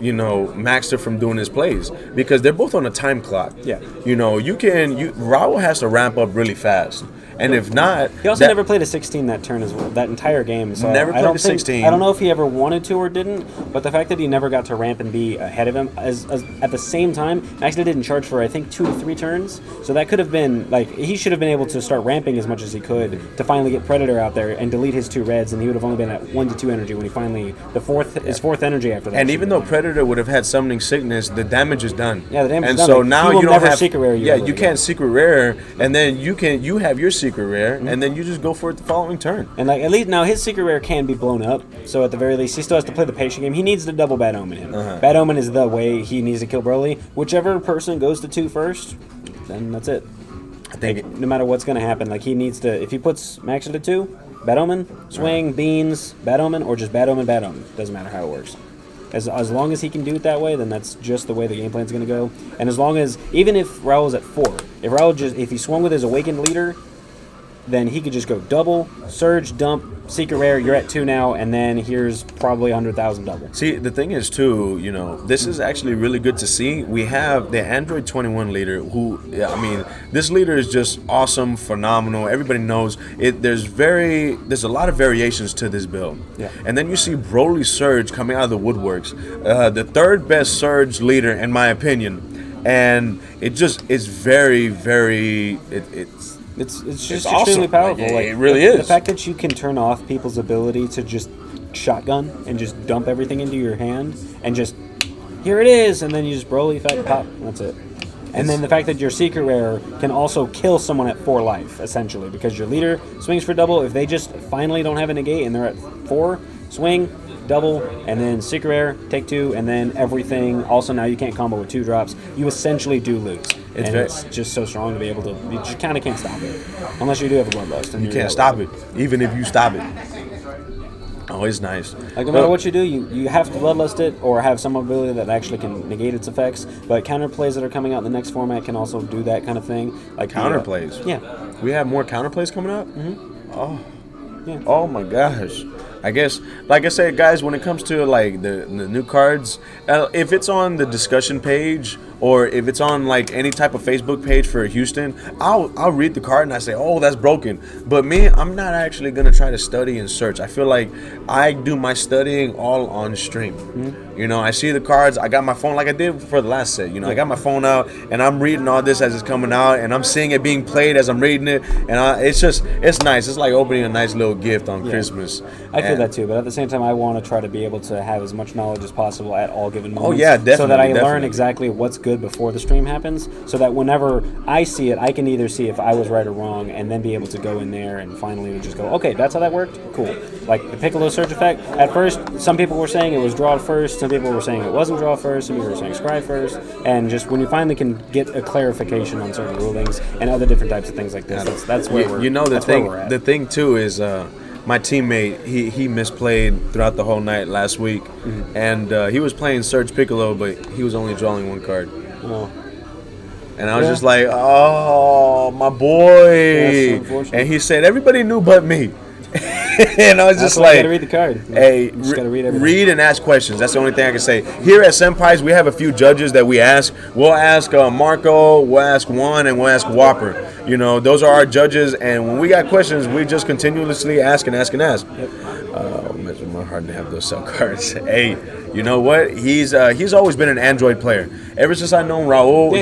you know, Maxter from doing his plays? Because they're both on a time clock. Yeah. You know, Raul has to ramp up really fast. And if not, he also never played a 16 that turn as well, that entire game. So never played a 16. I don't know if he ever wanted to or didn't, but the fact that he never got to ramp and be ahead of him, as at the same time, actually didn't charge for I think 2 to 3 turns. So that could have been like he should have been able to start ramping as much as he could to finally get Predator out there and delete his 2 reds, and he would have only been at 1 to 2 energy when he finally his 4th energy after that. And even though Predator would have had Summoning Sickness, the damage is done. Yeah, the damage and is done. so Like, now he will you don't never have secret rare. You can't secret rare, and then you have your secret rare, and then you just go for it the following turn. And like at least now his secret rare can be blown up, so at the very least he still has to play the patient game. He needs to double Bad Omen him. Bad Omen is the way he needs to kill Broly. Whichever person goes to 2 first, then that's it. I think no matter what's going to happen, like he needs to, if he puts Max to 2, Bad Omen, swing, beans, Bad Omen, or just Bad Omen, doesn't matter how it works. As long as he can do it that way, then that's just the way the game plan's going to go. And as long as, even if Raul's at 4, if he swung with his Awakened Leader, then he could just go double, surge, dump, secret rare, you're at 2 now, and then here's probably 100,000 double. See, the thing is, too, you know, this is actually really good to see. We have the Android 21 leader who, I mean, this leader is just awesome, phenomenal. Everybody knows it. There's a lot of variations to this build. Yeah. And then you see Broly Surge coming out of the woodworks, the 3rd best Surge leader, in my opinion. And it just is very, very, It's just awesome. extremely powerful. Like, Like, it really is. The fact that you can turn off people's ability to just shotgun and just dump everything into your hand and just, here it is, and then you just Broly effect, pop, and that's it. And then the fact that your secret rare can also kill someone at 4 life, essentially, because your leader swings for double. If they just finally don't have a negate and they're at 4, swing, double, and then secret rare, take 2, and then everything. Also, now you can't combo with 2 drops. You essentially do lose. It's just so strong to be able to. You just kind of can't stop it, unless you do have a bloodlust. You can't stop it, even if you stop it. Oh, it's nice. Like no matter what you do, you have to bloodlust it or have some ability that actually can negate its effects. But counter plays that are coming out in the next format can also do that kind of thing. Like Counter plays. Yeah. We have more counter plays coming up. Oh. Yeah. Oh my gosh. I guess, like I said, guys, when it comes to like the new cards, if it's on the discussion page or if it's on like any type of Facebook page for Houston, I'll read the card and I say, oh, that's broken. But me, I'm not actually gonna try to study and search. I feel like I do my studying all on stream. You know, I see the cards. I got my phone like I did for the last set. You know, I got my phone out and I'm reading all this as it's coming out, and I'm seeing it being played as I'm reading it, and it's nice. It's like opening a nice little gift on Christmas. I feel that too, but at the same time, I want to try to be able to have as much knowledge as possible at all given moments. Oh yeah, definitely. So that I learn exactly what's good before the stream happens, so that whenever I see it, I can either see if I was right or wrong, and then be able to go in there and finally just go, okay, that's how that worked. Cool. Like the Piccolo Surge effect. At first, some people were saying it was draw first. Some people were saying it wasn't draw first. Some people were saying scry first. And just when you finally can get a clarification on certain rulings and other different types of things like this, that's where we're. You know, that's where we're at. the thing too is my teammate, he misplayed throughout the whole night last week, and he was playing Surge Piccolo, but he was only drawing one card. Oh. And I was just like, oh, my boy. And he said, everybody knew but me. And I was just like, you gotta read the card. Hey, gotta read and ask questions. That's the only thing I can say. Here at Senpai's, we have a few judges that we ask. We'll ask Marco, we'll ask Juan, and we'll ask Whopper. You know, those are our judges, and when we got questions, we just continuously ask and ask and ask. Yep. Imagine my heart to have those cell cards. Hey, you know what? He's always been an Android player. Ever since I known Raul,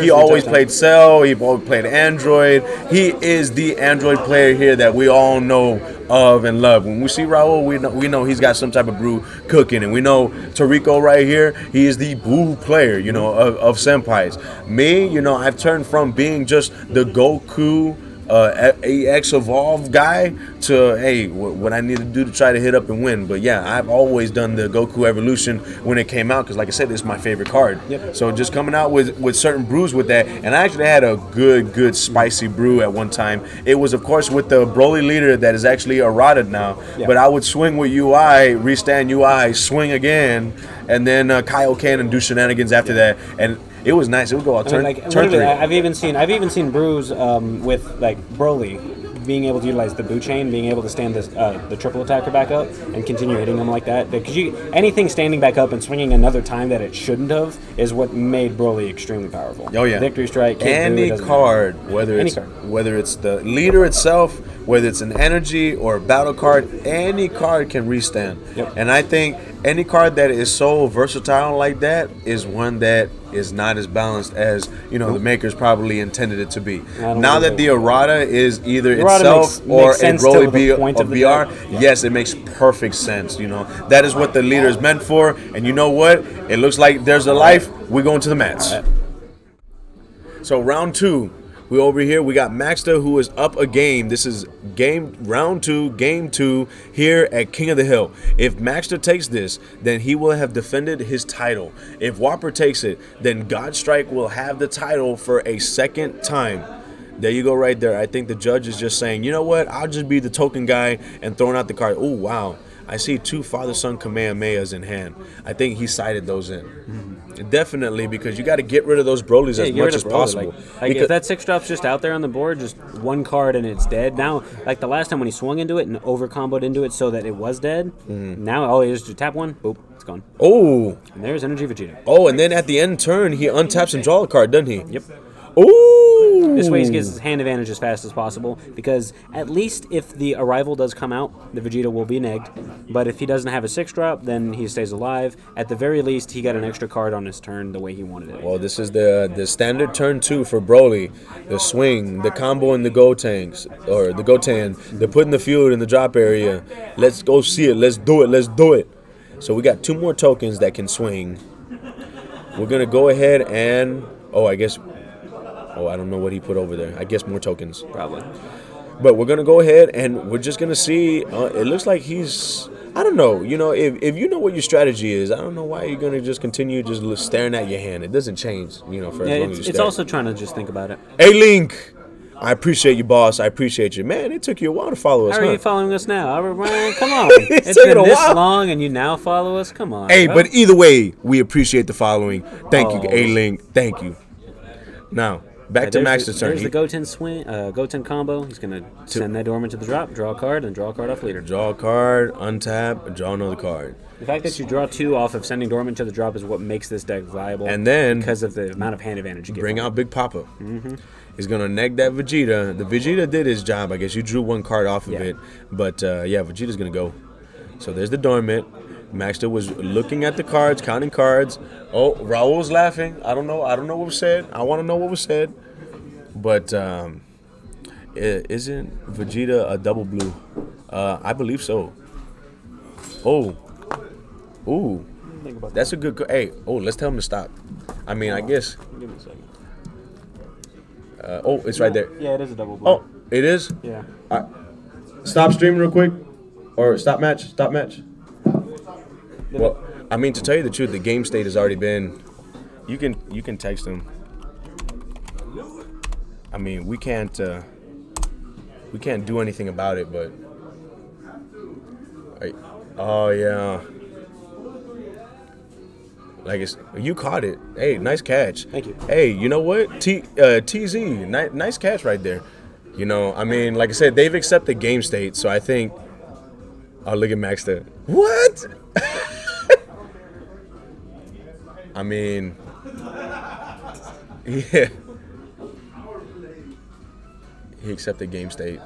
he always played Cell. He always played Android. He is the Android player here that we all know of and love. When we see Raul, we know he's got some type of brew cooking, and we know Toriko right here. He is the blue player, you know, of Senpai's. Me, you know, I've turned from being just the Goku AX Evolve guy to, hey, what I need to do to try to hit up and win. But yeah, I've always done the Goku Evolution when it came out, because like I said, it's my favorite card. Yep. So just coming out with certain brews with that, and I actually had a good spicy brew at one time. It was, of course, with the Broly leader that is actually errated now. Yep. But I would swing with UI, restand UI, swing again, and then Kaioken and do shenanigans after that. And it was nice. It would go out turn three. I've even seen brews with like Broly being able to utilize the boot chain, being able to stand the triple attacker back up and continue hitting them like that. Because anything standing back up and swinging another time that it shouldn't have is what made Broly extremely powerful. Oh yeah, Victory Strike, any card, whether it's the leader itself, whether it's an energy or a battle card, any card can restand. Yep. And I think any card that is so versatile like that is one that is not as balanced as, you know, the makers probably intended it to be. Now that the errata is either itself or a Broly BR, yes, it makes perfect sense. You know, that is what the leader is meant for. And you know what? It looks like there's a life. We're going to the mats. So round 2. We over here, we got Maxter, who is up a game. This is round 2, game 2 here at King of the Hill. If Maxter takes this, then he will have defended his title. If Whopper takes it, then Godstrike will have the title for a second time. There you go right there. I think the judge is just saying, you know what, I'll just be the token guy and throwing out the card. Oh, wow. I see 2 father-son Kamehamehas in hand. I think he sided those in. Definitely, because you got to get rid of those Brolys as much as possible. Like if that 6-drop's just out there on the board, just one card and it's dead. Now, like the last time when he swung into it and over-comboed into it so that it was dead, now all he is to tap one, boop, it's gone. Oh. And there's Energy Vegeta. Oh, and then at the end turn, he untaps and draw a card, doesn't he? Yep. Ooh. This way he gets his hand advantage as fast as possible, because at least if the arrival does come out, the Vegeta will be negged. But if he doesn't have a 6-drop, then he stays alive. At the very least, he got an extra card on his turn the way he wanted it. Well, this is the standard turn 2 for Broly. The swing, the combo in the Gotenks, or the Goten, the putting the field in the drop area. Let's go see it. Let's do it. Let's do it. So we got 2 more tokens that can swing. We're going to go ahead and... Oh, I don't know what he put over there. I guess more tokens. Probably. But we're going to go ahead and we're just going to see. It looks like he's... I don't know. You know, if you know what your strategy is, I don't know why you're going to just continue just staring at your hand. It doesn't change, you know, for as long as you stare. It's also trying to just think about it. Hey, Link. I appreciate you, boss. I appreciate you. Man, it took you a while to follow us, How are you following us now? Come on. It's been taken a this while. long and you now follow us? Come on. Hey, bro. but either way, we appreciate the following. Thank you, A-Link. Thank you. Now, Back to Max's turn. There's the Goten swing, Goten combo. He's gonna send that dormant to the drop, draw a card, and draw a card off leader. Draw a card, untap, and draw another card. The fact that you draw 2 off of sending dormant to the drop is what makes this deck viable. And then because of the amount of hand advantage you get. Bring out Big Papa. He's gonna neg that Vegeta. The Vegeta did his job. I guess you drew 1 card off of it, but Vegeta's gonna go. So there's the dormant. Maxter was looking at the cards, counting cards. Oh, Raul's laughing. I don't know what was said. I want to know what was said. But isn't Vegeta a double blue? I believe so. Oh. Ooh. That's a good... Hey, let's tell him to stop. I mean, I guess... Give me a second. It's right there. Yeah, it is a double blue. Oh, it is? Yeah. Stop stream real quick. Or stop match. Well, I mean, to tell you the truth, the game state has already been... You can text him. I mean, we can't do anything about it, but... Oh, yeah. Like, you caught it. Hey, nice catch. Thank you. Hey, you know what? TZ, nice catch right there. You know, I mean, like I said, they've accepted game state, so I think... Oh, look at Max there. What? I mean, yeah. He accepted game state.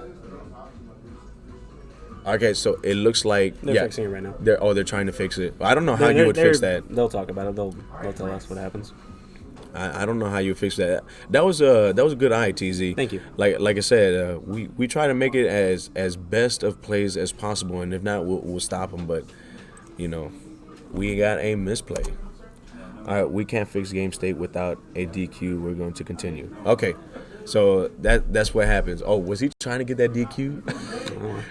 Okay, so it looks like they're fixing it right now. They're trying to fix it. I don't know how you would fix that. They'll talk about it. They'll tell us what happens. I don't know how you would fix that. That was a good eye, TZ. Thank you. Like I said, we try to make it as best of plays as possible, and if not, we'll stop them. But you know, we got a misplay. All right, we can't fix game state without a DQ. We're going to continue. Okay, so that's what happens. Oh, was he trying to get that DQ?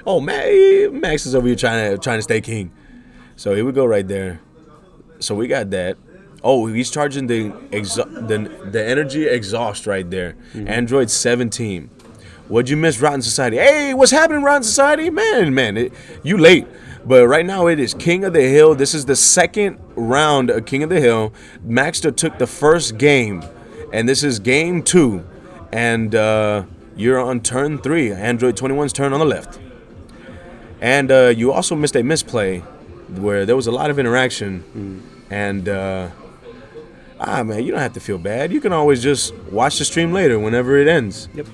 Oh, Max is over here trying to stay king. So here we go right there. So we got that. Oh, he's charging the energy exhaust right there. Android 17. What'd you miss, Rotten Society? Hey, what's happening, Rotten Society? Man, you late. But right now it is King of the Hill. This is the second round of King of the Hill. Maxter took the first game, and this is game 2. And you're on turn 3. Android 21's turn on the left. And you also missed a misplay where there was a lot of interaction. And, man, you don't have to feel bad. You can always just watch the stream later whenever it ends. Yep.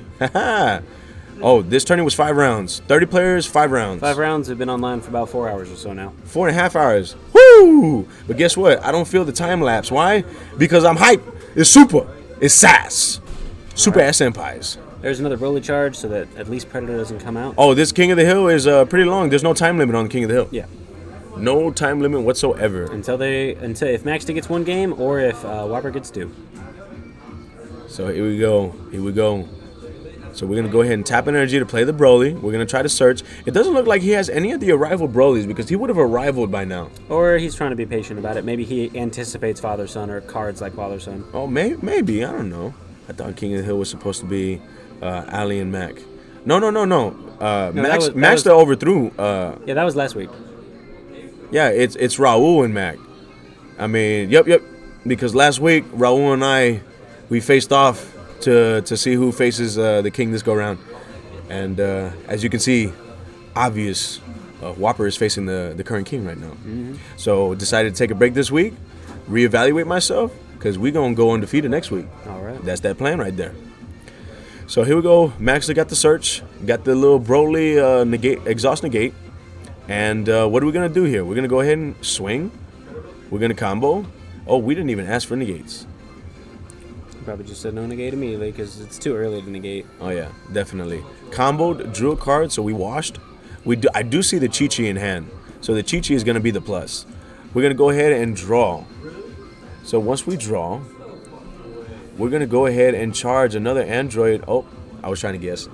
Oh, this tourney was 5 rounds. 30 players, 5 rounds. 5 rounds have been online for about 4 hours or so now. 4.5 hours. Woo! But guess what? I don't feel the time lapse. Why? Because I'm hype. It's super. It's sass. Super ass Senpais. There's another Broly charge so that at least Predator doesn't come out. Oh, this King of the Hill is pretty long. There's no time limit on King of the Hill. Yeah. No time limit whatsoever. Until if Max gets 1 game or if Whopper gets 2. So here we go. So we're going to go ahead and tap energy to play the Broly. We're going to try to search. It doesn't look like he has any of the arrival Brolys because he would have arrived by now. Or he's trying to be patient about it. Maybe he anticipates Father-Son or cards like Father-Son. Oh, maybe. I don't know. I thought King of the Hill was supposed to be Ali and Mac. No. Max overthrew. Yeah, that was last week. Yeah, it's Raul and Mac. I mean, yep. Because last week, Raul and I, we faced off to see who faces the king this go round. And as you can see, obvious, Whopper is facing the current king right now. So decided to take a break this week, reevaluate myself, because we're going to go undefeated next week. All right. That's that plan right there. So here we go. Maxter got the search, got the little Broly exhaust negate. And what are we going to do here? We're going to go ahead and swing. We're going to combo. Oh, we didn't even ask for negates. Probably just said no negate immediately because it's too early to negate. Oh, yeah, definitely. Comboed, drew a card, so we washed. I do see the Chi-Chi in hand. So the Chi-Chi is going to be the plus. We're going to go ahead and draw. So once we draw, we're going to go ahead and charge another Android. Oh, I was trying to guess.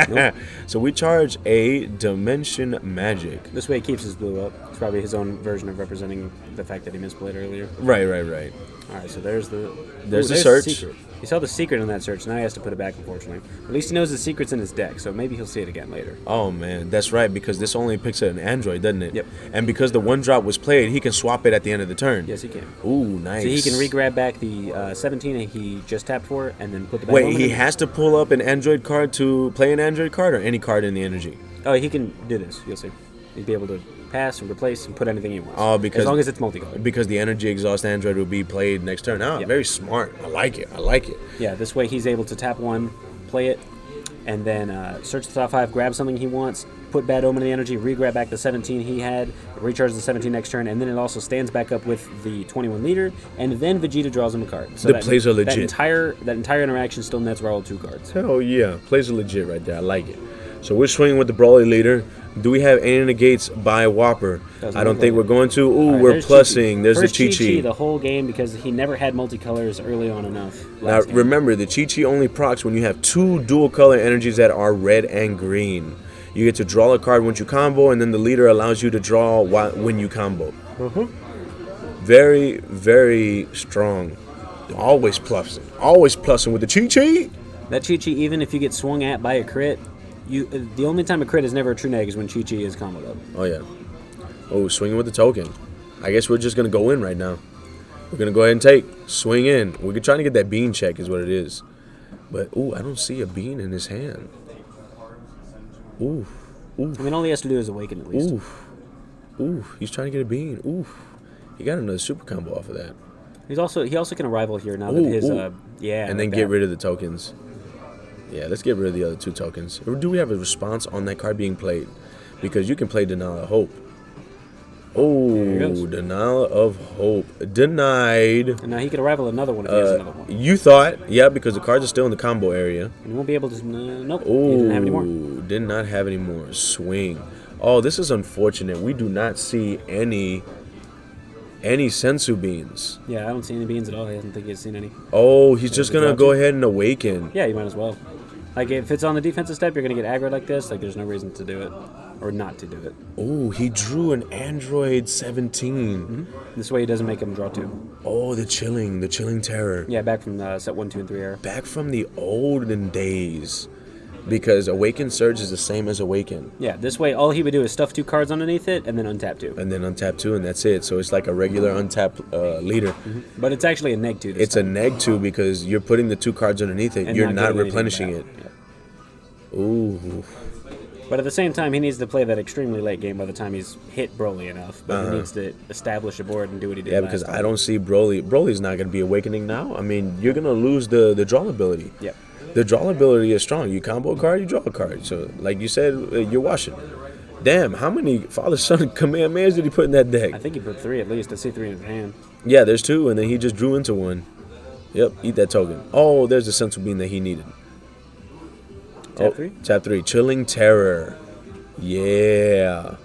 Nope. So we charge a Dimension Magic. This way he keeps his blue up. It's probably his own version of representing the fact that he misplayed earlier. Right. All right, so there's the search. The secret. He saw the secret in that search. Now he has to put it back, unfortunately. At least he knows the secret's in his deck, so maybe he'll see it again later. Oh, man, that's right, because this only picks an android, doesn't it? Yep. And because the 1-drop was played, he can swap it at the end of the turn. Yes, he can. Ooh, nice. So he can re-grab back the 17 and he just tapped for and then put the back Wait, home he in. has to pull up an android card to play an android card, or any card in the energy? Oh, he can do this. You'll see. He'd be able to pass and replace and put anything he wants. Oh, because as long as it's multicolored. Because the energy exhaust android will be played next turn. Oh, Yep. very smart. I like it. I like it. Yeah, this way he's able to tap one, play it, and then search the top 5, grab something he wants, put Bad Omen in the energy, re-grab back the 17 he had, recharge the 17 next turn, and then it also stands back up with the 21 leader, and then Vegeta draws him a card. So The plays are legit. That entire interaction still nets Raul 2 cards. Hell yeah. Plays are legit right there. I like it. So we're swinging with the Broly leader. Do we have any negates by Whopper? I don't think we're going to. Ooh, Alright, we're there's plussing. There's First the Chi-Chi. the whole game because he never had multicolors early on enough. Now, last game. remember, the Chi-Chi only procs when you have 2 dual color energies that are red and green. You get to draw a card once you combo, and then the leader allows you to draw when you combo. Very, very strong. Always plussing. Always plussing with the Chi-Chi. That Chi-Chi, even if you get swung at by a crit, the only time a crit is never a true neg is when Chi-Chi is comboed up. Oh, yeah. Oh, swinging with the token. I guess we're just going to go in right now. We're going to go ahead and take. Swing in. We're trying to get that bean check is what it is. But, ooh, I don't see a bean in his hand. Ooh. Ooh. I mean, all he has to do is awaken at least. Ooh. Ooh. He's trying to get a bean. Ooh. He got another super combo off of that. He also can arrival here now that his yeah. And then get rid of the tokens. Yeah, let's get rid of the other 2 tokens. Or do we have a response on that card being played? Because you can play Denial of Hope. Oh, Denial of Hope. Denied. And now he can arrival another one if he has another one. You thought, yeah, because the cards are still in the combo area. And he won't be able to. Nope. Oh, he didn't have any more. Did not have any more. Swing. Oh, this is unfortunate. We do not see any sensu beans. Yeah, I don't see any beans at all. I don't think he's seen any. Oh, he's just gonna go ahead and awaken. Yeah, you might as well. Like, if it's on the defensive step, you're going to get aggro like this. Like, there's no reason to do it. Or not to do it. Oh, he drew an Android 17. This way he doesn't make him draw 2. Oh, the chilling terror. Yeah, back from set 1, 2, and 3 era. Back from the olden days. Because Awaken Surge is the same as Awaken. Yeah, this way all he would do is stuff 2 cards underneath it and then untap 2. And then untap 2 and that's it. So it's like a regular untap leader. But it's actually a neg 2 this It's time. a neg 2 because you're putting the 2 cards underneath it. And You're not not getting anything replenishing it. back. Ooh. But at the same time, he needs to play that extremely late game by the time he's hit Broly enough. But he needs to establish a board and do what he did Yeah, last because time. I don't see Broly. Broly's not going to be awakening now. I mean, you're going to lose the draw ability. Yep. The draw ability is strong. You combo a card, you draw a card. So, like you said, you're washing. Damn, how many father-son Kamehamehas did he put in that deck? I think he put 3 at least. I see 3 in his hand. Yeah, there's 2, and then he just drew into 1. Yep, eat that token. Oh, there's the sensu bean that he needed. Tap 3? Tap 3. Chilling Terror. Yeah.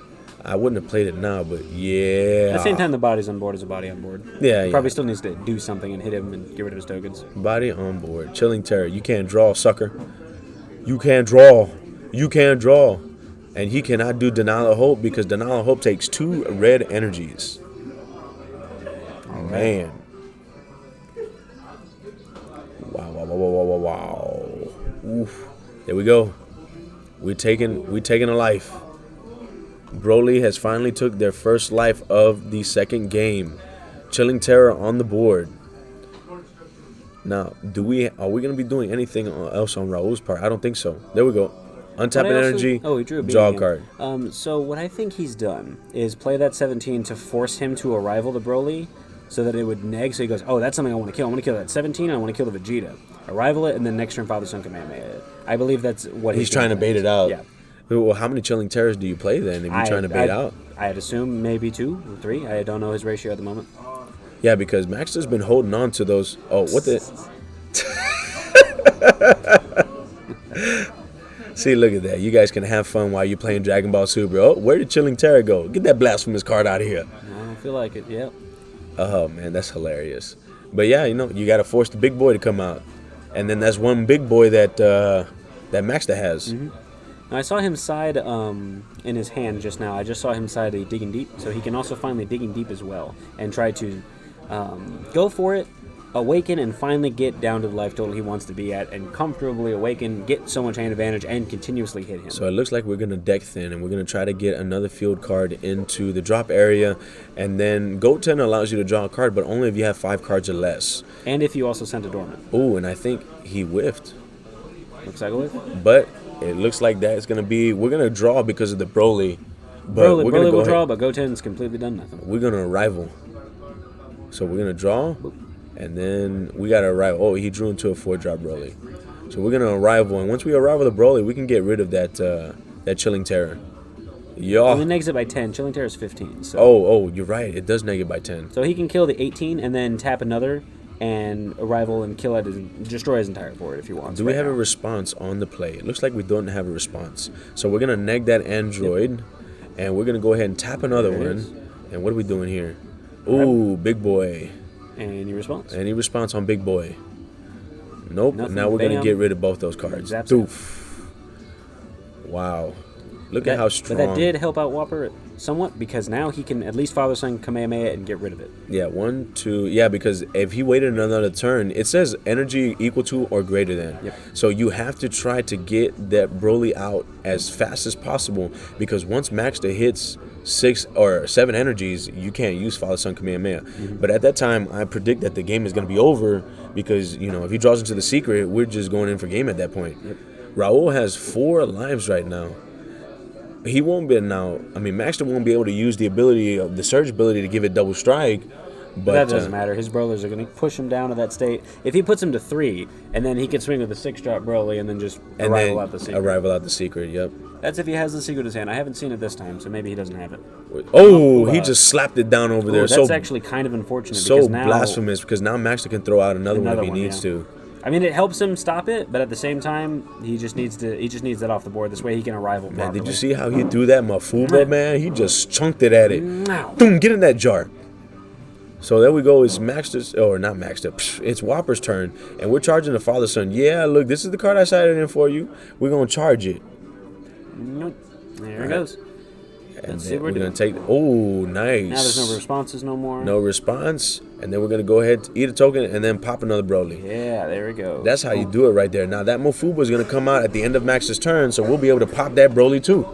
I wouldn't have played it now, but yeah. At the same time, the body's on board is a body on board. Yeah, He probably still needs to do something and hit him and get rid of his tokens. Body on board. Chilling Terror. You can't draw, sucker. You can't draw. You can't draw. And he cannot do Denial of Hope because Denial of Hope takes 2 red energies. Man. Wow, wow, wow, wow, wow, wow. Oof. There we go. We're taking a life. Broly has finally took their first life of the second game. Chilling Terror on the board. Now, are we going to be doing anything else on Raul's part? I don't think so. There we go. Untap an energy. Oh, he drew a bean draw a again. card. So what I think he's done is play that 17 to force him to arrival the Broly so that it would neg. So he goes, oh, that's something I want to kill. I want to kill that 17 and I want to kill the Vegeta. Arrival it and then next turn Father Son Kamehameha it. I believe that's what He's trying to bait it out. Yeah. Well, how many Chilling Terrors do you play then if you're trying to bait out? I'd assume maybe 2 or 3. I don't know his ratio at the moment. Yeah, because Max has been holding on to those. Oh, what the? See, look at that. You guys can have fun while you're playing Dragon Ball Super. Oh, where did Chilling Terror go? Get that blasphemous card out of here. I don't feel like it. Yep. Oh, man, that's hilarious. But yeah, you got to force the big boy to come out. And then that's one big boy that Maxta has. Mm-hmm. Now, I saw him side in his hand just now. I just saw him side a Digging Deep, so he can also find the Digging Deep as well and try to go for it, awaken and finally get down to the life total he wants to be at and comfortably awaken, get so much hand advantage, and continuously hit him. So it looks like we're going to deck thin, and we're going to try to get another field card into the drop area, and then Go 10 allows you to draw a card, but only if you have 5 cards or less. And if you also sent a dormant. Ooh, and I think he whiffed. Looks like a whiff. But it looks like that's going to be, we're going to draw because of the Broly. But Broly, we're going to will draw, but Go 10's completely done nothing. We're going to Arrival. So we're going to draw. And then we got to Arrival. Oh, he drew into a 4-drop Broly. So we're going to Arrival. And once we Arrival the Broly, we can get rid of that Chilling Terror. Well, he negs it by 10. Chilling Terror is 15. So. Oh, you're right. It does neg it by 10. So he can kill the 18 and then tap another and Arrival and kill it, destroy his entire board if he wants. Do we have a response on the play? It looks like we don't have a response. So we're going to neg that Android. Yep. And we're going to go ahead and tap another one. And what are we doing here? Ooh, big boy. Any response? Any response on Big Boy? Nope. Nothing. Now we're going to get rid of both those cards. Doof. Wow. Look at how strong. But that did help out Whopper somewhat because now he can at least Father Son Kamehameha and get rid of it. Yeah, 1, 2. Yeah, because if he waited another turn, it says energy equal to or greater than. Yep. So you have to try to get that Broly out as fast as possible because once Maxter hits 6 or 7 energies, you can't use Father Son Kamehameha. But at that time, I predict that the game is going to be over because, if he draws into the secret, we're just going in for game at that point. Yep. Raul has 4 lives right now. He won't be now. I mean, Maxter won't be able to use the ability of the Surge ability to give it double strike. But that doesn't matter. His Brothers are going to push him down to that state. If he puts him to 3, and then he can swing with a 6-drop Broly and then just Arrival out the secret. Arrival out the secret, yep. That's if he has the secret in his hand. I haven't seen it this time, so maybe he doesn't have it. Oh, he just slapped it down over there. That's actually kind of unfortunate. So because now, blasphemous because now Maxter can throw out another one if he needs to. I mean, it helps him stop it, but at the same time, he just needs that off the board. This way, he can Arrival properly. Man, did you see how he threw that Mafuba, man? He just chunked it at it. Boom, get in that jar. So there we go. It's Maxter's, or not Maxter. It's Whopper's turn, and we're charging the Father Son. Yeah, look, this is the card I sided in for you. We're gonna charge it. Nope. There it goes. And then we're going to take... Oh, nice. Now there's no responses no more. No response. And then we're going to go ahead, eat a token, and then pop another Broly. Yeah, there we go. That's how you do it right there. Now, that Mofuba is going to come out at the end of Max's turn, so we'll be able to pop that Broly, too.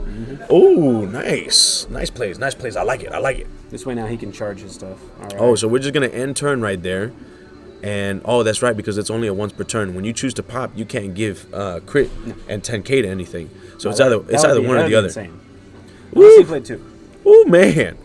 Oh, nice. Nice plays. Nice plays. I like it. I like it. This way now he can charge his stuff. All right. Oh, so we're just going to end turn right there. And, oh, that's right, because it's only a once per turn. When you choose to pop, you can't give crit and 10k to anything. So it's either one or the other. Insane. Woo! Play 2. Oh man,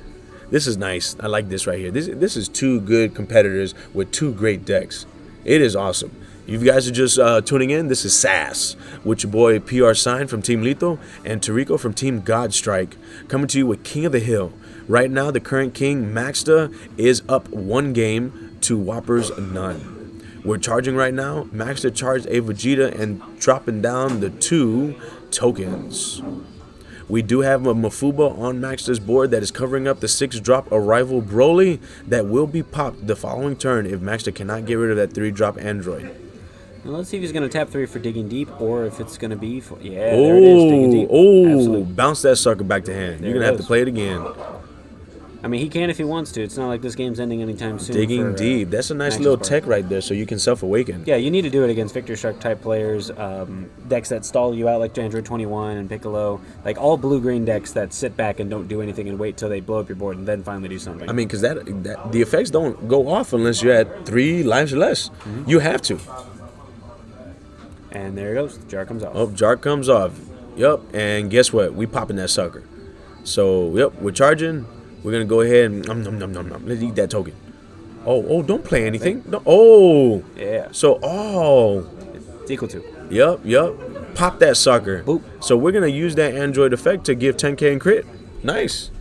this is nice. I like this right here. This is 2 good competitors with 2 great decks. It is awesome. If you guys are just tuning in, this is Sass with your boy PR Sign from Team Lethal and Tariko from Team Godstrike coming to you with King of the Hill. Right now, the current king, Maxter, is up 1 game to Whopper's none. We're charging right now. Maxter charged a Vegeta and dropping down the 2 tokens. We do have a Mafuba on Maxter's board that is covering up the 6-drop Arrival Broly that will be popped the following turn if Maxter cannot get rid of that 3-drop Android. Now let's see if he's going to tap 3 for Digging Deep or if it's going to be for... Yeah, there it is, Digging Deep. Oh, bounce that sucker back to hand. You're going to have to play it again. I mean, he can if he wants to. It's not like this game's ending anytime soon. Digging Deep. That's a nice little tech right there, so you can self-awaken. Yeah, you need to do it against Victor Shark type players, decks that stall you out like Android 21 and Piccolo, like all blue-green decks that sit back and don't do anything and wait till they blow up your board and then finally do something. I mean, because that the effects don't go off unless you're at 3 lives or less. You have to. And there it goes. Jar comes off. Oh, jar comes off. Yup. And guess what? We popping that sucker. So, yep, we're charging. We're going to go ahead and let's eat that token. Oh, don't play anything. No, oh. Yeah. So, it's equal to. Yup. Pop that sucker. Boop. So we're going to use that Android effect to give 10k and crit. Nice.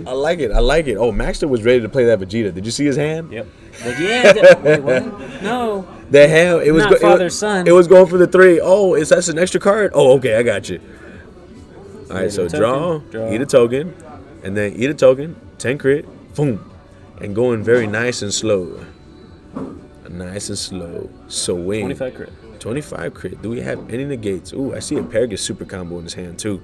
I like it. Oh, Maxter was ready to play that Vegeta. Did you see his hand? Yep. Like, yeah. Wait, what? No. The hand. It was not father son. It was going for the 3. Oh, that's an extra card? Oh, okay. I got you. All right, so draw, eat a token. And then eat a token, 10 crit, boom. And going very nice and slow. Nice and slow. Swing. 25 crit. 25 crit. Do we have any negates? Ooh, I see a Paragus super combo in his hand too.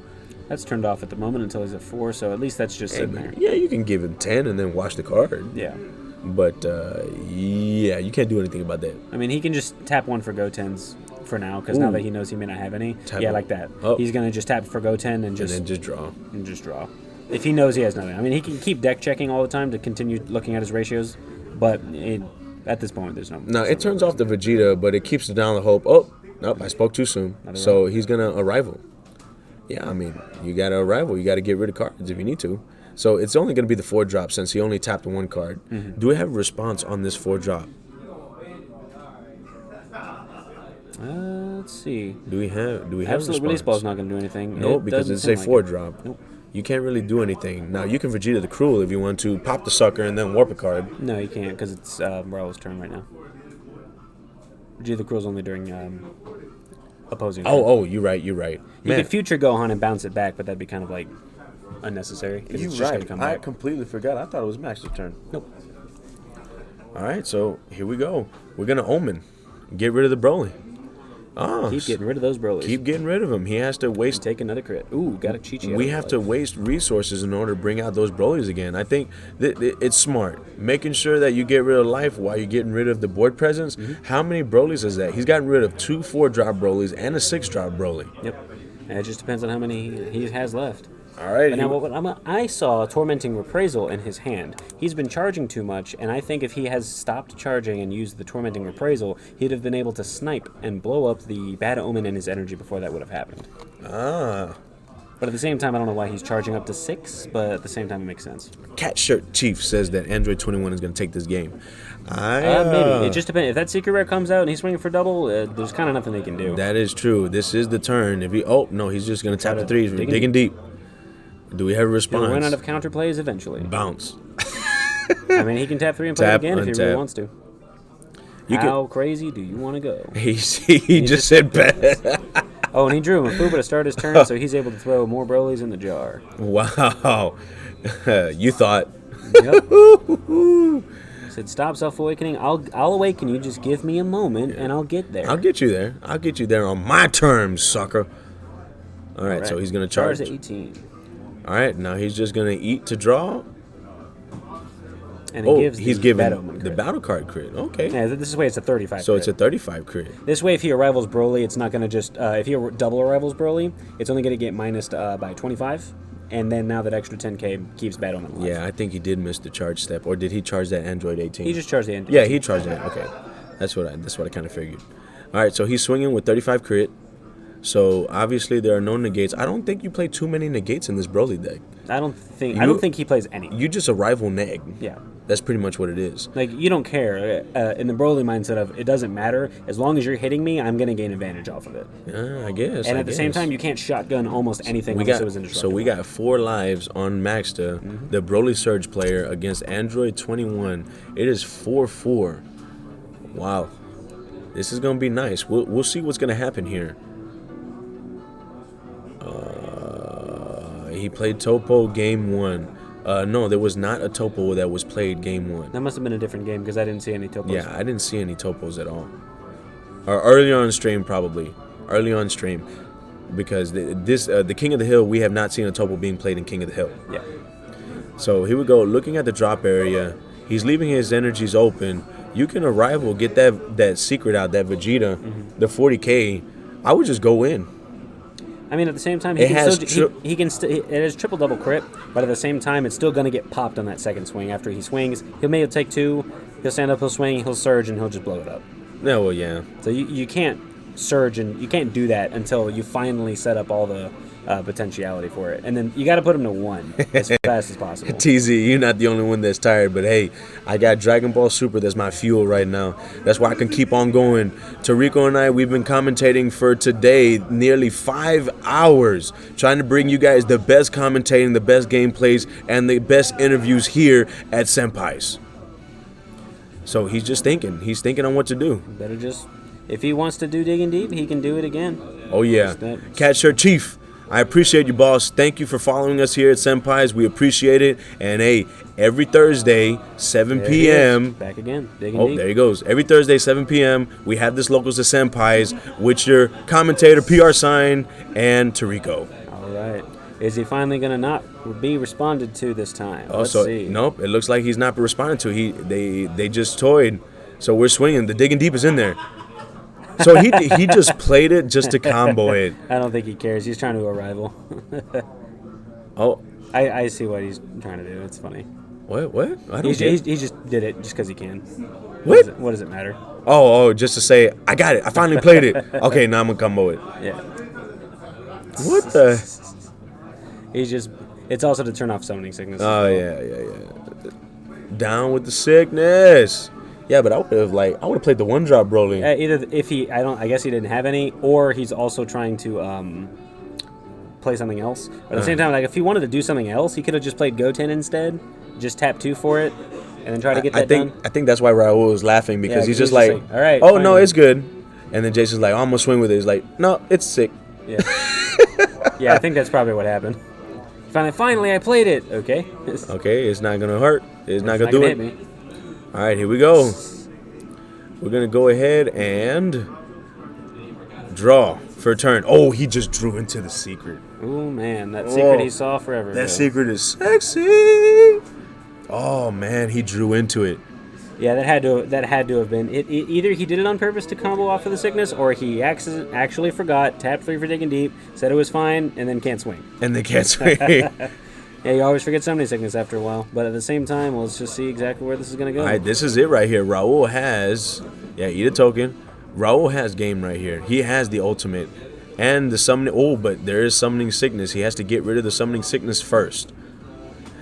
That's turned off at the moment until he's at 4, so at least that's just sitting there. Yeah, you can give him 10 and then watch the card. Yeah. But yeah, you can't do anything about that. I mean, he can just tap one for Goten's for now, because now that he knows he may not have any. Tap yeah, it. like that. Oh. He's going to just tap for Goten and then just draw. And just draw. If he knows he has nothing. I mean, he can keep deck checking all the time to continue looking at his ratios, but at this point, there's no... No, it turns off the Vegeta, but it keeps down the hope. Oh, nope, I spoke too soon. So he's going to Arrival. Yeah, I mean, you got to Arrival. You got to get rid of cards if you need to. So it's only going to be the 4-drop since he only tapped one card. Do we have a response on this 4-drop? Let's see. Do we have Absolute Release Ball is not going to do anything. No, It because doesn't it's a seem like 4-drop. Nope. You can't really do anything. Now, you can Vegeta the Cruel if you want to pop the sucker and then warp a card. No, you can't, because it's Raul's turn right now. Vegeta the Cruel's only during opposing. Oh, you're right. You Man, could Future Gohan and bounce it back, but that'd be kind of like unnecessary. 'Cause you're it's just gonna right. come I back. completely forgot. I thought it was Max's turn. Nope. All right, so here we go. We're going to Omen. Get rid of the Broly. Keep getting rid of those Brolys. Keep getting rid of him. He has to waste. Take another crit. Ooh, got a Chi-Chi. We have to waste resources in order to bring out those Brolys again. I think it's smart. Making sure that you get rid of life while you're getting rid of the board presence. How many Brolys is that? He's gotten rid of 2 4-drop Brolys and a 6-drop Broly. Yep. And it just depends on how many he has left. All right. But now, I saw Tormenting Reprisal in his hand. He's been charging too much, and I think if he has stopped charging and used the Tormenting Reprisal, he'd have been able to snipe and blow up the Bad Omen in his energy before that would have happened. But at the same time, I don't know why he's charging up to 6, but at the same time, it makes sense. Cat Shirt Chief says that Android 21 is going to take this game. Maybe. It just depends. If that Secret Rare comes out and he's swinging for double, there's kind of nothing they can do. That is true. This is the turn. If he, oh, no, he's just going to tap the 3s. Digging deep. Do we have a response? He'll run out of counter plays eventually. Bounce. I mean, he can tap 3 and play it again if he really wants to. How crazy do you want to go? He just said bad. Oh, and he drew Mafuba to start his turn, so he's able to throw more Brolys in the jar. Wow. You thought. Yep. Said, stop self-awakening. I'll awaken you. Just give me a moment, and I'll get there. I'll get you there. I'll get you there on my terms, sucker. All right, so he's going to charge. Charge at 18. All right, now he's just going to eat to draw. And he's giving the battle card crit. Okay. Yeah, this is why it's a 35 So crit. it's a 35 crit. This way, if he arrivals Broly, it's not going to just... if he double arrivals Broly, it's only going to get minused by 25. And then now that extra 10k keeps Bad Omen alive. Yeah, I think he did miss the charge step. Or did he charge that Android 18? He just charged the Android. Yeah, he charged that. Okay. That's what I kind of figured. All right, so he's swinging with 35 crit. So obviously there are no negates. I don't think you play too many negates in this Broly deck. I don't think he plays any. You just a rival neg. Yeah. That's pretty much what it is. Like, you don't care. In the Broly mindset of, it doesn't matter. As long as you're hitting me, I'm going to gain advantage off of it. Yeah, I guess. And at the same time, you can't shotgun almost anything unless it was indestructible. So we got 4 lives on Maxta, the Broly Surge player, against Android 21. It is 4-4. Wow. This is going to be nice. We'll see what's going to happen here. He played Topo game 1. No, there was not a Topo that was played game 1. That must have been a different game because I didn't see any Topos. Yeah, I didn't see any Topos at all. Or early on stream, probably. Early on stream. Because the King of the Hill, we have not seen a Topo being played in King of the Hill. Yeah. So here we go. Looking at the drop area, he's leaving his energies open. You can Arrival, get that secret out, that Vegeta, the 40k. I would just go in. I mean, at the same time, it has triple double crit, but at the same time, it's still going to get popped on that second swing. After he swings, he'll maybe take 2, he'll stand up, he'll swing, he'll surge, and he'll just blow it up. Yeah, well, yeah. So you can't surge, and you can't do that until you finally set up all the potentiality for it. And then you got to put him to 1 as fast as possible. TZ, you're not the only one that's tired, but hey, I got Dragon Ball Super that's my fuel right now. That's why I can keep on going. Tarico and I, we've been commentating for today nearly 5 hours, trying to bring you guys the best commentating, the best gameplays, and the best interviews here at Senpai's. So he's just thinking. He's thinking on what to do. Better just, if he wants to do Digging Deep, he can do it again. Oh, yeah. Cat Shirt Chief, I appreciate you, boss. Thank you for following us here at Senpai's. We appreciate it. And, hey, every Thursday, 7 p.m. Back again. Digging Deep. There he goes. Every Thursday, 7 p.m., we have this Locals to Senpai's with your commentator, PR Sign, and Tarico. All right. Is he finally gonna not be responded to this time? Let's see. Nope. It looks like he's not responding to. They just toyed. So we're swinging. The digging deep is in there. So he just played it just to combo it. I don't think he cares. He's trying to arrival. Oh, I see what he's trying to do. It's funny. What? I don't He get it. just did it just because he can. What? What does it matter? Oh, just to say, I got it. I finally played it. Okay, now I'm gonna combo it. Yeah. What the? He's just. It's also to turn off summoning sickness. Oh yeah. Down with the sickness. Yeah, but I would have played the one drop Broly. Either if I guess he didn't have any, or he's also trying to play something else. But at the same time, like if he wanted to do something else, he could have just played Goten instead. Just tap 2 for it, and then try to get that done. I think that's why Raul was laughing because he's just like, all right. Oh no, it's good. And then Jason's like, oh, I'm gonna swing with it. He's like, no, it's sick. Yeah. Yeah, I think that's probably what happened. Finally, I played it. Okay. Okay, it's not gonna hurt. It's not gonna do hit it. me. All right, here we go. We're gonna go ahead and draw for a turn. Oh, he just drew into the secret. Oh man, that secret he saw forever ago. That secret is sexy. Oh man, he drew into it. Yeah, that had to have been it. Either he did it on purpose to combo off of the sickness, or he actually forgot, tapped 3 for digging deep, said it was fine, and then can't swing. Yeah, you always forget summoning sickness after a while. But at the same time, let's just see exactly where this is going to go. All right, this is it right here. Raul has, eat a token. Raul has game right here. He has the ultimate and the summoning. Oh, but there is summoning sickness. He has to get rid of the summoning sickness first.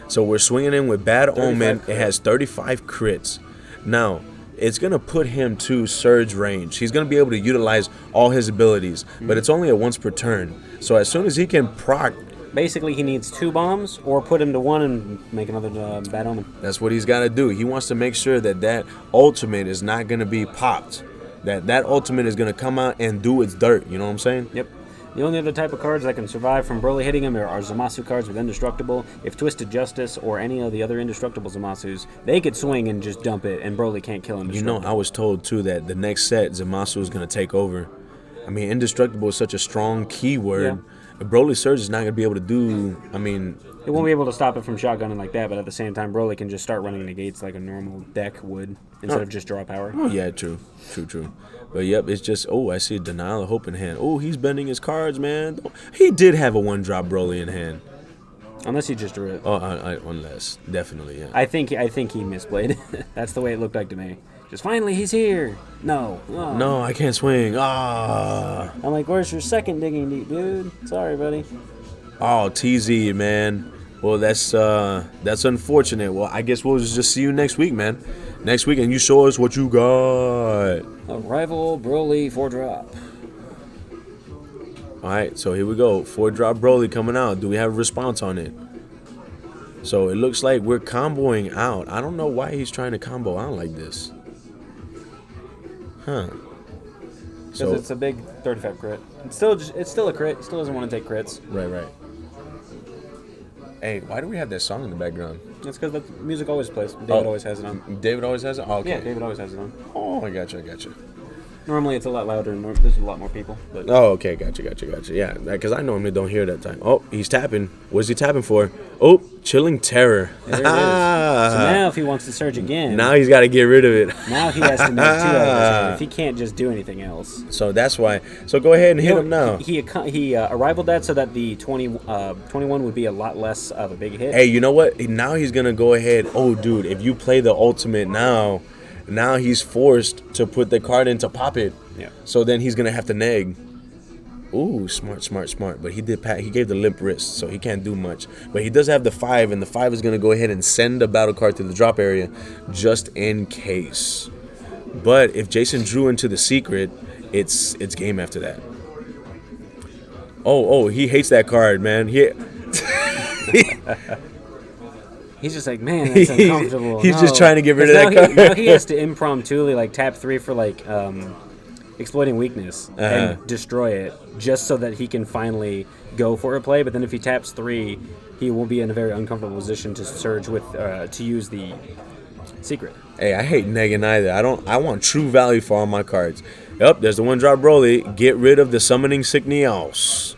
So we're swinging in with Bad Omen. It has 35 crits. Now, it's going to put him to surge range. He's going to be able to utilize all his abilities, but it's only a once per turn. So as soon as he can proc... Basically, he needs 2 bombs or put him to 1 and make another Bad Omen. That's what he's got to do. He wants to make sure that ultimate is not going to be popped. That ultimate is going to come out and do its dirt. You know what I'm saying? Yep. The only other type of cards that can survive from Broly hitting him are Zamasu cards with Indestructible. If Twisted Justice or any of the other Indestructible Zamasus, they could swing and just dump it, and Broly can't kill him. You know, I was told, too, that the next set, Zamasu is going to take over. I mean, Indestructible is such a strong keyword. Yeah. Broly Surge is not going to be able to do, I mean... It won't be able to stop it from shotgunning like that, but at the same time, Broly can just start running negates like a normal deck would, instead of just draw power. Oh, yeah, true. But, yep, it's just, I see a Denial of Hope in hand. Oh, he's bending his cards, man. He did have a one-drop Broly in hand. Unless he just drew it. Oh, unless. Definitely, yeah. I think he misplayed it. That's the way it looked like to me. Just, finally, he's here. No. Oh. No, I can't swing. Ah. I'm like, where's your second digging deep, dude? Sorry, buddy. Oh, TZ, man. Well, that's unfortunate. Well, I guess we'll just see you next week, man. Next week, and you show us what you got. Arrival Broly 4-drop. All right, so here we go. 4-drop Broly coming out. Do we have a response on it? So it looks like we're comboing out. I don't know why he's trying to combo out like this. Huh. Because it's a big 35 crit. It's still a crit. It still doesn't want to take crits. Right. Hey, why do we have that song in the background? That's because the music always plays. David always has it on. David always has it? Oh, okay. Yeah, David always has it on. Oh, I gotcha. Normally it's a lot louder and there's a lot more people. But. Oh, okay. Gotcha. Yeah, because I normally don't hear that time. Oh, he's tapping. What is he tapping for? Oh, Chilling Terror. There it is. So now if he wants to surge again. Now he's got to get rid of it. Now he has to make 2 out of if he can't just do anything else. So that's why. So go ahead and hit him now. He arrivaled that so that the 21 would be a lot less of a big hit. Hey, you know what? Now he's going to go ahead. Oh, dude, if you play the ultimate now he's forced to put the card in to pop it. Yeah. So then he's going to have to neg. Ooh, smart. But he gave the limp wrist, so he can't do much. But he does have the 5, and the 5 is going to go ahead and send a battle card to the drop area just in case. But if Jason drew into the secret, it's game after that. Oh, he hates that card, man. He's just like, man, that's uncomfortable. He's just trying to get rid of that card. Now he has to impromptu tap 3 for exploiting weakness and destroy it, just so that he can finally go for a play. But then if he taps 3, he will be in a very uncomfortable position to surge with to use the secret. Hey, I hate negging either. I want true value for all my cards. Yep, there's the 1-drop Broly. Get rid of the summoning sickness.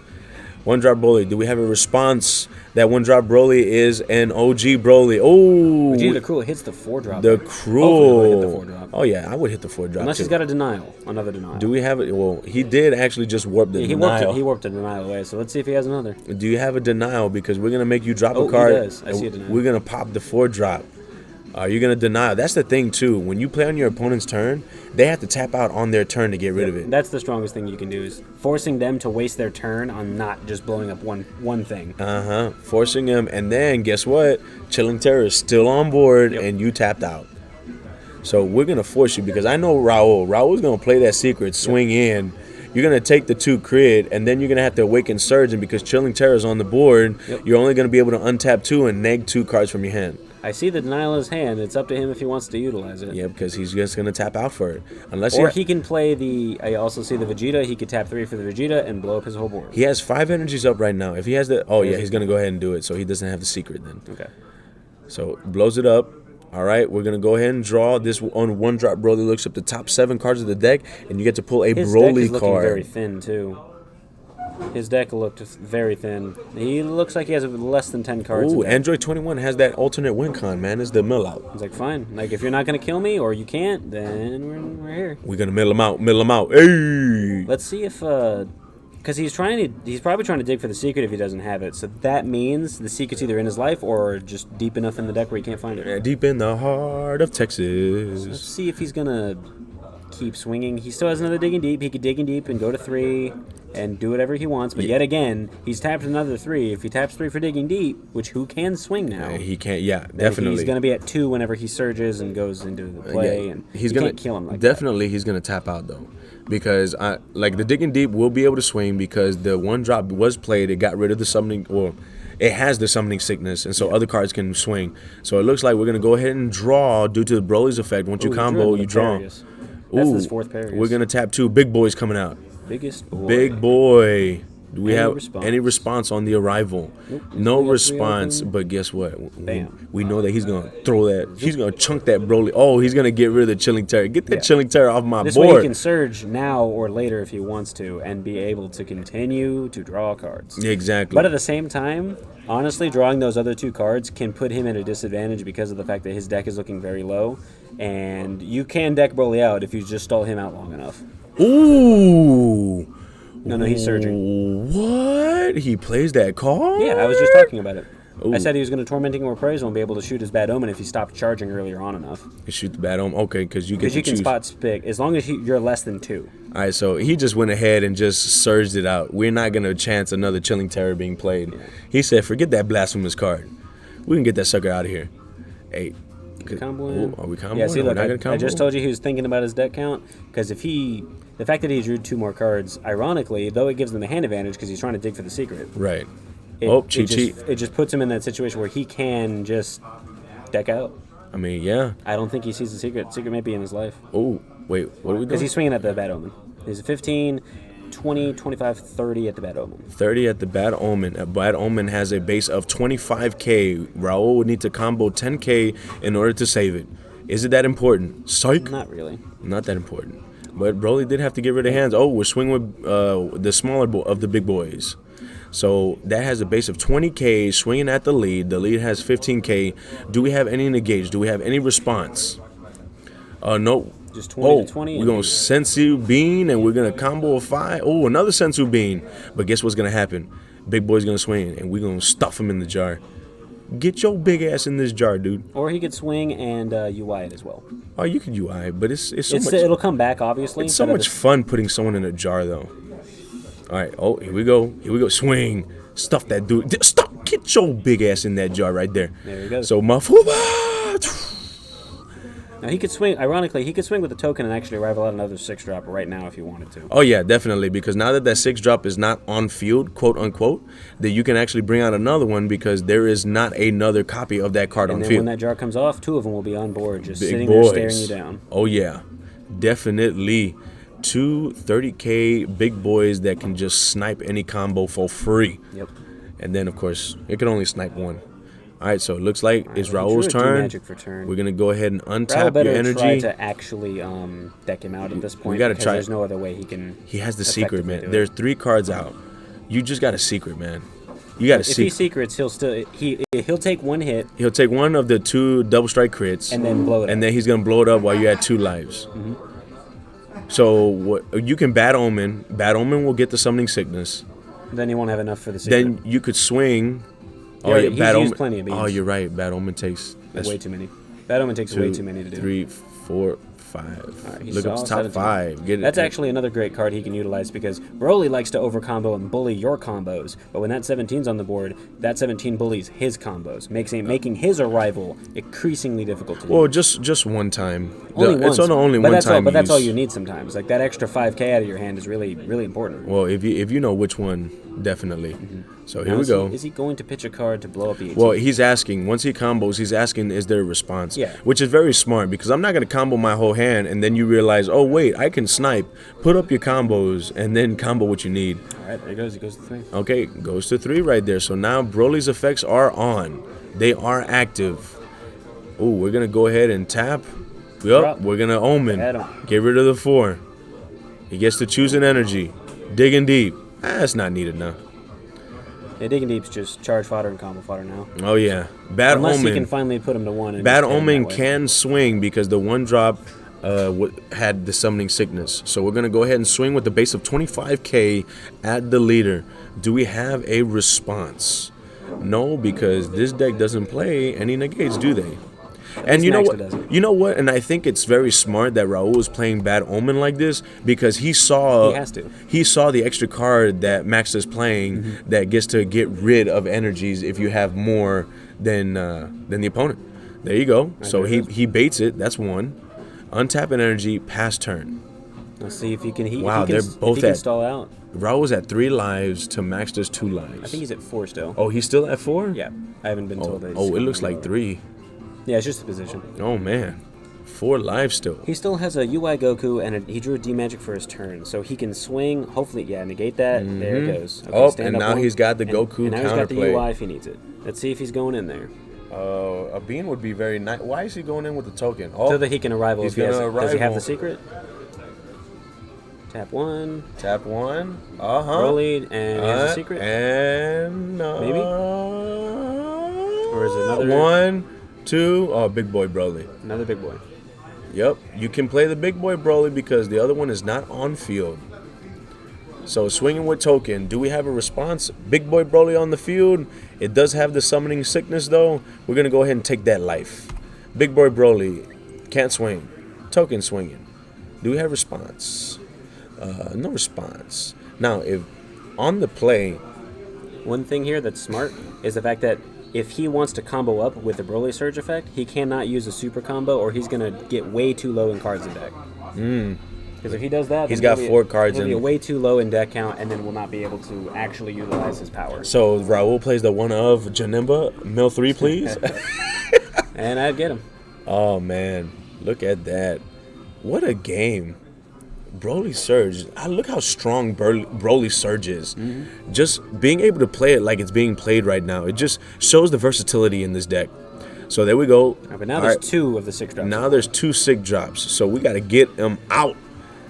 One drop Broly. Do we have a response that one drop Broly is an OG Broly? Oh, Vegeta the Cruel hits the 4-drop. The Hopefully he'll hit the Cruel. 4-drop. Oh yeah, I would hit the 4-drop. Unless too. he's got a denial, another denial. Do we have it? Well, he did actually just warp the Yeah, denial. he warped a denial away. So let's see if he has another. Do you have a denial? Because we're gonna make you drop Oh, a card. he does. I see a denial. We're gonna pop the 4-drop. Are you gonna deny? That's the thing too. When you play on your opponent's turn, they have to tap out on their turn to get rid of it. That's the strongest thing you can do is forcing them to waste their turn on not just blowing up one thing. Forcing them, and then guess what? Chilling Terror is still on board, and you tapped out. So we're gonna force you because I know Raul. Raul's gonna play that secret, swing in. You're gonna take the 2 crit, and then you're gonna have to awaken Surge, and because Chilling Terror is on the board, you're only gonna be able to untap 2 and neg 2 cards from your hand. I see the denial in his hand. It's up to him if he wants to utilize it. Yeah, because he's just gonna tap out for it, unless Or he can play the. I also see the Vegeta. He could tap 3 for the Vegeta and blow up his whole board. he has 5 energies up right now. If he has the, he's gonna go ahead and do it, so he doesn't have the secret then. Okay. So blows it up. All right, we're gonna go ahead and draw this on one drop. Broly looks up the top 7 cards of the deck, and you get to pull a His Broly deck is looking card. very thin too. His deck looked very thin. He looks like he has less than 10 cards. Ooh, in there. Android 21 has that alternate win con, man. It's the mill out. He's like, fine. Like, if you're not gonna kill me or you can't, then we're here. We're gonna mill him out. Hey. Let's see if because he's probably trying to dig for the secret if he doesn't have it. So that means the secret's either in his life or just deep enough in the deck where he can't find it. Yeah, deep in the heart of Texas. Let's see if he's gonna keep swinging. He still has another digging deep. He could dig in deep and go to 3 and do whatever he wants. But yet again, he's tapped another 3. If he taps 3 for digging deep, which who can swing now? He can't. Yeah, then definitely. He's gonna be at 2 whenever he surges and goes into the play, and he's you gonna can't kill him like definitely. He's gonna tap out though, because like the digging deep will be able to swing because the 1 drop was played. It got rid of the summoning, or it has the summoning sickness, and so other cards can swing. So it looks like we're gonna go ahead and draw due to the Broly's effect. Once you combo, you draw. That's his 4th Parius. We're gonna tap 2 big boys coming out. Biggest boy. Big boy. Do we Any have response? any response on the arrival? Nope. No We got 3 response, open. but guess what? Bam. We know that he's gonna throw that. He's gonna chunk that Broly. Oh, he's gonna get rid of the Chilling Terror. Get that Chilling Terror off my This board. way he can surge now or later if he wants to and be able to continue to draw cards. Exactly. But at the same time, honestly, drawing those other 2 cards can put him at a disadvantage because of the fact that his deck is looking very low. And you can deck Broly out if you just stall him out long enough. Ooh. No, he's surging. What? He plays that card? Yeah, I was just talking about it. Ooh. I said he was going to Tormenting Reprisal and be able to shoot his Bad Omen if he stopped charging earlier on enough. You shoot the Bad Omen? Okay, because you get Because to you can choose. spot spick as long as you're less than 2. All right, so he just went ahead and just surged it out. We're not going to chance another Chilling Terror being played. He said, forget that Blasphemous card. We can get that sucker out of here. Hey. Combo Ooh, are we comboing? Yeah, see, Are we look, not I gonna combo? just told you he was thinking about his deck count, because if the fact that he drew 2 more cards, ironically, though it gives him the hand advantage because he's trying to dig for the secret. Right. It just puts him in that situation where he can just deck out. I mean, yeah. I don't think he sees the secret. Secret may be in his life. Oh, wait, what are we doing? Because he's swinging at the Bad Omen. He's a 15, 20, 25, 30 at the Bad Omen. 30 at the Bad Omen. A Bad Omen has a base of 25k. Raul would need to combo 10k in order to save it. Is it that important? Psych. Not really. Not that important. But Broly did have to get rid of hands. Oh, we're swinging with the smaller of the big boys. So that has a base of 20k, swinging at the lead. The lead has 15k. Do we have any engage? Do we have any response? No. Just 20 to 20. We're going to Sensu Bean, and we're going to combo a 5. Oh, another Sensu Bean. But guess what's going to happen? Big boy's going to swing, and we're going to stuff him in the jar. Get your big ass in this jar, dude. Or he could swing and UI it as well. Oh, you could UI, but it's so much. It'll come back, obviously. It's so much fun putting someone in a jar, though. All right. Oh, here we go. Here we go. Swing. Stuff that dude. Stop. Get your big ass in that jar right there. There you go. So, Mafuba. Now, he could swing, ironically, he could swing with the token and actually rival out another 6-drop right now if he wanted to. Oh, yeah, definitely. Because now that 6-drop is not on field, quote unquote, that you can actually bring out another one because there is not another copy of that card on And then field. when that jar comes off, 2 of them will be on board, just Big sitting boys. there staring you down. Oh, yeah. Definitely. 2 30k big boys that can just snipe any combo for free. Yep. And then, of course, it can only snipe 1. All right, so it looks like it's well, Raul's he drew a turn. magic for turn. We're gonna go ahead and Raul untap better your energy. try to actually deck him out at this point. We gotta because try. There's no other way he can. He has the secret, effectively man. do it. There's 3 cards out. You just got a secret, man. You got a If secret. he secrets, he'll take one hit. He'll take one of the 2 double strike crits And then blow it up. and then he's gonna blow it up while you're at 2 lives. Mm-hmm. So what you can Bad Omen. Bad Omen will get the summoning sickness. Then he won't have enough for the secret. Then you could swing. Yeah, he's Bad used Omen. plenty of beans. Oh, you're right. Bad Omen takes way too many. Bad Omen takes way too many to do. 3, 4, 5. All right, Look up the top 17. 5. Get it. That's actually another great card he can utilize because Broly likes to overcombo and bully your combos. But when that 17's on the board, that 17 bullies his combos, making his arrival increasingly difficult to do. Well, just one time. Only It's once, only but one that's time. all. But that's all use. you need sometimes. Like that extra 5K out of your hand is really, really important. Well, if you know which one, definitely. So here Now, we go. Is he going to pitch a card to blow up the 18? Well, he's asking, once he combos, he's asking, is there a response? Yeah. Which is very smart because I'm not going to combo my whole hand and then you realize, oh, wait, I can snipe. Put up your combos and then combo what you need. All right, there he goes. He goes to 3. Okay, goes to 3 right there. So now Broly's effects are on. They are active. Oh, we're going to go ahead and tap. Yep, Drop. we're going to Omen. Add 'em. Get rid of the 4. He gets to choose an energy. Digging deep. That's not needed now. Yeah, Digging Deep's just charge fodder and combo fodder now. Oh, yeah. Bad Unless Omen. he can finally put him to 1. And Bad just hit him Omen that way. can swing because the 1 drop had the summoning sickness. So we're going to go ahead and swing with the base of 25k at the leader. Do we have a response? No, because this deck doesn't play any negates, do they? And you know Maxter what? doesn't. You know what? And I think it's very smart that Raul is playing Bad Omen like this because he saw He has to. He saw the extra card that Max is playing that gets to get rid of energies if you have more than the opponent. There you go. So he baits it. That's 1. Untap an energy, pass turn. Let's see if he can. Wow, if he they're can, both if he can at stall out. Raul's at 3 lives to Maxter's 2 lives. I think he's at 4 still. Oh, he's still at 4? Yeah, I haven't been told that. Oh, it looks like 3. Yeah, it's just a position. Oh man, 4 lives still. He still has a UI Goku and he drew a D Magic for his turn, so he can swing. Hopefully, yeah, negate that. There it goes. Okay, Oh, stand and up now 1, he's got the Goku and now he's got the counterplay. UI if he needs it. Let's see if he's going in there. A bean would be very nice. Why is he going in with the token? Oh, So that he can arrival. he's If he has, gonna does he have arrival. the secret? Tap 1. Tap 1. Broly, and he has a secret. And Maybe? Or is it another 1, 2. Oh, big boy Broly. Another big boy. Yep, you can play the big boy Broly because the other one is not on field. So swinging with token, do we have a response? Big boy Broly on the field. It does have the summoning sickness though. We're gonna go ahead and take that life. Big boy Broly can't swing. Token swinging. Do we have response? No response. Now, if on the play, One thing here that's smart is the fact that if he wants to combo up with the Broly Surge effect, he cannot use a super combo or he's going to get way too low in cards in deck. Because if he does that, He's then got he'll be- 4 cards he'll be in. way too low in deck count and then will not be able to actually utilize his power. so Raul plays the one of Janemba, mill 3, please. And I'd get him. Oh man, look at that! What a game! Broly Surge. Look how strong Broly Surge is. Just being able to play it like it's being played right now, it just shows the versatility in this deck. So there we go. But now All there's right. 2 of the 6 drops. Now there's 2 sick drops. So we got to get them out.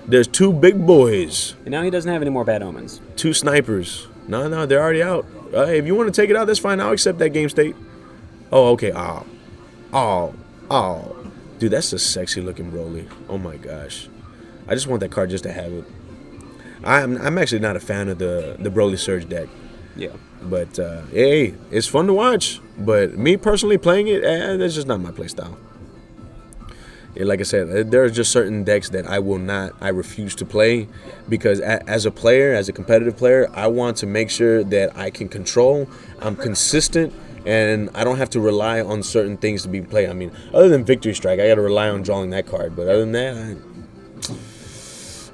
There's 2 big boys, And now he doesn't have any more bad omens. 2 snipers. No, they're already out. If you want to take it out, that's fine. I'll accept that game state. Oh, okay. Oh. Dude, that's a sexy looking Broly. Oh my gosh. I just want that card just to have it. I'm actually not a fan of the Broly Surge deck. Yeah. But, hey, it's fun to watch. But me personally playing it, that's just not my play style. Yeah, like I said, there are just certain decks that I refuse to play. Because as a player, as a competitive player, I want to make sure that I can control, I'm consistent, and I don't have to rely on certain things to be played. I mean, other than Victory Strike, I got to rely on drawing that card. But other than that,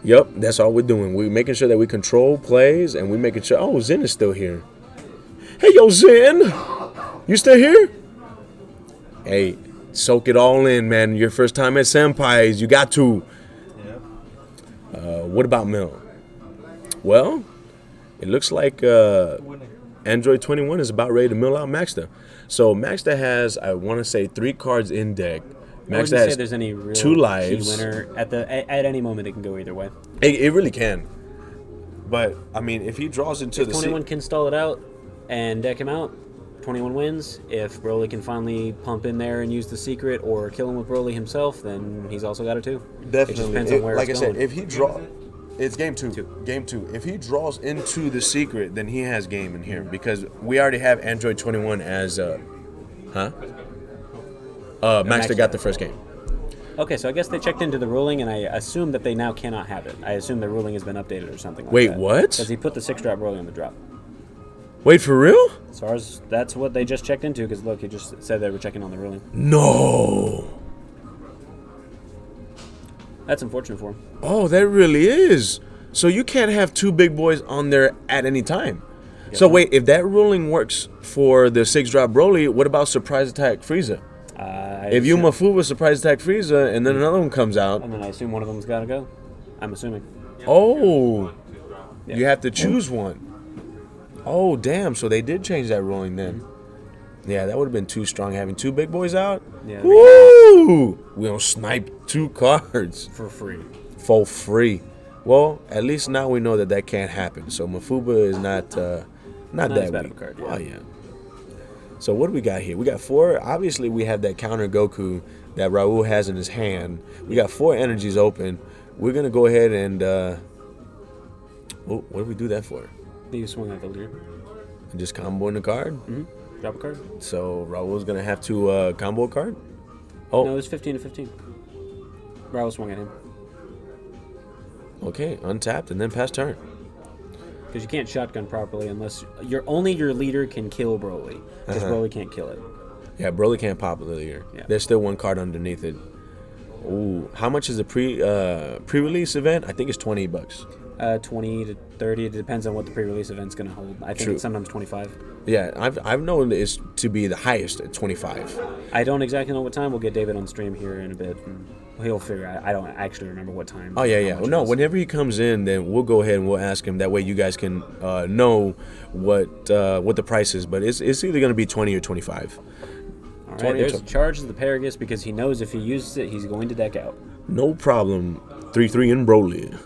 yep, that's all we're doing. We're making sure that we control plays, and we're making sure. Oh, Zen is still here. Hey, yo, Zen, you still here? Hey, soak it all in, man. Your first time at Senpai's, you got to. What about Mill? Well, it looks like Android 21 is about ready to mill out Maxter. So Maxter has, I want to say, 3 cards in deck. I wouldn't Maxter say has there's any real 2 lives. key winner. At any moment, it can go either way. It really can. But I mean, if he draws into If the 21 can stall it out and deck him out, 21 wins. If Broly can finally pump in there and use the secret or kill him with Broly himself, then he's also got it too. Definitely. It just depends on where like it's I said, going. if he draw, it's game two. Game two. If he draws into the secret, then he has game in here because we already have Android 21 as Maxter got the first game. Okay, so I guess they checked into the ruling, and I assume that they now cannot have it. I assume the ruling has been updated or something like Wait, that. what? Because he put the 6-drop Broly on the drop. Wait, for real? As far as that's what they just checked into, because look, he just said they were checking on the ruling. No. That's unfortunate for him. Oh, that really is. So you can't have two big boys on there at any time. So wait, if that ruling works for the 6-drop Broly, what about surprise attack Frieza? If you Mafuba surprise attack Frieza and then another one comes out, and then I assume one of them's got to go. I'm assuming. Oh, you have to choose one. Oh, damn. So they did change that ruling then. Yeah, that would have been too strong having two big boys out. Yeah. Woo! We don't snipe 2 cards. For free. For free. Well, at least now we know that that can't happen. So Mafuba is not that bad weak. of a card. Oh, yeah. So what do we got here? We got 4. Obviously, we have that counter Goku that Raul has in his hand. We got 4 energies open. We're going to go ahead and... what do we do that for? You swing at the leader. And just combo in the card? Mm-hmm. Drop a card. So Raul's going to have to combo a card? Oh. No, it was 15 to 15. Raul swung at him. Okay, untapped and then pass turn. Because you can't shotgun properly unless your leader can kill Broly. Because Broly can't kill it. Yeah, Broly can't pop the leader. Yeah. There's still 1 card underneath it. Ooh, how much is the pre-release event? I think it's $20. 20 to 30. It depends on what the pre-release event's going to hold. I think it's sometimes 25. Yeah, I've known it's to be the highest at 25. I don't exactly know what time. We'll get David on stream here in a bit. And he'll figure out. I don't actually remember what time. Oh, yeah. No, whenever he comes in, then we'll go ahead and we'll ask him. That way you guys can know what the price is. But it's either going to be 20 or 25. All right, there's charges the Paragus because he knows if he uses it, he's going to deck out. No problem. 3-3 in Broly.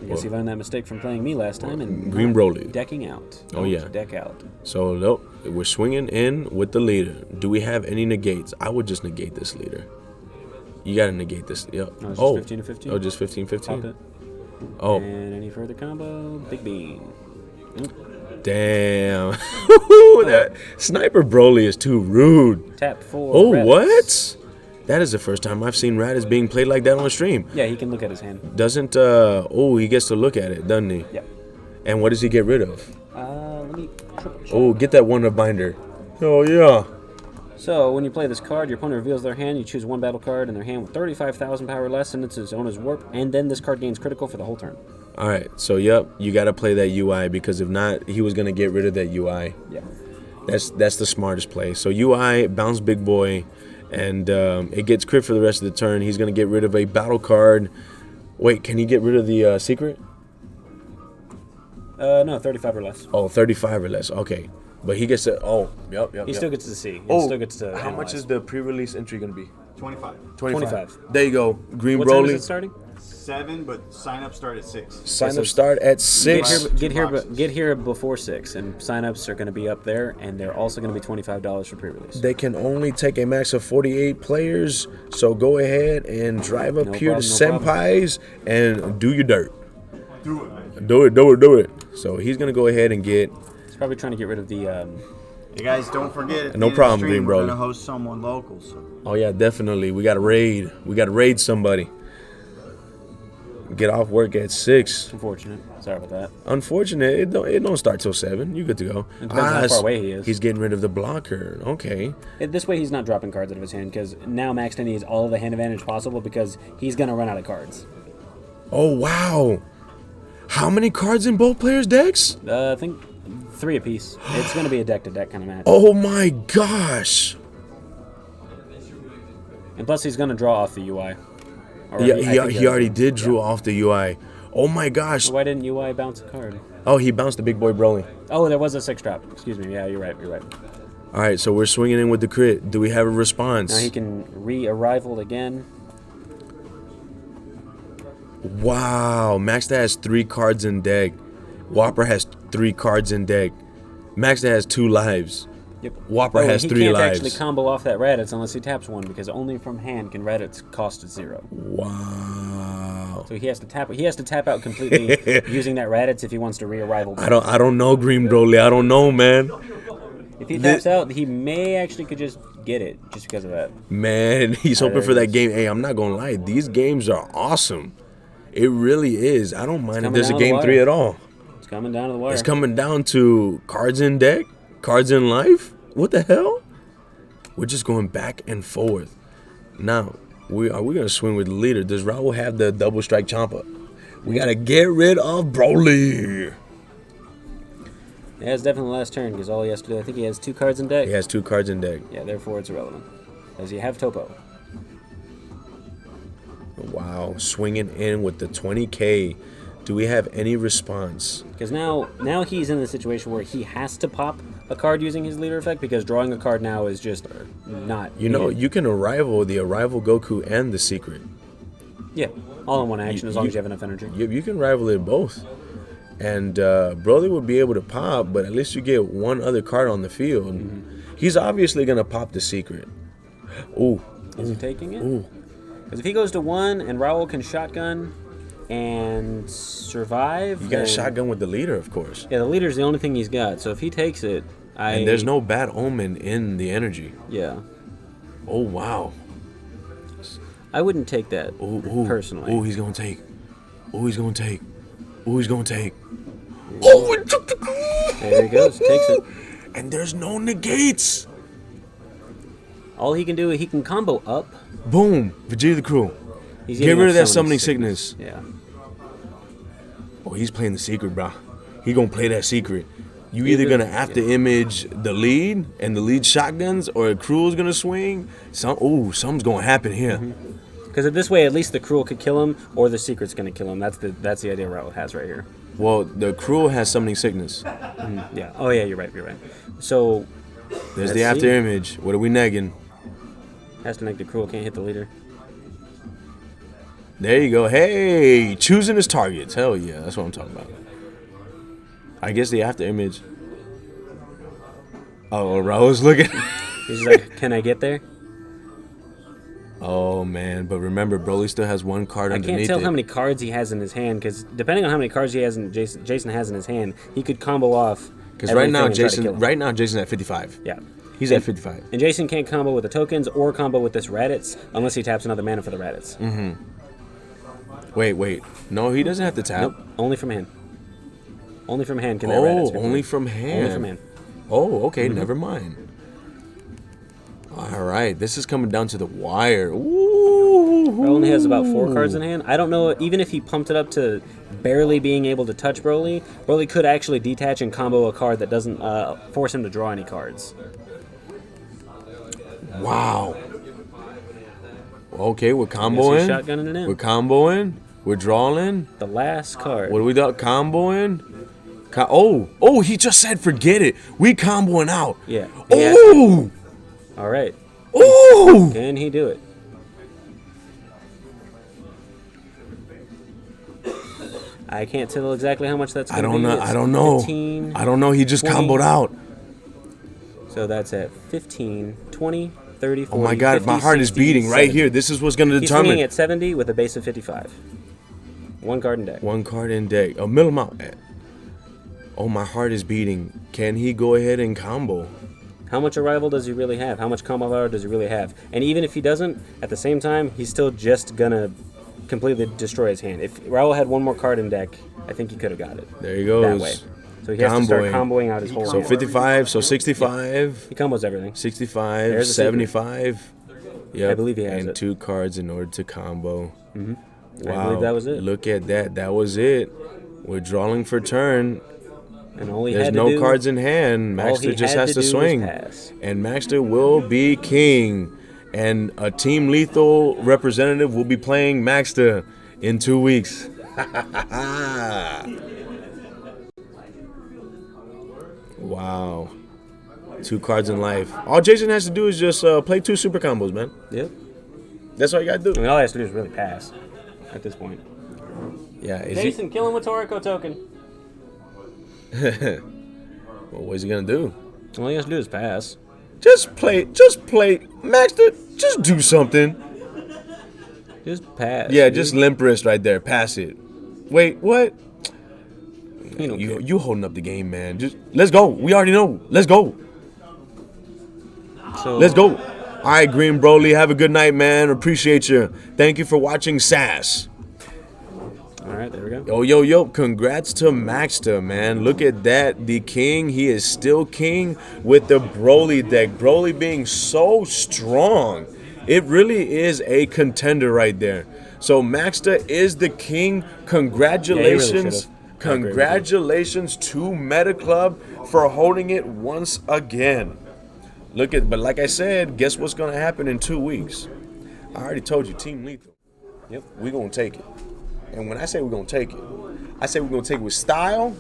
I guess he learned that mistake from playing me last time and Green Broly. Decking out. Oh, yeah. Deck out. So, nope, we're swinging in with the leader. Do we have any negates? I would just negate this leader. You got to negate this. Yep. No, it's just 15 to 15. Oh, just 15-15? Pop it. Oh. And any further combo? Big bean. Damn. That Sniper Broly is too rude. Tap 4. Oh, Raditz. what? That is the first time I've seen Raditz being played like that on stream. Yeah, he can look at his hand. Doesn't, he gets to look at it, doesn't he? Yeah. And what does he get rid of? Let me triple check. Oh, get that one of binder. Oh, yeah. So, when you play this card, your opponent reveals their hand. You choose 1 battle card in their hand with 35,000 power less, and it's his owner's warp, and then this card gains critical for the whole turn. All right, so yep, you got to play that UI because if not, he was gonna get rid of that UI. Yeah. That's the smartest play. So UI bounce big boy, and it gets crit for the rest of the turn. He's gonna get rid of a battle card. Wait, can he get rid of the secret? No, 35 or less. Oh, 35 or less. Okay, but he gets to. Oh, yep. He still gets to see. He still gets to. How much is the pre-release entry gonna be? 25. 25. There you go. Green what Broly. What time is it starting? 7, but sign-up start at 6. Sign-up start at 6. Get here before 6, and sign-ups are going to be up there, and they're also going to be $25 for pre-release. They can only take a max of 48 players, so go ahead and drive up here to Senpai's and do your dirt. Do it, man. Do it. So he's going to go ahead and get... He's probably trying to get rid of the... Hey guys, don't forget, at the no end problem, of the stream, Green we're Broly. going to host someone local. So. Oh, yeah, definitely. We got to raid. We got to raid somebody. Get off work at 6. Unfortunate. Sorry about that. Unfortunate. It don't start till 7. You good to go. It depends on how far away he is. He's getting rid of the blocker. Okay. This way he's not dropping cards out of his hand because now Maxton needs all of the hand advantage possible because he's going to run out of cards. Oh, wow. How many cards in both players' decks? I think 3 apiece. It's going to be a deck-to-deck kind of match. Oh, my gosh. And plus he's going to draw off the UI. Yeah, he already did drew off the UI. Oh my gosh. Why didn't UI bounce a card? Oh, he bounced the big boy Broly. Oh, there was a 6-drop. Excuse me. Yeah, you're right. All right, so we're swinging in with the crit. Do we have a response? Now he can re-arrival again. Wow, Max has 3 cards in deck. Whopper has 3 cards in deck. Maxter has 2 lives. Yep. Whopper has 3 He can't lives. actually combo off that Raditz unless he taps one, because only from hand can Raditz cost 0. Wow. So he has to tap. He has to tap out completely using that Raditz if he wants to re-arrival. I don't know, Green Broly. I don't know, man. If he taps out, he may actually could just get it just because of that. Man, he's hoping for that game. Hey, I'm not gonna lie. These games are awesome. It really is. I don't mind if there's a game 3 at all. It's coming down to the wire. It's coming down to cards in deck, cards in life. What the hell? We're just going back and forth. Now, we gonna swing with the leader? Does Raul have the double strike Champa? We gotta get rid of Broly. Yeah, it's definitely the last turn because all he has to do, I think he has 2 cards in deck. He has 2 cards in deck. Yeah, therefore it's irrelevant. Does he have Topo? Wow, swinging in with the 20K. Do we have any response? Because now he's in the situation where he has to pop a card using his leader effect because drawing a card now is just not. You know, you can arrival the Arrival Goku and the Secret. Yeah, all in one action as long as you have enough energy. You can rival it both. And Broly would be able to pop, but at least you get one other card on the field. Mm-hmm. He's obviously going to pop the Secret. Ooh. Is he taking it? Ooh. Because if he goes to 1 and Raul can shotgun and survive... You got a shotgun with the leader, of course. Yeah, the leader's the only thing he's got. So if he takes it, And there's no bad omen in the energy. Yeah. Oh, wow. I wouldn't take that, personally. Oh, he's going to take. Oh, he's going to take. Oh, he's going to take. Oh, it took the... There he goes. Takes it. And there's no negates. All he can do, he can combo up. Boom. Vegeta the Crew. Get rid of that summoning sickness. Yeah. Oh, he's playing the Secret, bro. He gonna play that Secret. You either gonna after image the lead and the lead shotguns, or a Cruel's gonna swing. Something's gonna happen here. Because this way, at least the Cruel could kill him, or the Secret's gonna kill him. That's the idea Raul has right here. Well, the Cruel has summoning sickness. Yeah. Oh yeah, you're right. So there's the after image. What are we negging? Has to neg the Cruel. Can't hit the leader. There you go. Hey, choosing his targets. Hell yeah, that's what I'm talking about. I guess the after image. Oh, Raul's looking. He's like, can I get there? Oh man, but remember, Broly still has 1 card underneath it. I can't tell how many cards he has in his hand, because depending on how many cards he has in Jason has in his hand, he could combo off. Because right now Jason's at 55. Yeah. He's at 55. And Jason can't combo with the tokens or combo with this Raditz unless he taps another mana for the Raditz. Mm-hmm. Wait. No, he doesn't have to tap. Nope. Only from hand. Only from hand can that Raditz be played. Only from hand. Only from hand. Oh, okay. Never mind. All right. This is coming down to the wire. Ooh. Raul only has about 4 cards in hand. I don't know. Even if he pumped it up to barely being able to touch Broly, Broly could actually detach and combo a card that doesn't force him to draw any cards. Wow. Okay, we're comboing. Shotgunning it in. We're comboing. We're drawing. The last card. What do we do? Comboing. Oh, he just said forget it. We comboing out. Yeah. Oh. All right. Oh. Can he do it? I can't tell exactly how much that's going to be. I don't know. 15, I don't know. He just 20. comboed out. So that's at 15, 20, 30, 40, Oh my God, 50, my heart 60, is beating 70. right here. This is what's going to determine. He's swinging at 70 with a base of 55. 1 card in deck. 1 card in deck. Oh, middle him out. Oh, my heart is beating. Can he go ahead and combo? How much arrival does he really have? How much combo power does he really have? And even if he doesn't, at the same time, he's still just going to completely destroy his hand. If Raul had 1 more card in deck, I think he could have got it. There he goes. That way. So he has to start comboing out his whole So hand. 55, so 65. Yeah. He combos everything. 65, 75. Yep. I believe he has and it. 2 cards in order to combo. Mm-hmm. Wow. I believe that was it. Look at that. That was it. We're drawing for turn. And all he There's had to no do, cards in hand. Maxter just has to swing. And Maxter will be king. And a Team Lethal representative will be playing Maxter in 2 weeks. Wow. 2 cards in life. All Jason has to do is just play 2 super combos, man. Yep. That's all you got to do. I mean, all he has to do is really pass at this point. Yeah. Jason, kill him with Toriko token. Well, what's he gonna do? All he has to do is pass. Just play, Maxter. Just do something. Just pass. Yeah, dude. just limp wrist right there. Pass it. Wait, what? You holding up the game, man. Just let's go. We already know. Let's go. So let's go. All right, Green Broly. Have a good night, man. Appreciate you. Thank you for watching SAS. All right, there we go. Yo. Congrats to Maxter, man. Look at that. The king, he is still king with the Broly deck. Broly being so strong. It really is a contender right there. So Maxter is the king. Congratulations. Congratulations to Meta Club for holding it once again. But like I said, guess what's going to happen in 2 weeks? I already told you, Team Lethal. Yep, we're going to take it. And when I say we're going to take it, I say we're going to take it with style.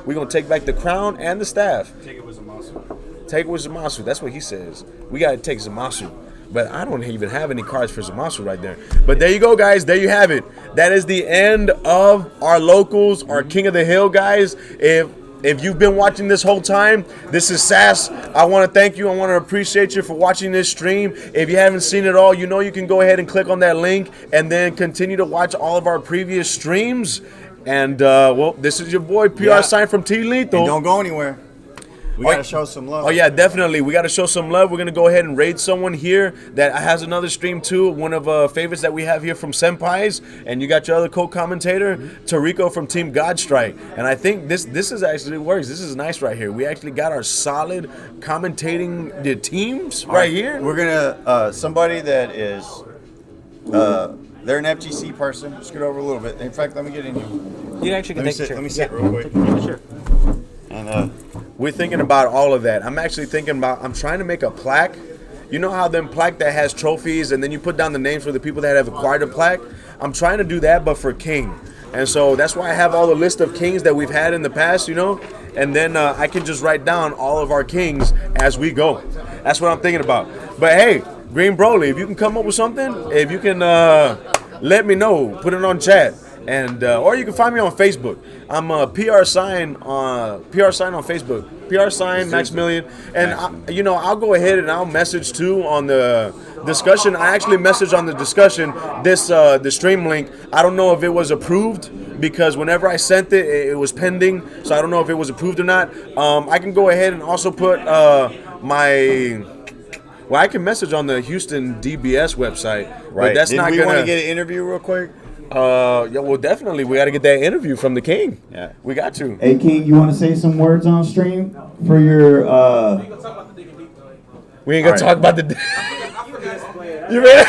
We're going to take back the crown and the staff. Take it with Zamasu. Take it with Zamasu. That's what he says. We got to take Zamasu. But I don't even have any cards for Zamasu right there. But there you go, guys. There you have it. That is the end of our locals, our King of the Hill, guys. If you've been watching this whole time, this is SAS. I want to thank you. I want to appreciate you for watching this stream. If you haven't seen it all, you know you can go ahead and click on that link and then continue to watch all of our previous streams. And, well, this is your boy, PR Sign from Team Lethal. And don't go anywhere. We got to show some love. Oh, yeah, definitely. We got to show some love. We're going to go ahead and raid someone here that has another stream, too. One of favorites that we have here from Senpai's. And you got your other co-commentator, Tariko from Team Godstrike. And I think this is actually works. This is nice right here. We actually got our solid commentating the teams right here. We're going to, somebody that is, they're an FGC person. Scoot over a little bit. In fact, let me get in here. You actually can take a chair. Let me sit real quick. Sure. And, we're thinking about all of that. I'm actually thinking about, I'm trying to make a plaque. You know how them plaque that has trophies and then you put down the names for the people that have acquired a plaque? I'm trying to do that, but for King. And so that's why I have all the list of kings that we've had in the past, you know? And then I can just write down all of our kings as we go. That's what I'm thinking about. But hey, Green Broly, if you can come up with something, if you can let me know, put it on chat. And or you can find me on Facebook. I'm PR Sign on Facebook. PR Sign Maximilian, and I'll go ahead and I'll message too on the discussion. I actually messaged on the discussion the stream link. I don't know if it was approved because whenever I sent it, it was pending. So I don't know if it was approved or not. I can go ahead and also put my. Well, I can message on the Houston DBS website, right? But that's Did not we gonna. want to get an interview real quick? Yeah, well, definitely. We got to get that interview from the king. Yeah. We got to. Hey, King, you want to say some words on stream for your... We ain't going to talk about the... You mean?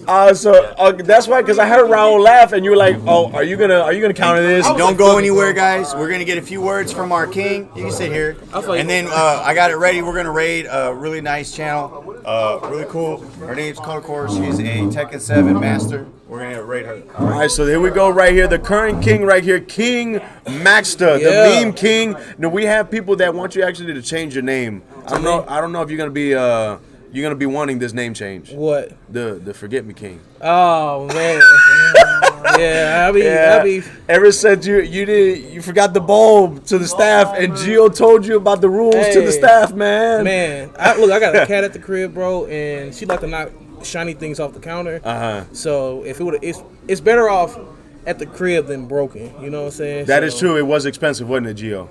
That's why, because I heard Raul laugh, and you were like, "Oh, are you gonna counter this?" Don't go anywhere, guys. We're gonna get a few words from our king. You can sit here, and then I got it ready. We're gonna raid a really nice channel, really cool. Her name's Color Core. She's a Tekken 7 master. We're gonna raid her. All right, so here we go, right here, the current king, right here, King Maxter, the meme king. Now we have people that want you actually to change your name. I don't know if you're gonna be wanting this name change. What? The Forget Me King. Oh man. Yeah, I mean, Ever since you forgot the bulb to the staff, and Gio told you about the rules to the staff, man. Man, I got a cat at the crib, bro, and she like to knock shiny things off the counter. So if it would, it's better off at the crib than broken. You know what I'm saying? That is true. It was expensive, wasn't it, Gio?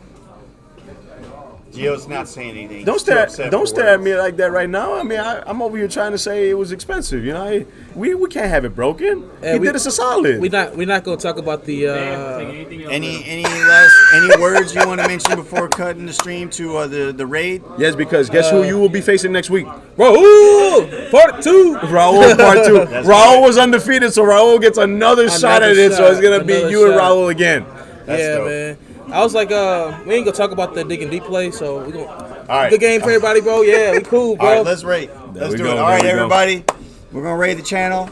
Gio's not saying anything. Don't stare at me like that right now. I mean, I'm over here trying to say it was expensive. You know, we can't have it broken. He did us a solid. We're not gonna talk about the any words you want to mention before cutting the stream to the raid? Yes, because guess who you will be facing next week? Raul part 2. Raul part 2. Raul was undefeated, so Raul gets another shot at it. So it's gonna be you and Raul again. That's man. I was like, we ain't gonna talk about the digging deep play, so we gonna. All right. Good game for everybody, bro. Yeah, we cool, bro. All right, let's rate. Let's do it. All right, everybody. We're gonna raid the channel.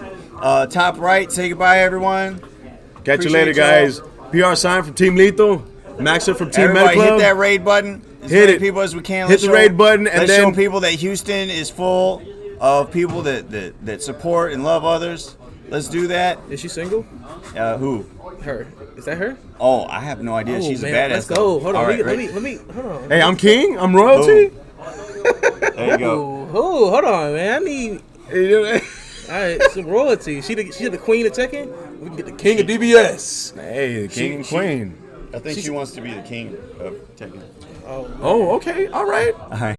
Top right. Say goodbye, everyone. Catch you later, guys. PR Sign from Team Lethal. Maxer from Team Meta Club. Hit that raid button. Hit it. People as we can. Hit the raid button, and let's then show people that Houston is full of people that support and love others. Let's do that. Is she single? Who? Her. Is that her? Oh, I have no idea. Oh, She's man, a badass. let's go. Hold on. All right, Let me. Hold on. Hey, I'm king. I'm royalty. There you go. Oh, hold on, man. I need. All right, some royalty. She the queen of Tekken. We can get the king of DBS. Hey, the king and queen. I think she wants to be the king of Tekken. Oh, okay. All right. All right.